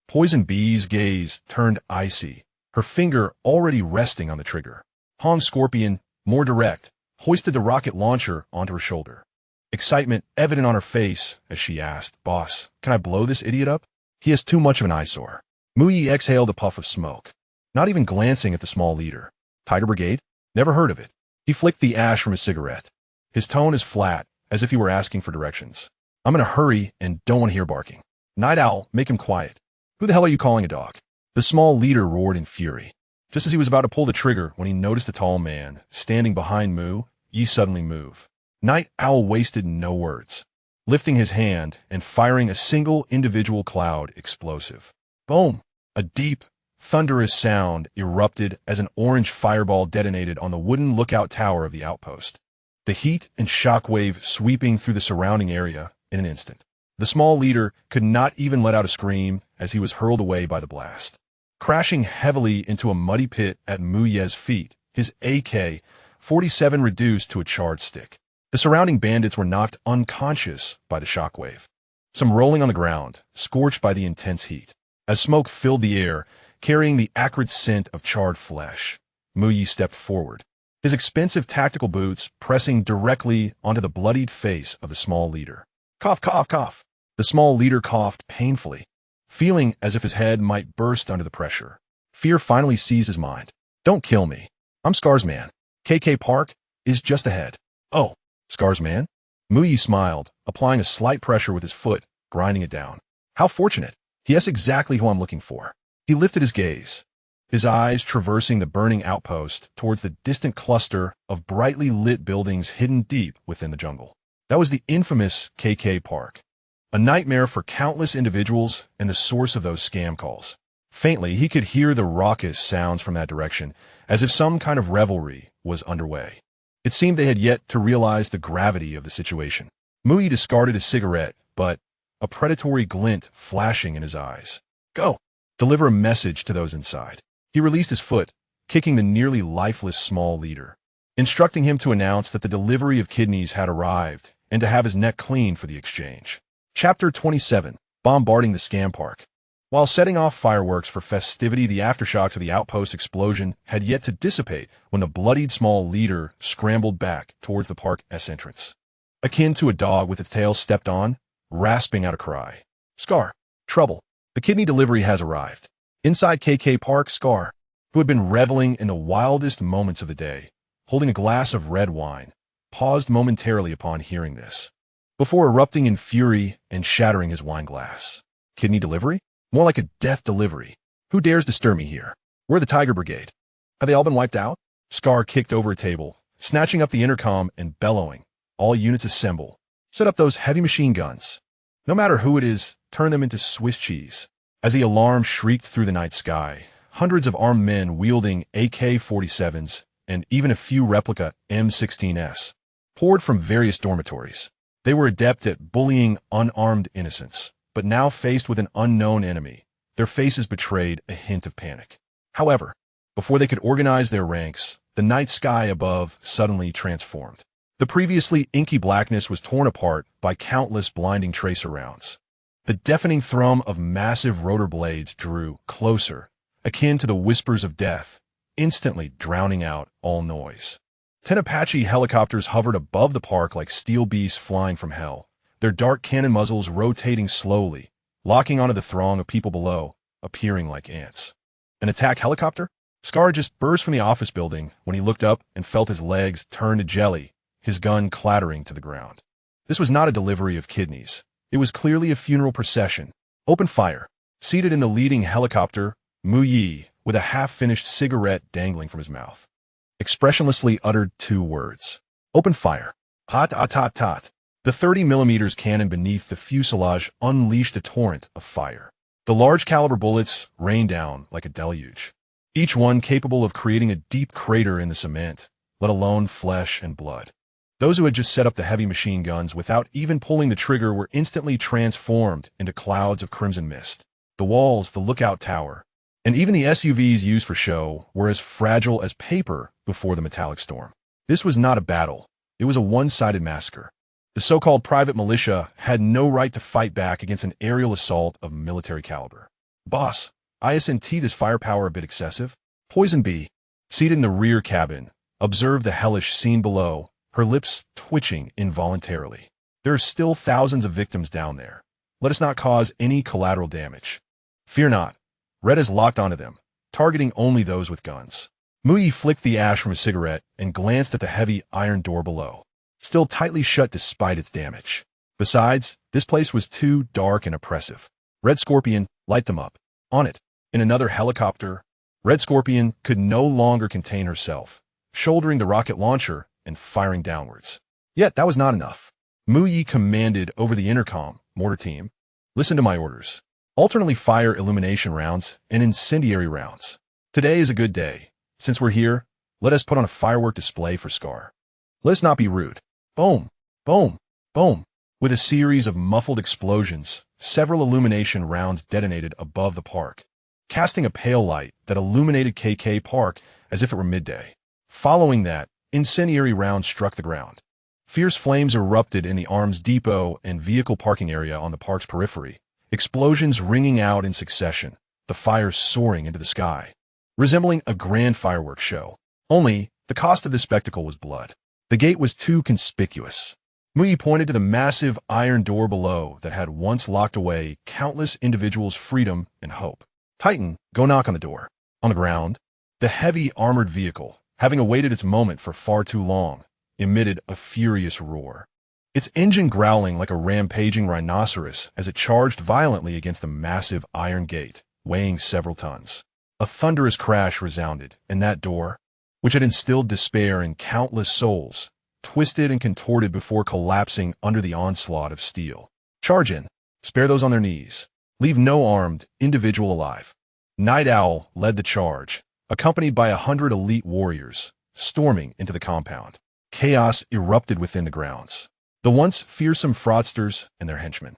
Poison bee's gaze turned icy, her finger already resting on the trigger. Hong's scorpion, more direct, hoisted the rocket launcher onto her shoulder. Excitement evident on her face as she asked, "Boss, can I blow this idiot up? He has too much of an eyesore." Mu Yi exhaled a puff of smoke, not even glancing at the small leader. Tiger Brigade? Never heard of it. He flicked the ash from his cigarette. His tone is flat, as if he were asking for directions. "I'm in a hurry and don't want to hear barking. Night Owl, make him quiet." "Who the hell are you calling a dog?" The small leader roared in fury. Just as he was about to pull the trigger when he noticed the tall man standing behind Mu Yi suddenly move. Night Owl wasted no words, lifting his hand and firing a single individual cloud explosive. Boom! A deep, thunderous sound erupted as an orange fireball detonated on the wooden lookout tower of the outpost, the heat and shockwave sweeping through the surrounding area in an instant. The small leader could not even let out a scream as he was hurled away by the blast, crashing heavily into a muddy pit at Mu Ye's feet, his AK-47 reduced to a charred stick. The surrounding bandits were knocked unconscious by the shockwave, some rolling on the ground, scorched by the intense heat. As smoke filled the air, carrying the acrid scent of charred flesh, Mu Yi stepped forward, his expensive tactical boots pressing directly onto the bloodied face of the small leader. Cough, cough, cough. The small leader coughed painfully, feeling as if his head might burst under the pressure. Fear finally seized his mind. "Don't kill me. I'm Scar's man. KK Park is just ahead." "Oh, Scar's man?" Mu Yi smiled, applying a slight pressure with his foot, grinding it down. "How fortunate. He is exactly who I'm looking for." He lifted his gaze, his eyes traversing the burning outpost towards the distant cluster of brightly lit buildings hidden deep within the jungle. That was the infamous KK Park, a nightmare for countless individuals and the source of those scam calls. Faintly, he could hear the raucous sounds from that direction, as if some kind of revelry was underway. It seemed they had yet to realize the gravity of the situation. Mu Yi discarded his cigarette, but a predatory glint flashing in his eyes. "Go! Deliver a message to those inside." He released his foot, kicking the nearly lifeless small leader, instructing him to announce that the delivery of kidneys had arrived and to have his neck cleaned for the exchange. Chapter 27. Bombarding the Scam Park. While setting off fireworks for festivity, the aftershocks of the outpost explosion had yet to dissipate when the bloodied small leader scrambled back towards the park's entrance. Akin to a dog with its tail stepped on, rasping out a cry. "Scar! Trouble! The kidney delivery has arrived." Inside KK Park, Scar, who had been reveling in the wildest moments of the day, holding a glass of red wine, paused momentarily upon hearing this, before erupting in fury and shattering his wine glass. "Kidney delivery? More like a death delivery. Who dares disturb me here? We're the Tiger Brigade. Have they all been wiped out?" Scar kicked over a table, snatching up the intercom and bellowing, "All units assemble. Set up those heavy machine guns. No matter who it is, turn them into Swiss cheese." As the alarm shrieked through the night sky, hundreds of armed men wielding AK-47s and even a few replica M16s poured from various dormitories. They were adept at bullying unarmed innocents, but now faced with an unknown enemy, their faces betrayed a hint of panic. However, before they could organize their ranks, the night sky above suddenly transformed. The previously inky blackness was torn apart by countless blinding tracer rounds. The deafening thrum of massive rotor blades drew closer, akin to the whispers of death, instantly drowning out all noise. 10 Apache helicopters hovered above the park like steel beasts flying from hell, their dark cannon muzzles rotating slowly, locking onto the throng of people below, appearing like ants. An attack helicopter? Scar just burst from the office building when he looked up and felt his legs turn to jelly, his gun clattering to the ground. This was not a delivery of kidneys. It was clearly a funeral procession. Open fire. Seated in the leading helicopter, Mu Yi, with a half-finished cigarette dangling from his mouth, expressionlessly uttered 2 words. "Open fire." Hot, hot, hot, hot. The 30mm cannon beneath the fuselage unleashed a torrent of fire. The large-caliber bullets rained down like a deluge, each one capable of creating a deep crater in the cement, let alone flesh and blood. Those who had just set up the heavy machine guns without even pulling the trigger were instantly transformed into clouds of crimson mist. The walls, the lookout tower, and even the SUVs used for show were as fragile as paper before the metallic storm. This was not a battle. It was a one-sided massacre. The so-called private militia had no right to fight back against an aerial assault of military caliber. Boss, isn't this firepower a bit excessive? Poison Bee, seated in the rear cabin, observed the hellish scene below, her lips twitching involuntarily. There are still thousands of victims down there. Let us not cause any collateral damage. Fear not. Red is locked onto them, targeting only those with guns. Muyi flicked the ash from his cigarette and glanced at the heavy iron door below, still tightly shut despite its damage. Besides, this place was too dark and oppressive. Red Scorpion, light them up. On it, in another helicopter, Red Scorpion could no longer contain herself, shouldering the rocket launcher and firing downwards. Yet that was not enough. Muyi commanded over the intercom, mortar team, listen to my orders. Alternately fire illumination rounds and incendiary rounds. Today is a good day. Since we're here, let us put on a firework display for Scar. Let us not be rude. Boom, boom, boom. With a series of muffled explosions, several illumination rounds detonated above the park, casting a pale light that illuminated KK Park as if it were midday. Following that, incendiary rounds struck the ground. Fierce flames erupted in the arms depot and vehicle parking area on the park's periphery, explosions ringing out in succession, the fires soaring into the sky, resembling a grand fireworks show. Only, the cost of this spectacle was blood. The gate was too conspicuous. Muyi pointed to the massive iron door below that had once locked away countless individuals' freedom and hope. Titan, go knock on the door. On the ground, the heavy armored vehicle, having awaited its moment for far too long, emitted a furious roar. Its engine growling like a rampaging rhinoceros as it charged violently against the massive iron gate, weighing several tons. A thunderous crash resounded, and that door, which had instilled despair in countless souls, twisted and contorted before collapsing under the onslaught of steel. Charge in. Spare those on their knees. Leave no armed individual alive. Night Owl led the charge, accompanied by 100 elite warriors, storming into the compound. Chaos erupted within the grounds. The once fearsome fraudsters and their henchmen,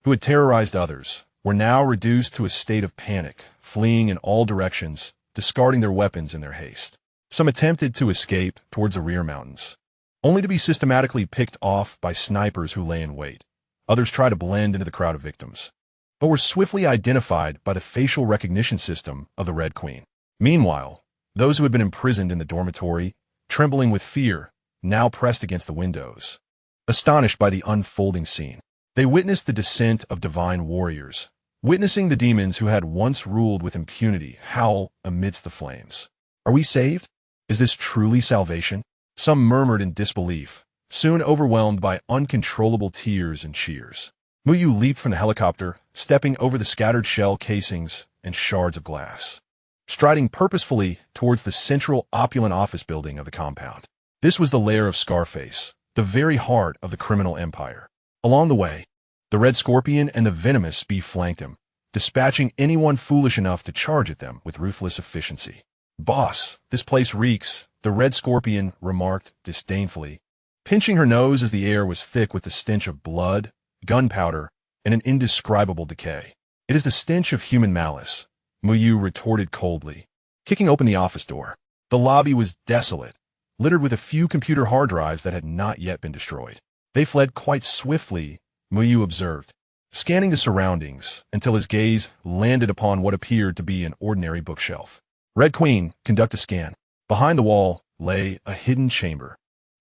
who had terrorized others, were now reduced to a state of panic, fleeing in all directions, discarding their weapons in their haste. Some attempted to escape towards the rear mountains, only to be systematically picked off by snipers who lay in wait. Others tried to blend into the crowd of victims, but were swiftly identified by the facial recognition system of the Red Queen. Meanwhile, those who had been imprisoned in the dormitory, trembling with fear, now pressed against the windows. Astonished by the unfolding scene, they witnessed the descent of divine warriors, witnessing the demons who had once ruled with impunity howl amidst the flames. Are we saved? Is this truly salvation? Some murmured in disbelief, soon overwhelmed by uncontrollable tears and cheers. Muyu leaped from the helicopter, stepping over the scattered shell casings and shards of glass, striding purposefully towards the central opulent office building of the compound. This was the lair of Scarface, the very heart of the criminal empire. Along the way, the Red Scorpion and the Venomous Bee flanked him, dispatching anyone foolish enough to charge at them with ruthless efficiency. Boss, this place reeks, the Red Scorpion remarked disdainfully, pinching her nose as the air was thick with the stench of blood, gunpowder, and an indescribable decay. It is the stench of human malice, Muyu retorted coldly, kicking open the office door. The lobby was desolate, littered with a few computer hard drives that had not yet been destroyed. They fled quite swiftly, Muyu observed, scanning the surroundings until his gaze landed upon what appeared to be an ordinary bookshelf. Red Queen, conduct a scan. Behind the wall lay a hidden chamber,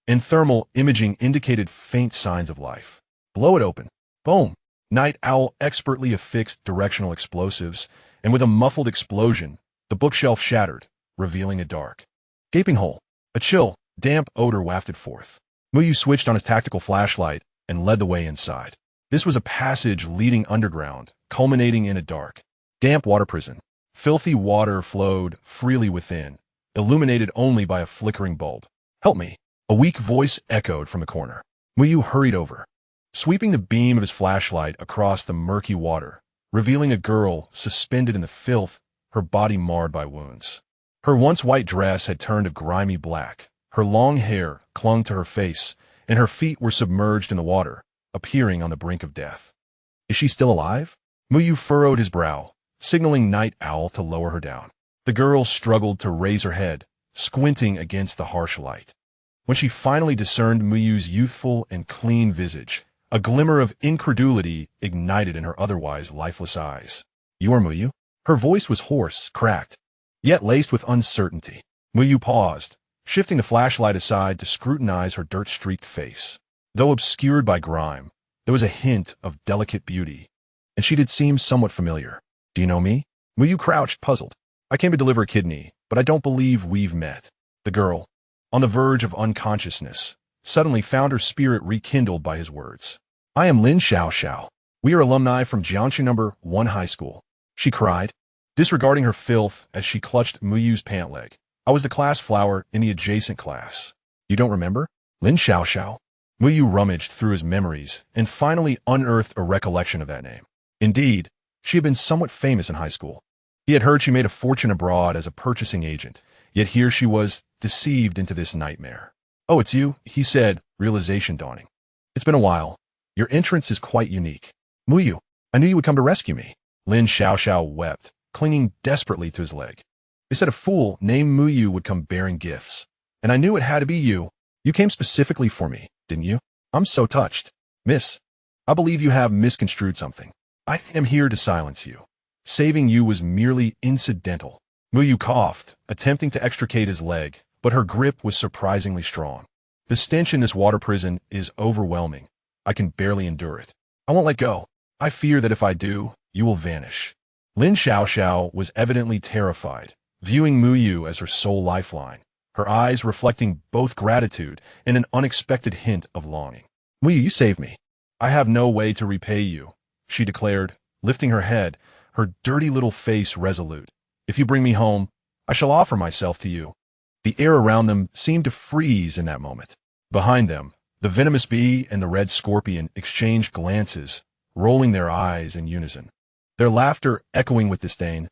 and thermal imaging indicated faint signs of life. Blow it open. Boom. Night Owl expertly affixed directional explosives, and with a muffled explosion, the bookshelf shattered, revealing a dark, gaping hole. A chill, damp odor wafted forth. Muyu switched on his tactical flashlight and led the way inside. This was a passage leading underground, culminating in a dark, damp water prison. Filthy water flowed freely within, illuminated only by a flickering bulb. Help me. A weak voice echoed from the corner. Muyu hurried over, sweeping the beam of his flashlight across the murky water, revealing a girl suspended in the filth, her body marred by wounds. Her once white dress had turned a grimy black. Her long hair clung to her face, and her feet were submerged in the water, appearing on the brink of death. Is she still alive? Muyu furrowed his brow, signaling Night Owl to lower her down. The girl struggled to raise her head, squinting against the harsh light. When she finally discerned Muyu's youthful and clean visage, a glimmer of incredulity ignited in her otherwise lifeless eyes. You are Muyu? Her voice was hoarse, cracked, yet laced with uncertainty. Muyu paused, shifting the flashlight aside to scrutinize her dirt-streaked face. Though obscured by grime, there was a hint of delicate beauty, and she did seem somewhat familiar. Do you know me? Muyu crouched, puzzled. I came to deliver a kidney, but I don't believe we've met. The girl, on the verge of unconsciousness, suddenly found her spirit rekindled by his words. I am Lin Xiaoyu. We are alumni from Jiangsu No. 1 High School. She cried, disregarding her filth as she clutched Muyu's pant leg. I was the class flower in the adjacent class. You don't remember? Lin Xiaoyu? Muyu rummaged through his memories and finally unearthed a recollection of that name. Indeed, she had been somewhat famous in high school. He had heard she made a fortune abroad as a purchasing agent, yet here she was, deceived into this nightmare. Oh, it's you, he said, realization dawning. It's been a while. Your entrance is quite unique. Muyu, I knew you would come to rescue me. Lin Xiaoyu wept, clinging desperately to his leg. They said a fool named Muyu would come bearing gifts, and I knew it had to be you. You came specifically for me, didn't you? I'm so touched. Miss, I believe you have misconstrued something. I am here to silence you. Saving you was merely incidental. Muyu coughed, attempting to extricate his leg, but her grip was surprisingly strong. The stench in this water prison is overwhelming. I can barely endure it. I won't let go. I fear that if I do, you will vanish. Lin Xiaoyu was evidently terrified, viewing Muyu as her sole lifeline, her eyes reflecting both gratitude and an unexpected hint of longing. Muyu, you saved me. I have no way to repay you, she declared, lifting her head, her dirty little face resolute. If you bring me home, I shall offer myself to you. The air around them seemed to freeze in that moment. Behind them, the venomous bee and the red scorpion exchanged glances, rolling their eyes in unison, their laughter echoing with disdain.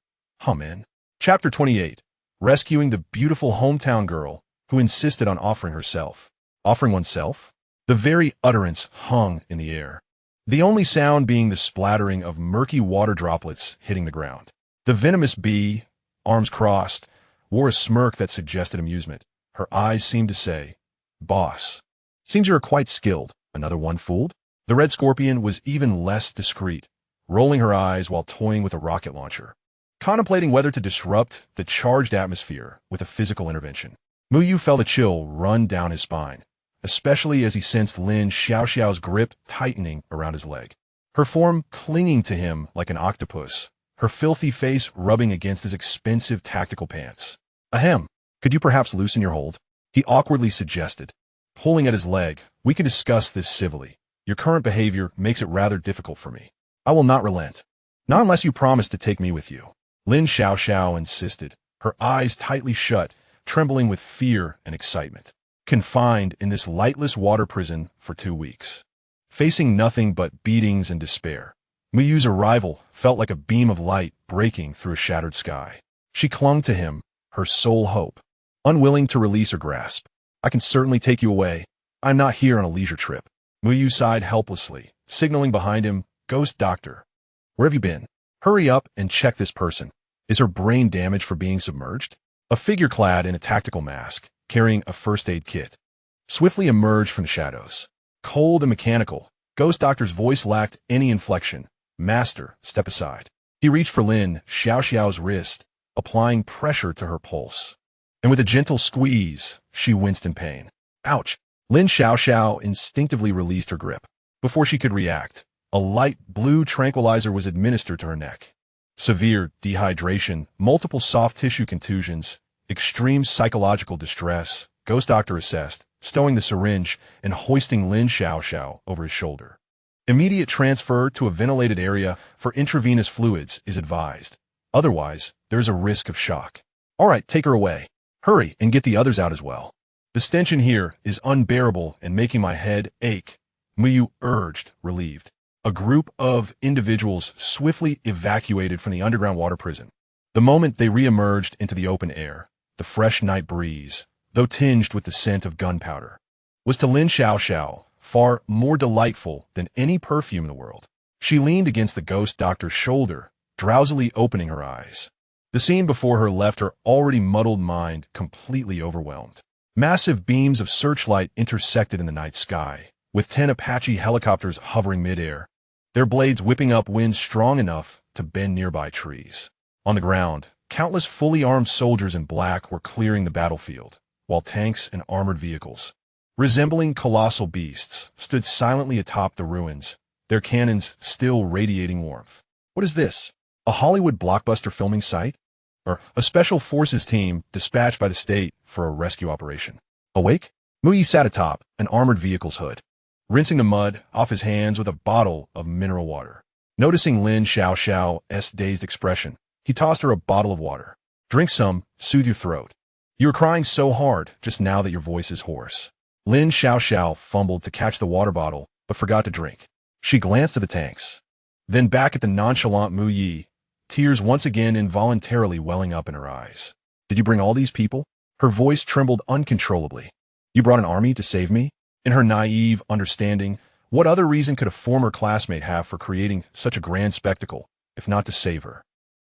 Man. Chapter 28. Rescuing the beautiful hometown girl who insisted on offering herself. Offering oneself? The very utterance hung in the air, the only sound being the splattering of murky water droplets hitting the ground. The venomous bee, arms crossed, wore a smirk that suggested amusement. Her eyes seemed to say, Boss, seems you are quite skilled. Another one fooled? The red scorpion was even less discreet, rolling her eyes while toying with a rocket launcher, contemplating whether to disrupt the charged atmosphere with a physical intervention. Muyu felt a chill run down his spine, especially as he sensed Lin Xiaoyu's grip tightening around his leg, her form clinging to him like an octopus, her filthy face rubbing against his expensive tactical pants. Ahem, could you perhaps loosen your hold? He awkwardly suggested, pulling at his leg. We can discuss this civilly. Your current behavior makes it rather difficult for me. I will not relent. Not unless you promise to take me with you. Lin Xiaoyu insisted, her eyes tightly shut, trembling with fear and excitement. Confined in this lightless water prison for 2 weeks, facing nothing but beatings and despair, Muyu's arrival felt like a beam of light breaking through a shattered sky. She clung to him, her sole hope, unwilling to release her grasp. I can certainly take you away. I'm not here on a leisure trip. Muyu sighed helplessly, signaling behind him, Ghost Doctor. Where have you been? Hurry up and check this person. Is her brain damaged for being submerged? A figure clad in a tactical mask, carrying a first aid kit, swiftly emerged from the shadows. Cold and mechanical, Ghost Doctor's voice lacked any inflection. Master, step aside. He reached for Lin Xiaoyu's wrist, applying pressure to her pulse. And with a gentle squeeze, she winced in pain. Ouch! Lin Xiaoyu instinctively released her grip. Before she could react, a light blue tranquilizer was administered to her neck. Severe dehydration, multiple soft tissue contusions, extreme psychological distress, Ghost Doctor assessed, stowing the syringe and hoisting Lin Xiaoyu over his shoulder. Immediate transfer to a ventilated area for intravenous fluids is advised. Otherwise, there is a risk of shock. All right, take her away. Hurry and get the others out as well. The stench in here is unbearable and making my head ache, Muyu urged, relieved. A group of individuals swiftly evacuated from the underground water prison. The moment they re-emerged into the open air, the fresh night breeze, though tinged with the scent of gunpowder, was to Lin Xiaoxiao far more delightful than any perfume in the world. She leaned against the ghost doctor's shoulder, drowsily opening her eyes. The scene before her left her already muddled mind completely overwhelmed. Massive beams of searchlight intersected in the night sky, with 10 Apache helicopters hovering midair, their blades whipping up winds strong enough to bend nearby trees. On the ground, countless fully armed soldiers in black were clearing the battlefield, while tanks and armored vehicles, resembling colossal beasts, stood silently atop the ruins, their cannons still radiating warmth. What is this? A Hollywood blockbuster filming site? Or a special forces team dispatched by the state for a rescue operation? Awake? Muyi sat atop an armored vehicle's hood, rinsing the mud off his hands with a bottle of mineral water. Noticing Lin Xiaoxiao's dazed expression, he tossed her a bottle of water. Drink some, soothe your throat. You were crying so hard just now that your voice is hoarse. Lin Xiaoxiao fumbled to catch the water bottle, but forgot to drink. She glanced at the tanks, then back at the nonchalant Mu Yi, tears once again involuntarily welling up in her eyes. Did you bring all these people? Her voice trembled uncontrollably. You brought an army to save me? In her naive understanding, what other reason could a former classmate have for creating such a grand spectacle, if not to save her?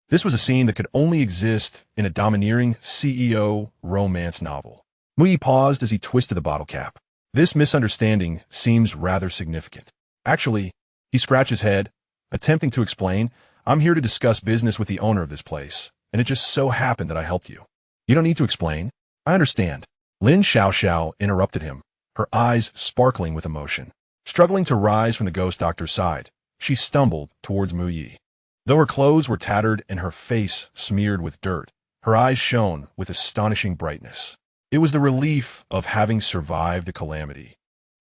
This was a scene that could only exist in a domineering CEO romance novel. Mu Yi paused as he twisted the bottle cap. This misunderstanding seems rather significant. Actually, he scratched his head, attempting to explain, I'm here to discuss business with the owner of this place, and it just so happened that I helped you. You don't need to explain. I understand. Lin Xiaoxiao interrupted him, her eyes sparkling with emotion. Struggling to rise from the ghost doctor's side, she stumbled towards Mu Yi. Though her clothes were tattered and her face smeared with dirt, her eyes shone with astonishing brightness. It was the relief of having survived a calamity,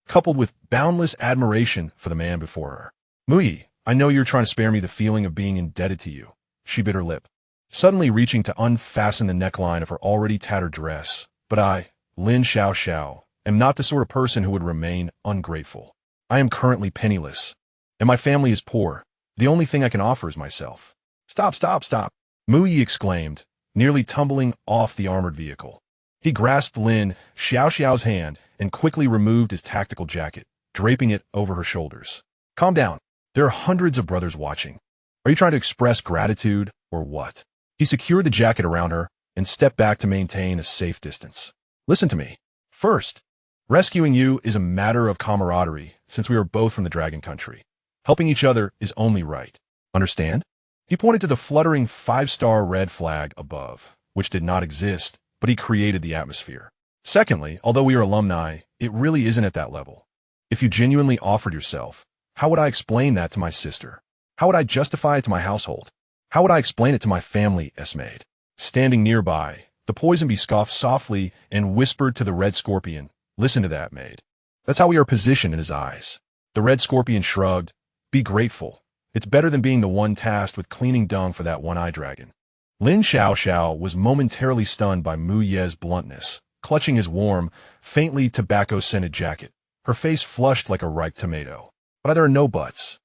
coupled with boundless admiration for the man before her. Mu Yi, I know you're trying to spare me the feeling of being indebted to you. She bit her lip, suddenly reaching to unfasten the neckline of her already tattered dress. But I, Lin Xiaoxiao, am not the sort of person who would remain ungrateful. I am currently penniless, and my family is poor. The only thing I can offer is myself. Stop, stop, stop, Mu Yi exclaimed, nearly tumbling off the armored vehicle. He grasped Lin Xiaoxiao's hand and quickly removed his tactical jacket, draping it over her shoulders. Calm down. There are hundreds of brothers watching. Are you trying to express gratitude or what? He secured the jacket around her and stepped back to maintain a safe distance. Listen to me. First, rescuing you is a matter of camaraderie since we are both from the Dragon Country. Helping each other is only right. Understand? He pointed to the fluttering 5-star red flag above, which did not exist, but he created the atmosphere. Secondly, although we are alumni, it really isn't at that level. If you genuinely offered yourself, how would I explain that to my sister? How would I justify it to my household? How would I explain it to my family, maid? Standing nearby, the poison bee scoffed softly and whispered to the red scorpion, listen to that, maid. That's how we are positioned in his eyes. The red scorpion shrugged, be grateful. It's better than being the one tasked with cleaning dung for that one-eyed dragon. Lin Xiaoxiao was momentarily stunned by Mu Ye's bluntness, clutching his warm, faintly tobacco-scented jacket. Her face flushed like a ripe tomato. But there are no buts.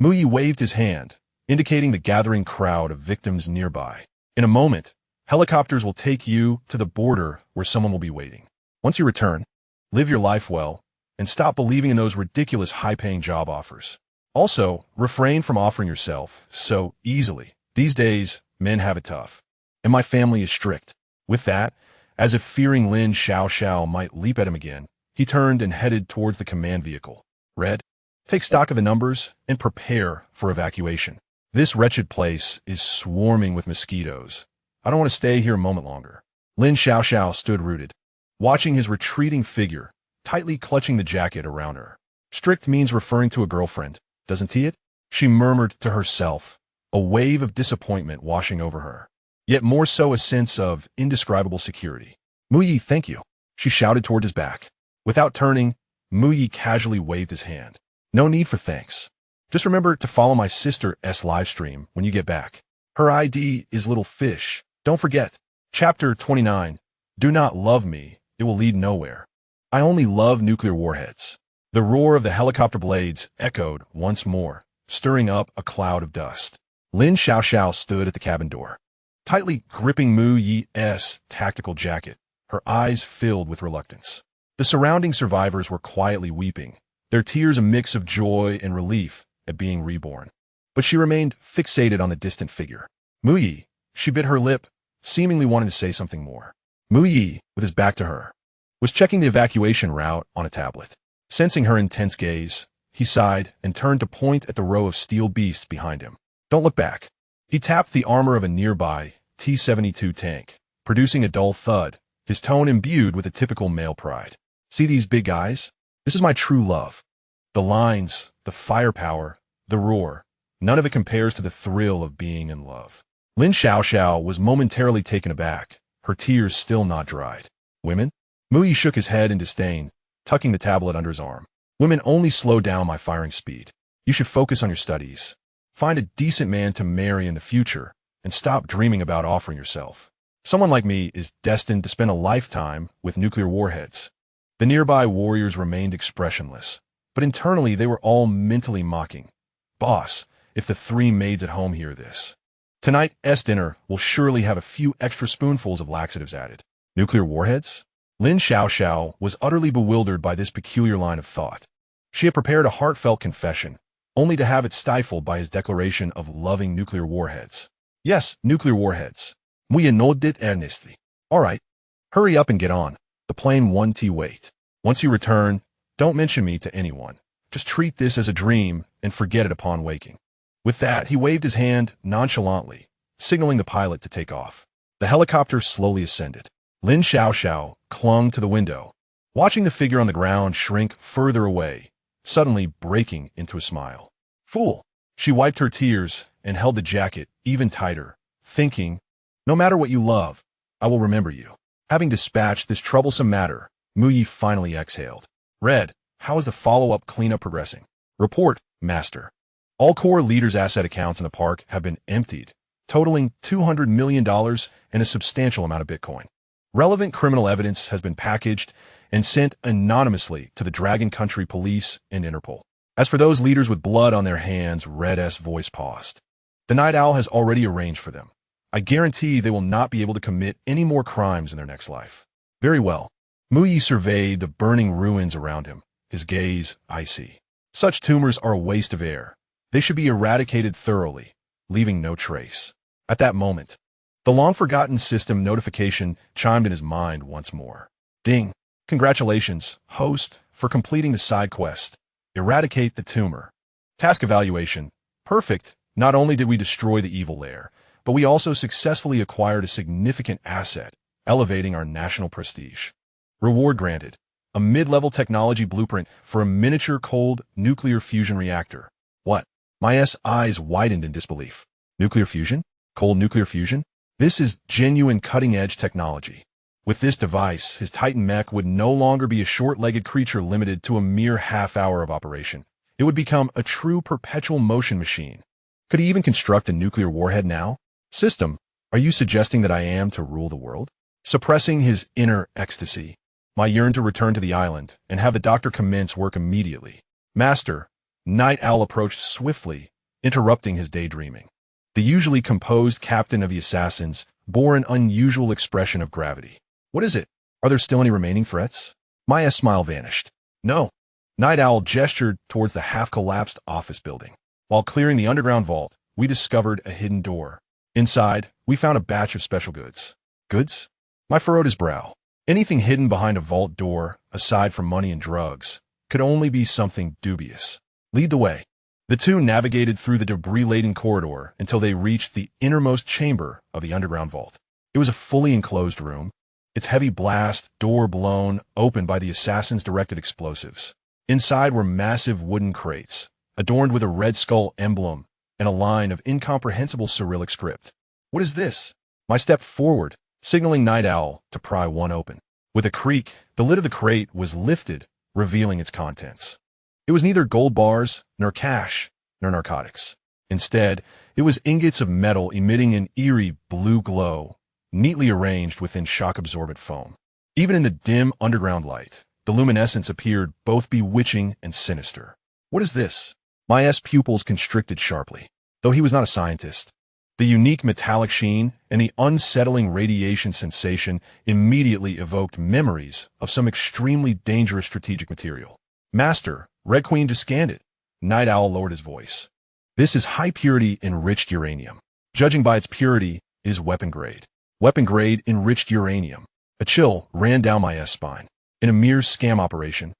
Mu Yi waved his hand, indicating the gathering crowd of victims nearby. In a moment, helicopters will take you to the border where someone will be waiting. Once you return, live your life well, and stop believing in those ridiculous high-paying job offers. Also, refrain from offering yourself so easily. These days, men have it tough. And my family is strict. With that, as if fearing Lin Xiaoxiao might leap at him again, he turned and headed towards the command vehicle. Red, take stock of the numbers and prepare for evacuation. This wretched place is swarming with mosquitoes. I don't want to stay here a moment longer. Lin Xiaoxiao stood rooted, watching his retreating figure, tightly clutching the jacket around her. Strict means referring to a girlfriend, doesn't he? She murmured to herself, a wave of disappointment washing over her, yet more so a sense of indescribable security. Mu Yi, thank you, she shouted toward his back. Without turning, Mu Yi casually waved his hand. No need for thanks. Just remember to follow my sister's livestream when you get back. Her ID is Little Fish. Don't forget. Chapter 29. Do not love me. It will lead nowhere. I only love nuclear warheads. The roar of the helicopter blades echoed once more, stirring up a cloud of dust. Lin Xiaoxiao stood at the cabin door, tightly gripping Mu Yi's tactical jacket, her eyes filled with reluctance. The surrounding survivors were quietly weeping, their tears a mix of joy and relief at being reborn. But she remained fixated on the distant figure. Muyi, she bit her lip, seemingly wanting to say something more. Muyi, with his back to her, was checking the evacuation route on a tablet. Sensing her intense gaze, he sighed and turned to point at the row of steel beasts behind him. Don't look back. He tapped the armor of a nearby T-72 tank, producing a dull thud, his tone imbued with a typical male pride. See these big eyes? This is my true love. The lines, the firepower, the roar, none of it compares to the thrill of being in love. Lin Xiaoxiao was momentarily taken aback, her tears still not dried. Women? Muyi shook his head in disdain, tucking the tablet under his arm. Women only slow down my firing speed. You should focus on your studies. Find a decent man to marry in the future, and stop dreaming about offering yourself. Someone like me is destined to spend a lifetime with nuclear warheads. The nearby warriors remained expressionless, but internally they were all mentally mocking. Boss, if the three maids at home hear this. Tonight's dinner will surely have a few extra spoonfuls of laxatives added. Nuclear warheads? Lin Xiaoxiao was utterly bewildered by this peculiar line of thought. She had prepared a heartfelt confession, only to have it stifled by his declaration of loving nuclear warheads. Yes, nuclear warheads. Muy enojado earnestly. All right, hurry up and get on. The plane won't wait. Once you return, don't mention me to anyone. Just treat this as a dream and forget it upon waking. With that, he waved his hand nonchalantly, signaling the pilot to take off. The helicopter slowly ascended. Lin Xiaoxiao clung to the window, watching the figure on the ground shrink further away, suddenly breaking into a smile. Fool! She wiped her tears and held the jacket even tighter, thinking, no matter what you love, I will remember you. Having dispatched this troublesome matter, Muyi finally exhaled. Red, how is the follow-up cleanup progressing? Report, Master. All core leaders' asset accounts in the park have been emptied, totaling $200 million and a substantial amount of Bitcoin. Relevant criminal evidence has been packaged and sent anonymously to the Dragon Country Police and Interpol. As for those leaders with blood on their hands, Red's voice paused. The Night Owl has already arranged for them. I guarantee they will not be able to commit any more crimes in their next life. Very well. Muyi surveyed the burning ruins around him, his gaze icy. Such tumors are a waste of air. They should be eradicated thoroughly, leaving no trace. At that moment, the long-forgotten system notification chimed in his mind once more. Ding! Congratulations, host, for completing the side quest. Eradicate the tumor. Task evaluation. Perfect. Not only did we destroy the evil lair, but we also successfully acquired a significant asset, elevating our national prestige. Reward granted. A mid-level technology blueprint for a miniature cold nuclear fusion reactor. What? My eyes widened in disbelief. Nuclear fusion? Cold nuclear fusion? This is genuine cutting-edge technology. With this device, his Titan mech would no longer be a short-legged creature limited to a mere half-hour of operation. It would become a true perpetual motion machine. Could he even construct a nuclear warhead now? System, are you suggesting that I am to rule the world? Suppressing his inner ecstasy, I yearn to return to the island and have the doctor commence work immediately. Master, Night Owl approached swiftly, interrupting his daydreaming. The usually composed captain of the assassins bore an unusual expression of gravity. What is it? Are there still any remaining threats? Maya's smile vanished. No. Night Owl gestured towards the half-collapsed office building. While clearing the underground vault, we discovered a hidden door. Inside, we found a batch of special goods. Goods? I furrowed his brow. Anything hidden behind a vault door, aside from money and drugs, could only be something dubious. Lead the way. The two navigated through the debris-laden corridor until they reached the innermost chamber of the underground vault. It was a fully enclosed room, its heavy blast door blown open by the assassins' directed explosives. Inside were massive wooden crates, adorned with a red skull emblem and a line of incomprehensible Cyrillic script. What is this? I stepped forward, signaling Night Owl to pry one open. With a creak, the lid of the crate was lifted, revealing its contents. It was neither gold bars, nor cash, nor narcotics. Instead, it was ingots of metal emitting an eerie blue glow, neatly arranged within shock-absorbent foam. Even in the dim underground light, the luminescence appeared both bewitching and sinister. What is this? My pupils constricted sharply. Though he was not a scientist, The unique metallic sheen and the unsettling radiation sensation immediately evoked memories of some extremely dangerous strategic material. Master, Red Queen just scanned it. Night Owl lowered his voice. This is high-purity enriched uranium. Judging by its purity, it is weapon-grade. Weapon-grade enriched uranium. A chill ran down my spine. In a mere scam operation,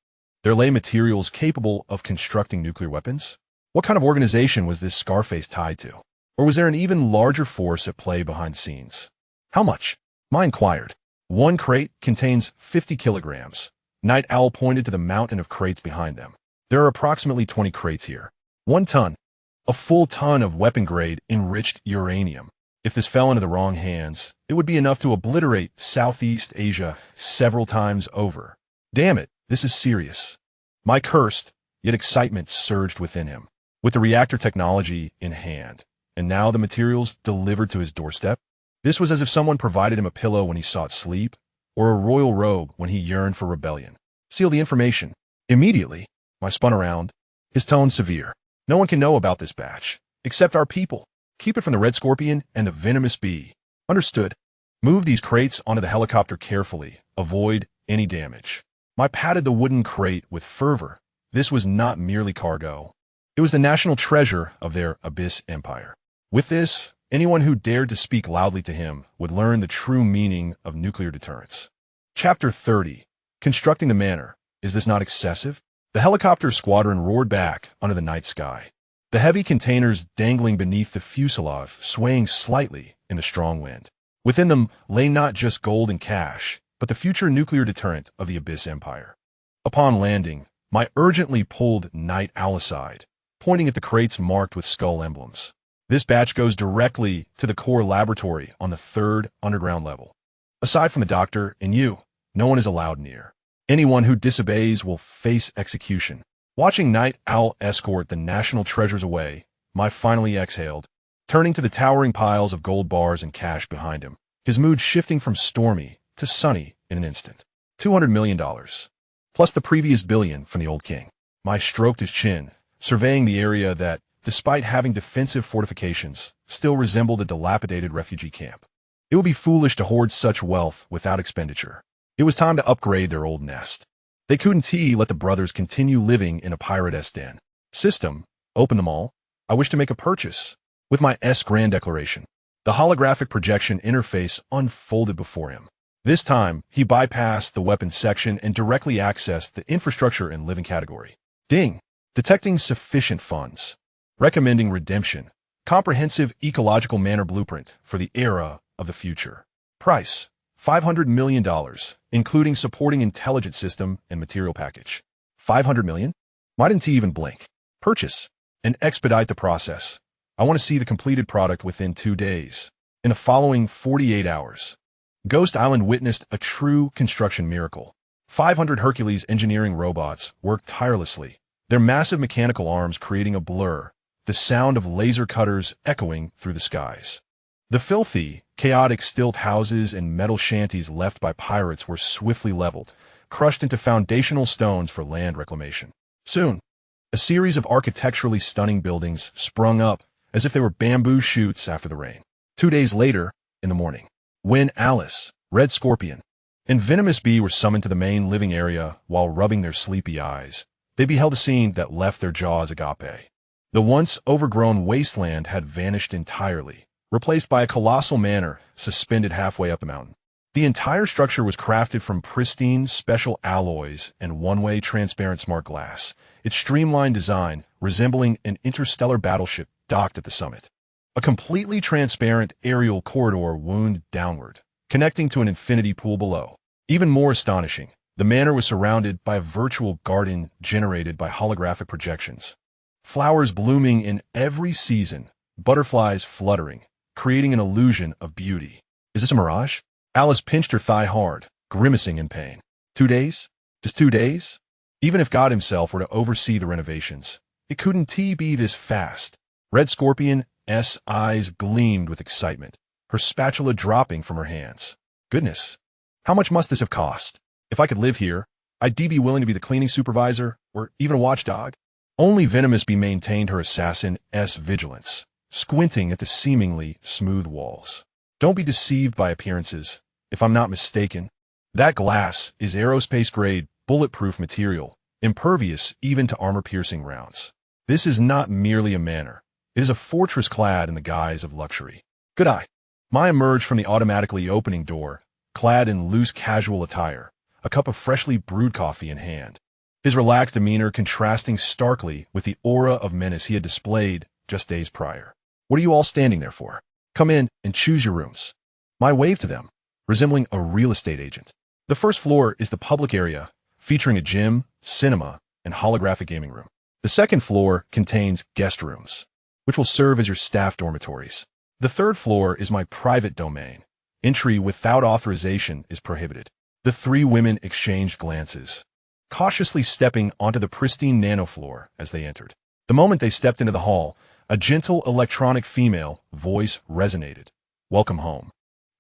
there lay materials capable of constructing nuclear weapons? What kind of organization was this Scarface tied to? Or was there an even larger force at play behind the scenes? How much? I inquired. One crate contains 50 kilograms. Night Owl pointed to the mountain of crates behind them. There are approximately 20 crates here. 1 ton. A full ton of weapon-grade enriched uranium. If this fell into the wrong hands, it would be enough to obliterate Southeast Asia several times over. Damn it, this is serious. My cursed, yet excitement surged within him. With the reactor technology in hand, and now the materials delivered to his doorstep, this was as if someone provided him a pillow when he sought sleep, or a royal robe when he yearned for rebellion. Seal the information. Immediately, I spun around, his tone severe. No one can know about this batch, except our people. Keep it from the Red Scorpion and the Venomous Bee. Understood. Move these crates onto the helicopter carefully. Avoid any damage. I patted the wooden crate with fervor. This was not merely cargo. It was the national treasure of their Abyss Empire. With this, anyone who dared to speak loudly to him would learn the true meaning of nuclear deterrence. Chapter 30. Constructing the Manor. Is this not excessive? The helicopter squadron roared back under the night sky. The heavy containers dangling beneath the fuselage swaying slightly in the strong wind. Within them lay not just gold and cash, but the future nuclear deterrent of the Abyss Empire. Upon landing, I urgently pulled Night Owl aside, pointing at the crates marked with skull emblems. This batch goes directly to the core laboratory on the 3rd underground level. Aside from the doctor and you, no one is allowed near. Anyone who disobeys will face execution. Watching Night Owl escort the national treasures away, I finally exhaled, turning to the towering piles of gold bars and cash behind him, his mood shifting from stormy to sunny in an instant. $200 million, plus the previous billion from the old king. I stroked his chin, surveying the area that, despite having defensive fortifications, still resembled a dilapidated refugee camp. It would be foolish to hoard such wealth without expenditure. It was time to upgrade their old nest. They couldn't let the brothers continue living in a pirate den. System, open them all. I wish to make a purchase. With my grand declaration, the holographic projection interface unfolded before him. This time, he bypassed the weapons section and directly accessed the infrastructure and living category. Ding! Detecting sufficient funds. Recommending redemption. Comprehensive ecological manor blueprint for the era of the future. Price, $500 million, including supporting intelligence system and material package. $500 million? Why didn't he even blink? Purchase and expedite the process. I want to see the completed product within 2 days. In the following 48 hours, Ghost Island witnessed a true construction miracle. 500 Hercules engineering robots worked tirelessly, their massive mechanical arms creating a blur, the sound of laser cutters echoing through the skies. The filthy, chaotic stilt houses and metal shanties left by pirates were swiftly leveled, crushed into foundational stones for land reclamation. Soon, a series of architecturally stunning buildings sprung up as if they were bamboo shoots after the rain. 2 days later, in the morning, when Alice, Red Scorpion, and Venomous Bee were summoned to the main living area while rubbing their sleepy eyes, they beheld a scene that left their jaws agape. The once overgrown wasteland had vanished entirely, replaced by a colossal manor suspended halfway up the mountain. The entire structure was crafted from pristine, special alloys and one-way transparent smart glass, its streamlined design resembling an interstellar battleship docked at the summit. A completely transparent aerial corridor wound downward, connecting to an infinity pool below. Even more astonishing, the manor was surrounded by a virtual garden generated by holographic projections. Flowers blooming in every season, butterflies fluttering, creating an illusion of beauty. Is this a mirage? Alice pinched her thigh hard, grimacing in pain. 2 days? Just 2 days? Even if God himself were to oversee the renovations, it couldn't be this fast. Red Scorpion's eyes gleamed with excitement, her spatula dropping from her hands. Goodness, how much must this have cost? If I could live here, I'd be willing to be the cleaning supervisor or even a watchdog. Only Venomous Bee maintained her assassin's vigilance, squinting at the seemingly smooth walls. Don't be deceived by appearances. If I'm not mistaken, that glass is aerospace-grade, bulletproof material, impervious even to armor-piercing rounds. This is not merely a manor. It is a fortress clad in the guise of luxury. Good eye. Mai emerged from the automatically opening door, clad in loose casual attire, a cup of freshly brewed coffee in hand. His relaxed demeanor contrasting starkly with the aura of menace he had displayed just days prior. What are you all standing there for? Come in and choose your rooms. Mai waved to them, resembling a real estate agent. The first floor is the public area, featuring a gym, cinema, and holographic gaming room. The second floor contains guest rooms, which will serve as your staff dormitories. The third floor is my private domain. Entry without authorization is prohibited. The three women exchanged glances, cautiously stepping onto the pristine nanofloor as they entered. The moment they stepped into the hall, a gentle electronic female voice resonated. Welcome home.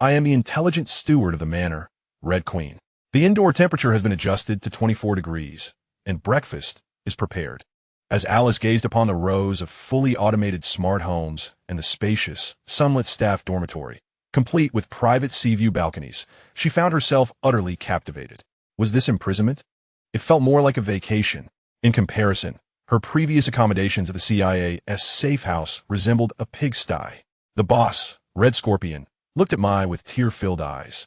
I am the intelligent steward of the manor, Red Queen. The indoor temperature has been adjusted to 24 degrees, and breakfast is prepared. As Alice gazed upon the rows of fully automated smart homes and the spacious, sunlit staff dormitory, complete with private sea-view balconies, she found herself utterly captivated. Was this imprisonment? It felt more like a vacation. In comparison, her previous accommodations at the CIA's safe house resembled a pigsty. The boss, Red Scorpion, looked at Mai with tear-filled eyes,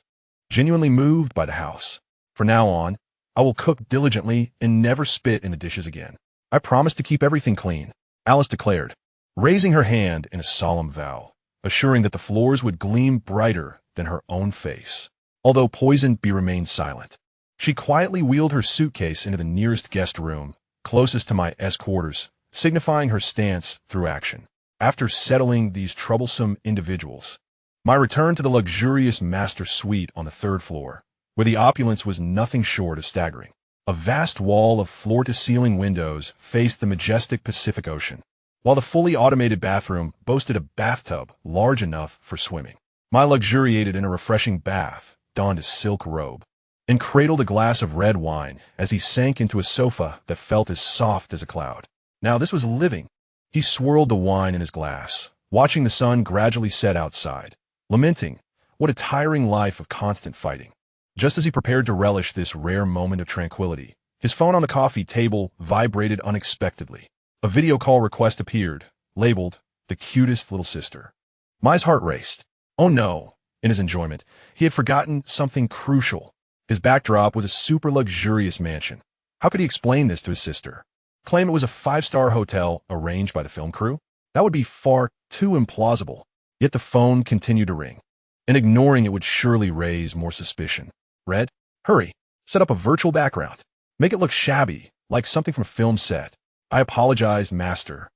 genuinely moved by the house. From now on, I will cook diligently and never spit in the dishes again. I promise to keep everything clean, Alice declared, raising her hand in a solemn vow, assuring that the floors would gleam brighter than her own face. Although Poison Bee remained silent, she quietly wheeled her suitcase into the nearest guest room, closest to Mai's quarters, signifying her stance through action. After settling these troublesome individuals, Mai returned to the luxurious master suite on the third floor, where the opulence was nothing short of staggering. A vast wall of floor-to-ceiling windows faced the majestic Pacific Ocean, while the fully automated bathroom boasted a bathtub large enough for swimming. Mai luxuriated in a refreshing bath, donned a silk robe, and cradled a glass of red wine as he sank into a sofa that felt as soft as a cloud. Now this was living. He swirled the wine in his glass, watching the sun gradually set outside, lamenting, what a tiring life of constant fighting. Just as he prepared to relish this rare moment of tranquility, his phone on the coffee table vibrated unexpectedly. A video call request appeared, labeled, the cutest little sister. Mai's heart raced. Oh no! In his enjoyment, he had forgotten something crucial. His backdrop was a super luxurious mansion. How could he explain this to his sister? Claim it was a 5-star hotel arranged by the film crew? That would be far too implausible. Yet the phone continued to ring, and ignoring it would surely raise more suspicion. Red, hurry, set up a virtual background. Make it look shabby, like something from a film set. I apologize, master.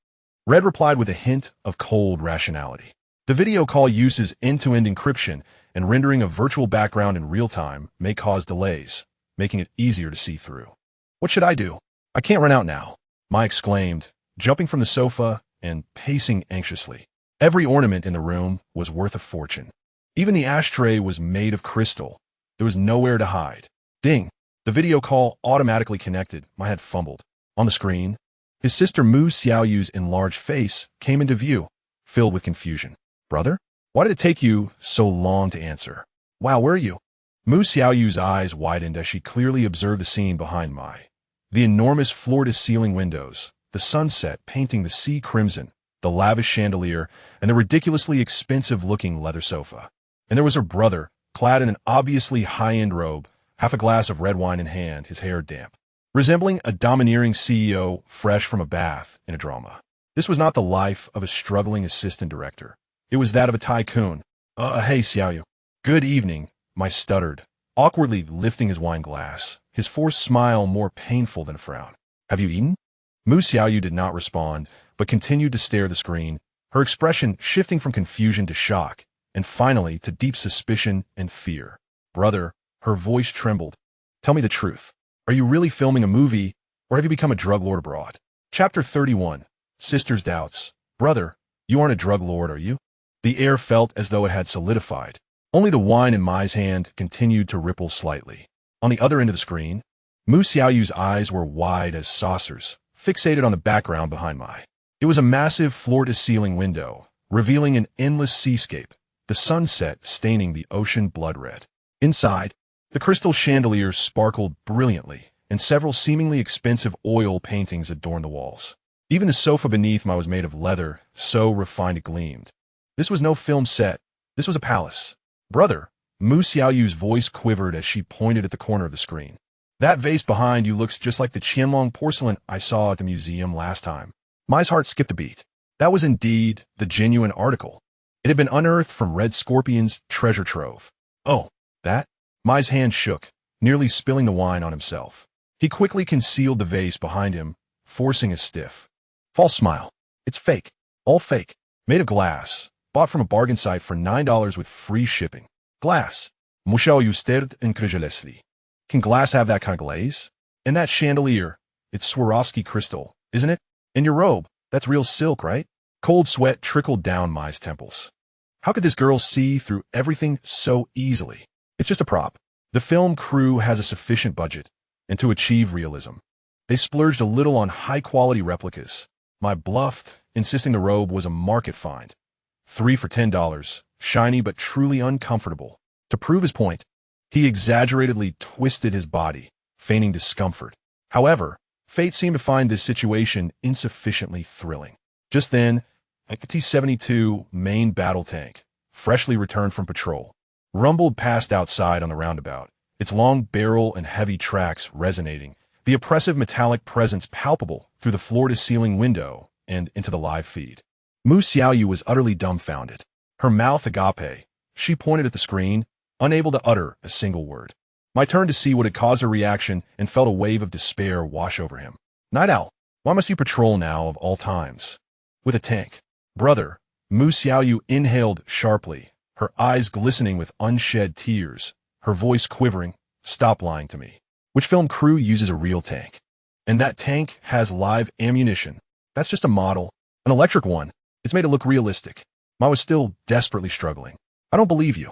Red replied with a hint of cold rationality. The video call uses end-to-end encryption, and rendering a virtual background in real time may cause delays, making it easier to see through. What should I do? I can't run out now, Mai exclaimed, jumping from the sofa and pacing anxiously. Every ornament in the room was worth a fortune. Even the ashtray was made of crystal. There was nowhere to hide. Ding! The video call automatically connected. Mai had fumbled. On the screen, his sister Mu Xiaoyu's enlarged face came into view, filled with confusion. Brother? Why did it take you so long to answer? Wow, where are you? Mu Xiaoyu's eyes widened as she clearly observed the scene behind Mai. The enormous floor-to-ceiling windows, the sunset painting the sea crimson, the lavish chandelier, and the ridiculously expensive-looking leather sofa. And there was her brother, clad in an obviously high-end robe, half a glass of red wine in hand, his hair damp, resembling a domineering CEO fresh from a bath in a drama. This was not the life of a struggling assistant director. It was that of a tycoon. Hey, Xiaoyu. Good evening, Mai stuttered, awkwardly lifting his wine glass, his forced smile more painful than a frown. Have you eaten? Mu Xiaoyu did not respond, but continued to stare at the screen, her expression shifting from confusion to shock, and finally to deep suspicion and fear. Brother, her voice trembled. Tell me the truth. Are you really filming a movie, or have you become a drug lord abroad? Chapter 31. Sister's Doubts. Brother, you aren't a drug lord, are you? The air felt as though it had solidified. Only the wine in Mai's hand continued to ripple slightly. On the other end of the screen, Mu Xiaoyu's eyes were wide as saucers, fixated on the background behind Mai. It was a massive floor-to-ceiling window, revealing an endless seascape, the sunset staining the ocean blood red. Inside, the crystal chandelier sparkled brilliantly, and several seemingly expensive oil paintings adorned the walls. Even the sofa beneath me was made of leather, so refined it gleamed. This was no film set. This was a palace. Brother, Xiaoyu's voice quivered as she pointed at the corner of the screen. That vase behind you looks just like the Qianlong porcelain I saw at the museum last time. My heart skipped a beat. That was indeed the genuine article. It had been unearthed from Red Scorpion's treasure trove. Oh, that? Mai's hand shook, nearly spilling the wine on himself. He quickly concealed the vase behind him, forcing a stiff, false smile. It's fake. All fake. Made of glass. Bought from a bargain site for $9 with free shipping. Glass. Musiał usted incredulously. Can glass have that kind of glaze? And that chandelier, it's Swarovski crystal, isn't it? And your robe, that's real silk, right? Cold sweat trickled down Mai's temples. How could this girl see through everything so easily? It's just a prop. The film crew has a sufficient budget, and to achieve realism, they splurged a little on high-quality replicas. Mai bluffed, insisting the robe was a market find. 3 for $10, shiny but truly uncomfortable. To prove his point, he exaggeratedly twisted his body, feigning discomfort. However, fate seemed to find this situation insufficiently thrilling. Just then, a T-72 main battle tank, freshly returned from patrol, rumbled past outside on the roundabout, its long barrel and heavy tracks resonating, the oppressive metallic presence palpable through the floor-to-ceiling window and into the live feed. Xiaoyu was utterly dumbfounded. Her mouth agape, she pointed at the screen, unable to utter a single word. Mai turned to see what had caused her reaction and felt a wave of despair wash over him. Night Owl, why must you patrol now of all times? With a tank. Brother, Xiaoyu inhaled sharply, her eyes glistening with unshed tears, her voice quivering. Stop lying to me. Which film crew uses a real tank? And that tank has live ammunition. That's just a model. An electric one. It's made to look realistic. Mai was still desperately struggling. I don't believe you.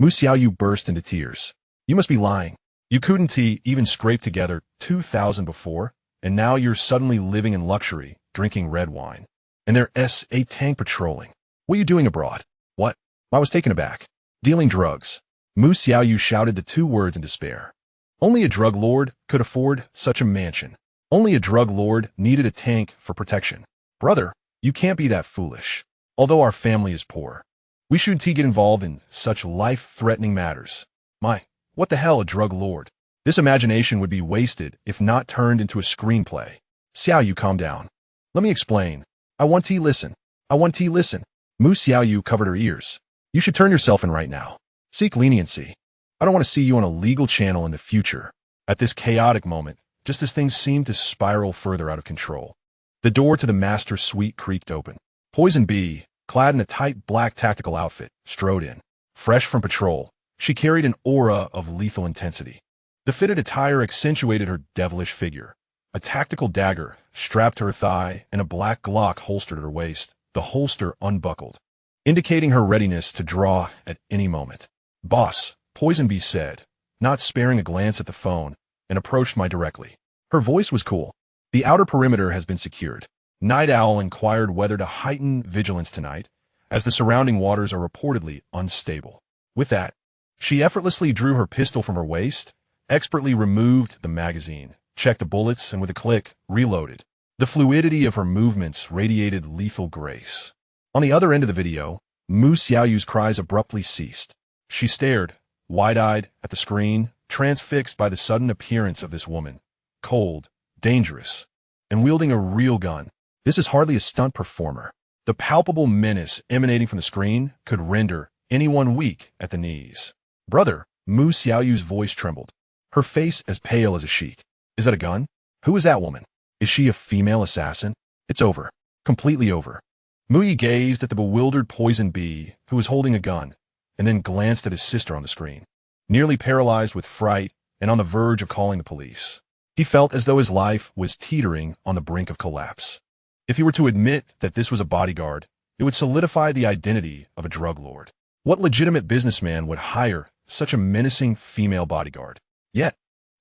Xiaoyu burst into tears. You must be lying. You couldn't even scrape together 2,000 before, and now you're suddenly living in luxury, drinking red wine. And there's a tank patrolling. What are you doing abroad? What? I was taken aback. Dealing drugs. Xiaoyu shouted the 2 words in despair. Only a drug lord could afford such a mansion. Only a drug lord needed a tank for protection. Brother, you can't be that foolish. Although our family is poor, we shouldn't get involved in such life-threatening matters. Mai, what the hell, a drug lord? This imagination would be wasted if not turned into a screenplay. Xiaoyu, calm down. Let me explain. I want to listen. Xiaoyu covered her ears. You should turn yourself in right now. Seek leniency. I don't want to see you on a legal channel in the future. At this chaotic moment, just as things seemed to spiral further out of control, the door to the master suite creaked open. Poison Bee, clad in a tight black tactical outfit, strode in. Fresh from patrol, she carried an aura of lethal intensity. The fitted attire accentuated her devilish figure. A tactical dagger strapped to her thigh and a black Glock holstered at her waist, the holster unbuckled, indicating her readiness to draw at any moment. Boss, Poison Bee said, not sparing a glance at the phone, and approached Mai directly. Her voice was cool. The outer perimeter has been secured. Night Owl inquired whether to heighten vigilance tonight, as the surrounding waters are reportedly unstable. With that, she effortlessly drew her pistol from her waist, expertly removed the magazine, checked the bullets, and with a click, reloaded. The fluidity of her movements radiated lethal grace. On the other end of the video, Xiaoyu's cries abruptly ceased. She stared, wide-eyed, at the screen, transfixed by the sudden appearance of this woman. Cold, dangerous, and wielding a real gun. This is hardly a stunt performer. The palpable menace emanating from the screen could render anyone weak at the knees. Brother, Xiaoyu's voice trembled, her face as pale as a sheet. Is that a gun? Who is that woman? Is she a female assassin? It's over. Completely over. Muyi gazed at the bewildered Poison Bee, who was holding a gun, and then glanced at his sister on the screen. Nearly paralyzed with fright and on the verge of calling the police, he felt as though his life was teetering on the brink of collapse. If he were to admit that this was a bodyguard, it would solidify the identity of a drug lord. What legitimate businessman would hire such a menacing female bodyguard? Yet,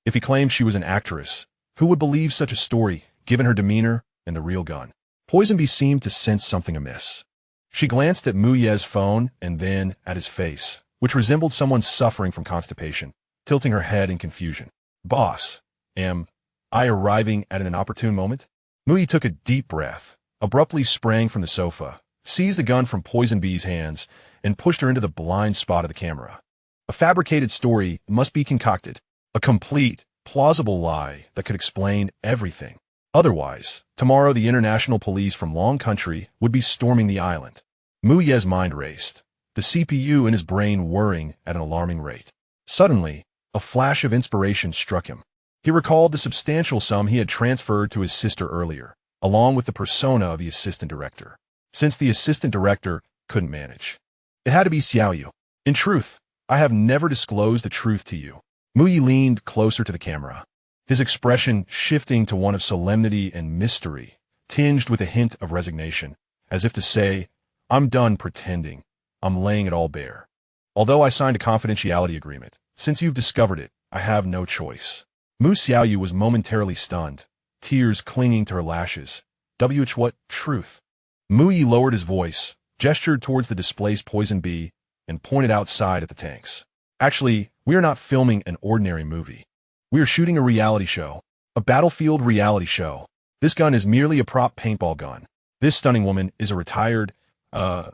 if he claimed she was an actress, who would believe such a story, given her demeanor and the real gun? Poison Bee seemed to sense something amiss. She glanced at Mu Ye's phone and then at his face, which resembled someone suffering from constipation, tilting her head in confusion. Boss, am I arriving at an opportune moment? Mu Ye took a deep breath, abruptly sprang from the sofa, seized the gun from Poison Bee's hands, and pushed her into the blind spot of the camera. A fabricated story must be concocted, a complete, plausible lie that could explain everything. Otherwise, tomorrow the international police from Long Country would be storming the island. Mu Ye's mind raced, the CPU in his brain whirring at an alarming rate. Suddenly, a flash of inspiration struck him. He recalled the substantial sum he had transferred to his sister earlier, along with the persona of the assistant director. Since the assistant director couldn't manage, it had to be Xiaoyu. In truth, I have never disclosed the truth to you. Mu Ye leaned closer to the camera, his expression shifting to one of solemnity and mystery, tinged with a hint of resignation, as if to say, I'm done pretending. I'm laying it all bare. Although I signed a confidentiality agreement, since you've discovered it, I have no choice. Mu Xiaoyu was momentarily stunned, tears clinging to her lashes. What truth? Mu Ye lowered his voice, gestured towards the displaced Poison Bee, and pointed outside at the tanks. Actually, we are not filming an ordinary movie. We are shooting a reality show. A battlefield reality show. This gun is merely a prop paintball gun. This stunning woman is a retired,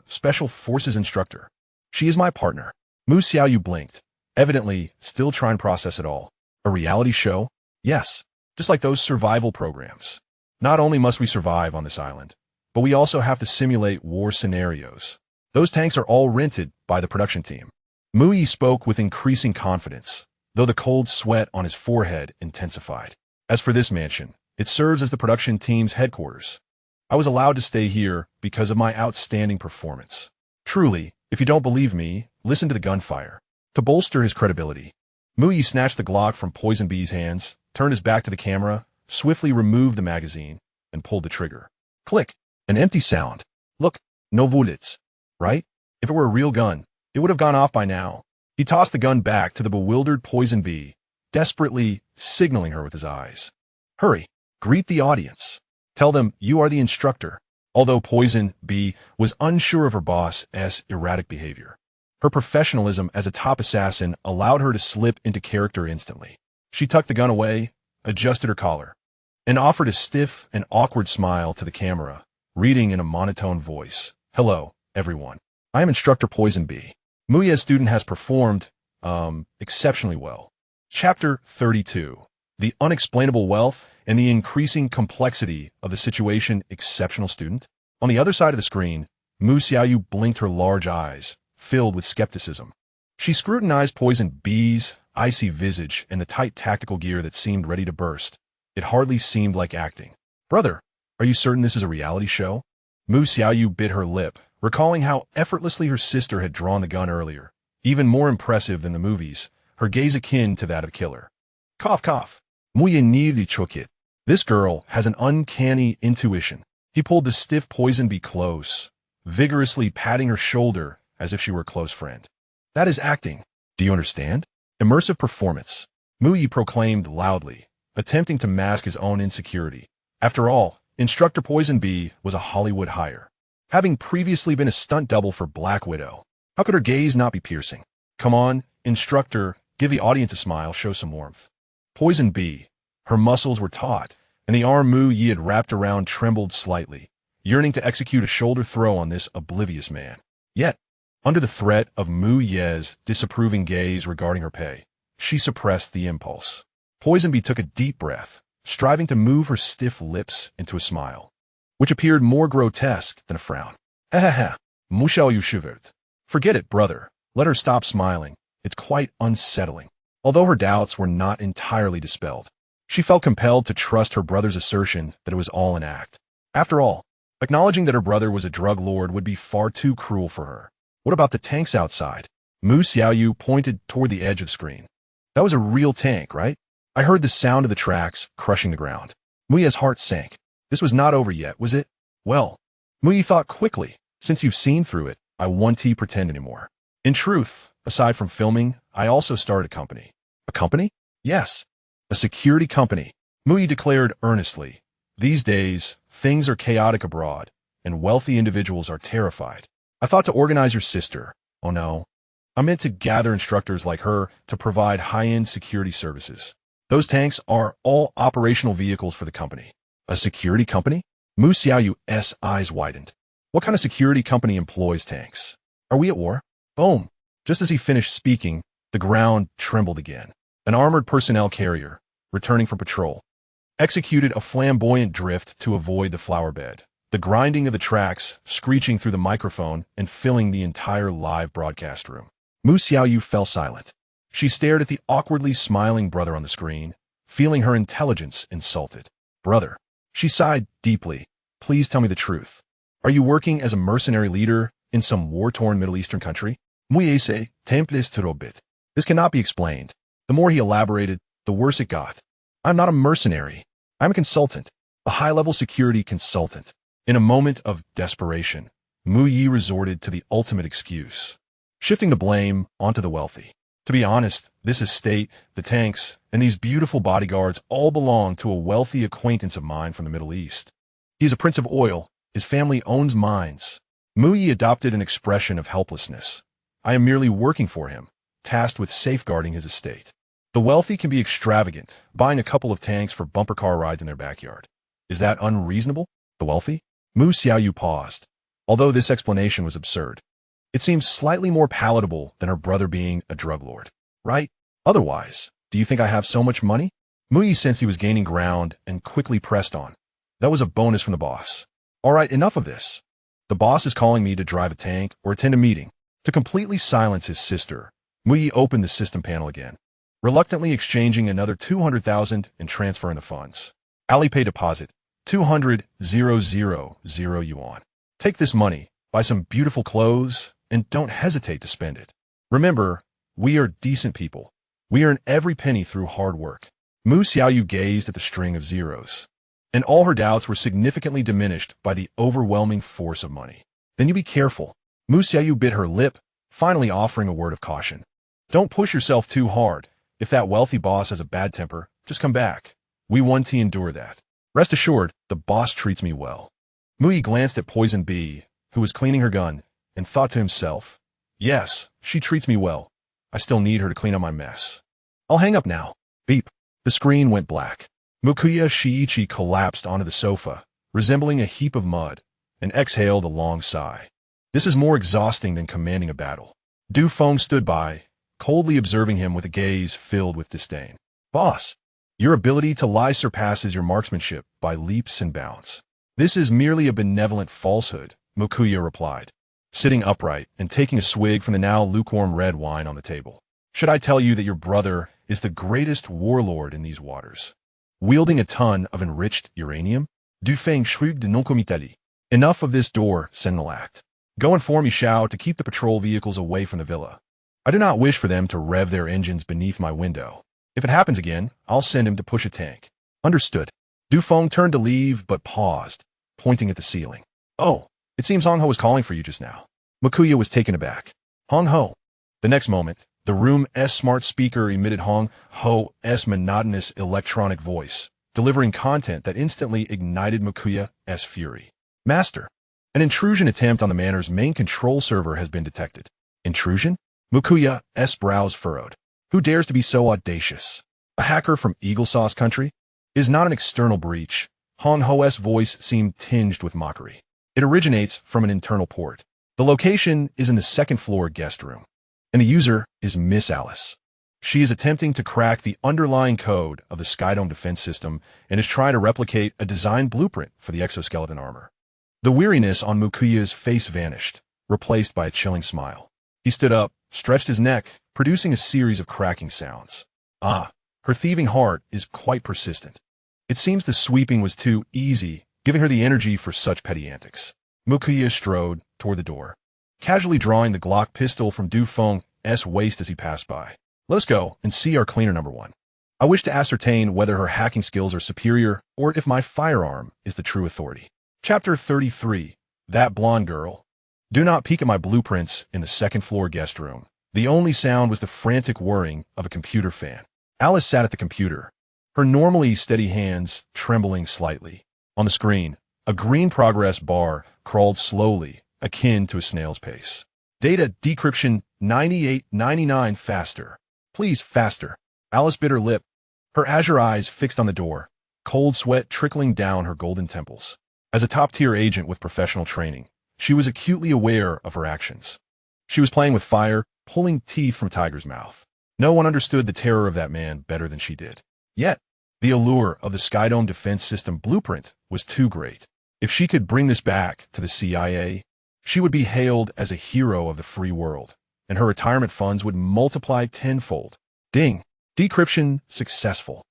Special Forces instructor. She is my partner. Mu Xiaoyu blinked, evidently still trying to process it all. A reality show? Yes, just like those survival programs. Not only must we survive on this island, but we also have to simulate war scenarios. Those tanks are all rented by the production team. Mu Ye spoke with increasing confidence, though the cold sweat on his forehead intensified. As for this mansion, it serves as the production team's headquarters. I was allowed to stay here because of my outstanding performance. Truly, if you don't believe me, listen to the gunfire. To bolster his credibility, Mu Ye snatched the Glock from Poison Bee's hands, turned his back to the camera, swiftly removed the magazine, and pulled the trigger. Click. An empty sound. Look, no bullets. Right? If it were a real gun, it would have gone off by now. He tossed the gun back to the bewildered Poison Bee, desperately signaling her with his eyes. Hurry. Greet the audience. Tell them you are the instructor. Although Poison Bee was unsure of her boss's erratic behavior, her professionalism as a top assassin allowed her to slip into character instantly. She tucked the gun away, adjusted her collar, and offered a stiff and awkward smile to the camera, reading in a monotone voice. Hello, everyone. I am Instructor Poison Bee. Mu Ye's student has performed, exceptionally well. Chapter 32. The unexplainable wealth and the increasing complexity of the situation. Exceptional student. On the other side of the screen, Mu Xiaoyu blinked her large eyes, filled with skepticism. She scrutinized Poison Bee's icy visage and the tight tactical gear that seemed ready to burst. It hardly seemed like acting. Brother, are you certain this is a reality show? Mu Xiaoyu bit her lip, recalling how effortlessly her sister had drawn the gun earlier. Even more impressive than the movies, her gaze akin to that of a killer. Cough, cough. Mu Ye nearly shook it. This girl has an uncanny intuition. He pulled the stiff Poison Bee close, vigorously patting her shoulder as if she were a close friend. That is acting. Do you understand? Immersive performance. Mu Ye proclaimed loudly, attempting to mask his own insecurity. After all, Instructor Poison Bee was a Hollywood hire. Having previously been a stunt double for Black Widow, how could her gaze not be piercing? Come on, Instructor, give the audience a smile, show some warmth. Poison Bee. Her muscles were taut, and the arm Mu Ye had wrapped around trembled slightly, yearning to execute a shoulder throw on this oblivious man. Yet, under the threat of Mu Ye's disapproving gaze regarding her pay, she suppressed the impulse. Poison Bee took a deep breath, striving to move her stiff lips into a smile, which appeared more grotesque than a frown. Ha ha ha, Mu Xiaoyu shivered. Forget it, brother. Let her stop smiling. It's quite unsettling. Although her doubts were not entirely dispelled, she felt compelled to trust her brother's assertion that it was all an act. After all, acknowledging that her brother was a drug lord would be far too cruel for her. What about the tanks outside? Mu Xiaoyu pointed toward the edge of the screen. That was a real tank, right? I heard the sound of the tracks crushing the ground. Mu Ye's heart sank. This was not over yet, was it? Well, Mu Ye thought quickly. Since you've seen through it, I won't pretend anymore. In truth, aside from filming, I also started a company. A company? Yes. A security company. Mu Ye declared earnestly. These days, things are chaotic abroad, and wealthy individuals are terrified. I thought to organize your sister. Oh no. I meant to gather instructors like her to provide high-end security services. Those tanks are all operational vehicles for the company. A security company? Xiaoyu's eyes widened. What kind of security company employs tanks? Are we at war? Boom. Just as he finished speaking, the ground trembled again. An armored personnel carrier, returning from patrol, executed a flamboyant drift to avoid the flower bed. The grinding of the tracks, screeching through the microphone and filling the entire live broadcast room. Xiaoyu fell silent. She stared at the awkwardly smiling brother on the screen, feeling her intelligence insulted. Brother. She sighed deeply. Please tell me the truth. Are you working as a mercenary leader in some war-torn Middle Eastern country? Muise templis terobit. This cannot be explained. The more he elaborated, the worse it got. I'm not a mercenary. I'm a consultant. A high-level security consultant. In a moment of desperation, Mu Yi resorted to the ultimate excuse, shifting the blame onto the wealthy. To be honest, this estate, the tanks, and these beautiful bodyguards all belong to a wealthy acquaintance of mine from the Middle East. He is a prince of oil. His family owns mines. Mu Yi adopted an expression of helplessness. I am merely working for him, tasked with safeguarding his estate. The wealthy can be extravagant, buying a couple of tanks for bumper car rides in their backyard. Is that unreasonable? The wealthy? Xiaoyu paused. Although this explanation was absurd, it seemed slightly more palatable than her brother being a drug lord. Right? Otherwise, do you think I have so much money? Mu Yi sensed he was gaining ground and quickly pressed on. That was a bonus from the boss. All right, enough of this. The boss is calling me to drive a tank or attend a meeting. To completely silence his sister, Mu Yi opened the system panel again, reluctantly exchanging another 200,000 and transferring the funds. Alipay deposit, 200,000 yuan. Take this money, buy some beautiful clothes, and don't hesitate to spend it. Remember, we are decent people. We earn every penny through hard work. Xiaoyu gazed at the string of zeros, and all her doubts were significantly diminished by the overwhelming force of money. Then you be careful. Xiaoyu bit her lip, finally offering a word of caution. Don't push yourself too hard. If that wealthy boss has a bad temper, just come back. We want to endure that. Rest assured, the boss treats me well. Mu Yi glanced at Poison Bee, who was cleaning her gun, and thought to himself, yes, she treats me well. I still need her to clean up my mess. I'll hang up now. Beep. The screen went black. Mukuya Shiichi collapsed onto the sofa, resembling a heap of mud, and exhaled a long sigh. This is more exhausting than commanding a battle. Du Feng stood by, coldly observing him with a gaze filled with disdain. Boss, your ability to lie surpasses your marksmanship by leaps and bounds. This is merely a benevolent falsehood, Mukuya replied, sitting upright and taking a swig from the now lukewarm red wine on the table. Should I tell you that your brother is the greatest warlord in these waters, wielding a ton of enriched uranium? Du Feng shrugged de non-commitali. Enough of this door, Sentinel Act. Go inform Xiao to keep the patrol vehicles away from the villa. I do not wish for them to rev their engines beneath my window. If it happens again, I'll send him to push a tank. Understood. Du Feng turned to leave, but paused, pointing at the ceiling. Oh, it seems Hong Ho was calling for you just now. Mukuya was taken aback. Hong Ho. The next moment, the room's smart speaker emitted Hong Ho's monotonous electronic voice, delivering content that instantly ignited Mukuya's fury. Master, an intrusion attempt on the manor's main control server has been detected. Intrusion? Mukuya's brows furrowed. Who dares to be so audacious? A hacker from Eagle Sauce country? It is not an external breach. Hong Ho's voice seemed tinged with mockery. It originates from an internal port. The location is in the second-floor guest room, and the user is Miss Alice. She is attempting to crack the underlying code of the Skydome defense system and is trying to replicate a design blueprint for the exoskeleton armor. The weariness on Mukuya's face vanished, replaced by a chilling smile. He stood up, stretched his neck, producing a series of cracking sounds. Ah, her thieving heart is quite persistent. It seems the sweeping was too easy, giving her the energy for such petty antics. Mukuya strode toward the door, casually drawing the Glock pistol from Du Feng's waist as he passed by. Let us go and see our cleaner number one. I wish to ascertain whether her hacking skills are superior or if my firearm is the true authority. Chapter 33. That Blonde Girl. Do not peek at my blueprints in the second-floor guest room. The only sound was the frantic whirring of a computer fan. Alice sat at the computer, her normally steady hands trembling slightly. On the screen, a green progress bar crawled slowly akin to a snail's pace. Data decryption 9899 faster. Please, faster. Alice bit her lip, her azure eyes fixed on the door, cold sweat trickling down her golden temples. As a top-tier agent with professional training, she was acutely aware of her actions. She was playing with fire, pulling teeth from Tiger's mouth. No one understood the terror of that man better than she did. Yet, the allure of the Skydome defense system blueprint was too great. If she could bring this back to the CIA, she would be hailed as a hero of the free world, and her retirement funds would multiply tenfold. Ding! Decryption successful.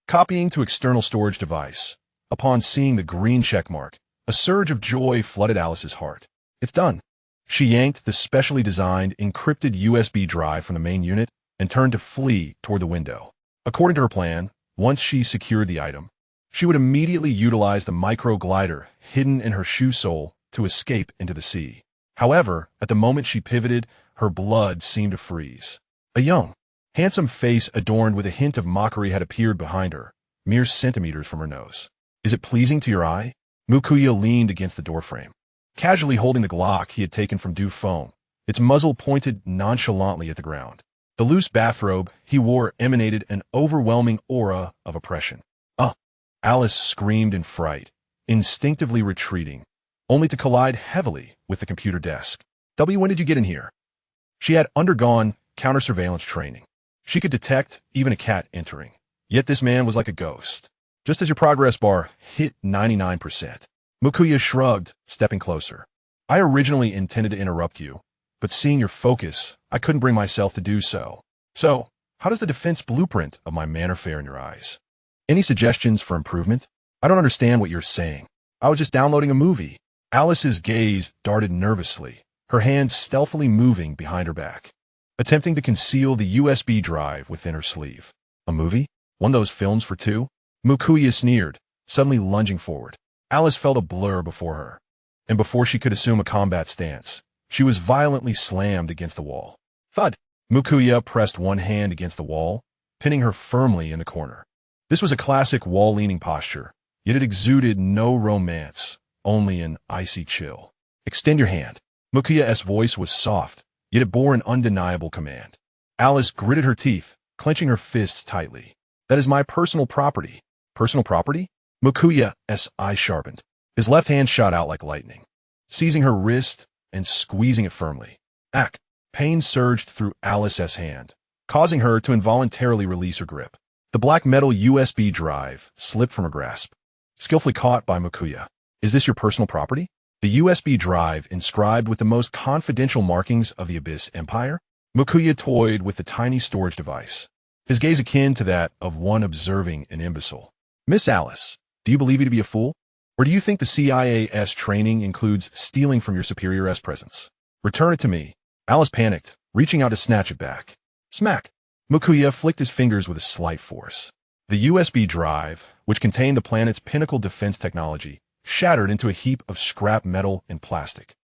Copying to external storage device. Upon seeing the green checkmark, a surge of joy flooded Alice's heart. It's done. She yanked the specially designed encrypted USB drive from the main unit and turned to flee toward the window. According to her plan, once she secured the item, she would immediately utilize the micro glider hidden in her shoe sole to escape into the sea. However, at the moment she pivoted, her blood seemed to freeze. A young, handsome face adorned with a hint of mockery had appeared behind her, mere centimeters from her nose. Is it pleasing to your eye? Mukuya leaned against the doorframe, casually holding the Glock he had taken from Du Feng, its muzzle pointed nonchalantly at the ground. The loose bathrobe he wore emanated an overwhelming aura of oppression. Alice screamed in fright, instinctively retreating, only to collide heavily with the computer desk. When did you get in here? She had undergone counter-surveillance training. She could detect even a cat entering. Yet this man was like a ghost. Just as your progress bar hit 99%. Mukuya shrugged, stepping closer. I originally intended to interrupt you, but seeing your focus, I couldn't bring myself to do so. So, how does the defense blueprint of my manner fare in your eyes? Any suggestions for improvement? I don't understand what you're saying. I was just downloading a movie. Alice's gaze darted nervously, her hands stealthily moving behind her back, attempting to conceal the USB drive within her sleeve. A movie? One of those films for two? Mukuya sneered, suddenly lunging forward. Alice felt a blur before her, and before she could assume a combat stance, she was violently slammed against the wall. Thud! Mukuya pressed one hand against the wall, pinning her firmly in the corner. This was a classic wall-leaning posture, yet it exuded no romance, only an icy chill. Extend your hand. Mukuya's voice was soft, yet it bore an undeniable command. Alice gritted her teeth, clenching her fists tightly. That is my personal property. Personal property? Mukuya's eyes sharpened. His left hand shot out like lightning, seizing her wrist and squeezing it firmly. Ack! Pain surged through Alice's hand, causing her to involuntarily release her grip. The black metal USB drive slipped from her grasp, skillfully caught by Mukuya. Is this your personal property? The USB drive inscribed with the most confidential markings of the Abyss Empire? Mukuya toyed with the tiny storage device, his gaze akin to that of one observing an imbecile. Miss Alice, do you believe me to be a fool? Or do you think the CIA's training includes stealing from your superior's presence? Return it to me. Alice panicked, reaching out to snatch it back. Smack! Mukuya flicked his fingers with a slight force. The USB drive, which contained the planet's pinnacle defense technology, shattered into a heap of scrap metal and plastic,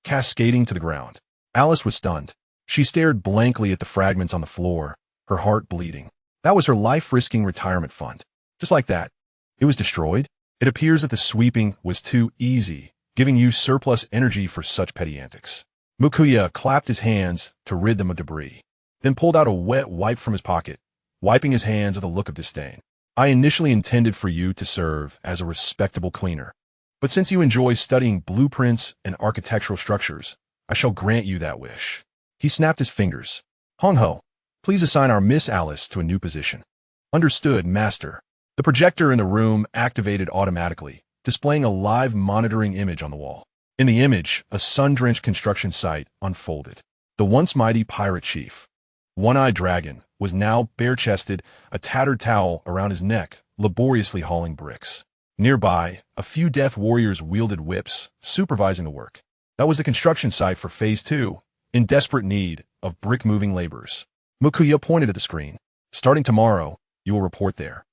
cascading to the ground. Alice was stunned. She stared blankly at the fragments on the floor, her heart bleeding. That was her life-risking retirement fund. Just like that, it was destroyed. It appears that the sweeping was too easy, giving you surplus energy for such petty antics. Mukuya clapped his hands to rid them of debris, then pulled out a wet wipe from his pocket, wiping his hands with a look of disdain. I initially intended for you to serve as a respectable cleaner, but since you enjoy studying blueprints and architectural structures, I shall grant you that wish. He snapped his fingers. Hong Ho, please assign our Miss Alice to a new position. Understood, Master. The projector in the room activated automatically, displaying a live monitoring image on the wall. In the image, a sun-drenched construction site unfolded. The once mighty pirate chief, One-Eyed Dragon, was now bare-chested, a tattered towel around his neck, laboriously hauling bricks. Nearby, a few death warriors wielded whips, supervising the work. That was the construction site for Phase 2, in desperate need of brick-moving laborers. Mukuya pointed at the screen. Starting tomorrow, you will report there.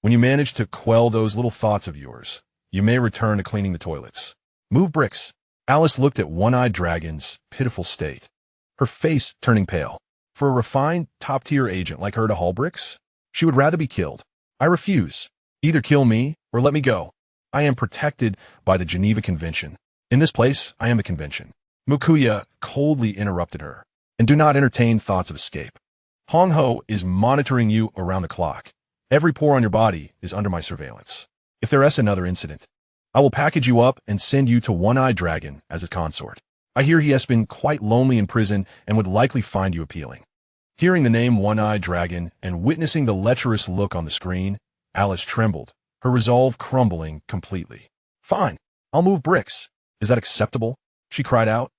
When you manage to quell those little thoughts of yours, you may return to cleaning the toilets. Move bricks. Alice looked at One-Eyed Dragon's pitiful state, her face turning pale. For a refined, top-tier agent like her to haul bricks? She would rather be killed. I refuse. Either kill me, or let me go. I am protected by the Geneva Convention. In this place, I am the convention. Mukuya coldly interrupted her. And do not entertain thoughts of escape. Hong Ho is monitoring you around the clock. Every pore on your body is under my surveillance. If there is another incident, I will package you up and send you to One-Eyed Dragon as his consort. I hear he has been quite lonely in prison and would likely find you appealing. Hearing the name One-Eyed Dragon and witnessing the lecherous look on the screen, Alice trembled, her resolve crumbling completely. Fine, I'll move bricks. Is that acceptable? She cried out,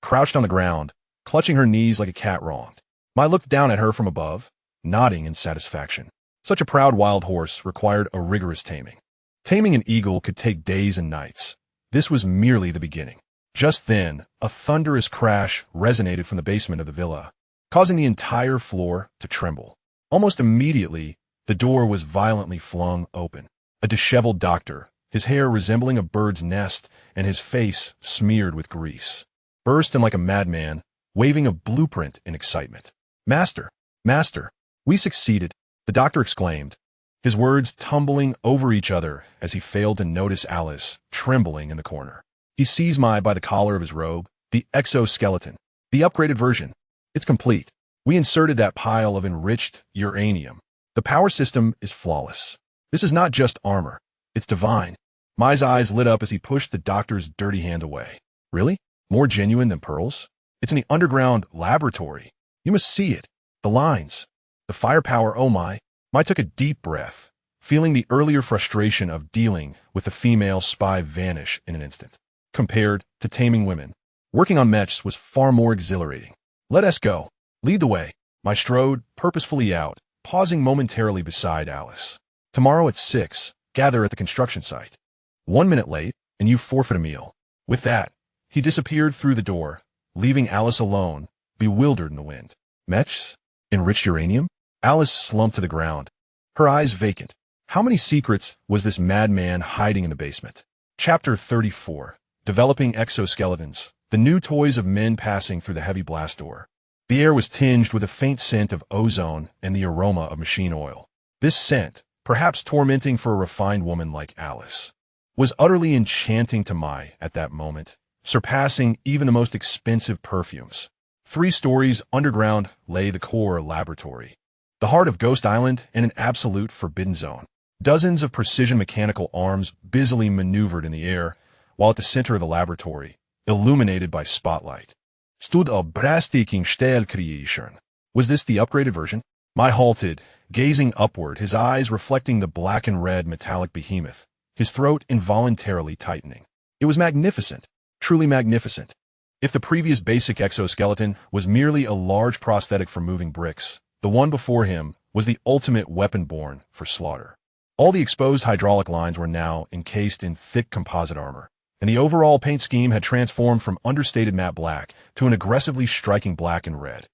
crouched on the ground, clutching her knees like a cat wronged. Mai looked down at her from above, nodding in satisfaction. Such a proud wild horse required a rigorous taming. Taming an eagle could take days and nights. This was merely the beginning. Just then, a thunderous crash resonated from the basement of the villa, causing the entire floor to tremble. Almost immediately, the door was violently flung open. A disheveled doctor, his hair resembling a bird's nest and his face smeared with grease, burst in like a madman, waving a blueprint in excitement. Master, Master, we succeeded, the doctor exclaimed, his words tumbling over each other as he failed to notice Alice trembling in the corner. He seized Mai by the collar of his robe, the exoskeleton, the upgraded version. It's complete. We inserted that pile of enriched uranium. The power system is flawless. This is not just armor. It's divine. Mai's eyes lit up as he pushed the doctor's dirty hand away. Really? More genuine than pearls? It's in the underground laboratory. You must see it. The lines. The firepower, oh my. Mai took a deep breath, feeling the earlier frustration of dealing with the female spy vanish in an instant. Compared to taming women, working on mechs was far more exhilarating. Let us go. Lead the way. Mai strode purposefully out, pausing momentarily beside Alice. Tomorrow at 6, gather at the construction site. 1 minute late, and you forfeit a meal. With that, he disappeared through the door, leaving Alice alone, bewildered in the wind. Mechs? Enriched uranium? Alice slumped to the ground, her eyes vacant. How many secrets was this madman hiding in the basement? Chapter 34. Developing exoskeletons, the new toys of men passing through the heavy blast door. The air was tinged with a faint scent of ozone and the aroma of machine oil. This scent, perhaps tormenting for a refined woman like Alice, was utterly enchanting to Mai at that moment, surpassing even the most expensive perfumes. 3 stories underground lay the core laboratory, the heart of Ghost Island and an absolute forbidden zone. Dozens of precision mechanical arms busily maneuvered in the air, while at the center of the laboratory, illuminated by spotlight, stood a breathtaking Stahlkreation. Was this the upgraded version? Mai halted, gazing upward, his eyes reflecting the black and red metallic behemoth, his throat involuntarily tightening. It was magnificent, truly magnificent. If the previous basic exoskeleton was merely a large prosthetic for moving bricks, the one before him was the ultimate weapon born for slaughter. All the exposed hydraulic lines were now encased in thick composite armor, and the overall paint scheme had transformed from understated matte black to an aggressively striking black and red,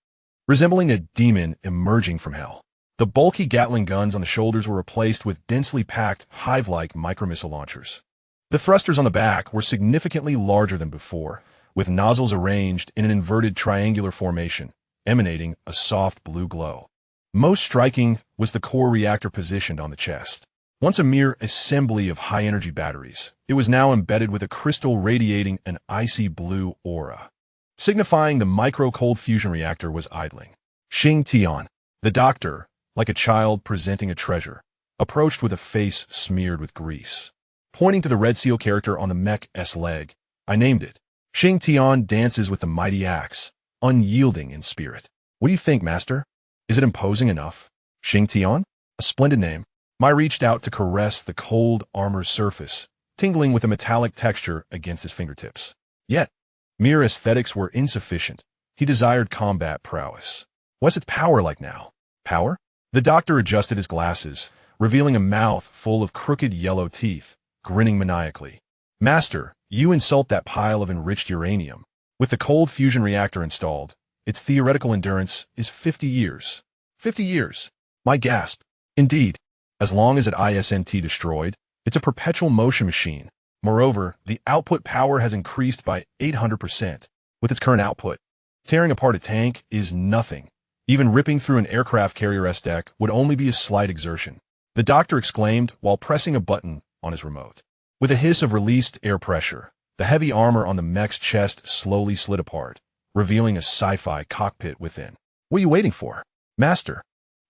resembling a demon emerging from hell. The bulky Gatling guns on the shoulders were replaced with densely packed, hive-like micromissile launchers. The thrusters on the back were significantly larger than before, with nozzles arranged in an inverted triangular formation, emanating a soft blue glow. Most striking was the core reactor positioned on the chest. Once a mere assembly of high-energy batteries, it was now embedded with a crystal radiating an icy blue aura, signifying the micro-cold fusion reactor was idling. Xing Tian, the doctor, like a child presenting a treasure, approached with a face smeared with grease. Pointing to the Red Seal character on the mech's leg, I named it. Xing Tian dances with the mighty axe, unyielding in spirit. What do you think, Master? Is it imposing enough? Xing Tian? A splendid name. Mai reached out to caress the cold armor's surface, tingling with a metallic texture against his fingertips. Yet, mere aesthetics were insufficient. He desired combat prowess. What's its power like now? Power? The doctor adjusted his glasses, revealing a mouth full of crooked yellow teeth, grinning maniacally. Master, you insult that pile of enriched uranium. With the cold fusion reactor installed, its theoretical endurance is 50 years. 50 years. Mai gasped. Indeed. As long as it isn't destroyed, it's a perpetual motion machine. Moreover, the output power has increased by 800% with its current output. Tearing apart a tank is nothing. Even ripping through an aircraft carrier's deck would only be a slight exertion. The doctor exclaimed while pressing a button on his remote. With a hiss of released air pressure, The heavy armor on the mech's chest slowly slid apart, revealing a sci-fi cockpit within. What are you waiting for? Master,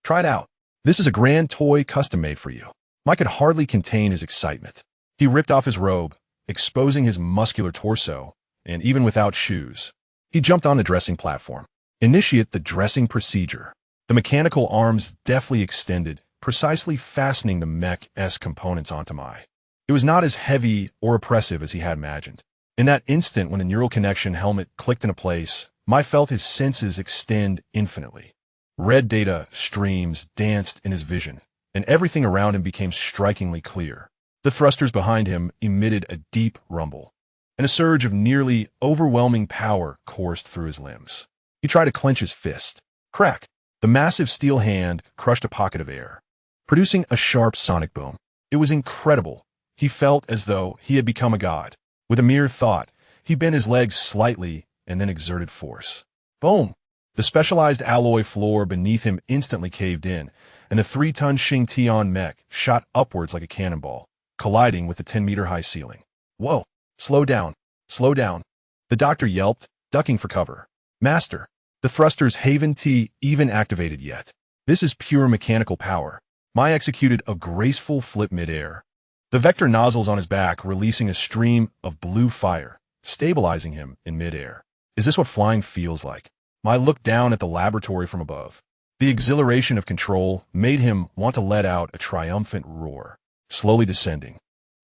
try it out. This is a grand toy custom-made for you. Mike could hardly contain his excitement. He ripped off his robe, exposing his muscular torso, and even without shoes, he jumped on the dressing platform. Initiate the dressing procedure. The mechanical arms deftly extended, precisely fastening the mech-esque components onto Mai. It was not as heavy or oppressive as he had imagined. In that instant when the neural connection helmet clicked into place, Mai felt his senses extend infinitely. Red data streams danced in his vision, and everything around him became strikingly clear. The thrusters behind him emitted a deep rumble, and a surge of nearly overwhelming power coursed through his limbs. He tried to clench his fist. Crack! The massive steel hand crushed a pocket of air, producing a sharp sonic boom. It was incredible. He felt as though he had become a god. With a mere thought, he bent his legs slightly and then exerted force. Boom! The specialized alloy floor beneath him instantly caved in, and the 3-ton Xingtian mech shot upwards like a cannonball, colliding with the 10-meter-high ceiling. Whoa! Slow down! Slow down! The doctor yelped, ducking for cover. Master, the thrusters haven't even activated yet. This is pure mechanical power. Mai executed a graceful flip mid-air, the vector nozzles on his back releasing a stream of blue fire, stabilizing him in mid-air. Is this what flying feels like? Mai looked down at the laboratory from above. The exhilaration of control made him want to let out a triumphant roar. Slowly descending,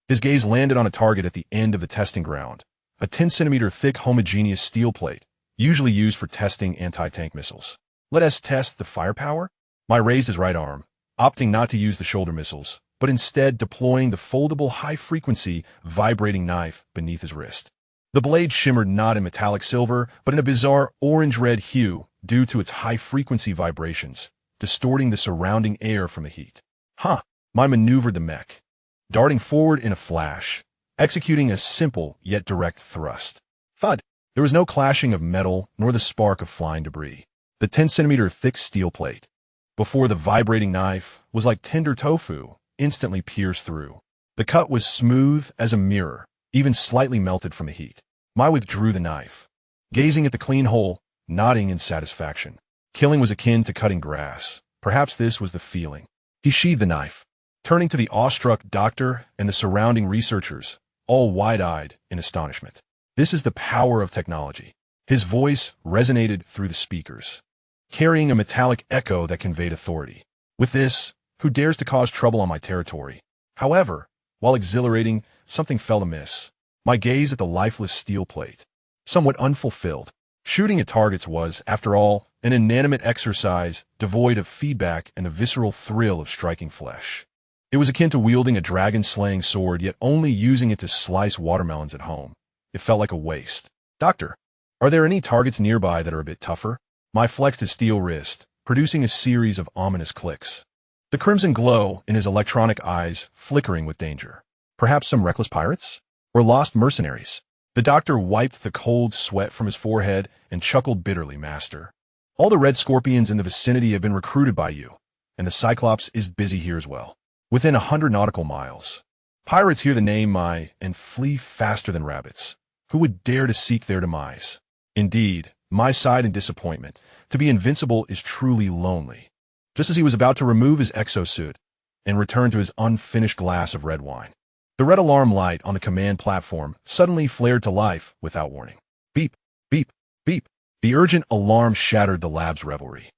his gaze landed on a target at the end of the testing ground, a 10-centimeter thick homogeneous steel plate, usually used for testing anti-tank missiles. Let us test the firepower? Mai raised his right arm, opting not to use the shoulder missiles, but instead deploying the foldable high-frequency vibrating knife beneath his wrist. The blade shimmered not in metallic silver, but in a bizarre orange-red hue due to its high-frequency vibrations, distorting the surrounding air from the heat. Mai maneuvered the mech, darting forward in a flash, executing a simple yet direct thrust. Thud! There was no clashing of metal nor the spark of flying debris. The 10-centimeter thick steel plate, before the vibrating knife, was like tender tofu, instantly pierced through. The cut was smooth as a mirror, even slightly melted from the heat. Mai withdrew the knife, gazing at the clean hole, nodding in satisfaction. Killing was akin to cutting grass. Perhaps this was the feeling. He sheathed the knife, turning to the awestruck doctor and the surrounding researchers, all wide-eyed in astonishment. This is the power of technology. His voice resonated through the speakers, carrying a metallic echo that conveyed authority. With this, who dares to cause trouble on my territory? However, while exhilarating, something fell amiss. My gaze at the lifeless steel plate, somewhat unfulfilled. Shooting at targets was, after all, an inanimate exercise devoid of feedback and the visceral thrill of striking flesh. It was akin to wielding a dragon-slaying sword, yet only using it to slice watermelons at home. It felt like a waste. Doctor, are there any targets nearby that are a bit tougher? Mai flexed his steel wrist, producing a series of ominous clicks, the crimson glow in his electronic eyes flickering with danger. Perhaps some reckless pirates? Or lost mercenaries? The doctor wiped the cold sweat from his forehead and chuckled bitterly. Master, all the red scorpions in the vicinity have been recruited by you, and the Cyclops is busy here as well. Within 100 nautical miles, pirates hear the name Mai and flee faster than rabbits. Who would dare to seek their demise? Indeed, Mai sighed in disappointment. To be invincible is truly lonely. Just as he was about to remove his exosuit and return to his unfinished glass of red wine, the red alarm light on the command platform suddenly flared to life without warning. Beep, beep, beep. The urgent alarm shattered the lab's revelry.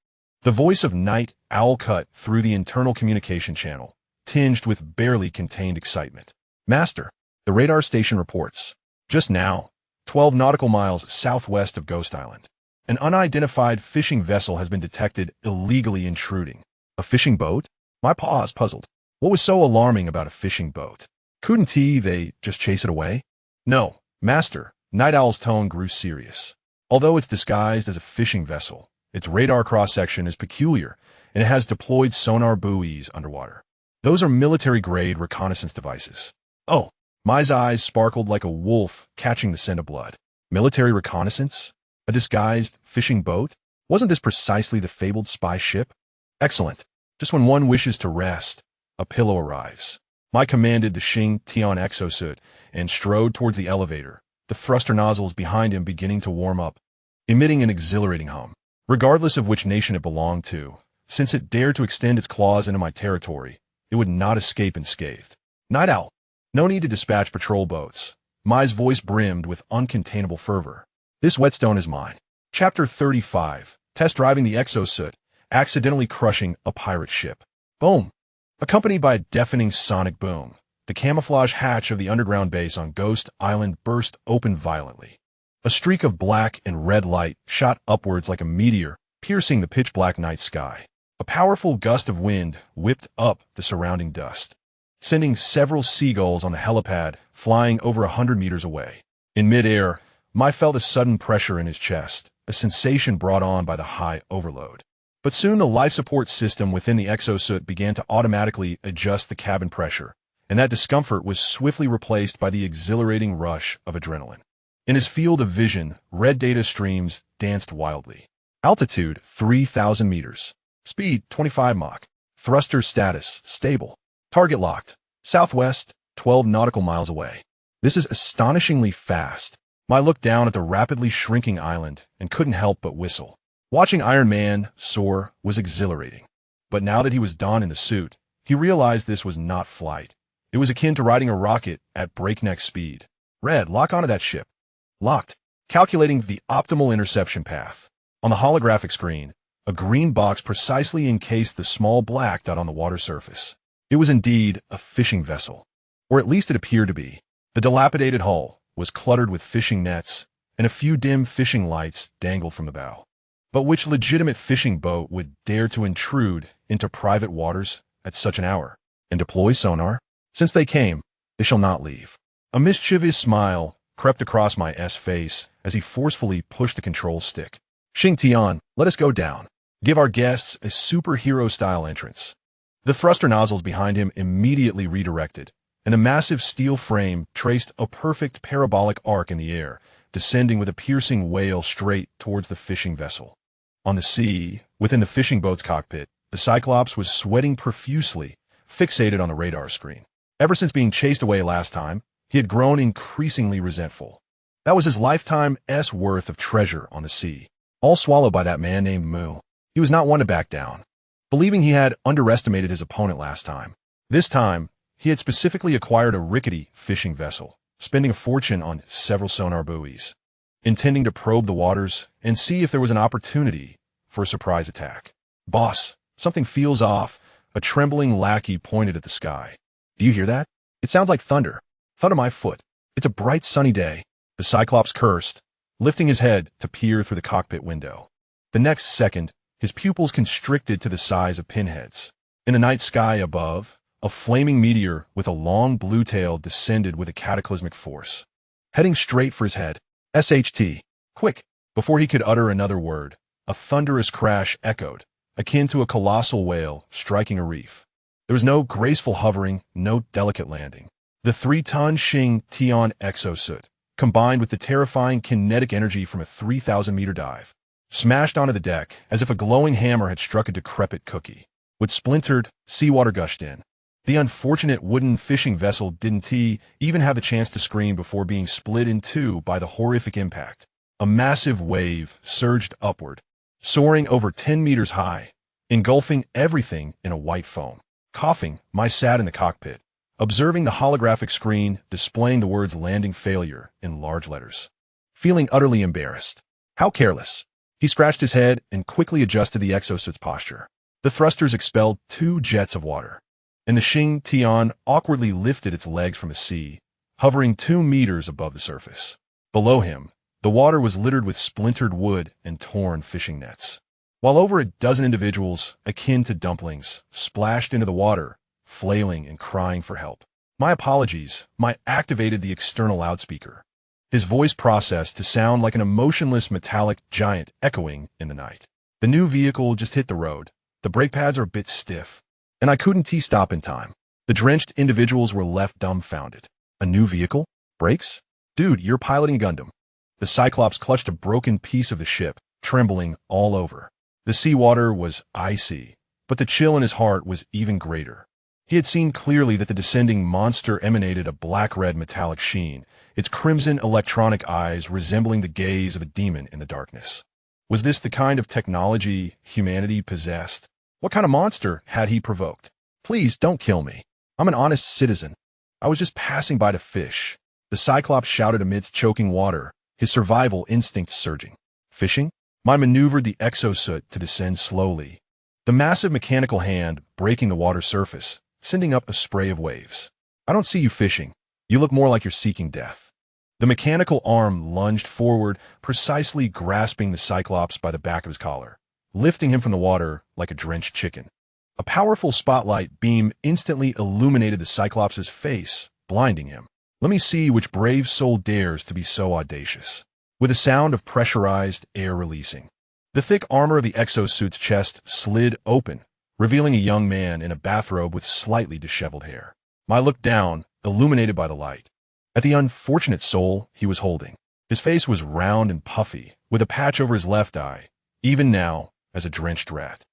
The voice of Night Owl cut through the internal communication channel, tinged with barely contained excitement. Master, the radar station reports. Just now, 12 nautical miles southwest of Ghost Island, an unidentified fishing vessel has been detected illegally intruding. A fishing boat? My paws puzzled. What was so alarming about a fishing boat? Couldn't they just chase it away? No, Master. Night Owl's tone grew serious. Although it's disguised as a fishing vessel, its radar cross-section is peculiar, and it has deployed sonar buoys underwater. Those are military-grade reconnaissance devices. Oh, Mai's eyes sparkled like a wolf catching the scent of blood. Military reconnaissance? A disguised fishing boat? Wasn't this precisely the fabled spy ship? Excellent. Just when one wishes to rest, a pillow arrives. Mai commanded the Xingtian exosuit and strode towards the elevator, the thruster nozzles behind him beginning to warm up, emitting an exhilarating hum. Regardless of which nation it belonged to, since it dared to extend its claws into my territory, it would not escape unscathed. Night Owl. No need to dispatch patrol boats. Mai's voice brimmed with uncontainable fervor. This whetstone is mine. Chapter 35. Test driving the exosuit, accidentally crushing a pirate ship. Boom. Accompanied by a deafening sonic boom, the camouflage hatch of the underground base on Ghost Island burst open violently. A streak of black and red light shot upwards like a meteor, piercing the pitch-black night sky. A powerful gust of wind whipped up the surrounding dust, sending several seagulls on the helipad flying over 100 meters away. In midair, Mai felt a sudden pressure in his chest, a sensation brought on by the high overload. But soon the life support system within the exosuit began to automatically adjust the cabin pressure, and that discomfort was swiftly replaced by the exhilarating rush of adrenaline. In his field of vision, red data streams danced wildly. Altitude, 3,000 meters. Speed, 25 Mach. Thruster status, stable. Target locked. Southwest, 12 nautical miles away. This is astonishingly fast. Mai looked down at the rapidly shrinking island and couldn't help but whistle. Watching Iron Man soar was exhilarating. But now that he was donned in the suit, he realized this was not flight. It was akin to riding a rocket at breakneck speed. Red, lock onto that ship. Locked. Calculating the optimal interception path. On the holographic screen, a green box precisely encased the small black dot on the water surface. It was indeed a fishing vessel. Or at least it appeared to be. The dilapidated hull was cluttered with fishing nets, and a few dim fishing lights dangled from the bow. But which legitimate fishing boat would dare to intrude into private waters at such an hour and deploy sonar? Since they came, they shall not leave. A mischievous smile crept across Mai's face as he forcefully pushed the control stick. Xing Tian, let us go down. Give our guests a superhero-style entrance. The thruster nozzles behind him immediately redirected, and a massive steel frame traced a perfect parabolic arc in the air, descending with a piercing wail straight towards the fishing vessel. On the sea, within the fishing boat's cockpit, the Cyclops was sweating profusely, fixated on the radar screen. Ever since being chased away last time, he had grown increasingly resentful. That was his lifetime's worth of treasure on the sea, all swallowed by that man named Mu. He was not one to back down. Believing he had underestimated his opponent last time, this time, he had specifically acquired a rickety fishing vessel, spending a fortune on several sonar buoys, intending to probe the waters and see if there was an opportunity for a surprise attack. Boss, something feels off. A trembling lackey pointed at the sky. Do you hear that? It sounds like thunder. Thunder my foot. It's a bright sunny day. The Cyclops cursed, lifting his head to peer through the cockpit window. The next second, his pupils constricted to the size of pinheads. In the night sky above, a flaming meteor with a long blue tail descended with a cataclysmic force. Heading straight for his head. SHT. Quick! Before he could utter another word, a thunderous crash echoed, akin to a colossal whale striking a reef. There was no graceful hovering, no delicate landing. The 3-ton Xing Tian exosuit, combined with the terrifying kinetic energy from a 3,000-meter dive, smashed onto the deck as if a glowing hammer had struck a decrepit cookie. With splintered, seawater gushed in. The unfortunate wooden fishing vessel didn't even have the chance to scream before being split in two by the horrific impact. A massive wave surged upward, soaring over 10 meters high, engulfing everything in a white foam. Coughing, Mai sat in the cockpit, observing the holographic screen displaying the words landing failure in large letters. Feeling utterly embarrassed. How careless. He scratched his head and quickly adjusted the exosuit's posture. The thrusters expelled 2 jets of water, and the Xing Tian awkwardly lifted its legs from the sea, hovering 2 meters above the surface. Below him, the water was littered with splintered wood and torn fishing nets, while over a dozen individuals, akin to dumplings, splashed into the water, flailing and crying for help. My apologies. Mai activated the external loudspeaker. His voice processed to sound like an emotionless metallic giant echoing in the night. The new vehicle just hit the road. The brake pads are a bit stiff, and I couldn't stop in time. The drenched individuals were left dumbfounded. A new vehicle? Brakes? Dude, you're piloting a Gundam. The Cyclops clutched a broken piece of the ship, trembling all over. The seawater was icy, but the chill in his heart was even greater. He had seen clearly that the descending monster emanated a black-red metallic sheen, its crimson electronic eyes resembling the gaze of a demon in the darkness. Was this the kind of technology humanity possessed? What kind of monster had he provoked? Please don't kill me. I'm an honest citizen. I was just passing by to fish. The Cyclops shouted amidst choking water, his survival instinct surging. Fishing? I maneuvered the exosuit to descend slowly, the massive mechanical hand breaking the water surface, sending up a spray of waves. I don't see you fishing. You look more like you're seeking death. The mechanical arm lunged forward, precisely grasping the Cyclops by the back of his collar, lifting him from the water like a drenched chicken. A powerful spotlight beam instantly illuminated the Cyclops' face, blinding him. Let me see which brave soul dares to be so audacious. With a sound of pressurized air releasing, the thick armor of the exosuit's chest slid open, revealing a young man in a bathrobe with slightly disheveled hair. I looked down, illuminated by the light, at the unfortunate soul he was holding. His face was round and puffy, with a patch over his left eye, even now as a drenched rat.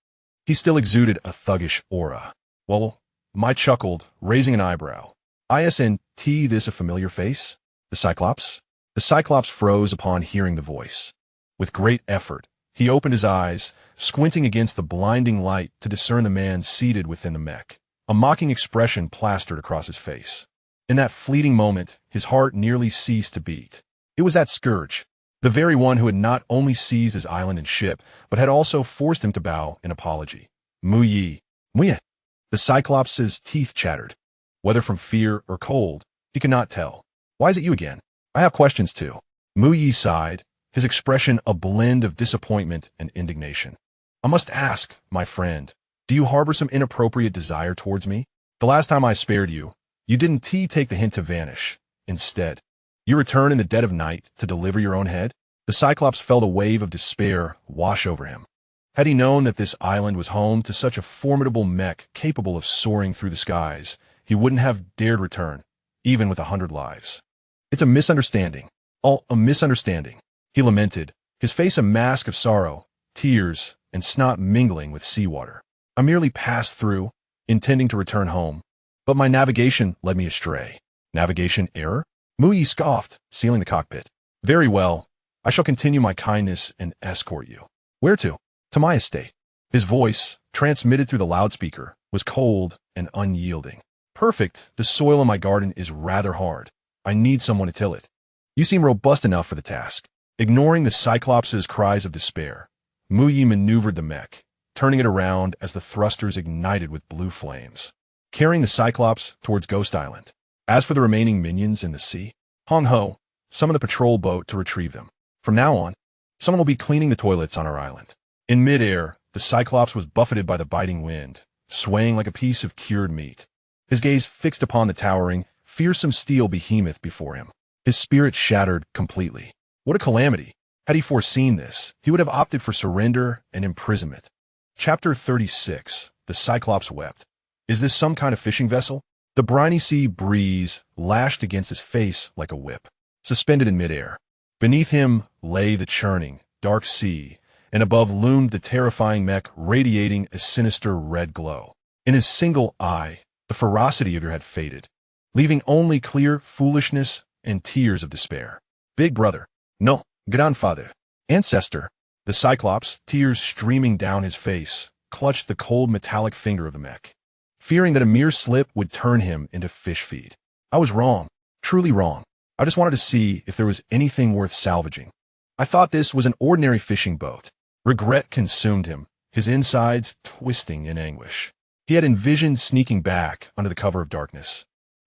He still exuded a thuggish aura. Well, I chuckled, raising an eyebrow. Isn't this a familiar face? The Cyclops? The Cyclops froze upon hearing the voice. With great effort, he opened his eyes, squinting against the blinding light to discern the man seated within the mech. A mocking expression plastered across his face. In that fleeting moment, his heart nearly ceased to beat. It was that Scourge, the very one who had not only seized his island and ship, but had also forced him to bow in apology. Muyi. The Cyclops' teeth chattered. Whether from fear or cold, he could not tell. Why is it you again? I have questions too. Muyi sighed, his expression a blend of disappointment and indignation. I must ask, my friend, do you harbor some inappropriate desire towards me? The last time I spared you, you didn't take the hint to vanish. Instead, you return in the dead of night to deliver your own head? The Cyclops felt a wave of despair wash over him. Had he known that this island was home to such a formidable mech capable of soaring through the skies, he wouldn't have dared return, even with 100 lives. It's a misunderstanding. All a misunderstanding, he lamented, his face a mask of sorrow, tears, and snot mingling with seawater. I merely passed through, intending to return home, but my navigation led me astray. Navigation error? Muyi scoffed, sealing the cockpit. Very well, I shall continue my kindness and escort you. Where to? To my estate. His voice, transmitted through the loudspeaker, was cold and unyielding. Perfect, the soil in my garden is rather hard. I need someone to till it. You seem robust enough for the task. Ignoring the Cyclops' cries of despair, Muyi maneuvered the mech, turning it around as the thrusters ignited with blue flames, carrying the Cyclops towards Ghost Island. As for the remaining minions in the sea, Hong Ho, summon the patrol boat to retrieve them. From now on, someone will be cleaning the toilets on our island. In midair, the Cyclops was buffeted by the biting wind, swaying like a piece of cured meat. His gaze fixed upon the towering, fearsome steel behemoth before him. His spirit shattered completely. What a calamity! Had he foreseen this, he would have opted for surrender and imprisonment. Chapter 36. The Cyclops wept. Is this some kind of fishing vessel? The briny sea breeze lashed against his face like a whip, suspended in midair. Beneath him lay the churning, dark sea, and above loomed the terrifying mech radiating a sinister red glow. In his single eye, the ferocity of it had faded, leaving only clear foolishness and tears of despair. Big brother. No, grandfather. Ancestor. The Cyclops, tears streaming down his face, clutched the cold metallic finger of the mech, fearing that a mere slip would turn him into fish feed. I was wrong, truly wrong. I just wanted to see if there was anything worth salvaging. I thought this was an ordinary fishing boat. Regret consumed him, his insides twisting in anguish. He had envisioned sneaking back under the cover of darkness,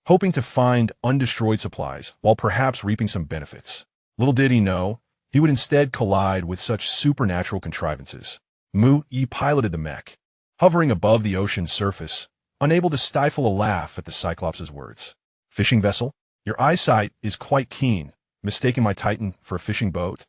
hoping to find undestroyed supplies while perhaps reaping some benefits. Little did he know, he would instead collide with such supernatural contrivances. Mu-Yi piloted the mech, hovering above the ocean's surface, unable to stifle a laugh at the Cyclops' words. Fishing vessel? Your eyesight is quite keen, mistaking my Titan for a fishing boat?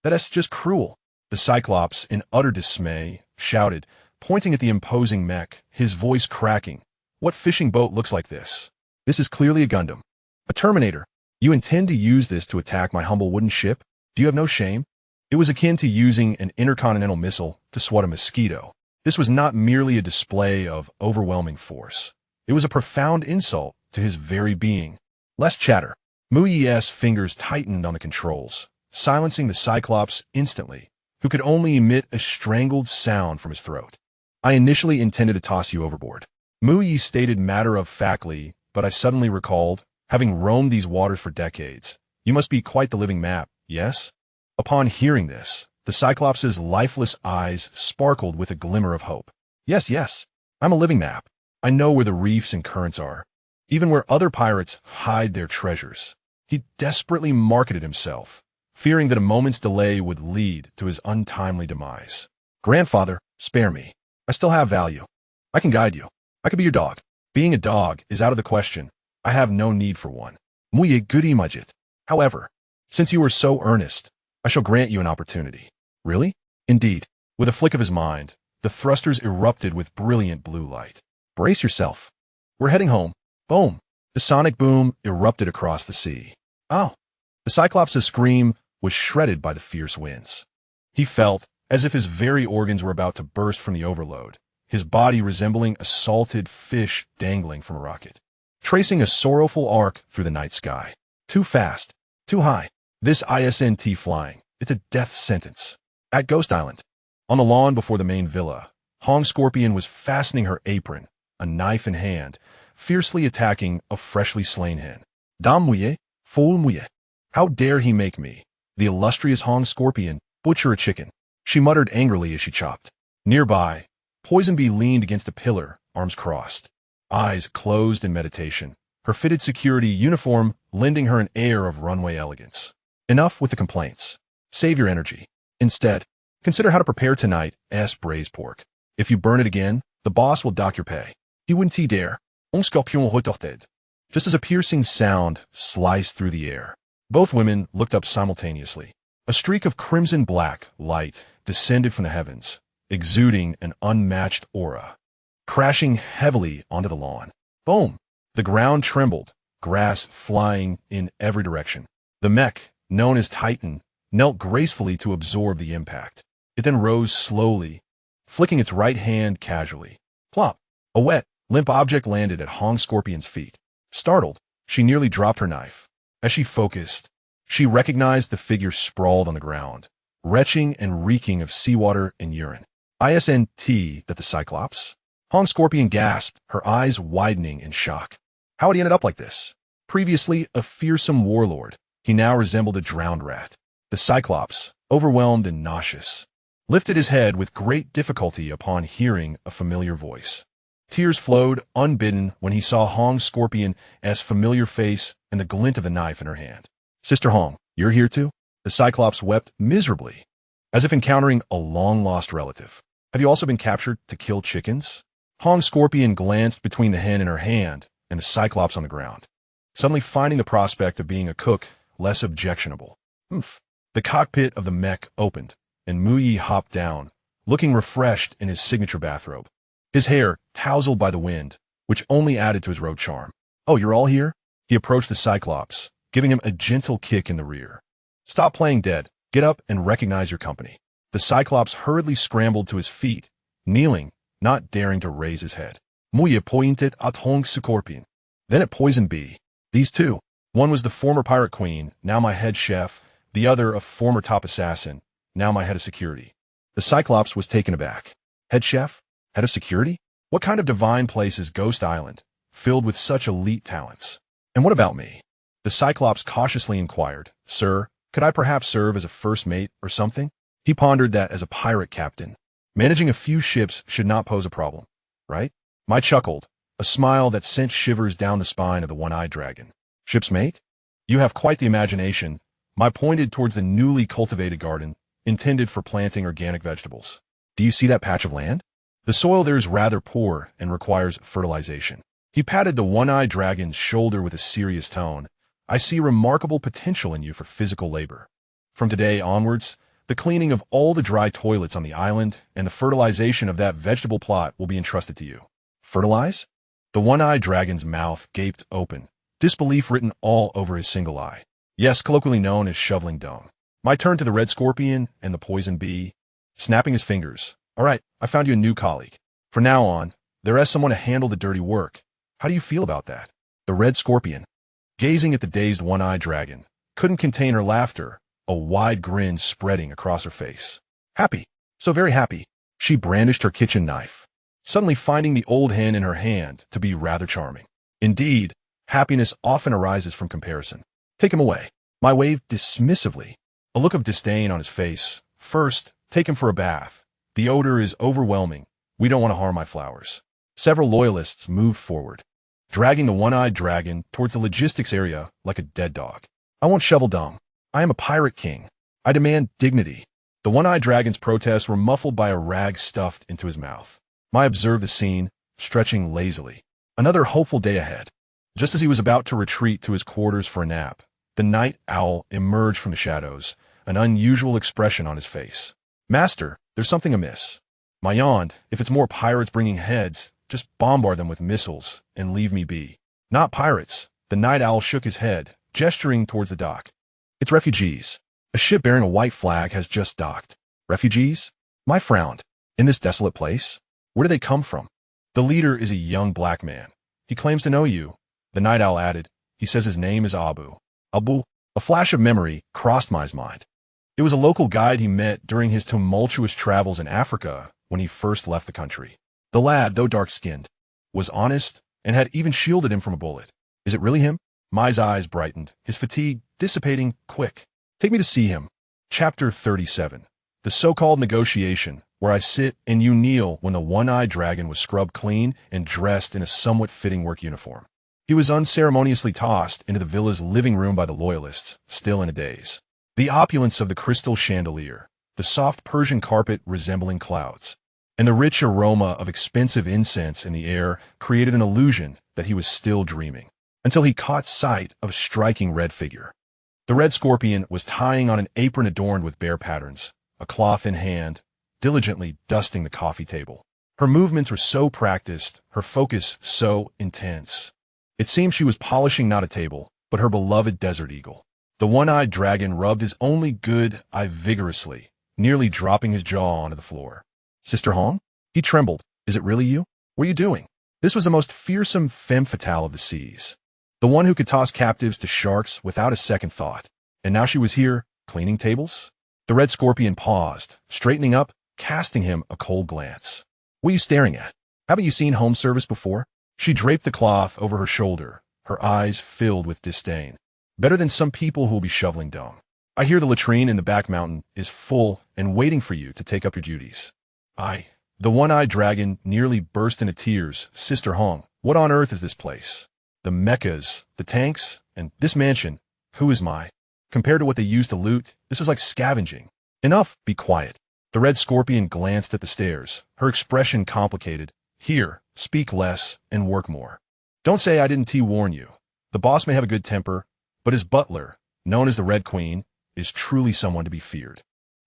That's just cruel. The Cyclops, in utter dismay, shouted, pointing at the imposing mech, his voice cracking. What fishing boat looks like this? This is clearly a Gundam. A Terminator. You intend to use this to attack my humble wooden ship? Do you have no shame? It was akin to using an intercontinental missile to swat a mosquito. This was not merely a display of overwhelming force. It was a profound insult to his very being. Less chatter. Muyi's fingers tightened on the controls, silencing the Cyclops instantly, who could only emit a strangled sound from his throat. I initially intended to toss you overboard. Muyi stated matter-of-factly, but I suddenly recalled, having roamed these waters for decades, you must be quite the living map, yes? Upon hearing this, the Cyclops' lifeless eyes sparkled with a glimmer of hope. Yes, I'm a living map. I know where the reefs and currents are, even where other pirates hide their treasures. He desperately marketed himself, fearing that a moment's delay would lead to his untimely demise. Grandfather, spare me. I still have value. I can guide you. I could be your dog. Being a dog is out of the question. I have no need for one. Muye goody mudget. However, since you are so earnest, I shall grant you an opportunity. Really? Indeed. With a flick of his mind, the thrusters erupted with brilliant blue light. Brace yourself. We're heading home. Boom. The sonic boom erupted across the sea. Oh. The Cyclops' scream was shredded by the fierce winds. He felt as if his very organs were about to burst from the overload, his body resembling a salted fish dangling from a rocket, tracing a sorrowful arc through the night sky. Too fast. Too high. This ISNT flying. It's a death sentence. At Ghost Island, on the lawn before the main villa, Hong Scorpion was fastening her apron, a knife in hand, fiercely attacking a freshly slain hen. Dame mouillé, foule mouillé. How dare he make me, the illustrious Hong Scorpion, butcher a chicken? She muttered angrily as she chopped. Nearby, Poison Bee leaned against a pillar, arms crossed, eyes closed in meditation, her fitted security uniform lending her an air of runway elegance. Enough with the complaints. Save your energy. Instead, consider how to prepare tonight's braised pork. If you burn it again, the boss will dock your pay. He wouldn't dare. Un scorpion retorted. Just as a piercing sound sliced through the air, both women looked up simultaneously. A streak of crimson-black light descended from the heavens, exuding an unmatched aura, crashing heavily onto the lawn. Boom! The ground trembled, grass flying in every direction. The mech, known as Titan, knelt gracefully to absorb the impact. It then rose slowly, flicking its right hand casually. Plop! A wet, limp object landed at Hong Scorpion's feet. Startled, she nearly dropped her knife. As she focused, she recognized the figure sprawled on the ground, retching and reeking of seawater and urine. ISNT that the Cyclops? Hong Scorpion gasped, her eyes widening in shock. How had he ended up like this? Previously a fearsome warlord, he now resembled a drowned rat. The Cyclops, overwhelmed and nauseous, lifted his head with great difficulty upon hearing a familiar voice. Tears flowed unbidden when he saw Hong Scorpion's familiar face and the glint of the knife in her hand. Sister Hong, you're here too? The Cyclops wept miserably, as if encountering a long-lost relative. Have you also been captured to kill chickens? Hong Scorpion glanced between the hen in her hand and the Cyclops on the ground, suddenly finding the prospect of being a cook less objectionable. Oomph. The cockpit of the mech opened, and Muyi hopped down, looking refreshed in his signature bathrobe. His hair tousled by the wind, which only added to his road charm. Oh, you're all here? He approached the Cyclops, giving him a gentle kick in the rear. Stop playing dead. Get up and recognize your company. The Cyclops hurriedly scrambled to his feet, kneeling, not daring to raise his head. Muyi pointed at Hong Scorpion, then at Poison Bee. These two. One was the former pirate queen, now my head chef, the other a former top assassin, now my head of security. The Cyclops was taken aback. Head chef? Head of security? What kind of divine place is Ghost Island, filled with such elite talents? And what about me? The Cyclops cautiously inquired. Sir, could I perhaps serve as a first mate or something? He pondered that as a pirate captain, managing a few ships should not pose a problem, right? I chuckled, a smile that sent shivers down the spine of the one-eyed dragon. Ship's mate? You have quite the imagination. I pointed towards the newly cultivated garden, intended for planting organic vegetables. Do you see that patch of land? The soil there is rather poor and requires fertilization. He patted the one-eyed dragon's shoulder with a serious tone. I see remarkable potential in you for physical labor. From today onwards, the cleaning of all the dry toilets on the island and the fertilization of that vegetable plot will be entrusted to you. Fertilize? The one-eyed dragon's mouth gaped open, disbelief written all over his single eye. Yes, colloquially known as shoveling dung. I turned to the red scorpion and the poison bee, snapping his fingers. All right, I found you a new colleague. From now on, there is someone to handle the dirty work. How do you feel about that? The red scorpion, gazing at the dazed one-eyed dragon, couldn't contain her laughter, a wide grin spreading across her face. Happy. So very happy. She brandished her kitchen knife, suddenly finding the old hen in her hand to be rather charming. Indeed, happiness often arises from comparison. Take him away. My waved dismissively, a look of disdain on his face. First, take him for a bath. The odor is overwhelming. We don't want to harm my flowers. Several loyalists moved forward, dragging the one-eyed dragon towards the logistics area like a dead dog. I won't shovel dung. I am a pirate king. I demand dignity. The one-eyed dragon's protests were muffled by a rag stuffed into his mouth. Mai observed the scene, stretching lazily. Another hopeful day ahead. Just as he was about to retreat to his quarters for a nap, the night owl emerged from the shadows, an unusual expression on his face. Master, there's something amiss. Mai yawned. If it's more pirates bringing heads, just bombard them with missiles and leave me be. Not pirates. The night owl shook his head, gesturing towards the dock. It's refugees. A ship bearing a white flag has just docked. Refugees? Mai frowned. In this desolate place? Where do they come from? The leader is a young black man. He claims to know you. The night owl added. He says his name is Abu. Abu? A flash of memory crossed Mai's mind. It was a local guide he met during his tumultuous travels in Africa when he first left the country. The lad, though dark-skinned, was honest and had even shielded him from a bullet. Is it really him? Mai's eyes brightened, his fatigue dissipating quick. Take me to see him. Chapter 37. The so-called negotiation, where I sit and you kneel when the one-eyed dragon was scrubbed clean and dressed in a somewhat fitting work uniform. He was unceremoniously tossed into the villa's living room by the loyalists, still in a daze. The opulence of the crystal chandelier, the soft Persian carpet resembling clouds, and the rich aroma of expensive incense in the air created an illusion that he was still dreaming, until he caught sight of a striking red figure. The red scorpion was tying on an apron adorned with bear patterns, a cloth in hand, diligently dusting the coffee table. Her movements were so practiced, her focus so intense. It seemed she was polishing not a table, but her beloved desert eagle. The one-eyed dragon rubbed his only good eye vigorously, nearly dropping his jaw onto the floor. Sister Hong? He trembled. Is it really you? What are you doing? This was the most fearsome femme fatale of the seas. The one who could toss captives to sharks without a second thought. And now she was here, cleaning tables? The red scorpion paused, straightening up, casting him a cold glance. What are you staring at? Haven't you seen home service before? She draped the cloth over her shoulder, her eyes filled with disdain. Better than some people who will be shoveling dung. I hear the latrine in the back mountain is full and waiting for you to take up your duties. The one-eyed dragon nearly burst into tears. Sister Hong, what on earth is this place? The mechas, the tanks, and this mansion. Who is Mai? Compared to what they used to loot, this was like scavenging. Enough, be quiet. The red scorpion glanced at the stairs, her expression complicated. Here, speak less and work more. Don't say I didn't warn you. The boss may have a good temper, but his butler, known as the Red Queen, is truly someone to be feared.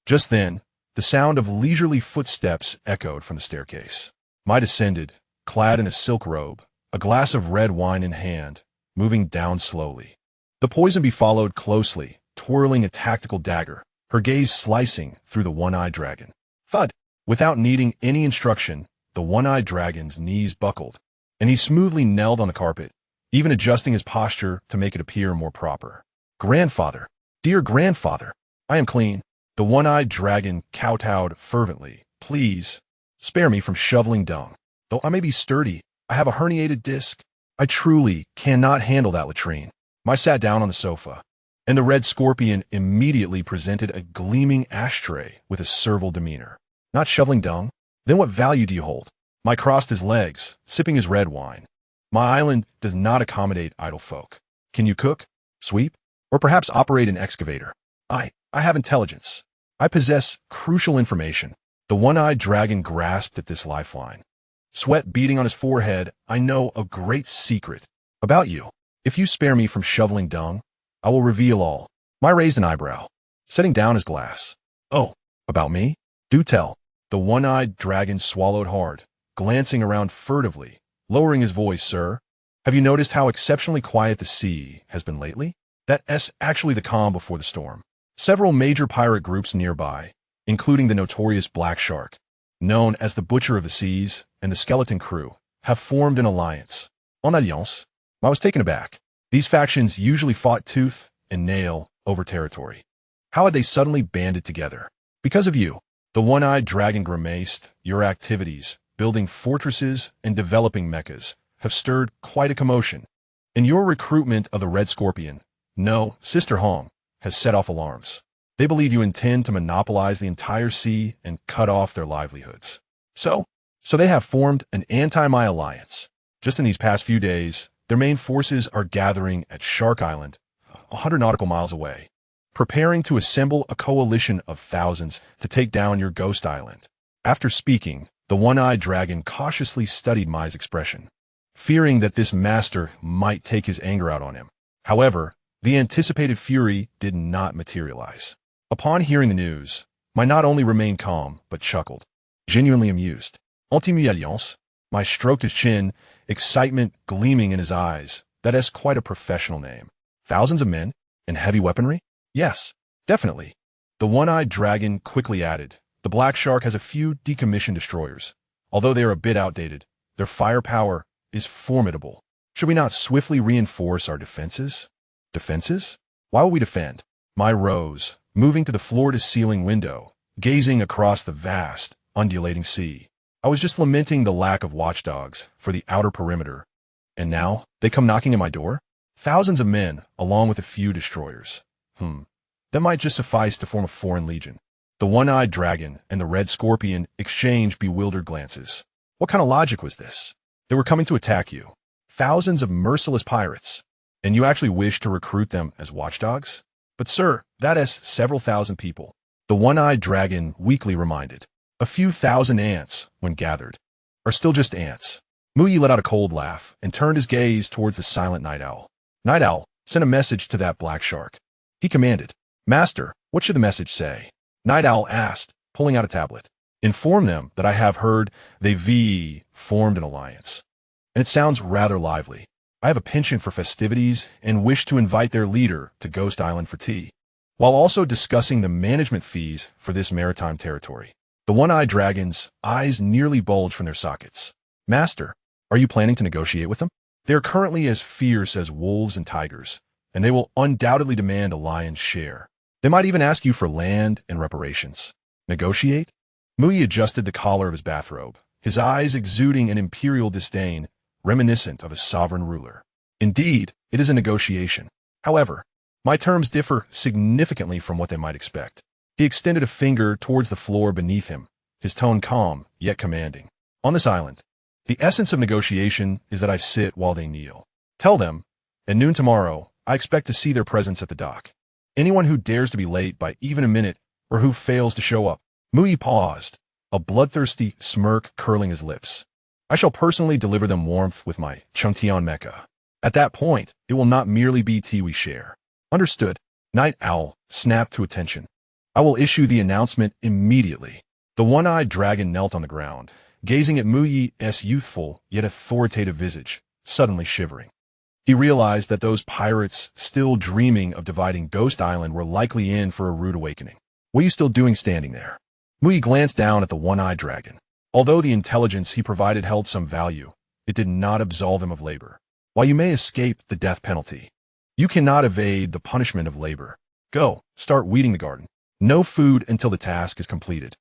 Just then, the sound of leisurely footsteps echoed from the staircase. Mai descended, clad in a silk robe, a glass of red wine in hand, moving down slowly. The poison bee followed closely, twirling a tactical dagger, her gaze slicing through the one-eyed dragon. Thud! Without needing any instruction, the one-eyed dragon's knees buckled, and he smoothly knelt on the carpet, even adjusting his posture to make it appear more proper. Grandfather, dear grandfather, I am clean. The one-eyed dragon kowtowed fervently. Please, spare me from shoveling dung. Though I may be sturdy, I have a herniated disc. I truly cannot handle that latrine. Mai sat down on the sofa, and the red scorpion immediately presented a gleaming ashtray with a servile demeanor. Not shoveling dung? Then what value do you hold? Mai crossed his legs, sipping his red wine. My island does not accommodate idle folk. Can you cook, sweep, or perhaps operate an excavator? I have intelligence. I possess crucial information. The one-eyed dragon grasped at this lifeline. Sweat beading on his forehead, I know a great secret about you. If you spare me from shoveling dung, I will reveal all. Mai raised an eyebrow, setting down his glass. Oh, about me? Do tell. The one-eyed dragon swallowed hard, glancing around furtively, lowering his voice. Sir, have you noticed how exceptionally quiet the sea has been lately? That's actually the calm before the storm. Several major pirate groups nearby, including the notorious Black Shark, known as the Butcher of the Seas, and the Skeleton Crew, have formed an alliance. En alliance, I was taken aback. These factions usually fought tooth and nail over territory. How had they suddenly banded together? Because of you. The one-eyed dragon grimaced. Your activities, building fortresses and developing mechas, have stirred quite a commotion. And your recruitment of the Red Scorpion, no, Sister Hong, has set off alarms. They believe you intend to monopolize the entire sea and cut off their livelihoods. So they have formed an anti-My alliance. Just in these past few days, their main forces are gathering at Shark Island, 100 nautical miles away, preparing to assemble a coalition of thousands to take down your ghost island. After speaking, the one-eyed dragon cautiously studied Mai's expression, fearing that this master might take his anger out on him. However, the anticipated fury did not materialize. Upon hearing the news, Mai not only remained calm, but chuckled, genuinely amused. Ultime alliance. Mai stroked his chin, excitement gleaming in his eyes. That is quite a professional name. Thousands of men? And heavy weaponry? Yes, definitely. The one-eyed dragon quickly added, the Black Shark has a few decommissioned destroyers. Although they are a bit outdated, their firepower is formidable. Should we not swiftly reinforce our defenses? Defenses? Why will we defend? Mai rose, moving to the floor-to-ceiling window, gazing across the vast, undulating sea. I was just lamenting the lack of watchdogs for the outer perimeter. And now, they come knocking at my door? Thousands of men, along with a few destroyers. That might just suffice to form a foreign legion. The one-eyed dragon and the Red Scorpion exchanged bewildered glances. What kind of logic was this? They were coming to attack you. Thousands of merciless pirates. And you actually wish to recruit them as watchdogs? But sir, that is several thousand people. The one-eyed dragon weakly reminded. A few thousand ants, when gathered, are still just ants. Muyi let out a cold laugh and turned his gaze towards the silent Night Owl. Night Owl, send a message to that Black Shark. He commanded. Master, what should the message say? Night Owl asked, pulling out a tablet. Inform them that I have heard they've formed an alliance. And it sounds rather lively. I have a penchant for festivities and wish to invite their leader to Ghost Island for tea, while also discussing the management fees for this maritime territory. The one-eyed dragon's eyes nearly bulged from their sockets. Master, are you planning to negotiate with them? They are currently as fierce as wolves and tigers, and they will undoubtedly demand a lion's share. They might even ask you for land and reparations. Negotiate? Muyi adjusted the collar of his bathrobe, his eyes exuding an imperial disdain, reminiscent of a sovereign ruler. Indeed, it is a negotiation. However, my terms differ significantly from what they might expect. He extended a finger towards the floor beneath him, his tone calm, yet commanding. On this island, the essence of negotiation is that I sit while they kneel. Tell them, at noon tomorrow, I expect to see their presence at the dock. Anyone who dares to be late by even a minute, or who fails to show up. Muyi paused, a bloodthirsty smirk curling his lips. I shall personally deliver them warmth with my Chungtian mecha. At that point, it will not merely be tea we share. Understood. Night Owl snapped to attention. I will issue the announcement immediately. The one-eyed dragon knelt on the ground, gazing at Muyi's youthful yet authoritative visage, suddenly shivering. He realized that those pirates still dreaming of dividing Ghost Island were likely in for a rude awakening. What are you still doing standing there? Muyi glanced down at the one-eyed dragon. Although the intelligence he provided held some value, it did not absolve him of labor. While you may escape the death penalty, you cannot evade the punishment of labor. Go, start weeding the garden. No food until the task is completed.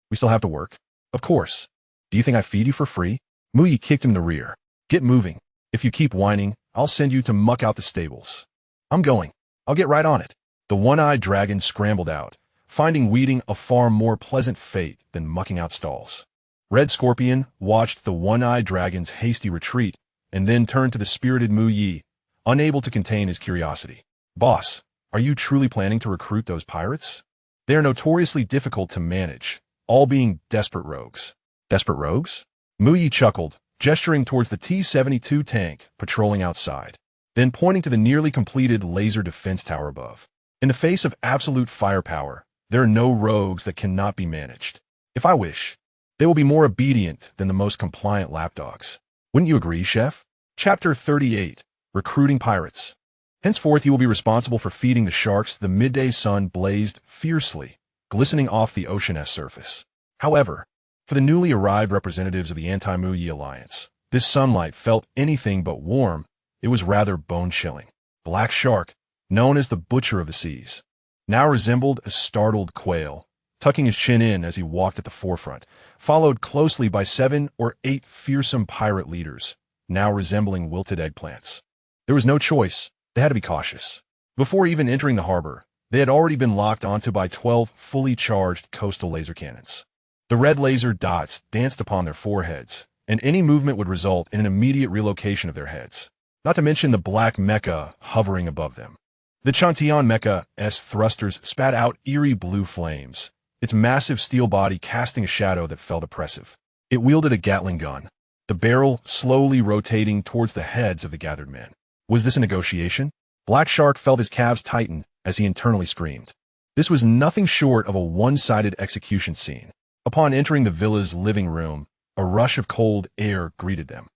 We still have to work? Of course. Do you think I feed you for free? Muyi kicked him in the rear. Get moving. If you keep whining, I'll send you to muck out the stables. I'm going. I'll get right on it. The one-eyed dragon scrambled out, finding weeding a far more pleasant fate than mucking out stalls. Red Scorpion watched the one-eyed dragon's hasty retreat and then turned to the spirited Muyi, unable to contain his curiosity. Boss, are you truly planning to recruit those pirates? They are notoriously difficult to manage, all being desperate rogues. Desperate rogues? Muyi chuckled, gesturing towards the T-72 tank patrolling outside, then pointing to the nearly completed laser defense tower above. In the face of absolute firepower, there are no rogues that cannot be managed. If I wish, they will be more obedient than the most compliant lapdogs. Wouldn't you agree, Chef? Chapter 38, Recruiting Pirates. Henceforth you will be responsible for feeding the sharks. The midday sun blazed fiercely, glistening off the ocean's surface. However, for the newly arrived representatives of the anti-Muyi alliance, This sunlight felt anything but warm. It was rather bone-chilling. Black Shark, known as the Butcher of the Seas, now resembled a startled quail, tucking his chin in as he walked at the forefront, followed closely by 7 or 8 fearsome pirate leaders, now resembling wilted eggplants. There was no choice. They had to be cautious. Before even entering the harbor, they had already been locked onto by 12 fully charged coastal laser cannons. The red laser dots danced upon their foreheads, and any movement would result in an immediate relocation of their heads, not to mention the black mecha hovering above them. The Chantian Mecha's thrusters spat out eerie blue flames, its massive steel body casting a shadow that felt oppressive. It wielded a Gatling gun, the barrel slowly rotating towards the heads of the gathered men. Was this a negotiation? Black Shark felt his calves tighten as he internally screamed. This was nothing short of a one-sided execution scene. Upon entering the villa's living room, a rush of cold air greeted them.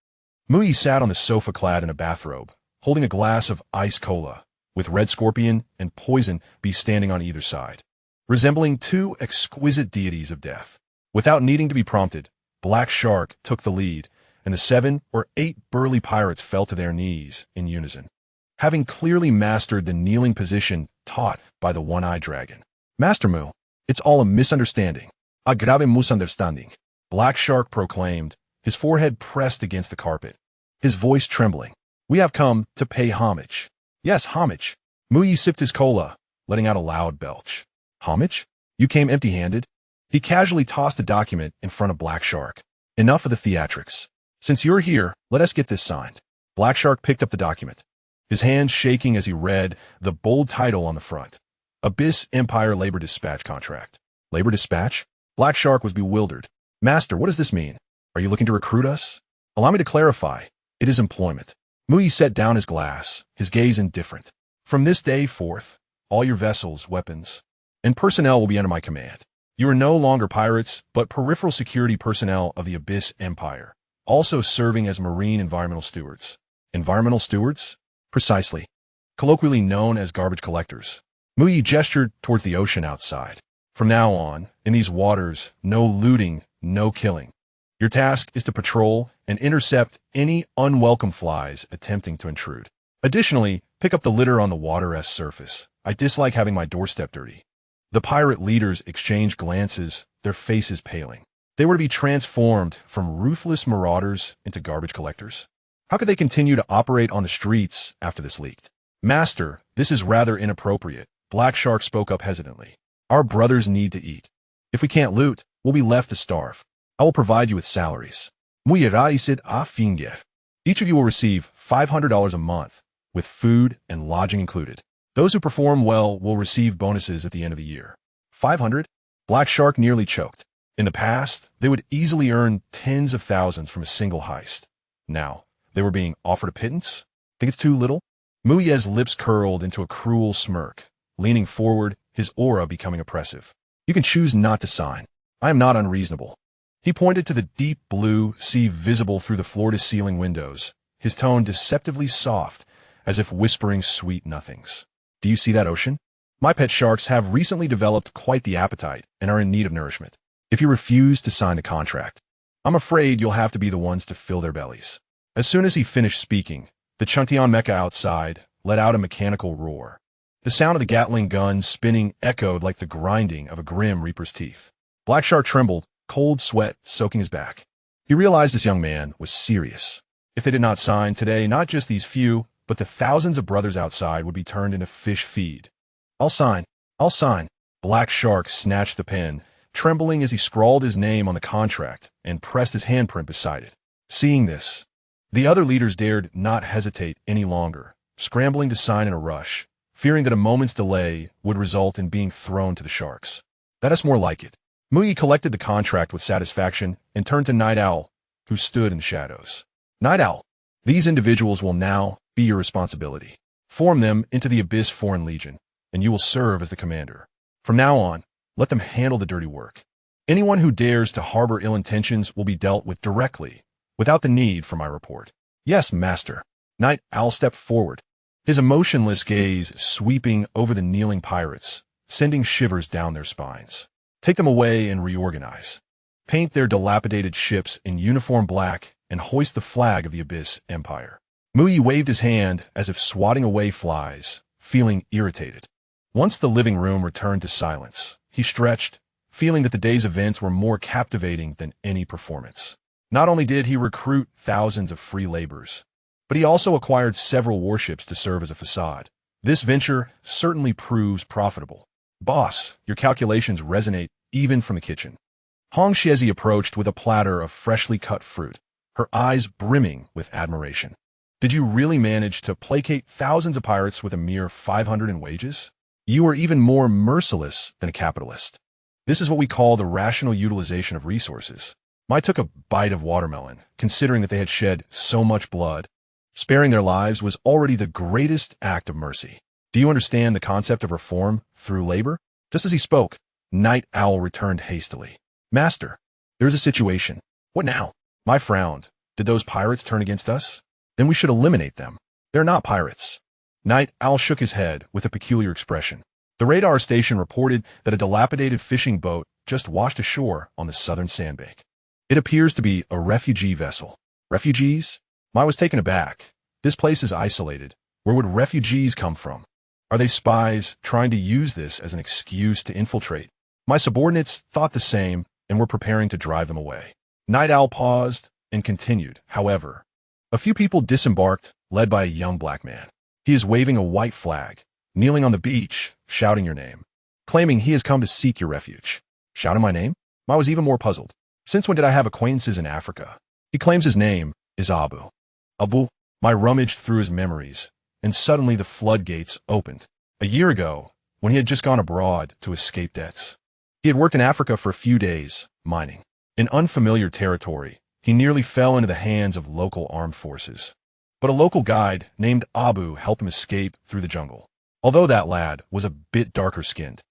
Muyi sat on the sofa clad in a bathrobe, holding a glass of ice cola, with Red Scorpion and Poison Bee standing on either side, resembling 2 exquisite deities of death. Without needing to be prompted, Black Shark took the lead, and the 7 or 8 burly pirates fell to their knees in unison, having clearly mastered the kneeling position taught by the one-eyed dragon. Master Mu, it's all a misunderstanding. A grave misunderstanding, Black Shark proclaimed, his forehead pressed against the carpet, his voice trembling. We have come to pay homage. Yes, homage. Muyi sipped his cola, letting out a loud belch. Homage? You came empty-handed? He casually tossed a document in front of Black Shark. Enough of the theatrics. Since you're here, let us get this signed. Black Shark picked up the document, his hands shaking as he read the bold title on the front. Abyss Empire Labor Dispatch Contract. Labor Dispatch? Black Shark was bewildered. Master, what does this mean? Are you looking to recruit us? Allow me to clarify. It is employment. Muyi set down his glass, his gaze indifferent. From this day forth, all your vessels, weapons, and personnel will be under my command. You are no longer pirates, but peripheral security personnel of the Abyss Empire, also serving as marine environmental stewards. Environmental stewards? Precisely. Colloquially known as garbage collectors. Muyi gestured towards the ocean outside. From now on, in these waters, no looting, no killing. Your task is to patrol and intercept any unwelcome flies attempting to intrude. Additionally, pick up the litter on the water's surface. I dislike having my doorstep dirty. The pirate leaders exchanged glances, their faces paling. They were to be transformed from ruthless marauders into garbage collectors. How could they continue to operate on the streets after this leaked? Master, this is rather inappropriate. Black Shark spoke up hesitantly. Our brothers need to eat. If we can't loot, we'll be left to starve. I will provide you with salaries. Muy raisid a finger. Each of you will receive $500 a month, with food and lodging included. Those who perform well will receive bonuses at the end of the year. 500? Black Shark nearly choked. In the past, they would easily earn tens of thousands from a single heist. Now, they were being offered a pittance? Think it's too little? Muyi's lips curled into a cruel smirk, leaning forward, his aura becoming oppressive. You can choose not to sign. I am not unreasonable. He pointed to the deep blue sea visible through the floor-to-ceiling windows, his tone deceptively soft, as if whispering sweet nothings. Do you see that ocean? My pet sharks have recently developed quite the appetite and are in need of nourishment. If you refuse to sign the contract, I'm afraid you'll have to be the ones to fill their bellies. As soon as he finished speaking, the Chuntian mecha outside let out a mechanical roar. The sound of the Gatling gun spinning echoed like the grinding of a grim reaper's teeth. Black Shark trembled, cold sweat soaking his back. He realized this young man was serious. If they did not sign today, not just these few, but the thousands of brothers outside would be turned into fish feed. I'll sign. I'll sign. Black Shark snatched the pen, trembling as he scrawled his name on the contract and pressed his handprint beside it. Seeing this, the other leaders dared not hesitate any longer, scrambling to sign in a rush, fearing that a moment's delay would result in being thrown to the sharks. That is more like it. Muyi collected the contract with satisfaction and turned to Night Owl, who stood in the shadows. Night Owl, these individuals will now be your responsibility. Form them into the Abyss Foreign Legion, and you will serve as the commander. From now on, let them handle the dirty work. Anyone who dares to harbor ill intentions will be dealt with directly, without the need for my report. Yes, master. Night Owl stepped forward, his emotionless gaze sweeping over the kneeling pirates, sending shivers down their spines. Take them away and reorganize. Paint their dilapidated ships in uniform black and hoist the flag of the Abyss Empire. Muyi waved his hand as if swatting away flies, feeling irritated. Once the living room returned to silence, he stretched, feeling that the day's events were more captivating than any performance. Not only did he recruit thousands of free laborers, but he also acquired several warships to serve as a facade. This venture certainly proves profitable. Boss, your calculations resonate even from the kitchen. Hong Xiezi approached with a platter of freshly cut fruit, her eyes brimming with admiration. Did you really manage to placate thousands of pirates with a mere 500 in wages? You are even more merciless than a capitalist. This is what we call the rational utilization of resources. I took a bite of watermelon, considering that they had shed so much blood. Sparing their lives was already the greatest act of mercy. Do you understand the concept of reform through labor? Just as he spoke, Night Owl returned hastily. Master, there's a situation. What now? I frowned. Did those pirates turn against us? Then we should eliminate them. They're not pirates. Night Owl shook his head with a peculiar expression. The radar station reported that a dilapidated fishing boat just washed ashore on the southern sandbank. It appears to be a refugee vessel. Refugees? I was taken aback. This place is isolated. Where would refugees come from? Are they spies trying to use this as an excuse to infiltrate? My subordinates thought the same and were preparing to drive them away. Night Owl paused and continued, however. A few people disembarked, led by a young black man. He is waving a white flag, kneeling on the beach, shouting your name, claiming he has come to seek your refuge. Shouting my name? I was even more puzzled. Since when did I have acquaintances in Africa? He claims his name is Abu. Abu? I rummaged through his memories, and suddenly the floodgates opened. A year ago, when he had just gone abroad to escape debts. He had worked in Africa for a few days, mining. In unfamiliar territory, he nearly fell into the hands of local armed forces. But a local guide named Abu helped him escape through the jungle. Although that lad was a bit darker-skinned,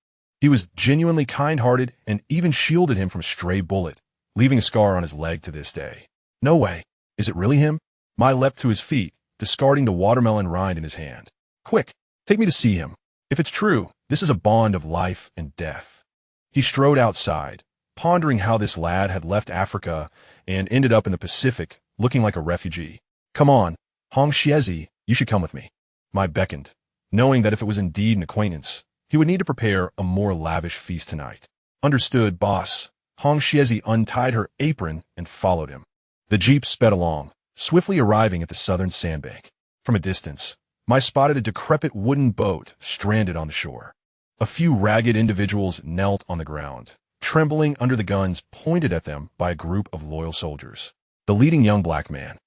he was genuinely kind-hearted and even shielded him from a stray bullet, leaving a scar on his leg to this day. No way. Is it really him? Mai leapt to his feet, discarding the watermelon rind in his hand. Quick, take me to see him. If it's true, this is a bond of life and death. He strode outside, pondering how this lad had left Africa and ended up in the Pacific, looking like a refugee. Come on, Hong Xiezi, you should come with me. Mai beckoned, knowing that if it was indeed an acquaintance, he would need to prepare a more lavish feast tonight. Understood, boss. Hong Xiezi untied her apron and followed him. The jeep sped along, swiftly arriving at the southern sandbank. From a distance, Mai spotted a decrepit wooden boat stranded on the shore. A few ragged individuals knelt on the ground, trembling under the guns pointed at them by a group of loyal soldiers. The leading young black man,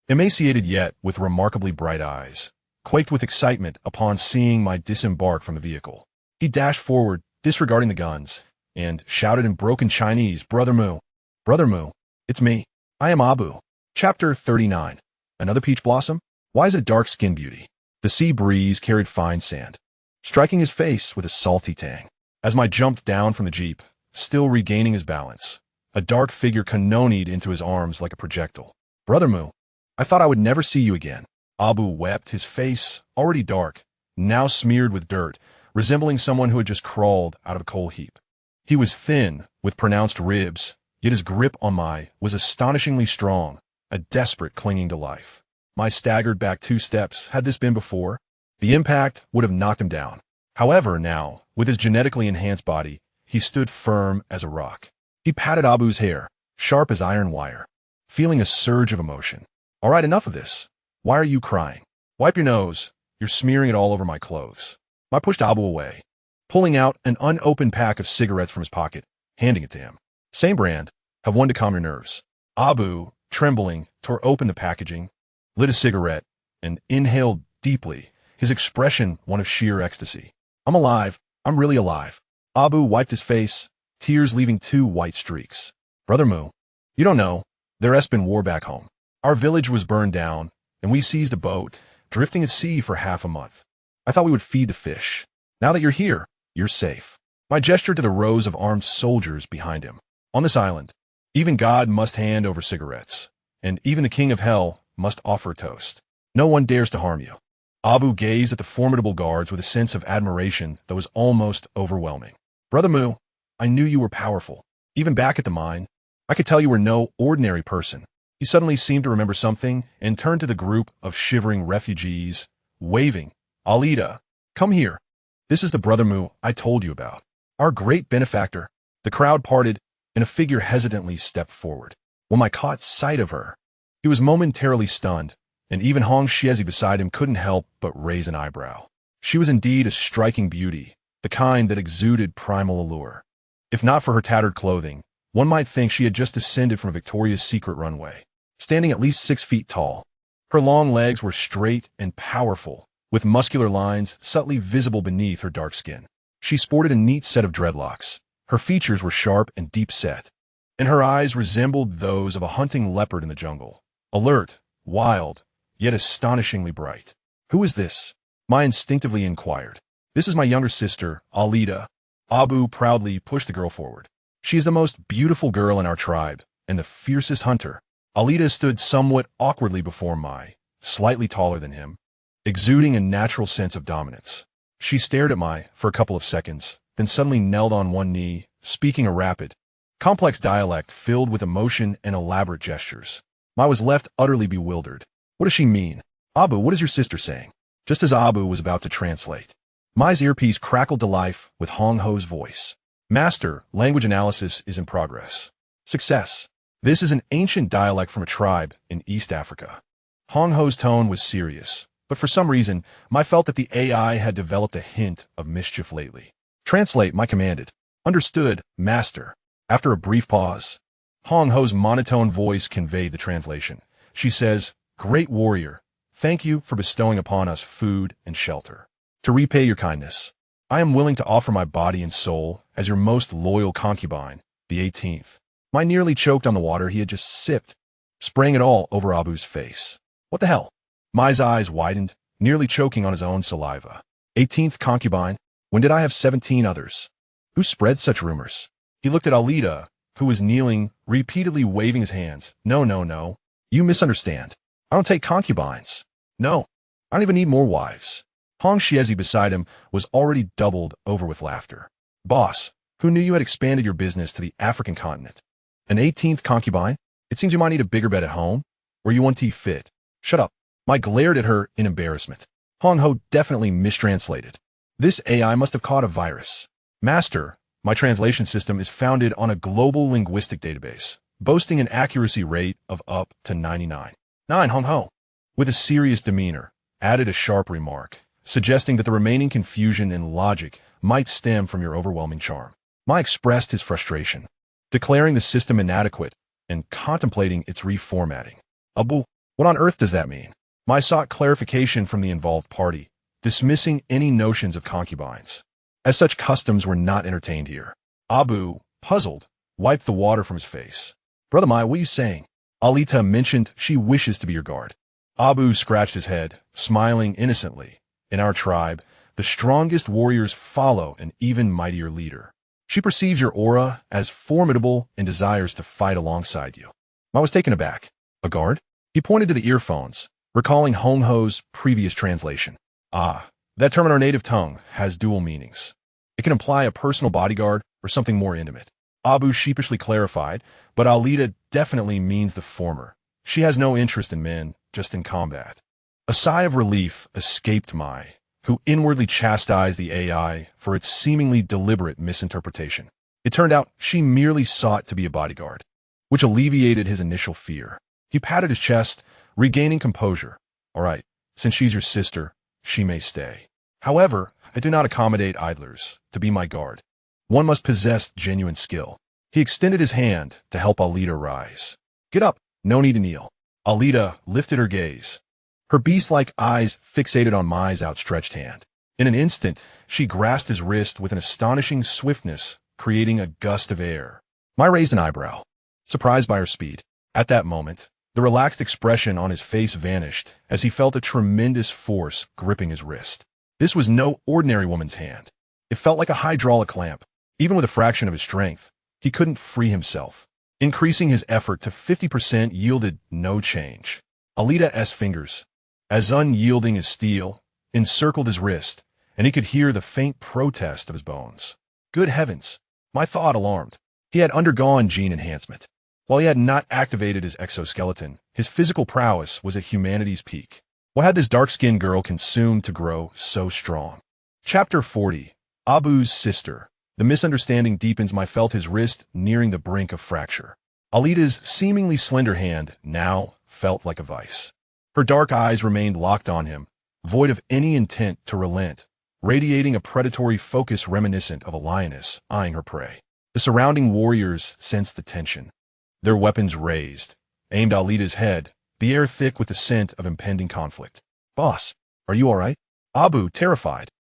emaciated yet with remarkably bright eyes, quaked with excitement upon seeing Mai disembark from the vehicle. He dashed forward, disregarding the guns, and shouted in broken Chinese, Brother Mu. Brother Mu, it's me. I am Abu. Chapter 39. Another peach blossom? Why is it a dark-skinned beauty? The sea breeze carried fine sand, striking his face with a salty tang. As Mai jumped down from the jeep, still regaining his balance, a dark figure canonied into his arms like a projectile. Brother Mu, I thought I would never see you again. Abu wept, his face, already dark, now smeared with dirt, resembling someone who had just crawled out of a coal heap. He was thin, with pronounced ribs, yet his grip on Mai was astonishingly strong, a desperate clinging to life. Mai staggered back 2 steps. Had this been before, the impact would have knocked him down. However, now, with his genetically enhanced body, he stood firm as a rock. He patted Abu's hair, sharp as iron wire, feeling a surge of emotion. All right, enough of this. Why are you crying? Wipe your nose. You're smearing it all over my clothes. I pushed Abu away, pulling out an unopened pack of cigarettes from his pocket, handing it to him. Same brand. Have one to calm your nerves. Abu, trembling, tore open the packaging, lit a cigarette, and inhaled deeply, his expression one of sheer ecstasy. I'm alive. I'm really alive. Abu wiped his face, tears leaving 2 white streaks. Brother Mu, you don't know, there's been war back home. Our village was burned down, and we seized a boat, drifting at sea for half a month. I thought we would feed the fish. Now that you're here, you're safe. I gestured to the rows of armed soldiers behind him. On this island, even God must hand over cigarettes, and even the king of hell must offer a toast. No one dares to harm you. Abu gazed at the formidable guards with a sense of admiration that was almost overwhelming. Brother Mu, I knew you were powerful. Even back at the mine, I could tell you were no ordinary person. He suddenly seemed to remember something and turned to the group of shivering refugees, waving, "Alida, come here. This is the brother Mu I told you about. Our great benefactor." The crowd parted, and a figure hesitantly stepped forward. When I caught sight of her, he was momentarily stunned, and even Hong Xiezi beside him couldn't help but raise an eyebrow. She was indeed a striking beauty, the kind that exuded primal allure. If not for her tattered clothing, one might think she had just descended from a Victoria's Secret runway, standing at least 6 feet tall. Her long legs were straight and powerful, with muscular lines subtly visible beneath her dark skin. She sported a neat set of dreadlocks. Her features were sharp and deep-set, and her eyes resembled those of a hunting leopard in the jungle. Alert, wild, yet astonishingly bright. "Who is this?" I instinctively inquired. "This is my younger sister, Alida." Abu proudly pushed the girl forward. "She is the most beautiful girl in our tribe, and the fiercest hunter." Alida stood somewhat awkwardly before Mai, slightly taller than him, exuding a natural sense of dominance. She stared at Mai for a couple of seconds, then suddenly knelt on one knee, speaking a rapid, complex dialect filled with emotion and elaborate gestures. Mai was left utterly bewildered. "What does she mean? Abu, what is your sister saying?" Just as Abu was about to translate, Mai's earpiece crackled to life with Hong Ho's voice. "Master, language analysis is in progress. Success. This is an ancient dialect from a tribe in East Africa." Hong Ho's tone was serious, but for some reason, Mai felt that the AI had developed a hint of mischief lately. "Translate," Mai commanded. "Understood, Master." After a brief pause, Hong Ho's monotone voice conveyed the translation. She says, "Great warrior, thank you for bestowing upon us food and shelter. To repay your kindness, I am willing to offer my body and soul as your most loyal concubine, the 18th. Mai nearly choked on the water he had just sipped, spraying it all over Abu's face. "What the hell?" Mai's eyes widened, nearly choking on his own saliva. 18th concubine? When did I have 17 others? Who spread such rumors? He looked at Alida, who was kneeling, repeatedly waving his hands. "No, no, no. You misunderstand. I don't take concubines. No, I don't even need more wives." Hong Xiezi beside him was already doubled over with laughter. "Boss, who knew you had expanded your business to the African continent? An 18th concubine? It seems you might need a bigger bed at home. Were you one tea fit?" "Shut up." Mai glared at her in embarrassment. Hong Ho definitely mistranslated. This AI must have caught a virus. "Master, my translation system is founded on a global linguistic database, boasting an accuracy rate of up to 99.9. Hong Ho, with a serious demeanor, added a sharp remark, suggesting that the remaining confusion and logic might stem from your overwhelming charm. Mai expressed his frustration, declaring the system inadequate and contemplating its reformatting. "Abu, what on earth does that mean?" Mai sought clarification from the involved party, dismissing any notions of concubines, as such customs were not entertained here. Abu, puzzled, wiped the water from his face. "Brother Mai, what are you saying? Alita mentioned she wishes to be your guard." Abu scratched his head, smiling innocently. "In our tribe, the strongest warriors follow an even mightier leader. She perceives your aura as formidable and desires to fight alongside you." I was taken aback. "A guard?" He pointed to the earphones, recalling Hong Ho's previous translation. "Ah, that term in our native tongue has dual meanings. It can imply a personal bodyguard or something more intimate." Abu sheepishly clarified, "But Alida definitely means the former. She has no interest in men, just in combat." A sigh of relief escaped Mai, who inwardly chastised the AI for its seemingly deliberate misinterpretation. It turned out she merely sought to be a bodyguard, which alleviated his initial fear. He patted his chest, regaining composure. "All right, since she's your sister, she may stay. However, I do not accommodate idlers to be my guard. One must possess genuine skill." He extended his hand to help Alida rise. "Get up, no need to kneel." Alida lifted her gaze, her beast-like eyes fixated on Mai's outstretched hand. In an instant, she grasped his wrist with an astonishing swiftness, creating a gust of air. Mai raised an eyebrow, surprised by her speed. At that moment, the relaxed expression on his face vanished as he felt a tremendous force gripping his wrist. This was no ordinary woman's hand. It felt like a hydraulic clamp. Even with a fraction of his strength, he couldn't free himself. Increasing his effort to 50% yielded no change. Alida's fingers, as unyielding as steel, encircled his wrist, and he could hear the faint protest of his bones. Good heavens! My thought alarmed. He had undergone gene enhancement. While he had not activated his exoskeleton, his physical prowess was at humanity's peak. What had this dark-skinned girl consumed to grow so strong? Chapter 40. Abu's Sister. The misunderstanding deepens. I felt his wrist nearing the brink of fracture. Alita's seemingly slender hand now felt like a vice. Her dark eyes remained locked on him, void of any intent to relent, radiating a predatory focus reminiscent of a lioness eyeing her prey. The surrounding warriors sensed the tension. Their weapons raised, aimed Alita's head, the air thick with the scent of impending conflict. "Boss, are you all right?" Abu, terrified,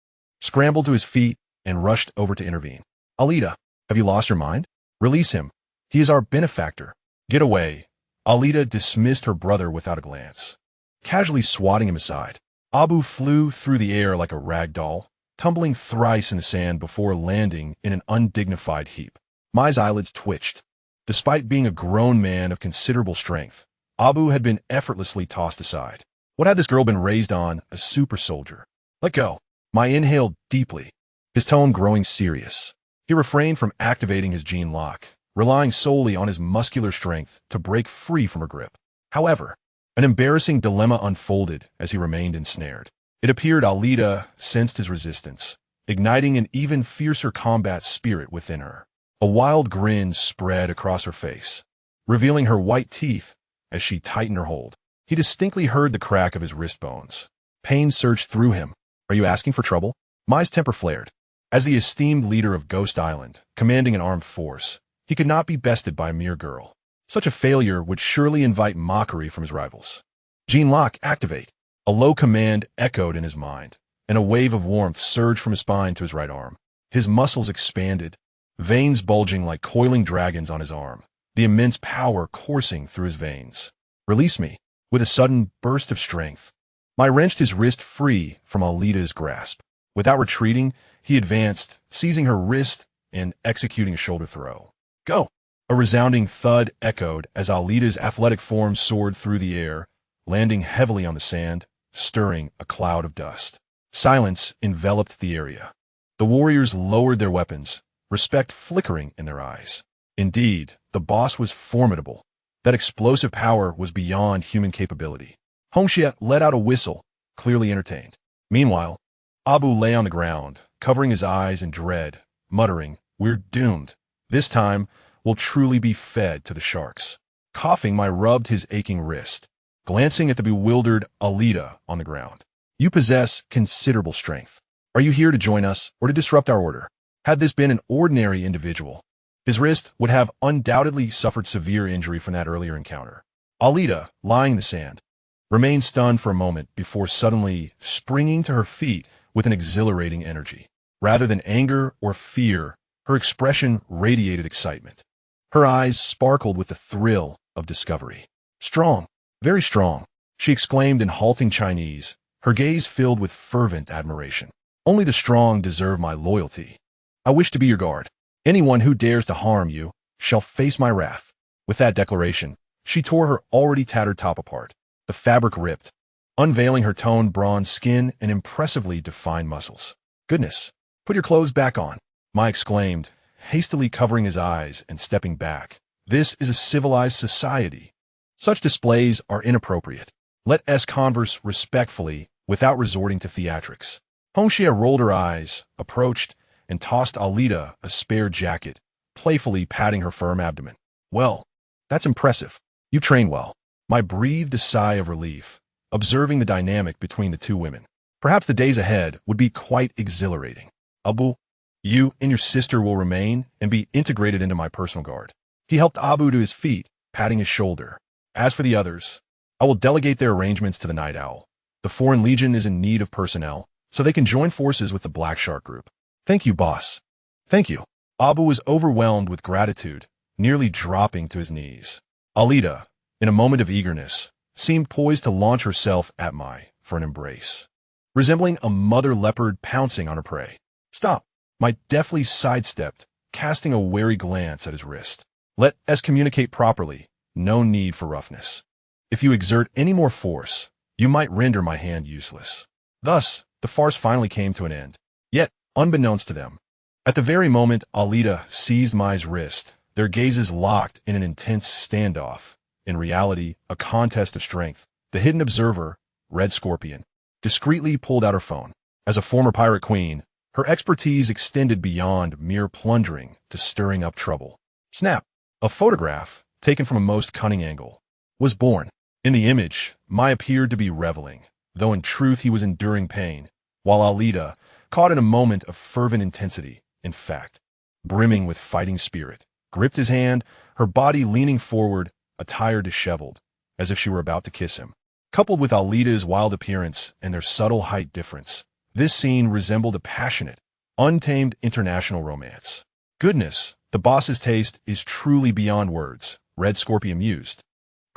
scrambled to his feet and rushed over to intervene. "Alita, have you lost your mind? Release him. He is our benefactor." "Get away." Alita dismissed her brother without a glance. Casually swatting him aside, Abu flew through the air like a rag doll, tumbling thrice in the sand before landing in an undignified heap. Mai's eyelids twitched. Despite being a grown man of considerable strength, Abu had been effortlessly tossed aside. What had this girl been raised on? A super soldier. "Let go." Mai inhaled deeply, his tone growing serious. He refrained from activating his gene lock, relying solely on his muscular strength to break free from her grip. However, an embarrassing dilemma unfolded as he remained ensnared. It appeared Alita sensed his resistance, igniting an even fiercer combat spirit within her. A wild grin spread across her face, revealing her white teeth as she tightened her hold. He distinctly heard the crack of his wrist bones. Pain surged through him. "Are you asking for trouble?" Mai's temper flared. As the esteemed leader of Ghost Island, commanding an armed force, he could not be bested by a mere girl. Such a failure would surely invite mockery from his rivals. "Gene lock, activate." A low command echoed in his mind, and a wave of warmth surged from his spine to his right arm. His muscles expanded, veins bulging like coiling dragons on his arm, the immense power coursing through his veins. "Release me." With a sudden burst of strength, Mai wrenched his wrist free from Alita's grasp. Without retreating, he advanced, seizing her wrist and executing a shoulder throw. "Go!" A resounding thud echoed as Alita's athletic form soared through the air, landing heavily on the sand, stirring a cloud of dust. Silence enveloped the area. The warriors lowered their weapons, respect flickering in their eyes. Indeed, the boss was formidable. That explosive power was beyond human capability. Hongxie let out a whistle, clearly entertained. Meanwhile, Abu lay on the ground, covering his eyes in dread, muttering, "We're doomed. This time, we'll truly be fed to the sharks." Coughing, Mai rubbed his aching wrist, glancing at the bewildered Alita on the ground. "You possess considerable strength. Are you here to join us or to disrupt our order?" Had this been an ordinary individual, his wrist would have undoubtedly suffered severe injury from that earlier encounter. Alita, lying in the sand, remained stunned for a moment before suddenly springing to her feet with an exhilarating energy. Rather than anger or fear, her expression radiated excitement. Her eyes sparkled with the thrill of discovery. "Strong, very strong," she exclaimed in halting Chinese, her gaze filled with fervent admiration. "Only the strong deserve my loyalty. I wish to be your guard. Anyone who dares to harm you shall face my wrath." With that declaration, she tore her already tattered top apart. The fabric ripped, unveiling her toned bronze skin and impressively defined muscles. "Goodness, put your clothes back on," Mai exclaimed, hastily covering his eyes and stepping back. "This is a civilized society. Such displays are inappropriate. Let us converse respectfully without resorting to theatrics." Hongxie rolled her eyes, approached, and tossed Alita a spare jacket, playfully patting her firm abdomen. "Well, that's impressive. You train well." Mai breathed a sigh of relief, observing the dynamic between the two women. Perhaps the days ahead would be quite exhilarating. "Abu, you and your sister will remain and be integrated into my personal guard." He helped Abu to his feet, patting his shoulder. "As for the others, I will delegate their arrangements to the Night Owl. The Foreign Legion is in need of personnel, so they can join forces with the Black Shark Group." "Thank you, boss." "Thank you." Abu was overwhelmed with gratitude, nearly dropping to his knees. Alita, in a moment of eagerness, seemed poised to launch herself at Mai for an embrace, resembling a mother leopard pouncing on her prey. "Stop." Mai deftly sidestepped, casting a wary glance at his wrist. "Let us communicate properly. No need for roughness. If you exert any more force, you might render my hand useless." Thus, the farce finally came to an end. Yet, unbeknownst to them, at the very moment Alita seized Mai's wrist, their gazes locked in an intense standoff, in reality, a contest of strength. The hidden observer, Red Scorpion, discreetly pulled out her phone. As a former pirate queen, her expertise extended beyond mere plundering to stirring up trouble. Snap! A photograph, taken from a most cunning angle, was born. In the image, Mai appeared to be reveling, though in truth he was enduring pain, while Alida, caught in a moment of fervent intensity, in fact, brimming with fighting spirit, gripped his hand, her body leaning forward, attire disheveled, as if she were about to kiss him. Coupled with Alida's wild appearance and their subtle height difference, this scene resembled a passionate, untamed international romance. Goodness, the boss's taste is truly beyond words, Red Scorpion mused.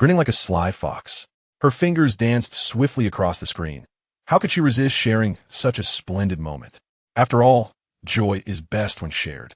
Grinning like a sly fox, her fingers danced swiftly across the screen. How could she resist sharing such a splendid moment? After all, joy is best when shared.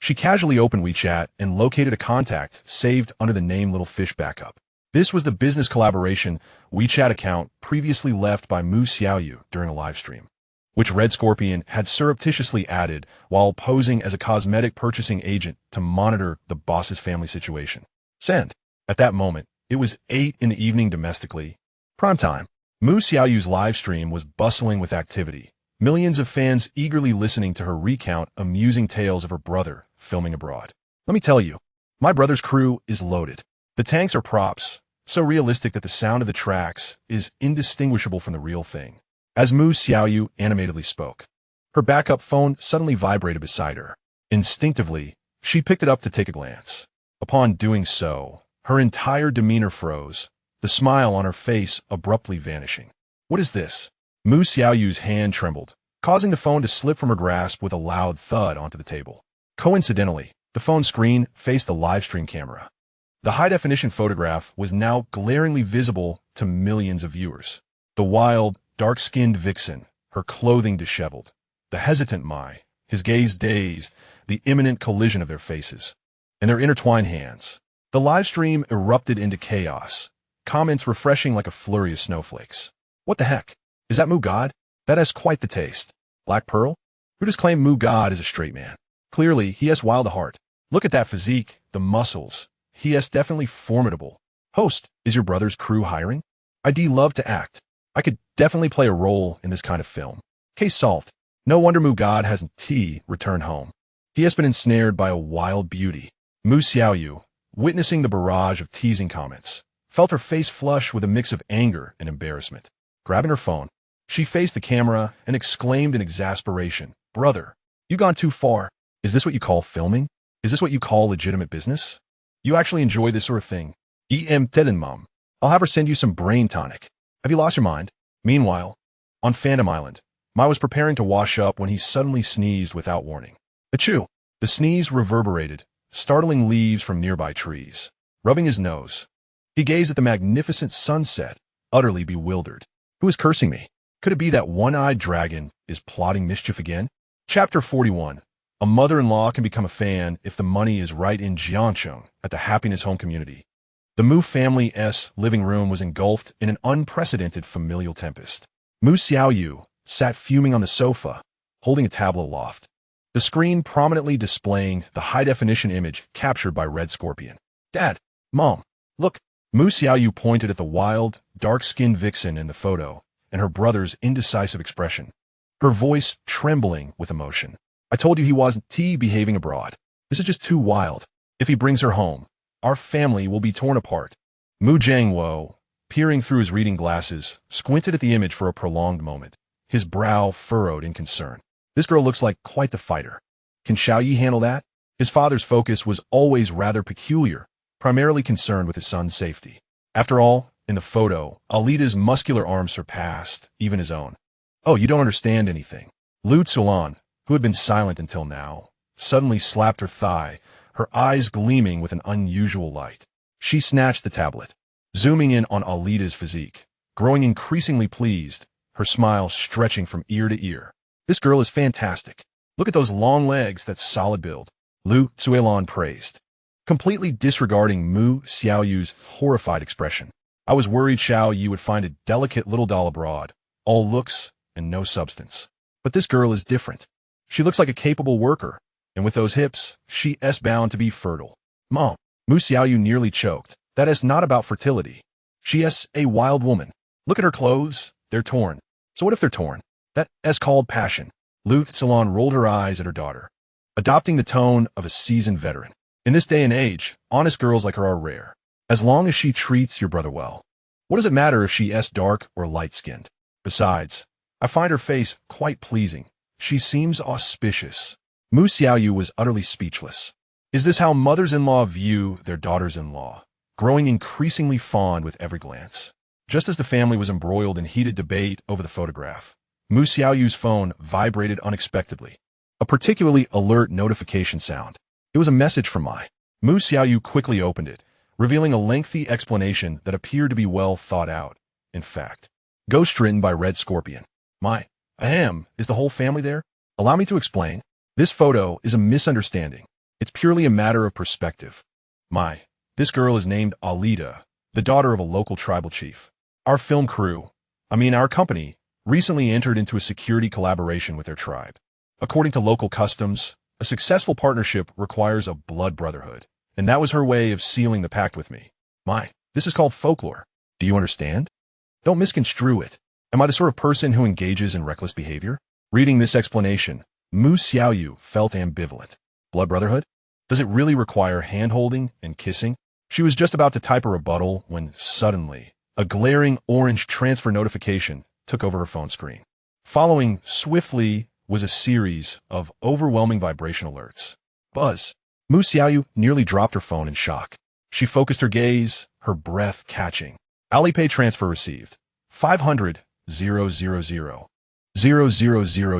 She casually opened WeChat and located a contact saved under the name Little Fish Backup. This was the business collaboration WeChat account previously left by Xiaoyu during a livestream, which Red Scorpion had surreptitiously added while posing as a cosmetic purchasing agent to monitor the boss's family situation. Send. At that moment, it was 8 in the evening domestically. Prime time. Xiaoyu's livestream was bustling with activity, millions of fans eagerly listening to her recount amusing tales of her brother filming abroad. Let me tell you, my brother's crew is loaded. The tanks are props, so realistic that the sound of the tracks is indistinguishable from the real thing. As Xiaoyu animatedly spoke, her backup phone suddenly vibrated beside her. Instinctively, she picked it up to take a glance. Upon doing so, her entire demeanor froze, the smile on her face abruptly vanishing. What is this? Xiaoyu's hand trembled, causing the phone to slip from her grasp with a loud thud onto the table. Coincidentally, the phone screen faced the livestream camera. The high-definition photograph was now glaringly visible to millions of viewers. The wild, dark-skinned vixen, her clothing disheveled. The hesitant Mai, his gaze dazed, the imminent collision of their faces, and their intertwined hands. The livestream erupted into chaos, comments refreshing like a flurry of snowflakes. What the heck? Is that God? That has quite the taste. Black Pearl? Who does claim God is a straight man? Clearly, he has wild a heart. Look at that physique, the muscles. He is definitely formidable. Host, is your brother's crew hiring? I'd love to act. I could definitely play a role in this kind of film. Case solved. No wonder God hasn't returned home. He has been ensnared by a wild beauty. Xiaoyu, witnessing the barrage of teasing comments, felt her face flush with a mix of anger and embarrassment. Grabbing her phone, she faced the camera and exclaimed in exasperation, "Brother, you've gone too far. Is this what you call filming? Is this what you call legitimate business? You actually enjoy this sort of thing? Mom. I'll have her send you some brain tonic. Have you lost your mind?" Meanwhile, on Phantom Island, Mai was preparing to wash up when he suddenly sneezed without warning. Achoo! The sneeze reverberated, startling leaves from nearby trees. Rubbing his nose, he gazed at the magnificent sunset, utterly bewildered. Who is cursing me? Could it be that one-eyed dragon is plotting mischief again? Chapter 41. A mother-in-law can become a fan if the money is right in Jiancheng at the Happiness Home community. The Mu family's living room was engulfed in an unprecedented familial tempest. Xiaoyu sat fuming on the sofa, holding a tablet aloft, the screen prominently displaying the high-definition image captured by Red Scorpion. "Dad, Mom, look." Xiaoyu pointed at the wild, dark-skinned vixen in the photo and her brother's indecisive expression, her voice trembling with emotion. "I told you he wasn't behaving abroad. This is just too wild. If he brings her home, our family will be torn apart." Jiangwo, peering through his reading glasses, squinted at the image for a prolonged moment, his brow furrowed in concern. This girl looks like quite the fighter. Can Xiaoyu handle that? His father's focus was always rather peculiar, primarily concerned with his son's safety. After all, in the photo, Alida's muscular arms surpassed even his own. "Oh, you don't understand anything." Lu Tsulan, who had been silent until now, suddenly slapped her thigh, her eyes gleaming with an unusual light. She snatched the tablet, zooming in on Alida's physique, growing increasingly pleased, her smile stretching from ear to ear. "This girl is fantastic. Look at those long legs, that solid build." Lu Tsulan praised, completely disregarding Xiaoyu's horrified expression. "I was worried Xiaoyu would find a delicate little doll abroad, all looks and no substance. But this girl is different. She looks like a capable worker, and with those hips, she is bound to be fertile." Mom, Mu Xiaoyu nearly choked. That is not about fertility. She is a wild woman. Look at her clothes. They're torn. So what if they're torn? That is called passion. Lu Salon rolled her eyes at her daughter, adopting the tone of a seasoned veteran. In this day and age, honest girls like her are rare. As long as she treats your brother well. What does it matter if she is dark or light-skinned? Besides, I find her face quite pleasing. She seems auspicious. Mu Xiaoyu was utterly speechless. Is this how mothers-in-law view their daughters-in-law? Growing increasingly fond with every glance. Just as the family was embroiled in heated debate over the photograph, Mu Xiaoyu's phone vibrated unexpectedly. A particularly alert notification sound. It was a message from Mai. Mu Xiaoyu quickly opened it, revealing a lengthy explanation that appeared to be well thought out. In fact, ghost written by Red Scorpion. Mai, ahem, is the whole family there? Allow me to explain. This photo is a misunderstanding. It's purely a matter of perspective. Mai, this girl is named Alida, the daughter of a local tribal chief. Our film crew, our company, recently entered into a security collaboration with their tribe. According to local customs, a successful partnership requires a blood brotherhood, and that was her way of sealing the pact with me. Mai, this is called folklore. Do you understand? Don't misconstrue it. Am I the sort of person who engages in reckless behavior? Reading this explanation, Mu Xiaoyu felt ambivalent. Blood brotherhood? Does it really require hand-holding and kissing? She was just about to type a rebuttal when suddenly, a glaring orange transfer notification took over her phone screen. Following swiftly was a series of overwhelming vibration alerts. Buzz. Mu Xiaoyu nearly dropped her phone in shock. She focused her gaze, her breath catching. Alipay transfer received. 500,000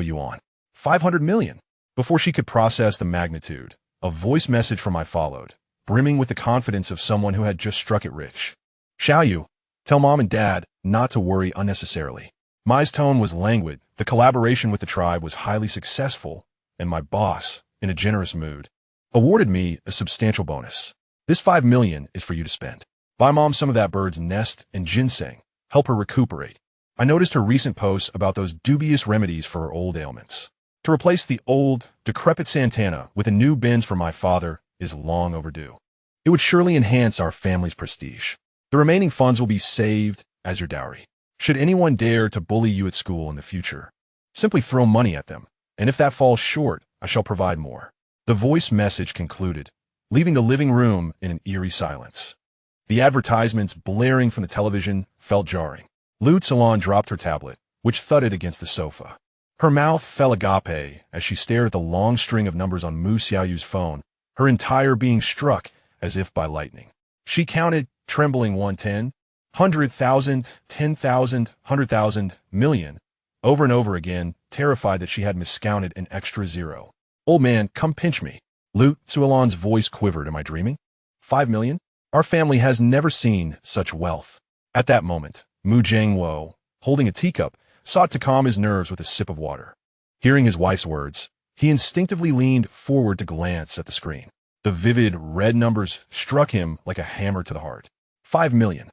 yuan. 500 million. Before she could process the magnitude, a voice message from Mai followed, brimming with the confidence of someone who had just struck it rich. Xiaoyu, tell Mom and Dad not to worry unnecessarily. Mai's tone was languid. The collaboration with the tribe was highly successful, and my boss, in a generous mood, awarded me a substantial bonus. This 5 million is for you to spend. Buy Mom some of that bird's nest and ginseng. Help her recuperate. I noticed her recent posts about those dubious remedies for her old ailments. To replace the old, decrepit Santana with a new Benz for my father is long overdue. It would surely enhance our family's prestige. The remaining funds will be saved as your dowry. Should anyone dare to bully you at school in the future, simply throw money at them, and if that falls short, I shall provide more. The voice message concluded, leaving the living room in an eerie silence. The advertisements blaring from the television felt jarring. Lu Salon dropped her tablet, which thudded against the sofa. Her mouth fell agape as she stared at the long string of numbers on Mu Xiaoyu's phone, her entire being struck as if by lightning. She counted, trembling 110, 100,000, 10,000, 100,000, million, over and over again, terrified that she had miscounted an extra zero. Old man, come pinch me. Lu Salon's voice quivered. Am I dreaming? 5 million? Our family has never seen such wealth. At that moment, Mu Jiangwo, holding a teacup, sought to calm his nerves with a sip of water. Hearing his wife's words, he instinctively leaned forward to glance at the screen. The vivid red numbers struck him like a hammer to the heart. 5 million.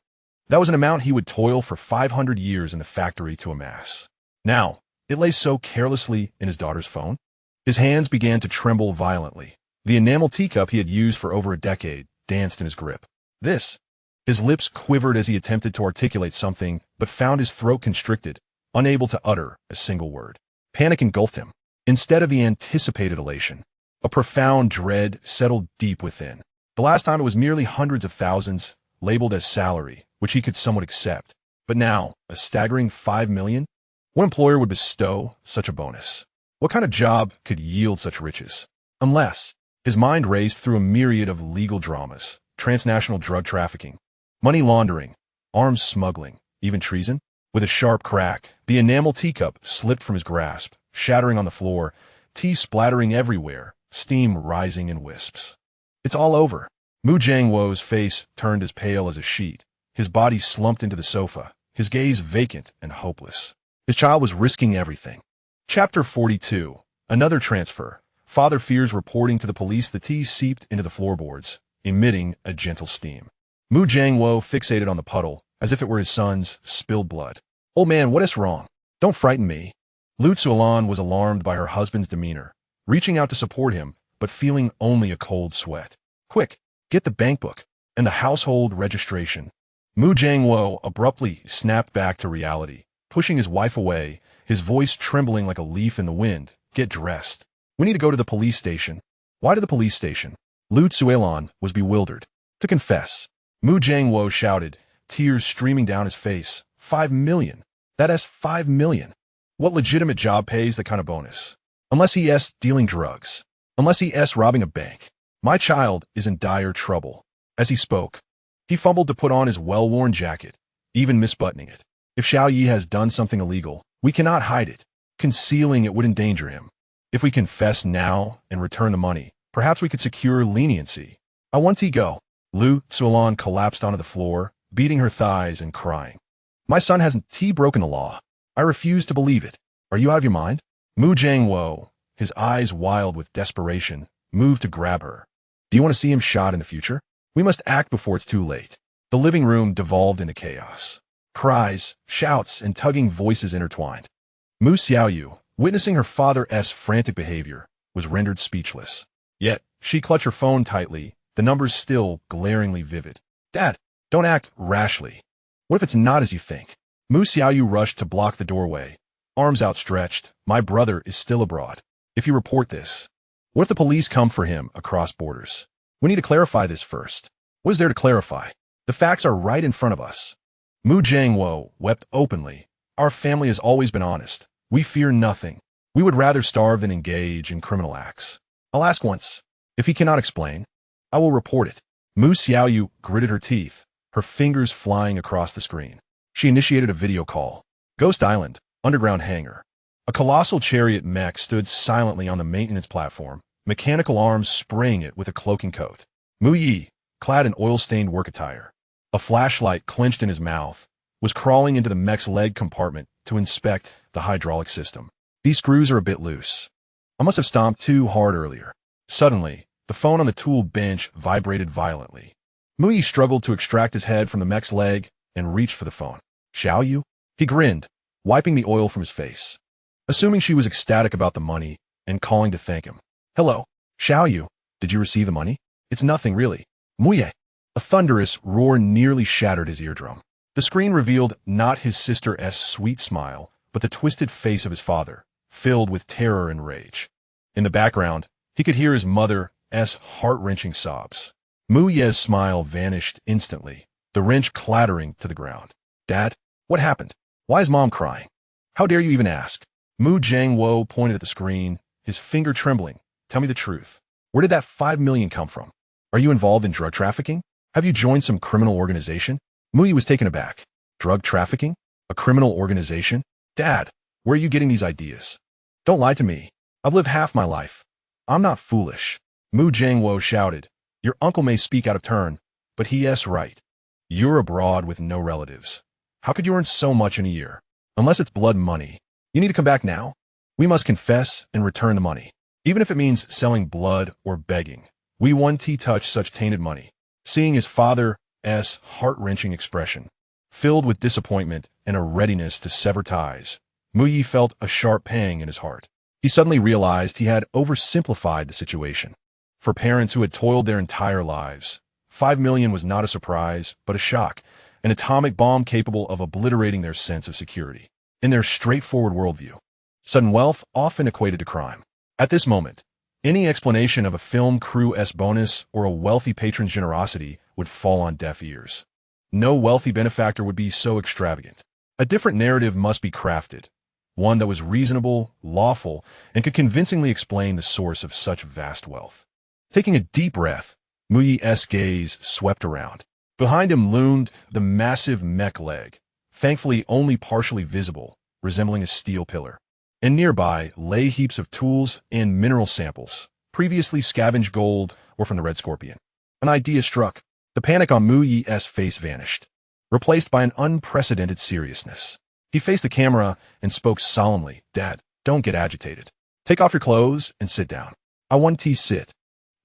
That was an amount he would toil for 500 years in the factory to amass. Now, it lay so carelessly in his daughter's phone. His hands began to tremble violently. The enamel teacup he had used for over a decade danced in his grip. This. His lips quivered as he attempted to articulate something, but found his throat constricted, unable to utter a single word. Panic engulfed him. Instead of the anticipated elation, a profound dread settled deep within. The last time it was merely hundreds of thousands, labeled as salary, which he could somewhat accept. But now, a staggering 5 million? What employer would bestow such a bonus? What kind of job could yield such riches? Unless, his mind raced through a myriad of legal dramas, transnational drug trafficking, money laundering, arms smuggling, even treason. With a sharp crack, the enamel teacup slipped from his grasp, shattering on the floor, tea splattering everywhere, steam rising in wisps. It's all over. Mu Jiangwo's face turned as pale as a sheet. His body slumped into the sofa, his gaze vacant and hopeless. His child was risking everything. Chapter 42. Another transfer. Father fears reporting to the police the tea seeped into the floorboards, emitting a gentle steam. Mu Jiangwo fixated on the puddle, as if it were his son's spilled blood. Old man, what is wrong? Don't frighten me. Lu Tsulan was alarmed by her husband's demeanor, reaching out to support him, but feeling only a cold sweat. Quick, Get the bank book and the household registration. Mu Jiangwo abruptly snapped back to reality, pushing his wife away, his voice trembling like a leaf in the wind. Get dressed. We need to go to the police station. Why to the police station? Lu Tsuelon was bewildered. To confess. Mu Jiangwo shouted, tears streaming down his face. 5 million. That's 5 million. What legitimate job pays that kind of bonus? Unless he is dealing drugs. Unless he is robbing a bank. My child is in dire trouble. As he spoke, he fumbled to put on his well-worn jacket, even misbuttoning it. If Xiaoyu has done something illegal, we cannot hide it. Concealing it would endanger him. If we confess now and return the money, perhaps we could secure leniency. I want to go. Lu Tsuelon collapsed onto the floor, beating her thighs and crying. My son hasn't broken the law. I refuse to believe it. Are you out of your mind? Mu Jiangwo, his eyes wild with desperation, moved to grab her. Do you want to see him shot in the future? We must act before it's too late. The living room devolved into chaos. Cries, shouts, and tugging voices intertwined. Mu Xiaoyu, witnessing her father's frantic behavior, was rendered speechless. Yet, she clutched her phone tightly, the numbers still glaringly vivid. Dad, don't act rashly. What if it's not as you think? Mu Xiaoyu rushed to block the doorway, arms outstretched. My brother is still abroad. If you report this, what if the police come for him across borders? We need to clarify this first. What is there to clarify? The facts are right in front of us. Mu Jiangwo wept openly. Our family has always been honest. We fear nothing. We would rather starve than engage in criminal acts. I'll ask once. If he cannot explain, I will report it. Mu Xiaoyu gritted her teeth, her fingers flying across the screen. She initiated a video call. Ghost Island, underground hangar. A colossal chariot mech stood silently on the maintenance platform, mechanical arms spraying it with a cloaking coat. Mu Yi, clad in oil-stained work attire, a flashlight clenched in his mouth, was crawling into the mech's leg compartment to inspect the hydraulic system. These screws are a bit loose. I must have stomped too hard earlier. Suddenly, the phone on the tool bench vibrated violently. Mu Yi struggled to extract his head from the mech's leg and reached for the phone. Xiaoyu? He grinned, wiping the oil from his face. Assuming she was ecstatic about the money and calling to thank him. Hello, Xiaoyu, did you receive the money? It's nothing really. Muye. A thunderous roar nearly shattered his eardrum. The screen revealed not his sister's sweet smile, but the twisted face of his father, filled with terror and rage. In the background, he could hear his mother's heart-wrenching sobs. Mu Ye's smile vanished instantly, the wrench clattering to the ground. Dad, what happened? Why is Mom crying? How dare you even ask? Mu Jiangwo pointed at the screen, his finger trembling. Tell me the truth. Where did that 5 million come from? Are you involved in drug trafficking? Have you joined some criminal organization? Mu Yi was taken aback. Drug trafficking? A criminal organization? Dad, where are you getting these ideas? Don't lie to me. I've lived half my life. I'm not foolish. Mu Jiangwo shouted. Your uncle may speak out of turn, but he is right. You're abroad with no relatives. How could you earn so much in a year? Unless it's blood money. You need to come back now. We must confess and return the money. Even if it means selling blood or begging. We won't touch such tainted money. Seeing his father's heart-wrenching expression, filled with disappointment and a readiness to sever ties, Mu Yi felt a sharp pang in his heart. He suddenly realized he had oversimplified the situation. For parents who had toiled their entire lives, 5 million was not a surprise, but a shock, an atomic bomb capable of obliterating their sense of security. In their straightforward worldview, sudden wealth often equated to crime. At this moment, any explanation of a film crew's bonus or a wealthy patron's generosity would fall on deaf ears. No wealthy benefactor would be so extravagant. A different narrative must be crafted, one that was reasonable, lawful, and could convincingly explain the source of such vast wealth. Taking a deep breath, Mu Yi's gaze swept around. Behind him loomed the massive mech leg, thankfully only partially visible, resembling a steel pillar. And nearby lay heaps of tools and mineral samples, previously scavenged gold or from the Red Scorpion. An idea struck. The panic on Mu Yi's face vanished, replaced by an unprecedented seriousness. He faced the camera and spoke solemnly. Dad, don't get agitated. Take off your clothes and sit down. I want to sit.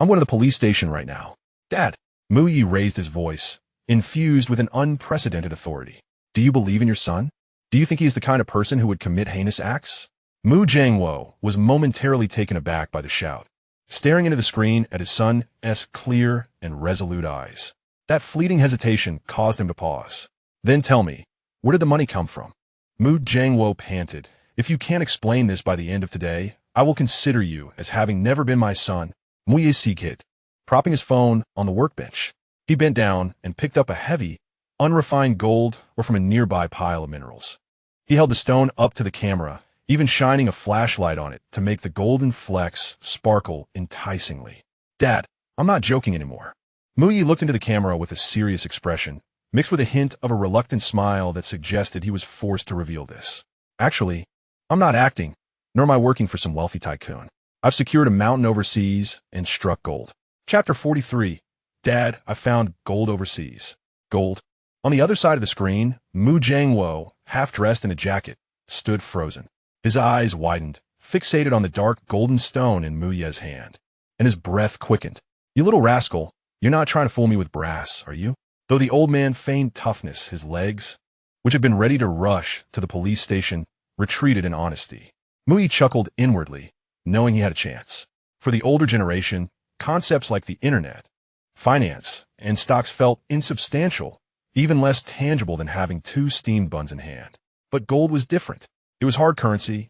I'm going to the police station right now. Dad. Mu Yi raised his voice, infused with an unprecedented authority. Do you believe in your son? Do you think he is the kind of person who would commit heinous acts? Mu Jiangwo was momentarily taken aback by the shout. staring into the screen at his son's clear and resolute eyes. That fleeting hesitation caused him to pause. Then tell me, where did the money come from? Mu Jiangwo panted. If you can't explain this by the end of today, I will consider you as having never been my son. Mu Yisikit, propping his phone on the workbench. He bent down and picked up a heavy, unrefined gold or from a nearby pile of minerals. He held the stone up to the camera, even shining a flashlight on it to make the golden flecks sparkle enticingly. Dad, I'm not joking anymore. Mu Yi looked into the camera with a serious expression, mixed with a hint of a reluctant smile that suggested he was forced to reveal this. Actually, I'm not acting, nor am I working for some wealthy tycoon. I've secured a mountain overseas and struck gold. Chapter 43. Dad, I found gold overseas. Gold. On the other side of the screen, Mu Jiangwo, half-dressed in a jacket, stood frozen. His eyes widened, fixated on the dark golden stone in Mu Ye's hand, and his breath quickened. You little rascal, you're not trying to fool me with brass, are you? Though the old man feigned toughness, his legs, which had been ready to rush to the police station, retreated in honesty. Mu Yi chuckled inwardly, knowing he had a chance. For the older generation, concepts like the internet, finance, and stocks felt insubstantial, even less tangible than having two steamed buns in hand. But gold was different. It was hard currency,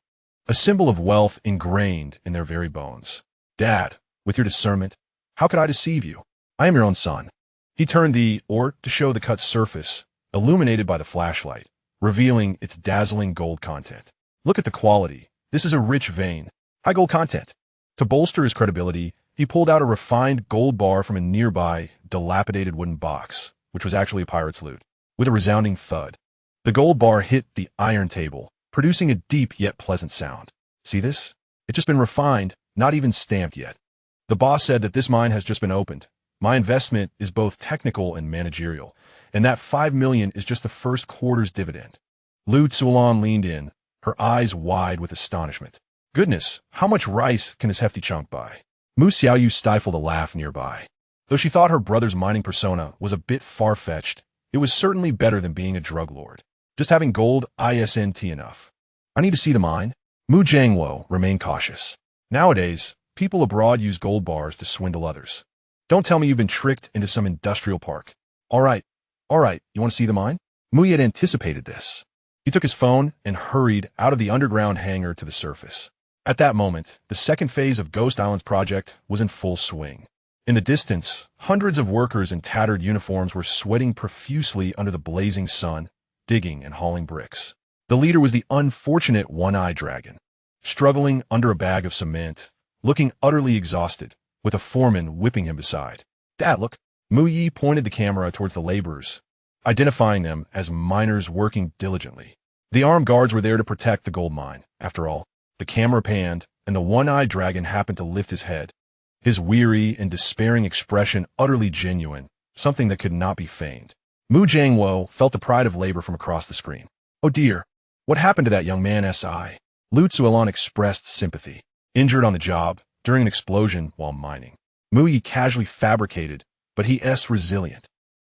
a symbol of wealth ingrained in their very bones. Dad, with your discernment, how could I deceive you? I am your own son. He turned the ore to show the cut surface, illuminated by the flashlight, revealing its dazzling gold content. Look at the quality. This is a rich vein, high gold content. To bolster his credibility, he pulled out a refined gold bar from a nearby, dilapidated wooden box, which was actually a pirate's loot. With a resounding thud, the gold bar hit the iron table, producing a deep yet pleasant sound. See this? It's just been refined, not even stamped yet. The boss said that this mine has just been opened. My investment is both technical and managerial, and that 5 million is just the first quarter's dividend. Lu Tsulan leaned in, her eyes wide with astonishment. Goodness, how much rice can this hefty chunk buy? Mu Xiaoyu stifled a laugh nearby. Though she thought her brother's mining persona was a bit far-fetched, it was certainly better than being a drug lord. Just having gold isn't enough. I need to see the mine. Mu Jiangwo remained cautious. Nowadays, people abroad use gold bars to swindle others. Don't tell me you've been tricked into some industrial park. All right, you want to see the mine? Mu Yi had anticipated this. He took his phone and hurried out of the underground hangar to the surface. At that moment, the second phase of Ghost Island's project was in full swing. In the distance, hundreds of workers in tattered uniforms were sweating profusely under the blazing sun, digging and hauling bricks. The leader was the unfortunate one-eyed dragon, struggling under a bag of cement, looking utterly exhausted, with a foreman whipping him beside. Dad, look. Mu Yi pointed the camera towards the laborers, identifying them as miners working diligently. The armed guards were there to protect the gold mine. After all, the camera panned, and the one-eyed dragon happened to lift his head, his weary and despairing expression utterly genuine, something that could not be feigned. Mu Jiangwo felt the pride of labor from across the screen. Oh dear, what happened to that young man's eye? Lu Tsulan expressed sympathy. Injured on the job, during an explosion while mining. Mu Yi casually fabricated, but he's resilient.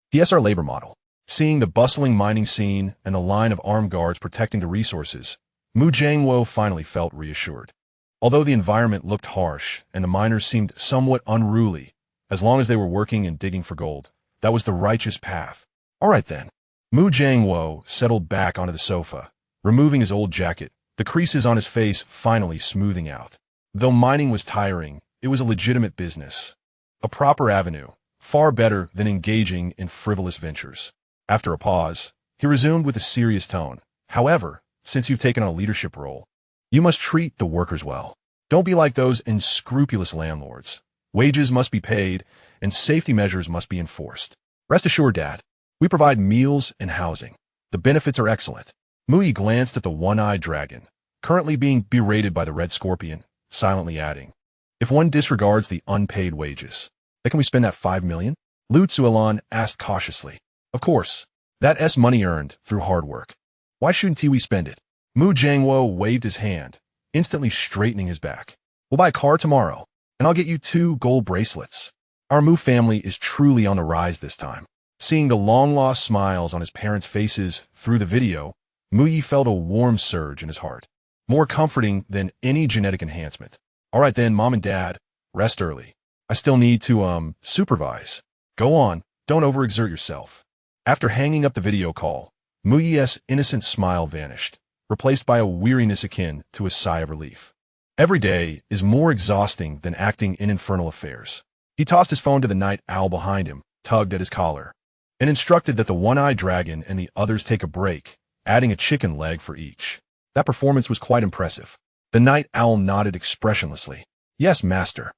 He's our labor model. Seeing the bustling mining scene and the line of armed guards protecting the resources, Mu Jiangwo finally felt reassured. Although the environment looked harsh and the miners seemed somewhat unruly, as long as they were working and digging for gold, that was the righteous path. All right then. Mu Jiangwo settled back onto the sofa, removing his old jacket, the creases on his face finally smoothing out. Though mining was tiring, it was a legitimate business. A proper avenue, far better than engaging in frivolous ventures. After a pause, he resumed with a serious tone. However, since you've taken on a leadership role, you must treat the workers well. Don't be like those unscrupulous landlords. Wages must be paid, and safety measures must be enforced. Rest assured, Dad, we provide meals and housing. The benefits are excellent. Mu Yi glanced at the one-eyed dragon, currently being berated by the red scorpion, silently adding, if one disregards the unpaid wages, then can we spend that 5 million? Lu Tsulan asked cautiously. Of course, that's money earned through hard work. Why shouldn't we spend it? Mu Jiangwo waved his hand, instantly straightening his back. We'll buy a car tomorrow, and I'll get you 2 gold bracelets. Our Mu family is truly on the rise this time. Seeing the long-lost smiles on his parents' faces through the video, Mu Yi felt a warm surge in his heart. More comforting than any genetic enhancement. All right then, Mom and Dad, Rest early. I still need to, supervise. Go on, don't overexert yourself. After hanging up the video call, Muyi's innocent smile vanished, replaced by a weariness akin to a sigh of relief. Every day is more exhausting than acting in infernal affairs. He tossed his phone to the night owl behind him, tugged at his collar, and instructed that the one-eyed dragon and the others take a break, adding a chicken leg for each. That performance was quite impressive. The night owl nodded expressionlessly. Yes, master.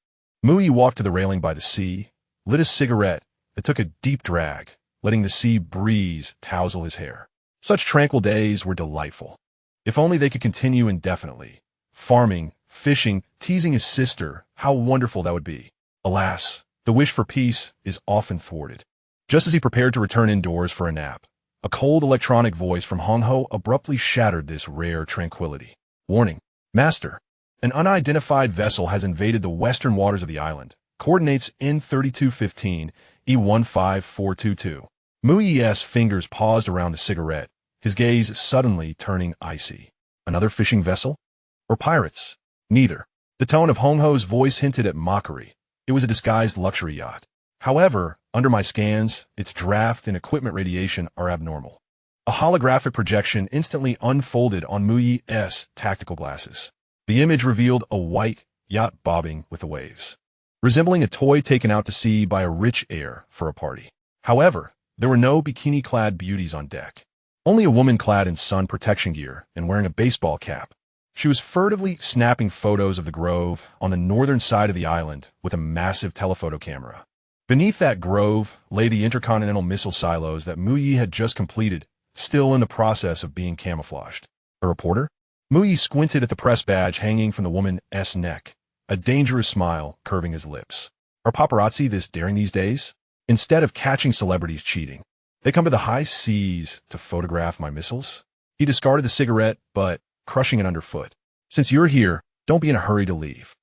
Muyi walked to the railing by the sea, lit a cigarette, and took a deep drag, letting the sea breeze tousle his hair. Such tranquil days were delightful. If only they could continue indefinitely. Farming, fishing, teasing his sister, how wonderful that would be. Alas, the wish for peace is often thwarted. Just as he prepared to return indoors for a nap, a cold electronic voice from Hongho abruptly shattered this rare tranquility. Warning, Master. An unidentified vessel has invaded the western waters of the island. Coordinates N3215, E15422. Muyi's fingers paused around the cigarette, his gaze suddenly turning icy. Another fishing vessel? Or pirates? Neither. The tone of Hongho's voice hinted at mockery. It was a disguised luxury yacht. However, under my scans, its draft and equipment radiation are abnormal. A holographic projection instantly unfolded on Muyi's tactical glasses. The image revealed a white yacht bobbing with the waves, resembling a toy taken out to sea by a rich heir for a party. However, there were no bikini-clad beauties on deck. Only a woman clad in sun protection gear and wearing a baseball cap. She was furtively snapping photos of the grove on the northern side of the island with a massive telephoto camera. Beneath that grove lay the intercontinental missile silos that Muyi had just completed, still in the process of being camouflaged. A reporter? Muyi squinted at the press badge hanging from the woman's neck, a dangerous smile curving his lips. Are paparazzi this daring these days? Instead of catching celebrities cheating, they come to the high seas to photograph my missiles? He discarded the cigarette, but crushing it underfoot. Since you're here, don't be in a hurry to leave.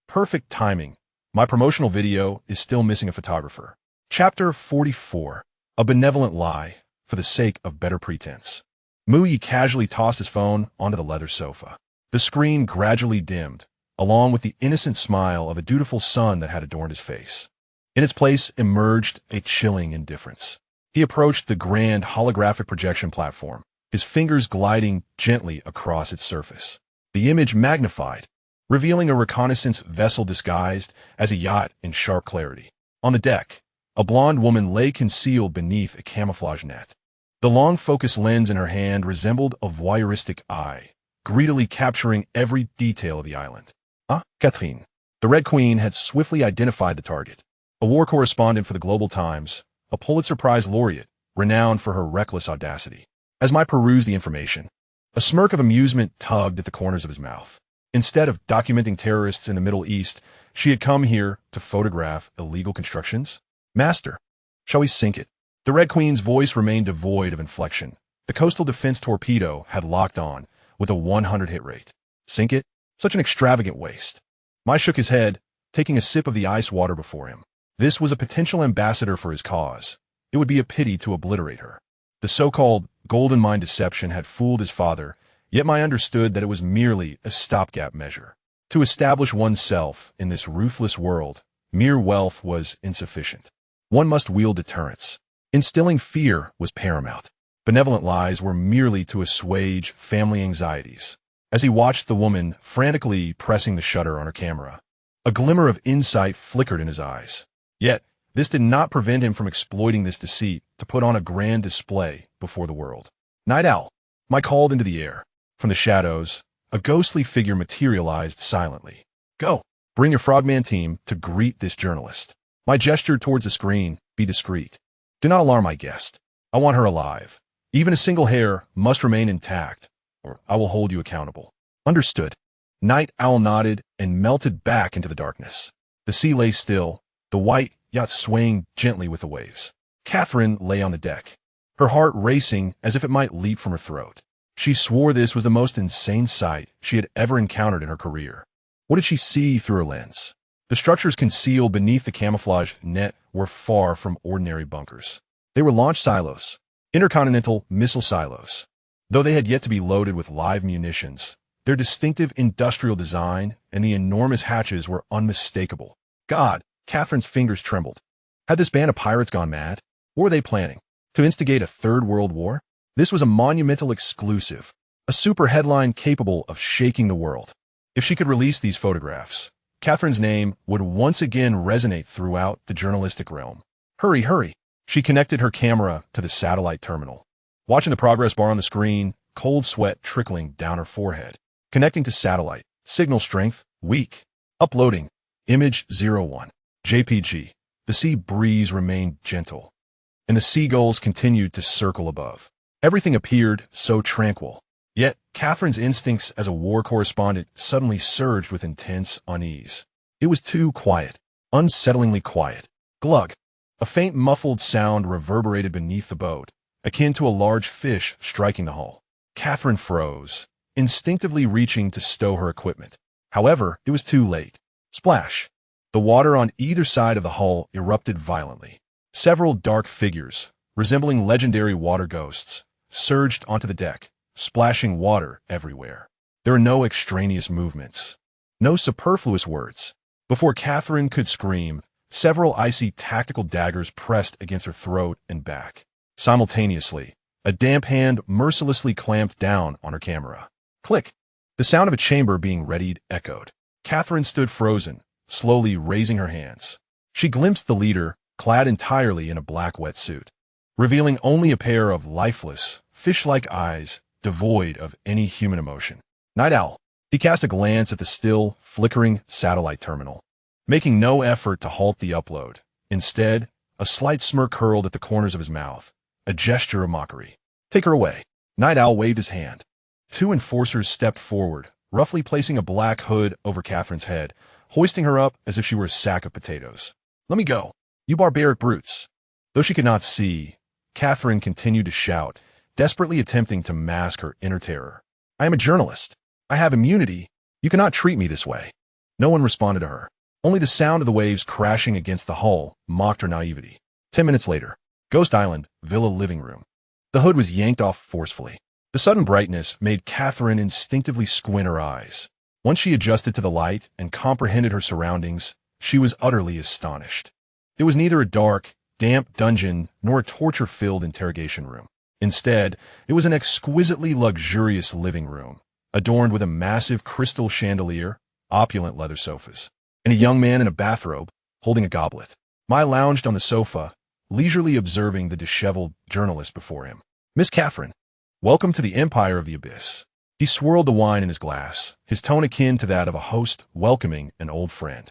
Perfect timing. My promotional video is still missing a photographer. Chapter 44. A benevolent lie for the sake of better pretense. Muyi casually tossed his phone onto the leather sofa. The screen gradually dimmed, along with the innocent smile of a dutiful son that had adorned his face. In its place emerged a chilling indifference. He approached the grand holographic projection platform, his fingers gliding gently across its surface. The image magnified, revealing a reconnaissance vessel disguised as a yacht in sharp clarity. On the deck, a blonde woman lay concealed beneath a camouflage net. The long focus lens in her hand resembled a voyeuristic eye, greedily capturing every detail of the island. Ah, Catherine. The Red Queen had swiftly identified the target. A war correspondent for the Global Times, a Pulitzer Prize laureate, renowned for her reckless audacity. As I perused the information, a smirk of amusement tugged at the corners of his mouth. Instead of documenting terrorists in the Middle East, she had come here to photograph illegal constructions. Master, shall we sink it? The Red Queen's voice remained devoid of inflection. The coastal defense torpedo had locked on with a 100 hit rate. Sink it? Such an extravagant waste. Mai shook his head, taking a sip of the ice water before him. This was a potential ambassador for his cause. It would be a pity to obliterate her. The so-called golden mine deception had fooled his father, yet Mai understood that it was merely a stopgap measure. To establish oneself in this ruthless world, mere wealth was insufficient. One must wield deterrence. Instilling fear was paramount. Benevolent lies were merely to assuage family anxieties. As he watched the woman frantically pressing the shutter on her camera, a glimmer of insight flickered in his eyes. Yet, this did not prevent him from exploiting this deceit to put on a grand display before the world. Night Owl, Mai called into the air. From the shadows, a ghostly figure materialized silently. Go, bring your Frogman team to greet this journalist. Mai gestured towards the screen. Be discreet. Do not alarm my guest. I want her alive. Even a single hair must remain intact, or I will hold you accountable. Understood. Night Owl nodded and melted back into the darkness. The sea lay still, the white yacht swaying gently with the waves. Catherine lay on the deck, her heart racing as if it might leap from her throat. She swore this was the most insane sight she had ever encountered in her career. What did she see through her lens? The structures concealed beneath the camouflage net were far from ordinary bunkers. They were launch silos, intercontinental missile silos. Though they had yet to be loaded with live munitions, their distinctive industrial design and the enormous hatches were unmistakable. God, Catherine's fingers trembled. Had this band of pirates gone mad? What were they planning? To instigate a third world war? This was a monumental exclusive, a super headline capable of shaking the world. If she could release these photographs, Catherine's name would once again resonate throughout the journalistic realm. Hurry, hurry. She connected her camera to the satellite terminal. Watching the progress bar on the screen, cold sweat trickling down her forehead. Connecting to satellite. Signal strength, weak. Uploading. Image 01. JPG. The sea breeze remained gentle, and the seagulls continued to circle above. Everything appeared so tranquil. Yet, Catherine's instincts as a war correspondent suddenly surged with intense unease. It was too quiet. Unsettlingly quiet. Glug. A faint muffled sound reverberated beneath the boat, akin to a large fish striking the hull. Catherine froze, instinctively reaching to stow her equipment. However, it was too late. Splash. The water on either side of the hull erupted violently. Several dark figures, resembling legendary water ghosts, surged onto the deck, splashing water everywhere. There were no extraneous movements, no superfluous words. Before Catherine could scream, several icy tactical daggers pressed against her throat and back. Simultaneously, a damp hand mercilessly clamped down on her camera. Click! The sound of a chamber being readied echoed. Catherine stood frozen, slowly raising her hands. She glimpsed the leader, clad entirely in a black wetsuit, revealing only a pair of lifeless, fish-like eyes, devoid of any human emotion. Night Owl. He cast a glance at the still, flickering satellite terminal, making no effort to halt the upload. Instead, a slight smirk curled at the corners of his mouth, a gesture of mockery. Take her away. Night Owl waved his hand. Two enforcers stepped forward, roughly placing a black hood over Catherine's head, hoisting her up as if she were a sack of potatoes. Let me go, you barbaric brutes. Though she could not see, Catherine continued to shout, desperately attempting to mask her inner terror. I am a journalist. I have immunity. You cannot treat me this way. No one responded to her. Only the sound of the waves crashing against the hull mocked her naivety. 10 minutes later, Ghost Island, Villa living room. The hood was yanked off forcefully. The sudden brightness made Catherine instinctively squint her eyes. Once she adjusted to the light and comprehended her surroundings, she was utterly astonished. It was neither a dark, damp dungeon nor a torture-filled interrogation room. Instead, it was an exquisitely luxurious living room, adorned with a massive crystal chandelier, opulent leather sofas, and a young man in a bathrobe holding a goblet. Mai lounged on the sofa, leisurely observing the disheveled journalist before him. Miss Catherine, welcome to the Empire of the Abyss. He swirled the wine in his glass, his tone akin to that of a host welcoming an old friend.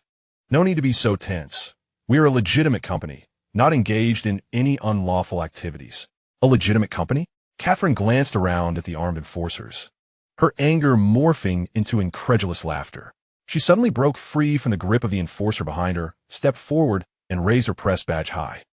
No need to be so tense. We are a legitimate company, not engaged in any unlawful activities. A legitimate company? Catherine glanced around at the armed enforcers, her anger morphing into incredulous laughter. She suddenly broke free from the grip of the enforcer behind her, stepped forward, and raised her press badge high.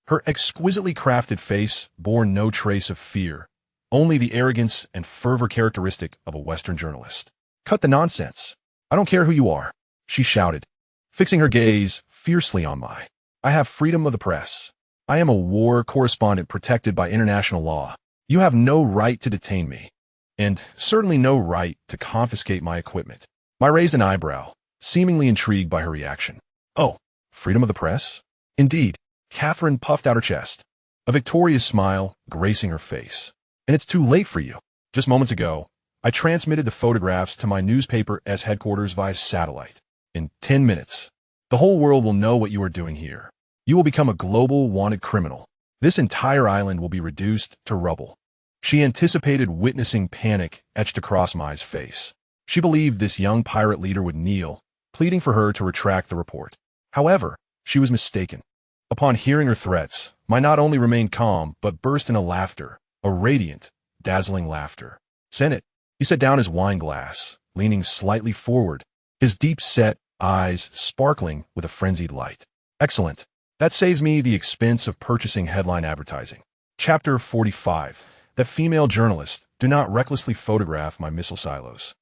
Her exquisitely crafted face bore no trace of fear, only the arrogance and fervor characteristic of a Western journalist. Cut the nonsense. I don't care who you are, she shouted, fixing her gaze fiercely on Mai. I have freedom of the press. I am a war correspondent protected by international law. You have no right to detain me, and certainly no right to confiscate my equipment. Mai raised an eyebrow, seemingly intrigued by her reaction. Oh, freedom of the press? Indeed. Catherine puffed out her chest, a victorious smile gracing her face. And it's too late for you. Just moments ago, I transmitted the photographs to my newspaper as headquarters via satellite. In 10 minutes, the whole world will know what you are doing here. You will become a global wanted criminal. This entire island will be reduced to rubble. She anticipated witnessing panic etched across Mai's face. She believed this young pirate leader would kneel, pleading for her to retract the report. However, she was mistaken. Upon hearing her threats, Mai not only remained calm, but burst into laughter, a radiant, dazzling laughter. Send it. He set down his wine glass, leaning slightly forward, his deep-set eyes sparkling with a frenzied light. Excellent. That saves me the expense of purchasing headline advertising. Chapter 45. That female journalists do not recklessly photograph my missile silos.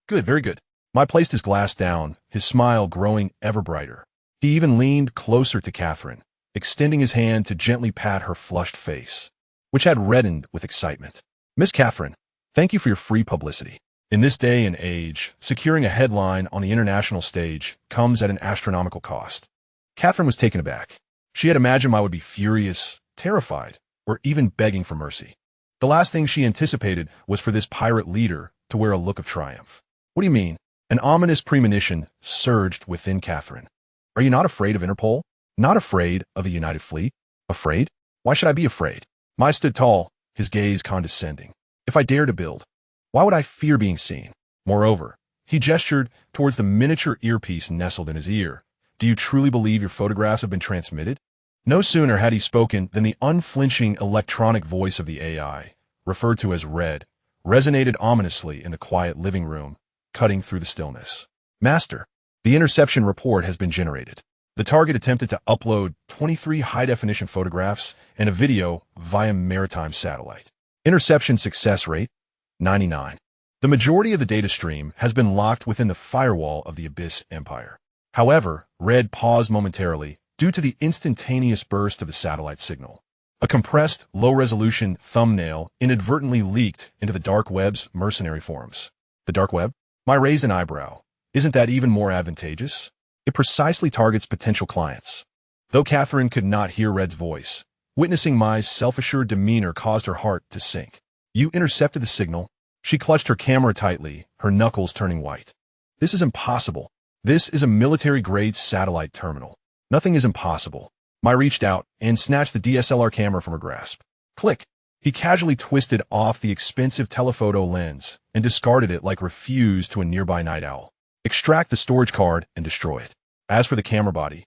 Good, very good. Mai placed his glass down, his smile growing ever brighter. He even leaned closer to Catherine, extending his hand to gently pat her flushed face, which had reddened with excitement. Miss Catherine, thank you for your free publicity. In this day and age, securing a headline on the international stage comes at an astronomical cost. Catherine was taken aback. She had imagined I would be furious, terrified, or even begging for mercy. The last thing she anticipated was for this pirate leader to wear a look of triumph. What do you mean? An ominous premonition surged within Catherine. Are you not afraid of Interpol? Not afraid of the United Fleet? Afraid? Why should I be afraid? Mai stood tall, his gaze condescending. If I dare to build, why would I fear being seen? Moreover, he gestured towards the miniature earpiece nestled in his ear. Do you truly believe your photographs have been transmitted? No sooner had he spoken than the unflinching electronic voice of the AI, referred to as Red, resonated ominously in the quiet living room, cutting through the stillness. Master, the interception report has been generated. The target attempted to upload 23 high-definition photographs and a video via maritime satellite. Interception success rate, 99. The majority of the data stream has been locked within the firewall of the Abyss Empire. However, Red paused momentarily due to the instantaneous burst of the satellite signal. A compressed, low-resolution thumbnail inadvertently leaked into the dark web's mercenary forums. The dark web? Mai raised an eyebrow. Isn't that even more advantageous? It precisely targets potential clients. Though Catherine could not hear Red's voice, witnessing Mai's self-assured demeanor caused her heart to sink. You intercepted the signal. She clutched her camera tightly, her knuckles turning white. This is impossible. This is a military-grade satellite terminal. Nothing is impossible. Mai reached out and snatched the DSLR camera from her grasp. Click. He casually twisted off the expensive telephoto lens and discarded it like refuse to a nearby night owl. Extract the storage card and destroy it. As for the camera body,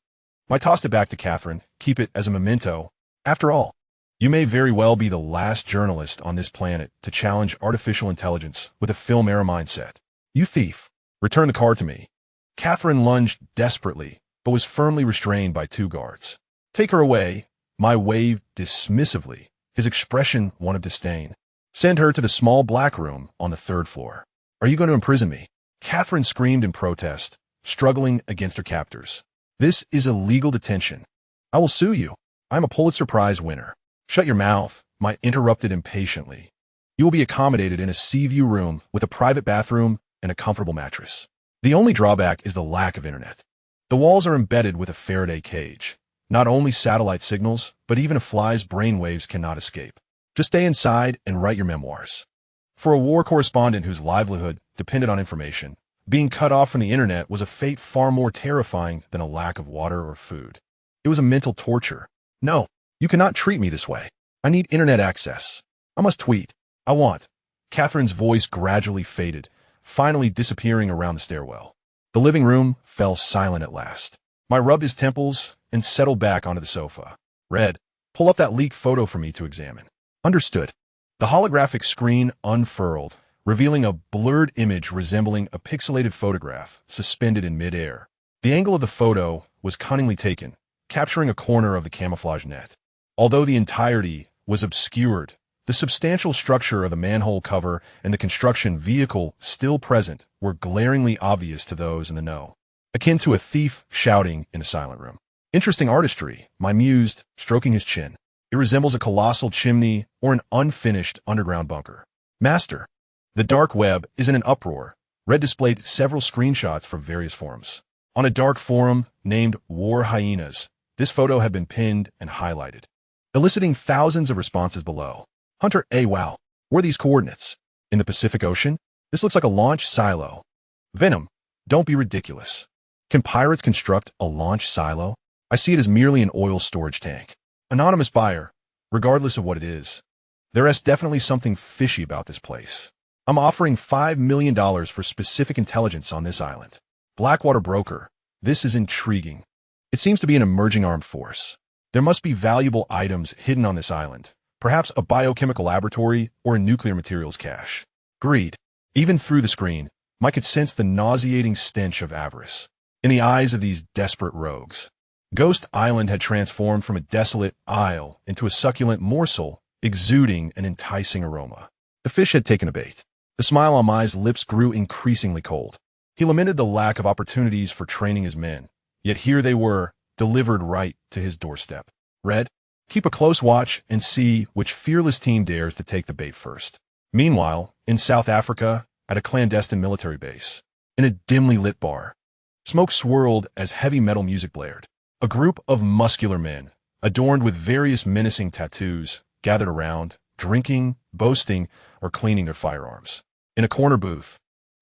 Mai tossed it back to Catherine. Keep it as a memento. After all, you may very well be the last journalist on this planet to challenge artificial intelligence with a film era mindset. You thief. Return the card to me. Catherine lunged desperately, but was firmly restrained by 2 guards. Take her away. Mai waved dismissively, his expression one of disdain. Send her to the small black room on the 3rd floor. Are you going to imprison me? Catherine screamed in protest, struggling against her captors. This is illegal detention. I will sue you. I'm a Pulitzer Prize winner. Shut your mouth, Mai interrupted impatiently. You will be accommodated in a sea view room with a private bathroom and a comfortable mattress. The only drawback is the lack of internet. The walls are embedded with a Faraday cage. Not only satellite signals, but even a fly's brainwaves cannot escape. Just stay inside and write your memoirs. For a war correspondent whose livelihood depended on information, being cut off from the internet was a fate far more terrifying than a lack of water or food. It was a mental torture. No, you cannot treat me this way. I need internet access. I must tweet. I want. Catherine's voice gradually faded, finally disappearing around the stairwell. The living room fell silent at last. Mai rubbed his temples and settled back onto the sofa. Red, pull up that leaked photo for me to examine. Understood. The holographic screen unfurled, revealing a blurred image resembling a pixelated photograph suspended in midair. The angle of the photo was cunningly taken, capturing a corner of the camouflage net. Although the entirety was obscured, the substantial structure of the manhole cover and the construction vehicle still present were glaringly obvious to those in the know, akin to a thief shouting in a silent room. Interesting artistry, Mai mused, stroking his chin. It resembles a colossal chimney or an unfinished underground bunker. Master, the dark web is in an uproar. Red displayed several screenshots from various forums. On a dark forum named War Hyenas, this photo had been pinned and highlighted, eliciting thousands of responses below. Hunter A. Wow, where are these coordinates? In the Pacific Ocean? This looks like a launch silo. Venom, don't be ridiculous. Can pirates construct a launch silo? I see it as merely an oil storage tank. Anonymous buyer, regardless of what it is, there is definitely something fishy about this place. I'm offering $5 million for specific intelligence on this island. Blackwater broker, this is intriguing. It seems to be an emerging armed force. There must be valuable items hidden on this island, perhaps a biochemical laboratory or a nuclear materials cache. Greed. Even through the screen, Mike could sense the nauseating stench of avarice in the eyes of these desperate rogues. Ghost Island had transformed from a desolate isle into a succulent morsel, exuding an enticing aroma. The fish had taken a bait. The smile on Mai's lips grew increasingly cold. He lamented the lack of opportunities for training his men, yet here they were, delivered right to his doorstep. Red, keep a close watch and see which fearless team dares to take the bait first. Meanwhile, in South Africa, at a clandestine military base, in a dimly lit bar, smoke swirled as heavy metal music blared. A group of muscular men, adorned with various menacing tattoos, gathered around, drinking, boasting, or cleaning their firearms. In a corner booth,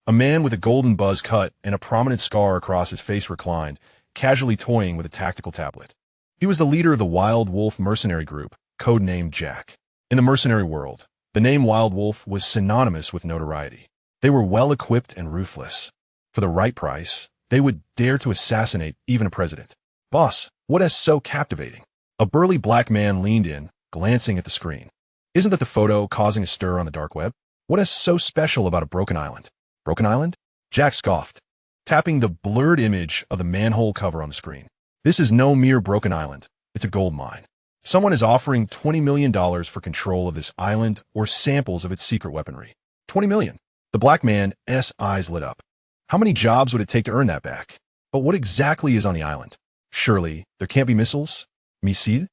a man with a golden buzz cut and a prominent scar across his face reclined, casually toying with a tactical tablet. He was the leader of the Wild Wolf mercenary group, codenamed Jack. In the mercenary world, the name Wild Wolf was synonymous with notoriety. They were well-equipped and ruthless. For the right price, they would dare to assassinate even a president. Boss, what is so captivating? A burly black man leaned in, glancing at the screen. Isn't that the photo causing a stir on the dark web? What is so special about a broken island? Broken island? Jack scoffed, tapping the blurred image of the manhole cover on the screen. This is no mere broken island. It's a gold mine. Someone is offering $20 million for control of this island or samples of its secret weaponry. $20 million. The black man's eyes lit up. How many jobs would it take to earn that back? But what exactly is on the island? Surely, there can't be missiles? Missiles?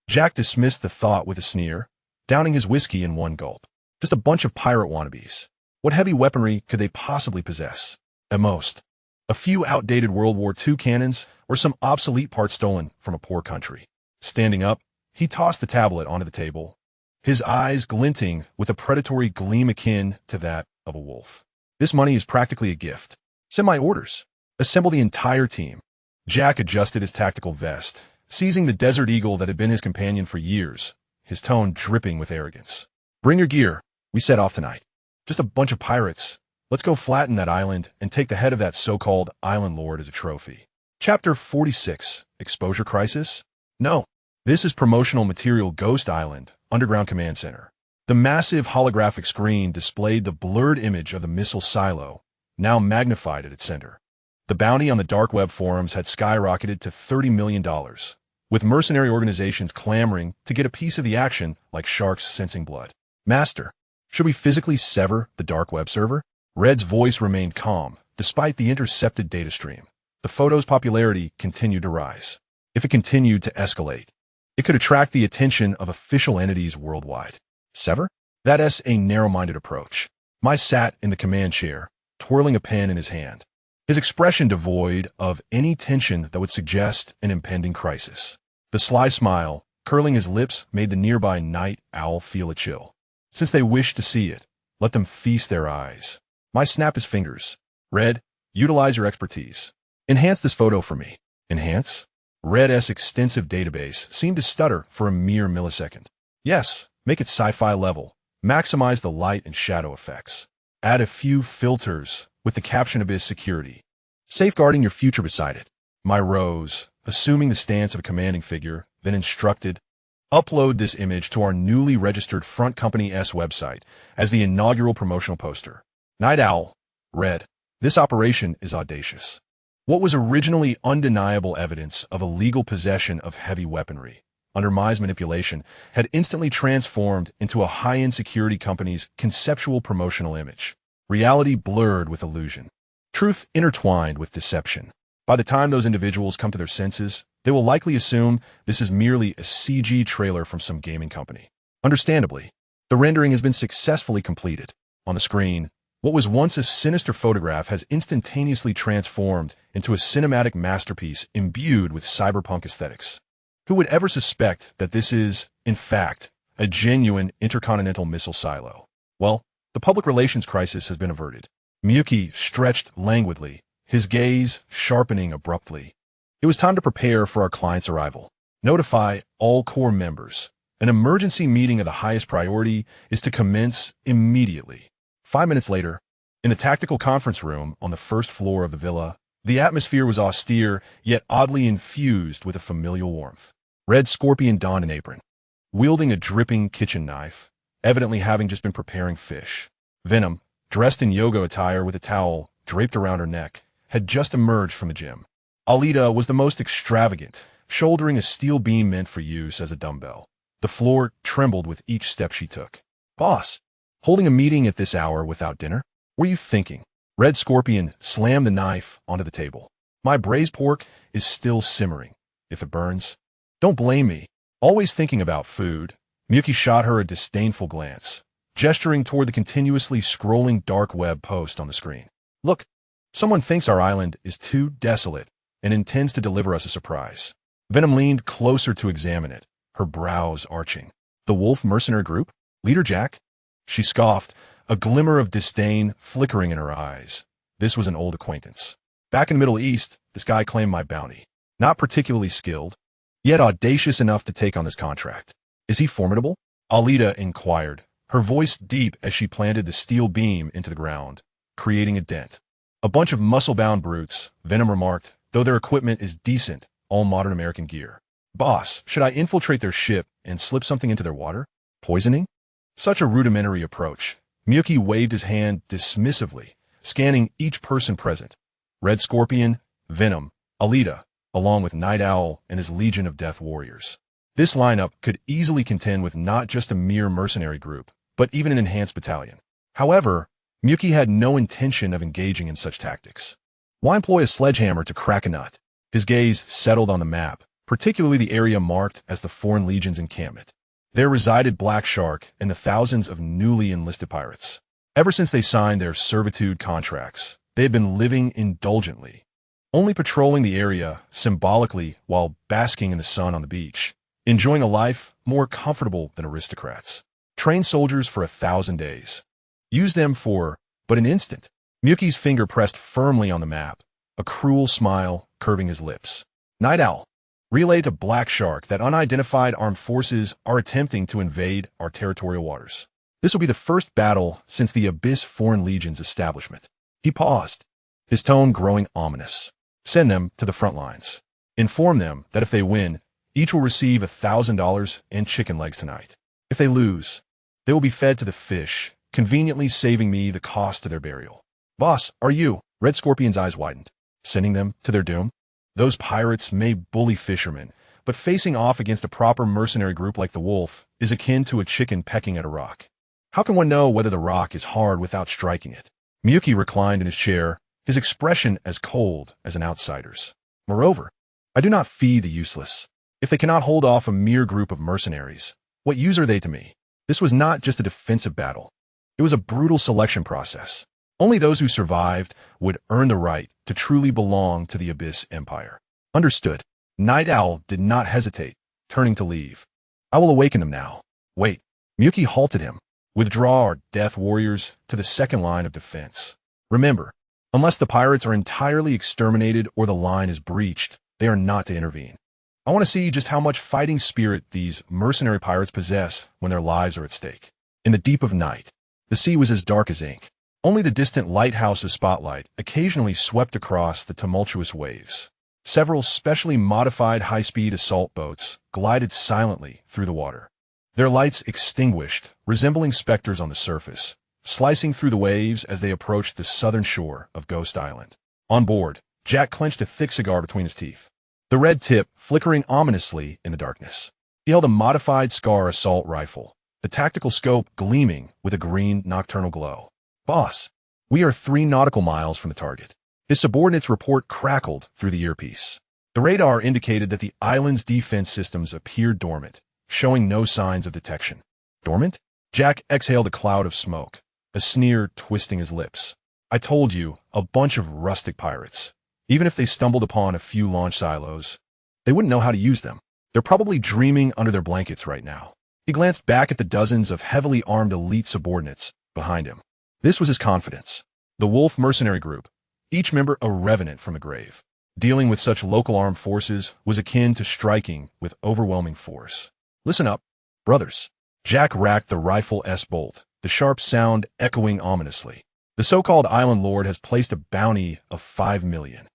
Jack dismissed the thought with a sneer, downing his whiskey in one gulp. Just a bunch of pirate wannabes. What heavy weaponry could they possibly possess? At most, a few outdated World War II cannons or some obsolete parts stolen from a poor country. Standing up, he tossed the tablet onto the table, his eyes glinting with a predatory gleam akin to that of a wolf. This money is practically a gift. Send my orders. Assemble the entire team. Jack adjusted his tactical vest, seizing the Desert Eagle that had been his companion for years, his tone dripping with arrogance. Bring your gear. We set off tonight. Just a bunch of pirates. Let's go flatten that island and take the head of that so-called island lord as a trophy. Chapter 46, Exposure Crisis? No. This is promotional material Ghost Island, Underground Command Center. The massive holographic screen displayed the blurred image of the missile silo, now magnified at its center. The bounty on the dark web forums had skyrocketed to $30 million, with mercenary organizations clamoring to get a piece of the action like sharks sensing blood. Master, should we physically sever the dark web server? Red's voice remained calm, despite the intercepted data stream. The photo's popularity continued to rise. If it continued to escalate, it could attract the attention of official entities worldwide. Sever? That's a narrow-minded approach. Mai sat in the command chair, twirling a pen in his hand, his expression devoid of any tension that would suggest an impending crisis. The sly smile, curling his lips, made the nearby night owl feel a chill. Since they wish to see it, let them feast their eyes. Mai snapped his fingers. Red, utilize your expertise. Enhance this photo for me. Enhance? Red's extensive database seemed to stutter for a mere millisecond. Yes, make it sci-fi level. Maximize the light and shadow effects. Add a few filters with the caption Abyss Security. Safeguarding your future beside it. Mai rose, assuming the stance of a commanding figure, then instructed, upload this image to our newly registered Front Company's website as the inaugural promotional poster. Night Owl, Red, this operation is audacious. What was originally undeniable evidence of illegal possession of heavy weaponry, under Mai's manipulation, had instantly transformed into a high-end security company's conceptual promotional image. Reality blurred with illusion. Truth intertwined with deception. By the time those individuals come to their senses, they will likely assume this is merely a CG trailer from some gaming company. Understandably, the rendering has been successfully completed. On the screen, what was once a sinister photograph has instantaneously transformed into a cinematic masterpiece imbued with cyberpunk aesthetics. Who would ever suspect that this is, in fact, a genuine intercontinental missile silo? Well, the public relations crisis has been averted. Miyuki stretched languidly, his gaze sharpening abruptly. It was time to prepare for our client's arrival. Notify all core members. An emergency meeting of the highest priority is to commence immediately. 5 minutes later, in the tactical conference room on the first floor of the villa, the atmosphere was austere, yet oddly infused with a familial warmth. Red Scorpion donned an apron, wielding a dripping kitchen knife, evidently having just been preparing fish. Venom, dressed in yoga attire with a towel draped around her neck, had just emerged from the gym. Alita was the most extravagant, shouldering a steel beam meant for use as a dumbbell. The floor trembled with each step she took. Boss, holding a meeting at this hour without dinner? What are you thinking? Red Scorpion slammed the knife onto the table. My braised pork is still simmering. If it burns, don't blame me. Always thinking about food. Miyuki shot her a disdainful glance, gesturing toward the continuously scrolling dark web post on the screen. Look, someone thinks our island is too desolate and intends to deliver us a surprise. Venom leaned closer to examine it, her brows arching. The wolf mercenary group? Leader Jack? She scoffed, a glimmer of disdain flickering in her eyes. This was an old acquaintance. Back in the Middle East, this guy claimed my bounty. Not particularly skilled, yet audacious enough to take on this contract. Is he formidable? Alida inquired, her voice deep as she planted the steel beam into the ground, creating a dent. A bunch of muscle-bound brutes, Venom remarked, though their equipment is decent, all modern American gear. Boss, should I infiltrate their ship and slip something into their water? Poisoning? Such a rudimentary approach. Miyuki waved his hand dismissively, scanning each person present. Red Scorpion, Venom, Alida, along with Night Owl and his legion of death warriors. This lineup could easily contend with not just a mere mercenary group, but even an enhanced battalion. However, Miyuki had no intention of engaging in such tactics. Why employ a sledgehammer to crack a nut? His gaze settled on the map, particularly the area marked as the Foreign Legion's encampment. There resided Black Shark and the thousands of newly enlisted pirates. Ever since they signed their servitude contracts, they had been living indulgently, only patrolling the area symbolically while basking in the sun on the beach, enjoying a life more comfortable than aristocrats. Trained soldiers for 1,000 days. Use them for but an instant. Miyuki's finger pressed firmly on the map, a cruel smile curving his lips. Night Owl. Relay to Black Shark that unidentified armed forces are attempting to invade our territorial waters. This will be the first battle since the Abyss Foreign Legion's establishment. He paused, his tone growing ominous. Send them to the front lines. Inform them that if they win, each will receive $1,000 and chicken legs tonight. If they lose, they will be fed to the fish, conveniently saving me the cost of their burial. Boss, are you? Red Scorpion's eyes widened. Sending them to their doom? Those pirates may bully fishermen, but facing off against a proper mercenary group like the Wolf is akin to a chicken pecking at a rock. How can one know whether the rock is hard without striking it? Miyuki reclined in his chair, his expression as cold as an outsider's. Moreover, I do not feed the useless. If they cannot hold off a mere group of mercenaries, what use are they to me? This was not just a defensive battle. It was a brutal selection process. Only those who survived would earn the right to truly belong to the Abyss Empire. Understood. Night Owl did not hesitate, turning to leave. I will awaken them now. Wait. Miyuki halted him. Withdraw our death warriors to the second line of defense. Remember, unless the pirates are entirely exterminated or the line is breached, they are not to intervene. I want to see just how much fighting spirit these mercenary pirates possess when their lives are at stake. In the deep of night, the sea was as dark as ink. Only the distant lighthouse's spotlight occasionally swept across the tumultuous waves. Several specially modified high-speed assault boats glided silently through the water, their lights extinguished, resembling specters on the surface, slicing through the waves as they approached the southern shore of Ghost Island. On board, Jack clenched a thick cigar between his teeth, the red tip flickering ominously in the darkness. He held a modified Scar assault rifle, the tactical scope gleaming with a green nocturnal glow. Boss, we are 3 nautical miles from the target. His subordinate's report crackled through the earpiece. The radar indicated that the island's defense systems appeared dormant, showing no signs of detection. Dormant? Jack exhaled a cloud of smoke, a sneer twisting his lips. I told you, a bunch of rustic pirates. Even if they stumbled upon a few launch silos, they wouldn't know how to use them. They're probably dreaming under their blankets right now. He glanced back at the dozens of heavily armed elite subordinates behind him. This was his confidence. The Wolf mercenary group, each member a revenant from the grave. Dealing with such local armed forces was akin to striking with overwhelming force. Listen up, brothers. Jack racked the rifle S-bolt, the sharp sound echoing ominously. The so-called Island Lord has placed a bounty of 5 million.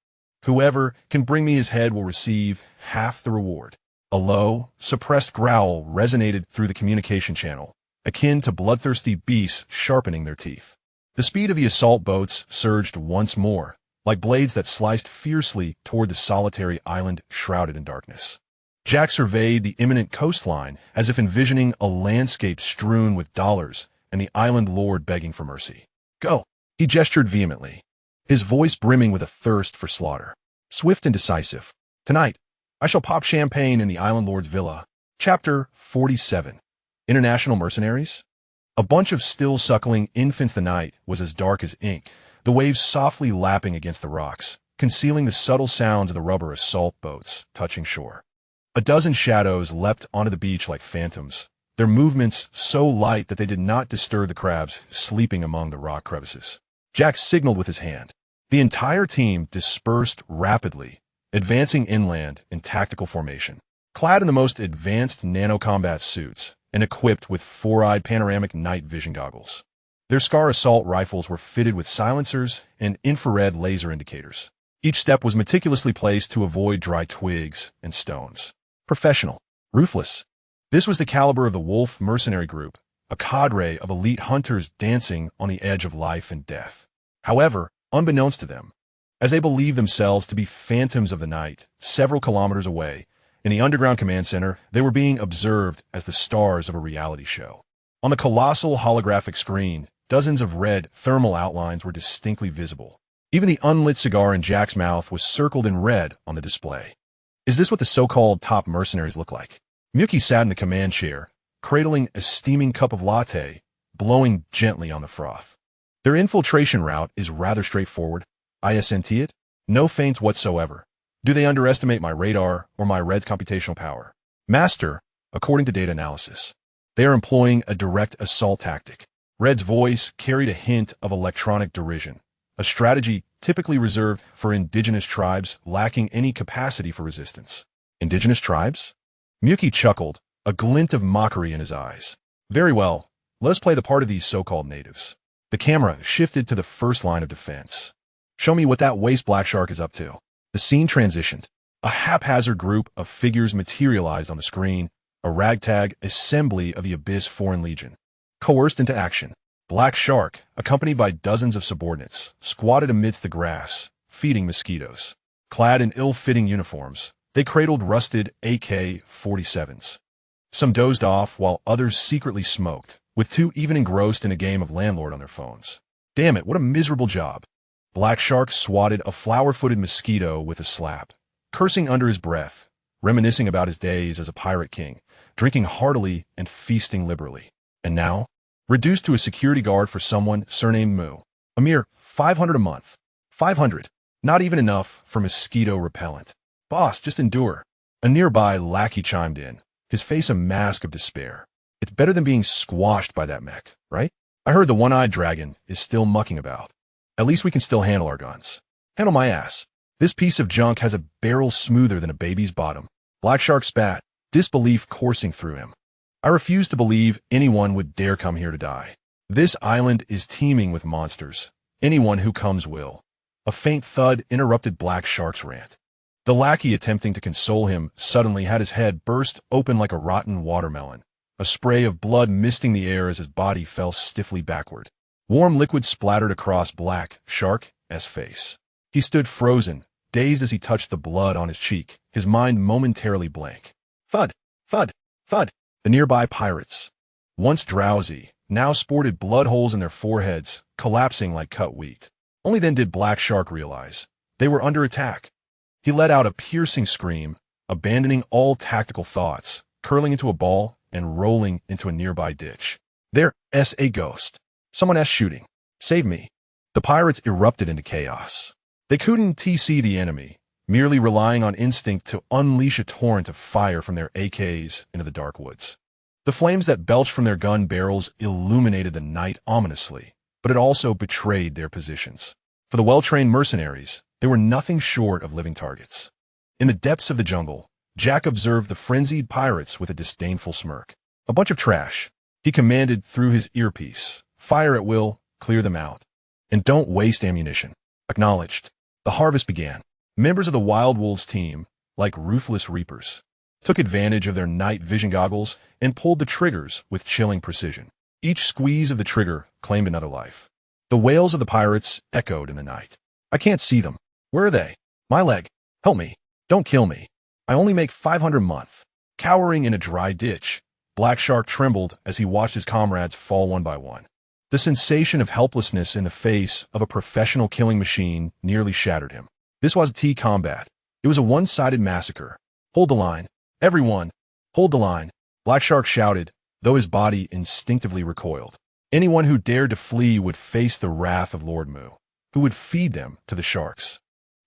Whoever can bring me his head will receive half the reward. A low, suppressed growl resonated through the communication channel, akin to bloodthirsty beasts sharpening their teeth. The speed of the assault boats surged once more, like blades that sliced fiercely toward the solitary island shrouded in darkness. Jack surveyed the imminent coastline as if envisioning a landscape strewn with dollars and the island lord begging for mercy. Go! He gestured vehemently, his voice brimming with a thirst for slaughter. Swift and decisive. Tonight, I shall pop champagne in the island lord's villa. Chapter 47. International Mercenaries? A bunch of still-suckling infants. The night was as dark as ink, the waves softly lapping against the rocks, concealing the subtle sounds of the rubber assault boats touching shore. A dozen shadows leapt onto the beach like phantoms, their movements so light that they did not disturb the crabs sleeping among the rock crevices. Jack signaled with his hand. The entire team dispersed rapidly, advancing inland in tactical formation. Clad in the most advanced nano-combat suits and equipped with four-eyed panoramic night vision goggles. Their Scar assault rifles were fitted with silencers and infrared laser indicators. Each step was meticulously placed to avoid dry twigs and stones. Professional. Ruthless. This was the caliber of the Wolf mercenary group, a cadre of elite hunters dancing on the edge of life and death. However, unbeknownst to them, as they believed themselves to be phantoms of the night, several kilometers away, in the underground command center, they were being observed as the stars of a reality show. On the colossal holographic screen, dozens of red thermal outlines were distinctly visible. Even the unlit cigar in Jack's mouth was circled in red on the display. Is this what the so-called top mercenaries look like? Miyuki sat in the command chair, cradling a steaming cup of latte, blowing gently on the froth. Their infiltration route is rather straightforward. ISNT it? No feints whatsoever. Do they underestimate my radar or my Red's computational power? Master, according to data analysis, they are employing a direct assault tactic. Red's voice carried a hint of electronic derision, a strategy typically reserved for indigenous tribes lacking any capacity for resistance. Indigenous tribes? Miyuki chuckled, a glint of mockery in his eyes. Very well, let's play the part of these so-called natives. The camera shifted to the first line of defense. Show me what that waste black shark is up to. The scene transitioned. A haphazard group of figures materialized on the screen, a ragtag assembly of the Abyss Foreign Legion. Coerced into action, Black Shark, accompanied by dozens of subordinates, squatted amidst the grass, feeding mosquitoes. Clad in ill-fitting uniforms, they cradled rusted AK-47s. Some dozed off while others secretly smoked, with two even engrossed in a game of landlord on their phones. Damn it, what a miserable job. Black Shark swatted a flower-footed mosquito with a slap, cursing under his breath, reminiscing about his days as a pirate king, drinking heartily and feasting liberally. And now, reduced to a security guard for someone surnamed Mu. A mere 500 a month. 500. Not even enough for mosquito repellent. Boss, just endure. A nearby lackey chimed in, his face a mask of despair. It's better than being squashed by that mech, right? I heard the one-eyed dragon is still mucking about. At least we can still handle our guns. Handle my ass. This piece of junk has a barrel smoother than a baby's bottom. Black Shark spat, disbelief coursing through him. I refuse to believe anyone would dare come here to die. This island is teeming with monsters. Anyone who comes will. A faint thud interrupted Black Shark's rant. The lackey attempting to console him suddenly had his head burst open like a rotten watermelon, a spray of blood misting the air as his body fell stiffly backward. Warm liquid splattered across Black Shark's face. He stood frozen, dazed as he touched the blood on his cheek, his mind momentarily blank. Thud, thud, thud. The nearby pirates, once drowsy, now sported blood holes in their foreheads, collapsing like cut wheat. Only then did Black Shark realize they were under attack. He let out a piercing scream, abandoning all tactical thoughts, curling into a ball and rolling into a nearby ditch. There's a ghost. Someone shooting. Save me. The pirates erupted into chaos. They couldn't TC the enemy, merely relying on instinct to unleash a torrent of fire from their AKs into the dark woods. The flames that belched from their gun barrels illuminated the night ominously, but it also betrayed their positions. For the well-trained mercenaries, they were nothing short of living targets. In the depths of the jungle, Jack observed the frenzied pirates with a disdainful smirk. A bunch of trash, he commanded through his earpiece. Fire at will, clear them out. And don't waste ammunition. Acknowledged. The harvest began. Members of the Wild Wolves team, like ruthless reapers, took advantage of their night vision goggles and pulled the triggers with chilling precision. Each squeeze of the trigger claimed another life. The wails of the pirates echoed in the night. I can't see them. Where are they? My leg. Help me. Don't kill me. I only make 500 a month. Cowering in a dry ditch, Black Shark trembled as he watched his comrades fall one by one. The sensation of helplessness in the face of a professional killing machine nearly shattered him. This was combat. It was a one-sided massacre. Hold the line. Everyone, hold the line. Black Shark shouted, though his body instinctively recoiled. Anyone who dared to flee would face the wrath of Lord Mu, who would feed them to the sharks.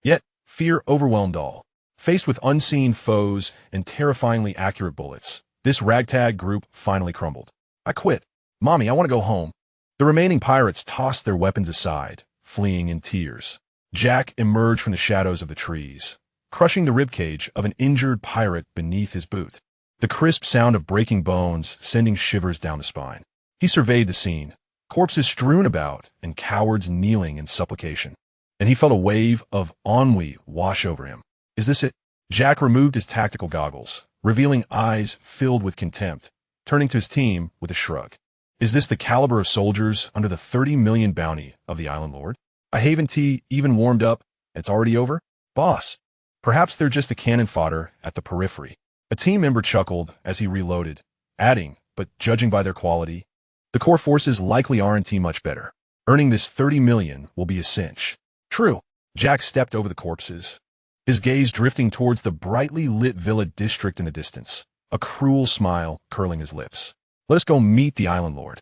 Yet, fear overwhelmed all. Faced with unseen foes and terrifyingly accurate bullets, this ragtag group finally crumbled. I quit. Mommy, I want to go home. The remaining pirates tossed their weapons aside, fleeing in tears. Jack emerged from the shadows of the trees, crushing the ribcage of an injured pirate beneath his boot. The crisp sound of breaking bones sending shivers down the spine. He surveyed the scene, corpses strewn about and cowards kneeling in supplication. And he felt a wave of ennui wash over him. Is this it? Jack removed his tactical goggles, revealing eyes filled with contempt, turning to his team with a shrug. Is this the caliber of soldiers under the 30 million bounty of the Island Lord? A Haven tea even warmed up, and it's already over? Boss, perhaps they're just the cannon fodder at the periphery. A team member chuckled as he reloaded, adding, but judging by their quality, the core forces likely aren't much better. Earning this 30 million will be a cinch. True. Jack stepped over the corpses, his gaze drifting towards the brightly lit villa district in the distance, a cruel smile curling his lips. Let us go meet the Island Lord.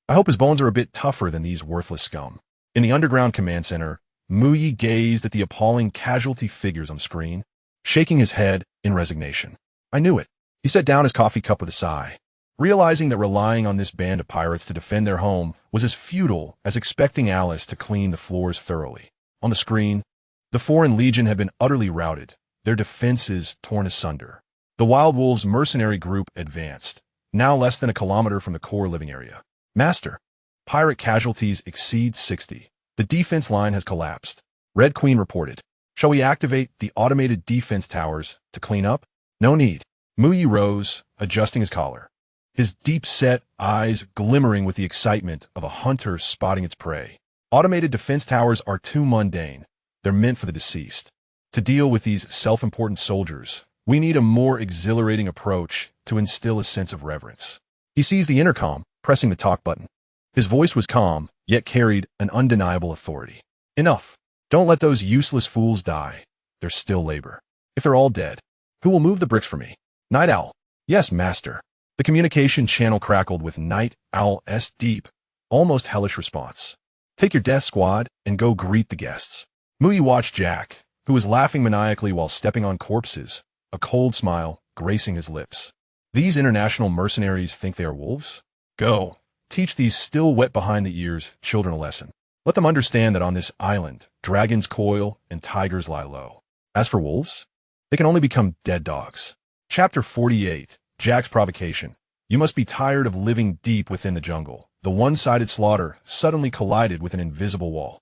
I hope his bones are a bit tougher than these worthless scum. In the underground command center, Muyi gazed at the appalling casualty figures on the screen, shaking his head in resignation. I knew it. He set down his coffee cup with a sigh, realizing that relying on this band of pirates to defend their home was as futile as expecting Alice to clean the floors thoroughly. On the screen, the Foreign Legion had been utterly routed, their defenses torn asunder. The Wild Wolves mercenary group advanced, now less than a kilometer from the core living area. Master, pirate casualties exceed 60. The defense line has collapsed. Red Queen reported. Shall we activate the automated defense towers to clean up? No need. Muyi rose, adjusting his collar, his deep-set eyes glimmering with the excitement of a hunter spotting its prey. Automated defense towers are too mundane. They're meant for the deceased. To deal with these self-important soldiers, we need a more exhilarating approach to instill a sense of reverence. He seized the intercom, pressing the talk button. His voice was calm, yet carried an undeniable authority. Enough. Don't let those useless fools die. They're still labor. If they're all dead, who will move the bricks for me? Night Owl. Yes, master. The communication channel crackled with Night Owl's deep, almost hellish response. Take your death squad and go greet the guests. Muyi watched Jack, who was laughing maniacally while stepping on corpses, a cold smile gracing his lips. These international mercenaries think they are wolves? Go. Teach these still wet behind the ears children a lesson. Let them understand that on this island, dragons coil and tigers lie low. As for wolves, they can only become dead dogs. Chapter 48, Jack's Provocation. You must be tired of living deep within the jungle. The one-sided slaughter suddenly collided with an invisible wall.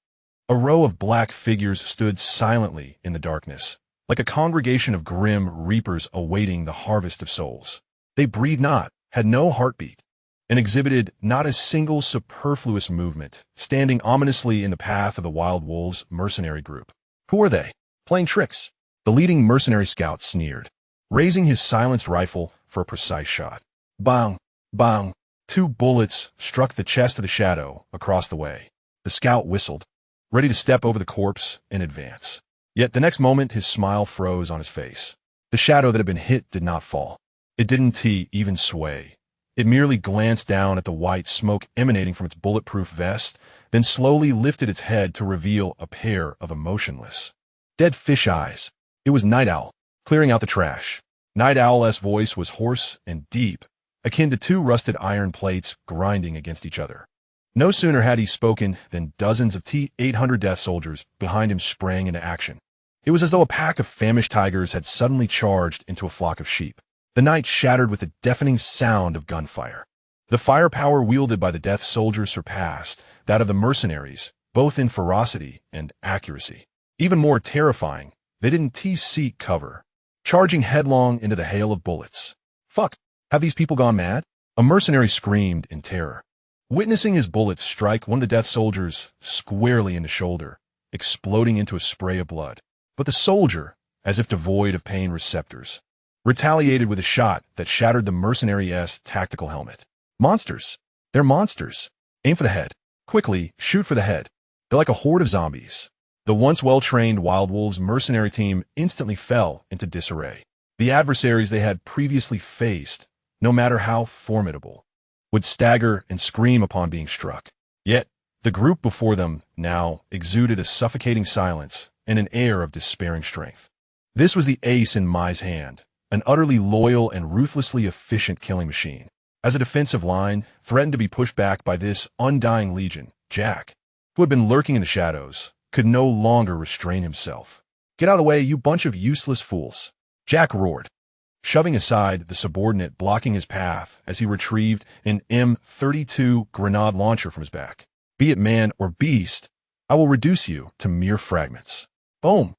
A row of black figures stood silently in the darkness, like a congregation of grim reapers awaiting the harvest of souls. They breathed not, had no heartbeat, and exhibited not a single superfluous movement, standing ominously in the path of the Wild Wolves mercenary group. Who are they? Playing tricks. The leading mercenary scout sneered, raising his silenced rifle for a precise shot. Bang! Bang! 2 bullets struck the chest of the shadow across the way. The scout whistled, ready to step over the corpse and advance. Yet the next moment his smile froze on his face. The shadow that had been hit did not fall. It didn't even sway. It merely glanced down at the white smoke emanating from its bulletproof vest, then slowly lifted its head to reveal a pair of emotionless, dead fish eyes. It was Night Owl, clearing out the trash. Night Owl's voice was hoarse and deep, akin to 2 rusted iron plates grinding against each other. No sooner had he spoken than dozens of T-800 death soldiers behind him sprang into action. It was as though a pack of famished tigers had suddenly charged into a flock of sheep. The night shattered with the deafening sound of gunfire. The firepower wielded by the death soldiers surpassed that of the mercenaries, both in ferocity and accuracy. Even more terrifying, they didn't seek cover, charging headlong into the hail of bullets. Fuck, have these people gone mad? A mercenary screamed in terror, witnessing his bullets strike one of the death soldiers squarely in the shoulder, exploding into a spray of blood. But the soldier, as if devoid of pain receptors, retaliated with a shot that shattered the mercenary's tactical helmet. Monsters. They're monsters. Aim for the head. Quickly, shoot for the head. They're like a horde of zombies. The once well-trained Wild Wolves mercenary team instantly fell into disarray. The adversaries they had previously faced, no matter how formidable, would stagger and scream upon being struck. Yet, the group before them now exuded a suffocating silence and an air of despairing strength. This was the ace in Mai's hand, an utterly loyal and ruthlessly efficient killing machine. As a defensive line, threatened to be pushed back by this undying legion, Jack, who had been lurking in the shadows, could no longer restrain himself. "Get out of the way, you bunch of useless fools," Jack roared, shoving aside the subordinate blocking his path as he retrieved an M32 grenade launcher from his back. "Be it man or beast, I will reduce you to mere fragments." Boom!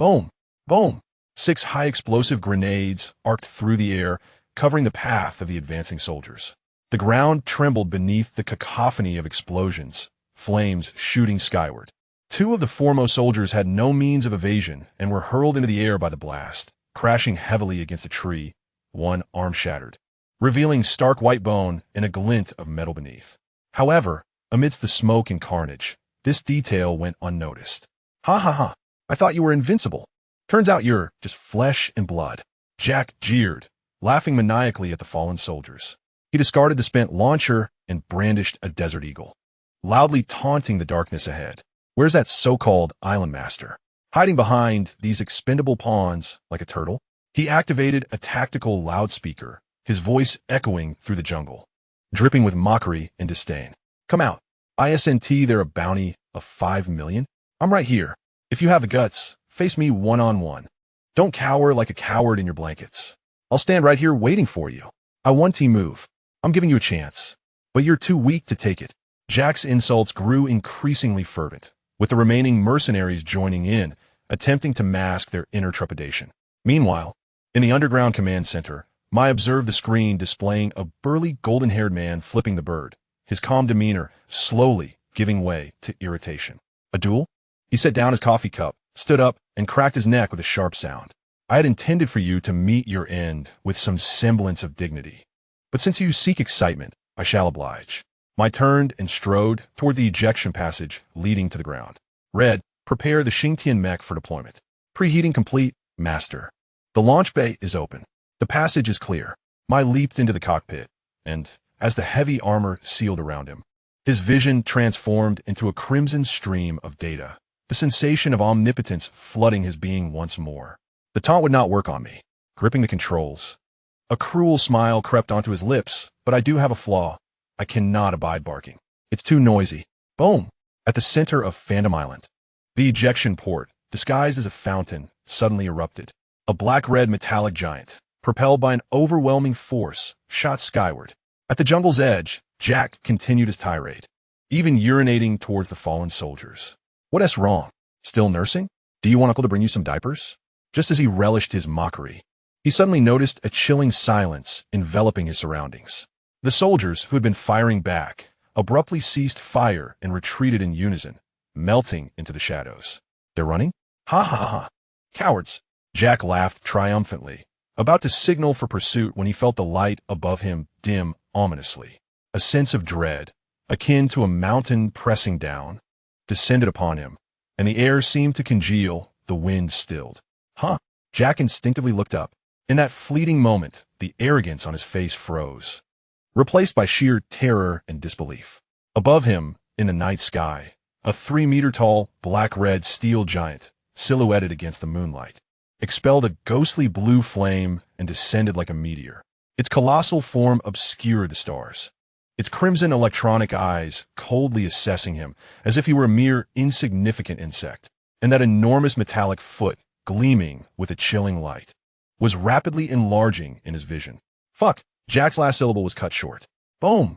Boom! Boom! 6 high-explosive grenades arced through the air, covering the path of the advancing soldiers. The ground trembled beneath the cacophony of explosions, flames shooting skyward. 2 of the foremost soldiers had no means of evasion and were hurled into the air by the blast, crashing heavily against a tree, one arm shattered, revealing stark white bone and a glint of metal beneath. However, amidst the smoke and carnage, this detail went unnoticed. "Ha ha ha, I thought you were invincible. Turns out you're just flesh and blood." Jack jeered, laughing maniacally at the fallen soldiers. He discarded the spent launcher and brandished a Desert Eagle, loudly taunting the darkness ahead. "Where's that so-called island master? Hiding behind these expendable pawns like a turtle?" He activated a tactical loudspeaker, his voice echoing through the jungle, dripping with mockery and disdain. "Come out. ISNT there a bounty of 5 million? I'm right here. If you have the guts, face me one-on-one. Don't cower like a coward in your blankets. I'll stand right here waiting for you. I want to move. I'm giving you a chance, but you're too weak to take it." Jack's insults grew increasingly fervent, with the remaining mercenaries joining in, attempting to mask their inner trepidation. Meanwhile, in the underground command center, Mai observed the screen displaying a burly golden-haired man flipping the bird, his calm demeanor slowly giving way to irritation. "A duel?" He set down his coffee cup, stood up, and cracked his neck with a sharp sound. "I had intended for you to meet your end with some semblance of dignity. But since you seek excitement, I shall oblige." Mai turned and strode toward the ejection passage leading to the ground. "Red, prepare the Xingtian mech for deployment. Preheating complete, Master. The launch bay is open. The passage is clear." Mai leaped into the cockpit, and, as the heavy armor sealed around him, his vision transformed into a crimson stream of data, the sensation of omnipotence flooding his being once more. "The taunt would not work on me." Gripping the controls, a cruel smile crept onto his lips, "But I do have a flaw. I cannot abide barking. It's too noisy." Boom! At the center of Phantom Island, the ejection port, disguised as a fountain, suddenly erupted. A black-red metallic giant, propelled by an overwhelming force, shot skyward. At the jungle's edge, Jack continued his tirade, even urinating towards the fallen soldiers. "What's wrong? Still nursing? Do you want Uncle to bring you some diapers?" Just as he relished his mockery, he suddenly noticed a chilling silence enveloping his surroundings. The soldiers, who had been firing back, abruptly ceased fire and retreated in unison, melting into the shadows. "They're running? Ha ha ha! Cowards!" Jack laughed triumphantly, about to signal for pursuit when he felt the light above him dim ominously. A sense of dread, akin to a mountain pressing down, descended upon him, and the air seemed to congeal, the wind stilled. "Huh!" Jack instinctively looked up. In that fleeting moment, the arrogance on his face froze, replaced by sheer terror and disbelief. Above him, in the night sky, a 3-meter-tall, black-red steel giant, silhouetted against the moonlight, expelled a ghostly blue flame and descended like a meteor. Its colossal form obscured the stars, its crimson electronic eyes coldly assessing him as if he were a mere insignificant insect, and that enormous metallic foot, gleaming with a chilling light, was rapidly enlarging in his vision. "Fuck!" Jack's last syllable was cut short. Boom!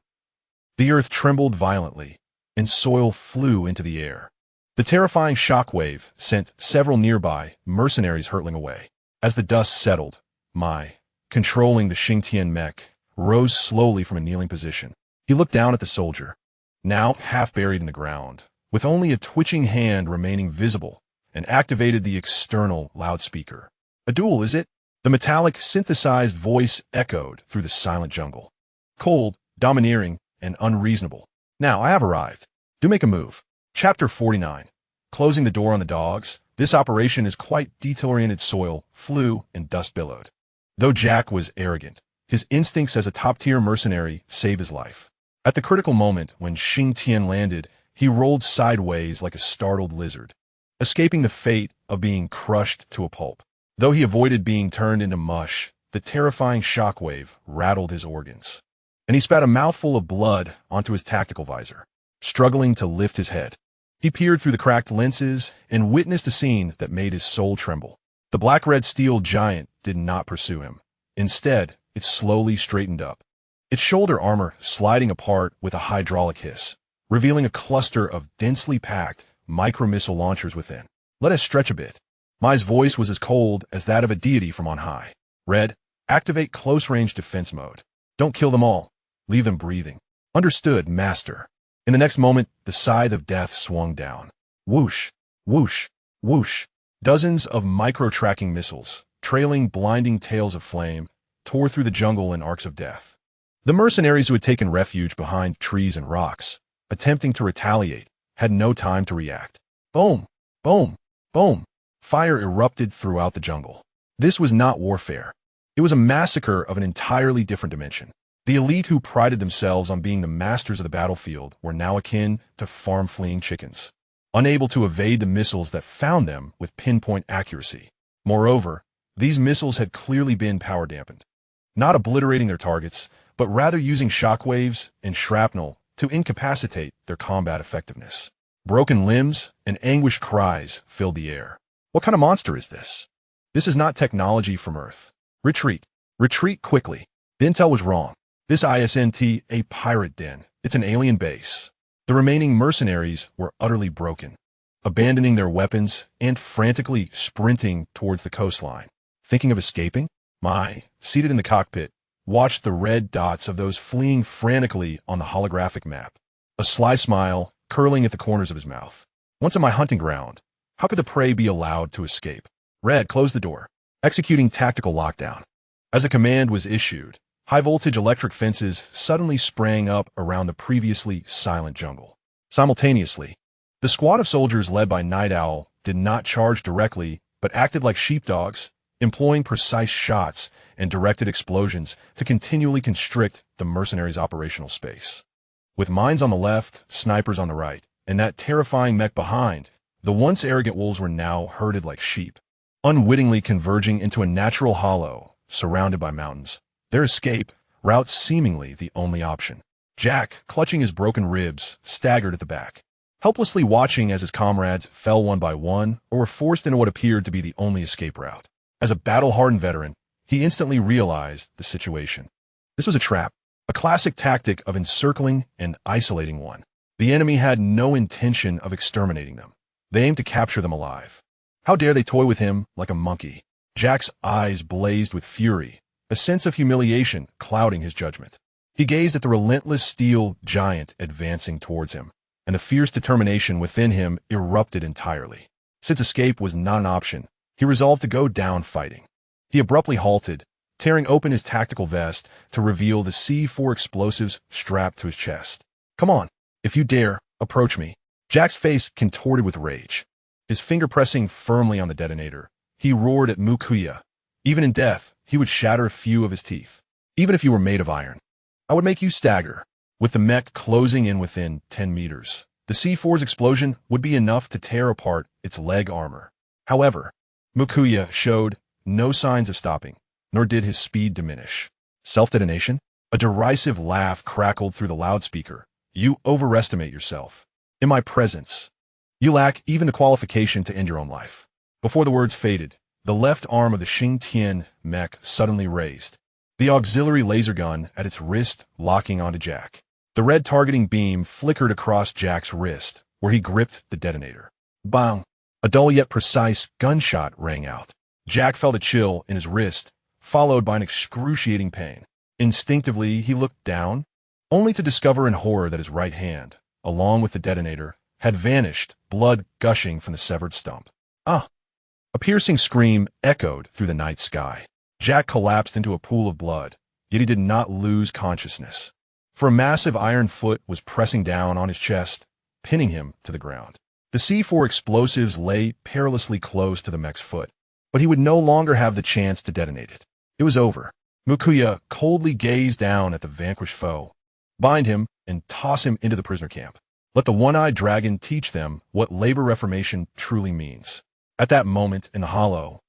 The earth trembled violently, and soil flew into the air. The terrifying shockwave sent several nearby mercenaries hurtling away. As the dust settled, Mai, controlling the Xingtian mech, rose slowly from a kneeling position. He looked down at the soldier, now half buried in the ground, with only a twitching hand remaining visible, and activated the external loudspeaker. "A duel, is it?" The metallic, synthesized voice echoed through the silent jungle. Cold, domineering, and unreasonable. "Now, I have arrived. Do make a move." Chapter 49. Closing the door on the dogs, this operation is quite detail-oriented. Soil flew and dust billowed. Though Jack was arrogant, his instincts as a top-tier mercenary saved his life. At the critical moment when Xingtian landed, he rolled sideways like a startled lizard, escaping the fate of being crushed to a pulp. Though he avoided being turned into mush, the terrifying shockwave rattled his organs, and he spat a mouthful of blood onto his tactical visor, struggling to lift his head. He peered through the cracked lenses and witnessed a scene that made his soul tremble. The black-red steel giant did not pursue him. Instead, it slowly straightened up, its shoulder armor sliding apart with a hydraulic hiss, revealing a cluster of densely packed micro-missile launchers within. "Let us stretch a bit." Mai's voice was as cold as that of a deity from on high. "Red, activate close-range defense mode. Don't kill them all. Leave them breathing." "Understood, Master." In the next moment, the scythe of death swung down. Whoosh, whoosh, whoosh. Dozens of micro-tracking missiles, trailing blinding tails of flame, tore through the jungle in arcs of death. The mercenaries who had taken refuge behind trees and rocks, attempting to retaliate, had no time to react. Boom, boom, boom. Fire erupted throughout the jungle. This was not warfare. It was a massacre of an entirely different dimension. The elite who prided themselves on being the masters of the battlefield were now akin to farm-fleeing chickens, unable to evade the missiles that found them with pinpoint accuracy. Moreover, these missiles had clearly been power-dampened, not obliterating their targets, but rather using shockwaves and shrapnel to incapacitate their combat effectiveness. Broken limbs and anguished cries filled the air. What kind of monster is this? This is not technology from Earth. Retreat. Retreat quickly. The intel was wrong. This isn't a pirate den. It's an alien base. The remaining mercenaries were utterly broken, abandoning their weapons and frantically sprinting towards the coastline. Thinking of escaping? Mai, seated in the cockpit, watched the red dots of those fleeing frantically on the holographic map, a sly smile curling at the corners of his mouth. Once on my hunting ground, how could the prey be allowed to escape? Red closed the door, executing tactical lockdown. As a command was issued, high-voltage electric fences suddenly sprang up around the previously silent jungle. Simultaneously, the squad of soldiers led by Night Owl did not charge directly, but acted like sheepdogs, employing precise shots and directed explosions to continually constrict the mercenaries' operational space. With mines on the left, snipers on the right, and that terrifying mech behind, the once arrogant wolves were now herded like sheep, unwittingly converging into a natural hollow, surrounded by mountains. Their escape route seemingly the only option. Jack, clutching his broken ribs, staggered at the back, helplessly watching as his comrades fell one by one or were forced into what appeared to be the only escape route. As a battle-hardened veteran, he instantly realized the situation. This was a trap, a classic tactic of encircling and isolating one. The enemy had no intention of exterminating them. They aimed to capture them alive. How dare they toy with him like a monkey? Jack's eyes blazed with fury, a sense of humiliation clouding his judgment. He gazed at the relentless steel giant advancing towards him, and a fierce determination within him erupted entirely. Since escape was not an option, he resolved to go down fighting. He abruptly halted, tearing open his tactical vest to reveal the C4 explosives strapped to his chest. "Come on, if you dare, approach me." Jack's face contorted with rage, his finger pressing firmly on the detonator. He roared at Mukuya. Even in death, he would shatter a few of his teeth. "Even if you were made of iron, I would make you stagger." With the mech closing in within 10 meters, the C4's explosion would be enough to tear apart its leg armor. However, Mukuya showed no signs of stopping, nor did his speed diminish. Self-detonation? A derisive laugh crackled through the loudspeaker. "You overestimate yourself. In my presence, you lack even the qualification to end your own life." Before the words faded, the left arm of the Xingtian mech suddenly raised, the auxiliary laser gun at its wrist locking onto Jack. The red targeting beam flickered across Jack's wrist, where he gripped the detonator. Bang! A dull yet precise gunshot rang out. Jack felt a chill in his wrist, followed by an excruciating pain. Instinctively, he looked down, only to discover in horror that his right hand, along with the detonator, had vanished, blood gushing from the severed stump. "Ah!" A piercing scream echoed through the night sky. Jack collapsed into a pool of blood, yet he did not lose consciousness, for a massive iron foot was pressing down on his chest, pinning him to the ground. The C4 explosives lay perilously close to the mech's foot, but he would no longer have the chance to detonate it. It was over. Mukuya coldly gazed down at the vanquished foe. Bind him and toss him into the prisoner camp. Let the one-eyed dragon teach them what labor reformation truly means. At that moment in the hollow,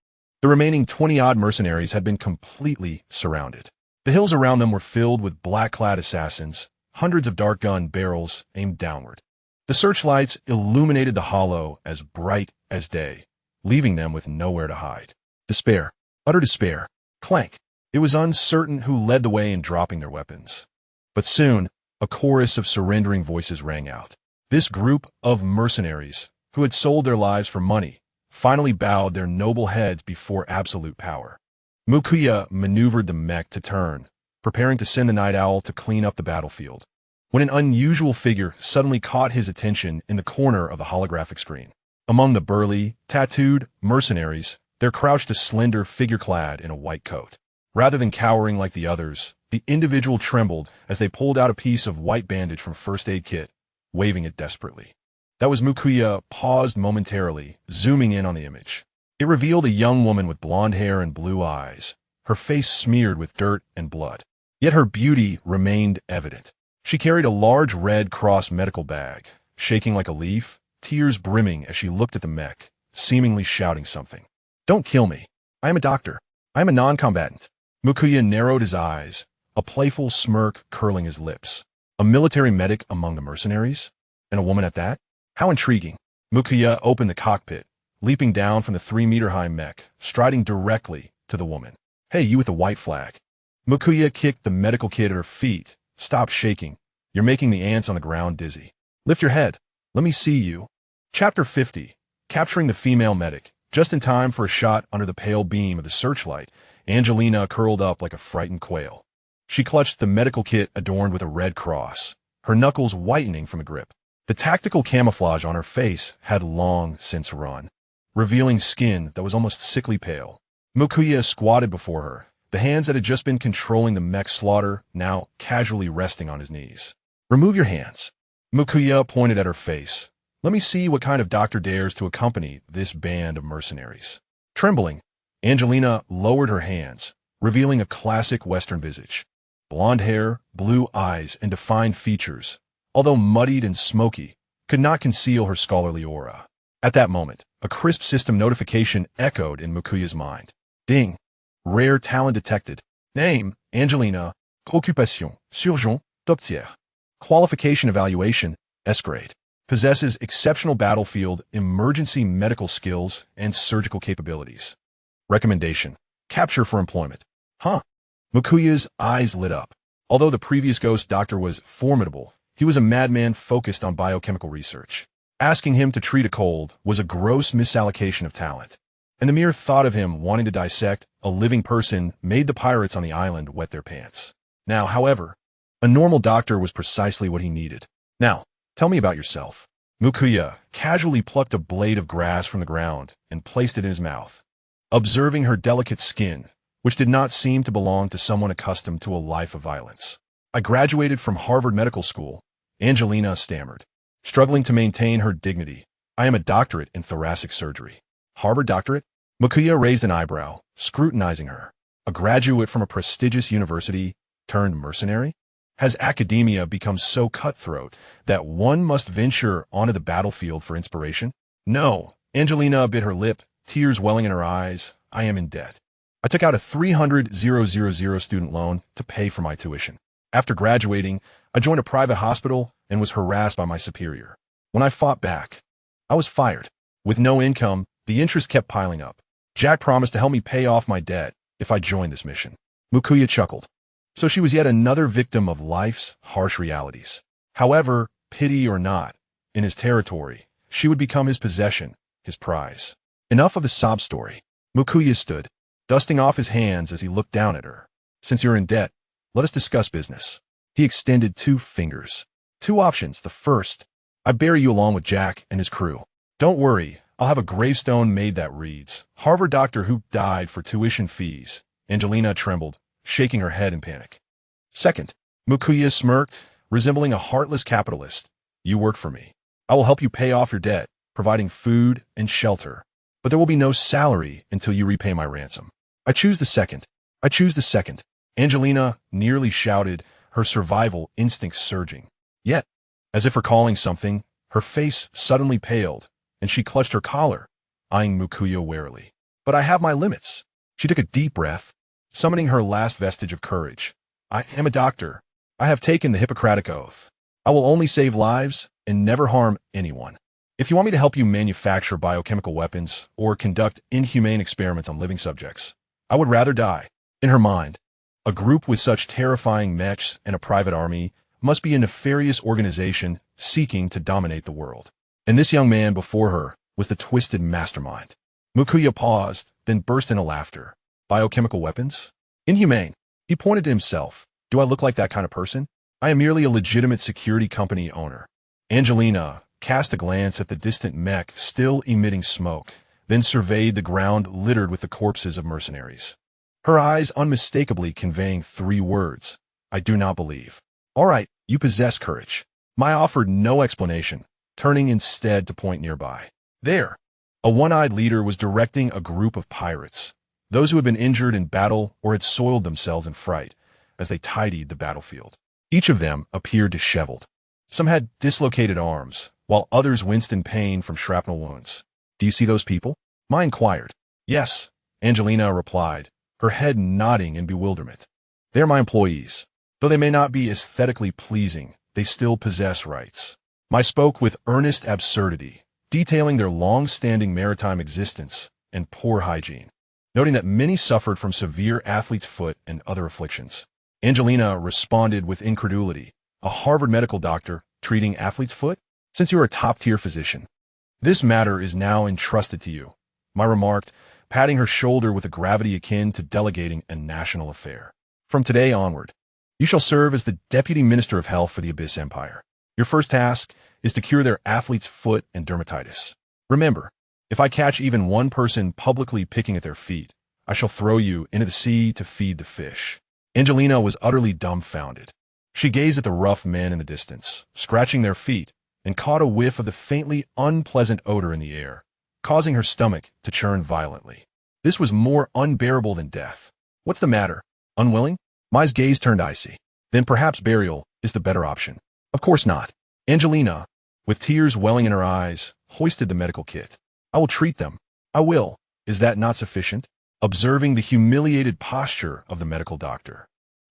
The remaining 20-odd mercenaries had been completely surrounded. The hills around them were filled with black-clad assassins, hundreds of dart gun barrels aimed downward. The searchlights illuminated the hollow as bright as day, leaving them with nowhere to hide. Despair, utter despair, clank. It was uncertain who led the way in dropping their weapons. But soon, a chorus of surrendering voices rang out. This group of mercenaries, who had sold their lives for money, finally bowed their noble heads before absolute power. Mukuya maneuvered the mech to turn, preparing to send the night owl to clean up the battlefield, when an unusual figure suddenly caught his attention in the corner of the holographic screen. Among the burly, tattooed mercenaries, there crouched a slender figure clad in a white coat. Rather than cowering like the others, the individual trembled as they pulled out a piece of white bandage from a first aid kit, waving it desperately. That was Mukuya paused momentarily, zooming in on the image. It revealed a young woman with blonde hair and blue eyes, her face smeared with dirt and blood. Yet her beauty remained evident. She carried a large red cross medical bag, shaking like a leaf, tears brimming as she looked at the mech, seemingly shouting something. "Don't kill me. I am a doctor. I am a non-combatant." Mukuya narrowed his eyes, a playful smirk curling his lips. A military medic among the mercenaries? And a woman at that? How intriguing. Mukuya opened the cockpit, leaping down from the 3-meter-high mech, striding directly to the woman. "Hey, you with the white flag." Mukuya kicked the medical kit at her feet. "Stop shaking. You're making the ants on the ground dizzy. Lift your head. Let me see you." Chapter 50. Capturing the female medic. Just in time for a shot under the pale beam of the searchlight, Angelina curled up like a frightened quail. She clutched the medical kit adorned with a red cross, her knuckles whitening from a grip. The tactical camouflage on her face had long since run, revealing skin that was almost sickly pale. Mukuya squatted before her, the hands that had just been controlling the mech slaughter now casually resting on his knees. "Remove your hands." Mukuya pointed at her face. "Let me see what kind of doctor dares to accompany this band of mercenaries." Trembling, Angelina lowered her hands, revealing a classic Western visage. Blonde hair, blue eyes, and defined features, although muddied and smoky, could not conceal her scholarly aura. At that moment, a crisp system notification echoed in Mukuya's mind. Ding. Rare talent detected. Name, Angelina. Occupation, Surgeon, Docteur. Qualification evaluation, S grade. Possesses exceptional battlefield, emergency medical skills, and surgical capabilities. Recommendation. Capture for employment. Huh. Mukuya's eyes lit up. Although the previous ghost doctor was formidable, he was a madman focused on biochemical research. Asking him to treat a cold was a gross misallocation of talent. And the mere thought of him wanting to dissect a living person made the pirates on the island wet their pants. Now, however, a normal doctor was precisely what he needed. "Now, tell me about yourself." Mukuya casually plucked a blade of grass from the ground and placed it in his mouth. Observing her delicate skin, which did not seem to belong to someone accustomed to a life of violence. "I graduated from Harvard Medical School," Angelina stammered, struggling to maintain her dignity. "I am a doctorate in thoracic surgery." "Harvard doctorate?" Mukuya raised an eyebrow, scrutinizing her. "A graduate from a prestigious university turned mercenary? Has academia become so cutthroat that one must venture onto the battlefield for inspiration?" "No." Angelina bit her lip, tears welling in her eyes. "I am in debt. I took out a $300,000 student loan to pay for my tuition. After graduating, I joined a private hospital and was harassed by my superior. When I fought back, I was fired. With no income, the interest kept piling up. Jack promised to help me pay off my debt if I joined this mission." Mukuya chuckled. So she was yet another victim of life's harsh realities. However, pity or not, in his territory, she would become his possession, his prize. Enough of the sob story. Mukuya stood, dusting off his hands as he looked down at her. "Since you're in debt, let us discuss business." He extended 2 fingers. "2 options. The first, I bury you along with Jack and his crew. Don't worry, I'll have a gravestone made that reads, Harvard doctor who died for tuition fees." Angelina trembled, shaking her head in panic. "Second," Mukuya smirked, resembling a heartless capitalist. "You work for me. I will help you pay off your debt, providing food and shelter. But there will be no salary until you repay my ransom." "I choose the second. I choose the second." Angelina nearly shouted, her survival instincts surging. Yet, as if recalling something, her face suddenly paled, and she clutched her collar, eyeing Mukuya warily. But I have my limits. She took a deep breath, summoning her last vestige of courage. I am a doctor. I have taken the Hippocratic Oath. I will only save lives and never harm anyone. If you want me to help you manufacture biochemical weapons or conduct inhumane experiments on living subjects, I would rather die. In her mind, a group with such terrifying mechs and a private army must be a nefarious organization seeking to dominate the world. And this young man before her was the twisted mastermind. Mukuya paused, then burst into laughter. Biochemical weapons? Inhumane. He pointed to himself. Do I look like that kind of person? I am merely a legitimate security company owner. Angelina cast a glance at the distant mech still emitting smoke, then surveyed the ground littered with the corpses of mercenaries. Her eyes unmistakably conveying 3 words. I do not believe. All right, you possess courage. Mai offered no explanation, turning instead to point nearby. There, a one-eyed leader was directing a group of pirates, those who had been injured in battle or had soiled themselves in fright, as they tidied the battlefield. Each of them appeared disheveled. Some had dislocated arms, while others winced in pain from shrapnel wounds. Do you see those people? Mai inquired. Yes, Angelina replied, her head nodding in bewilderment. They are my employees. Though they may not be aesthetically pleasing, they still possess rights. Mai spoke with earnest absurdity, detailing their long-standing maritime existence and poor hygiene, noting that many suffered from severe athlete's foot and other afflictions. Angelina responded with incredulity. A Harvard medical doctor treating athlete's foot? Since you are a top-tier physician, this matter is now entrusted to you, Mai remarked, patting her shoulder with a gravity akin to delegating a national affair. From today onward, you shall serve as the Deputy Minister of Health for the Abyss Empire. Your first task is to cure their athlete's foot and dermatitis. Remember, if I catch even one person publicly picking at their feet, I shall throw you into the sea to feed the fish. Angelina was utterly dumbfounded. She gazed at the rough men in the distance, scratching their feet, and caught a whiff of the faintly unpleasant odor in the air, causing her stomach to churn violently. This was more unbearable than death. What's the matter? Unwilling? Mai's gaze turned icy. Then perhaps burial is the better option. Of course not. Angelina, with tears welling in her eyes, hoisted the medical kit. I will treat them. I will. Is that not sufficient? Observing the humiliated posture of the medical doctor,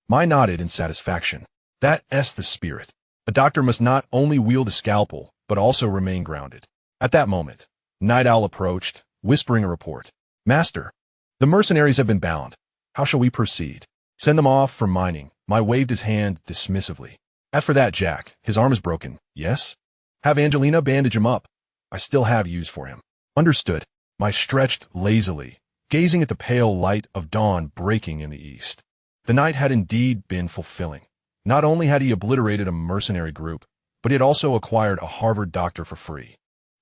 Mai nodded in satisfaction. That's the spirit. A doctor must not only wield a scalpel, but also remain grounded. At that moment, Night Owl approached, whispering a report. Master, the mercenaries have been bound. How shall we proceed? Send them off for mining. Mai waved his hand dismissively. As for that Jack, his arm is broken, yes? Have Angelina bandage him up. I still have use for him. Understood. Mai stretched lazily, gazing at the pale light of dawn breaking in the east. The night had indeed been fulfilling. Not only had he obliterated a mercenary group, but he had also acquired a Harvard doctor for free.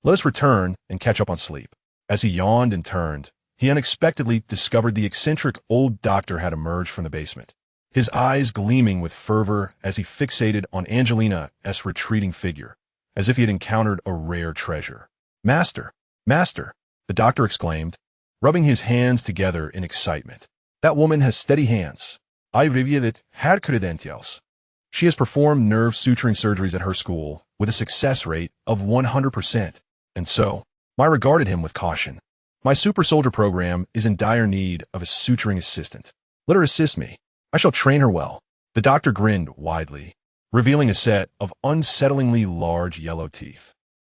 Let us return and catch up on sleep. As he yawned and turned, he unexpectedly discovered the eccentric old doctor had emerged from the basement, his eyes gleaming with fervor as he fixated on Angelina's retreating figure, as if he had encountered a rare treasure. Master! Master! The doctor exclaimed, rubbing his hands together in excitement. That woman has steady hands. I reviewed her credentials. She has performed nerve suturing surgeries at her school with a success rate of 100%. And so, Mai regarded him with caution. My super soldier program is in dire need of a suturing assistant. Let her assist me. I shall train her well. The doctor grinned widely, revealing a set of unsettlingly large yellow teeth.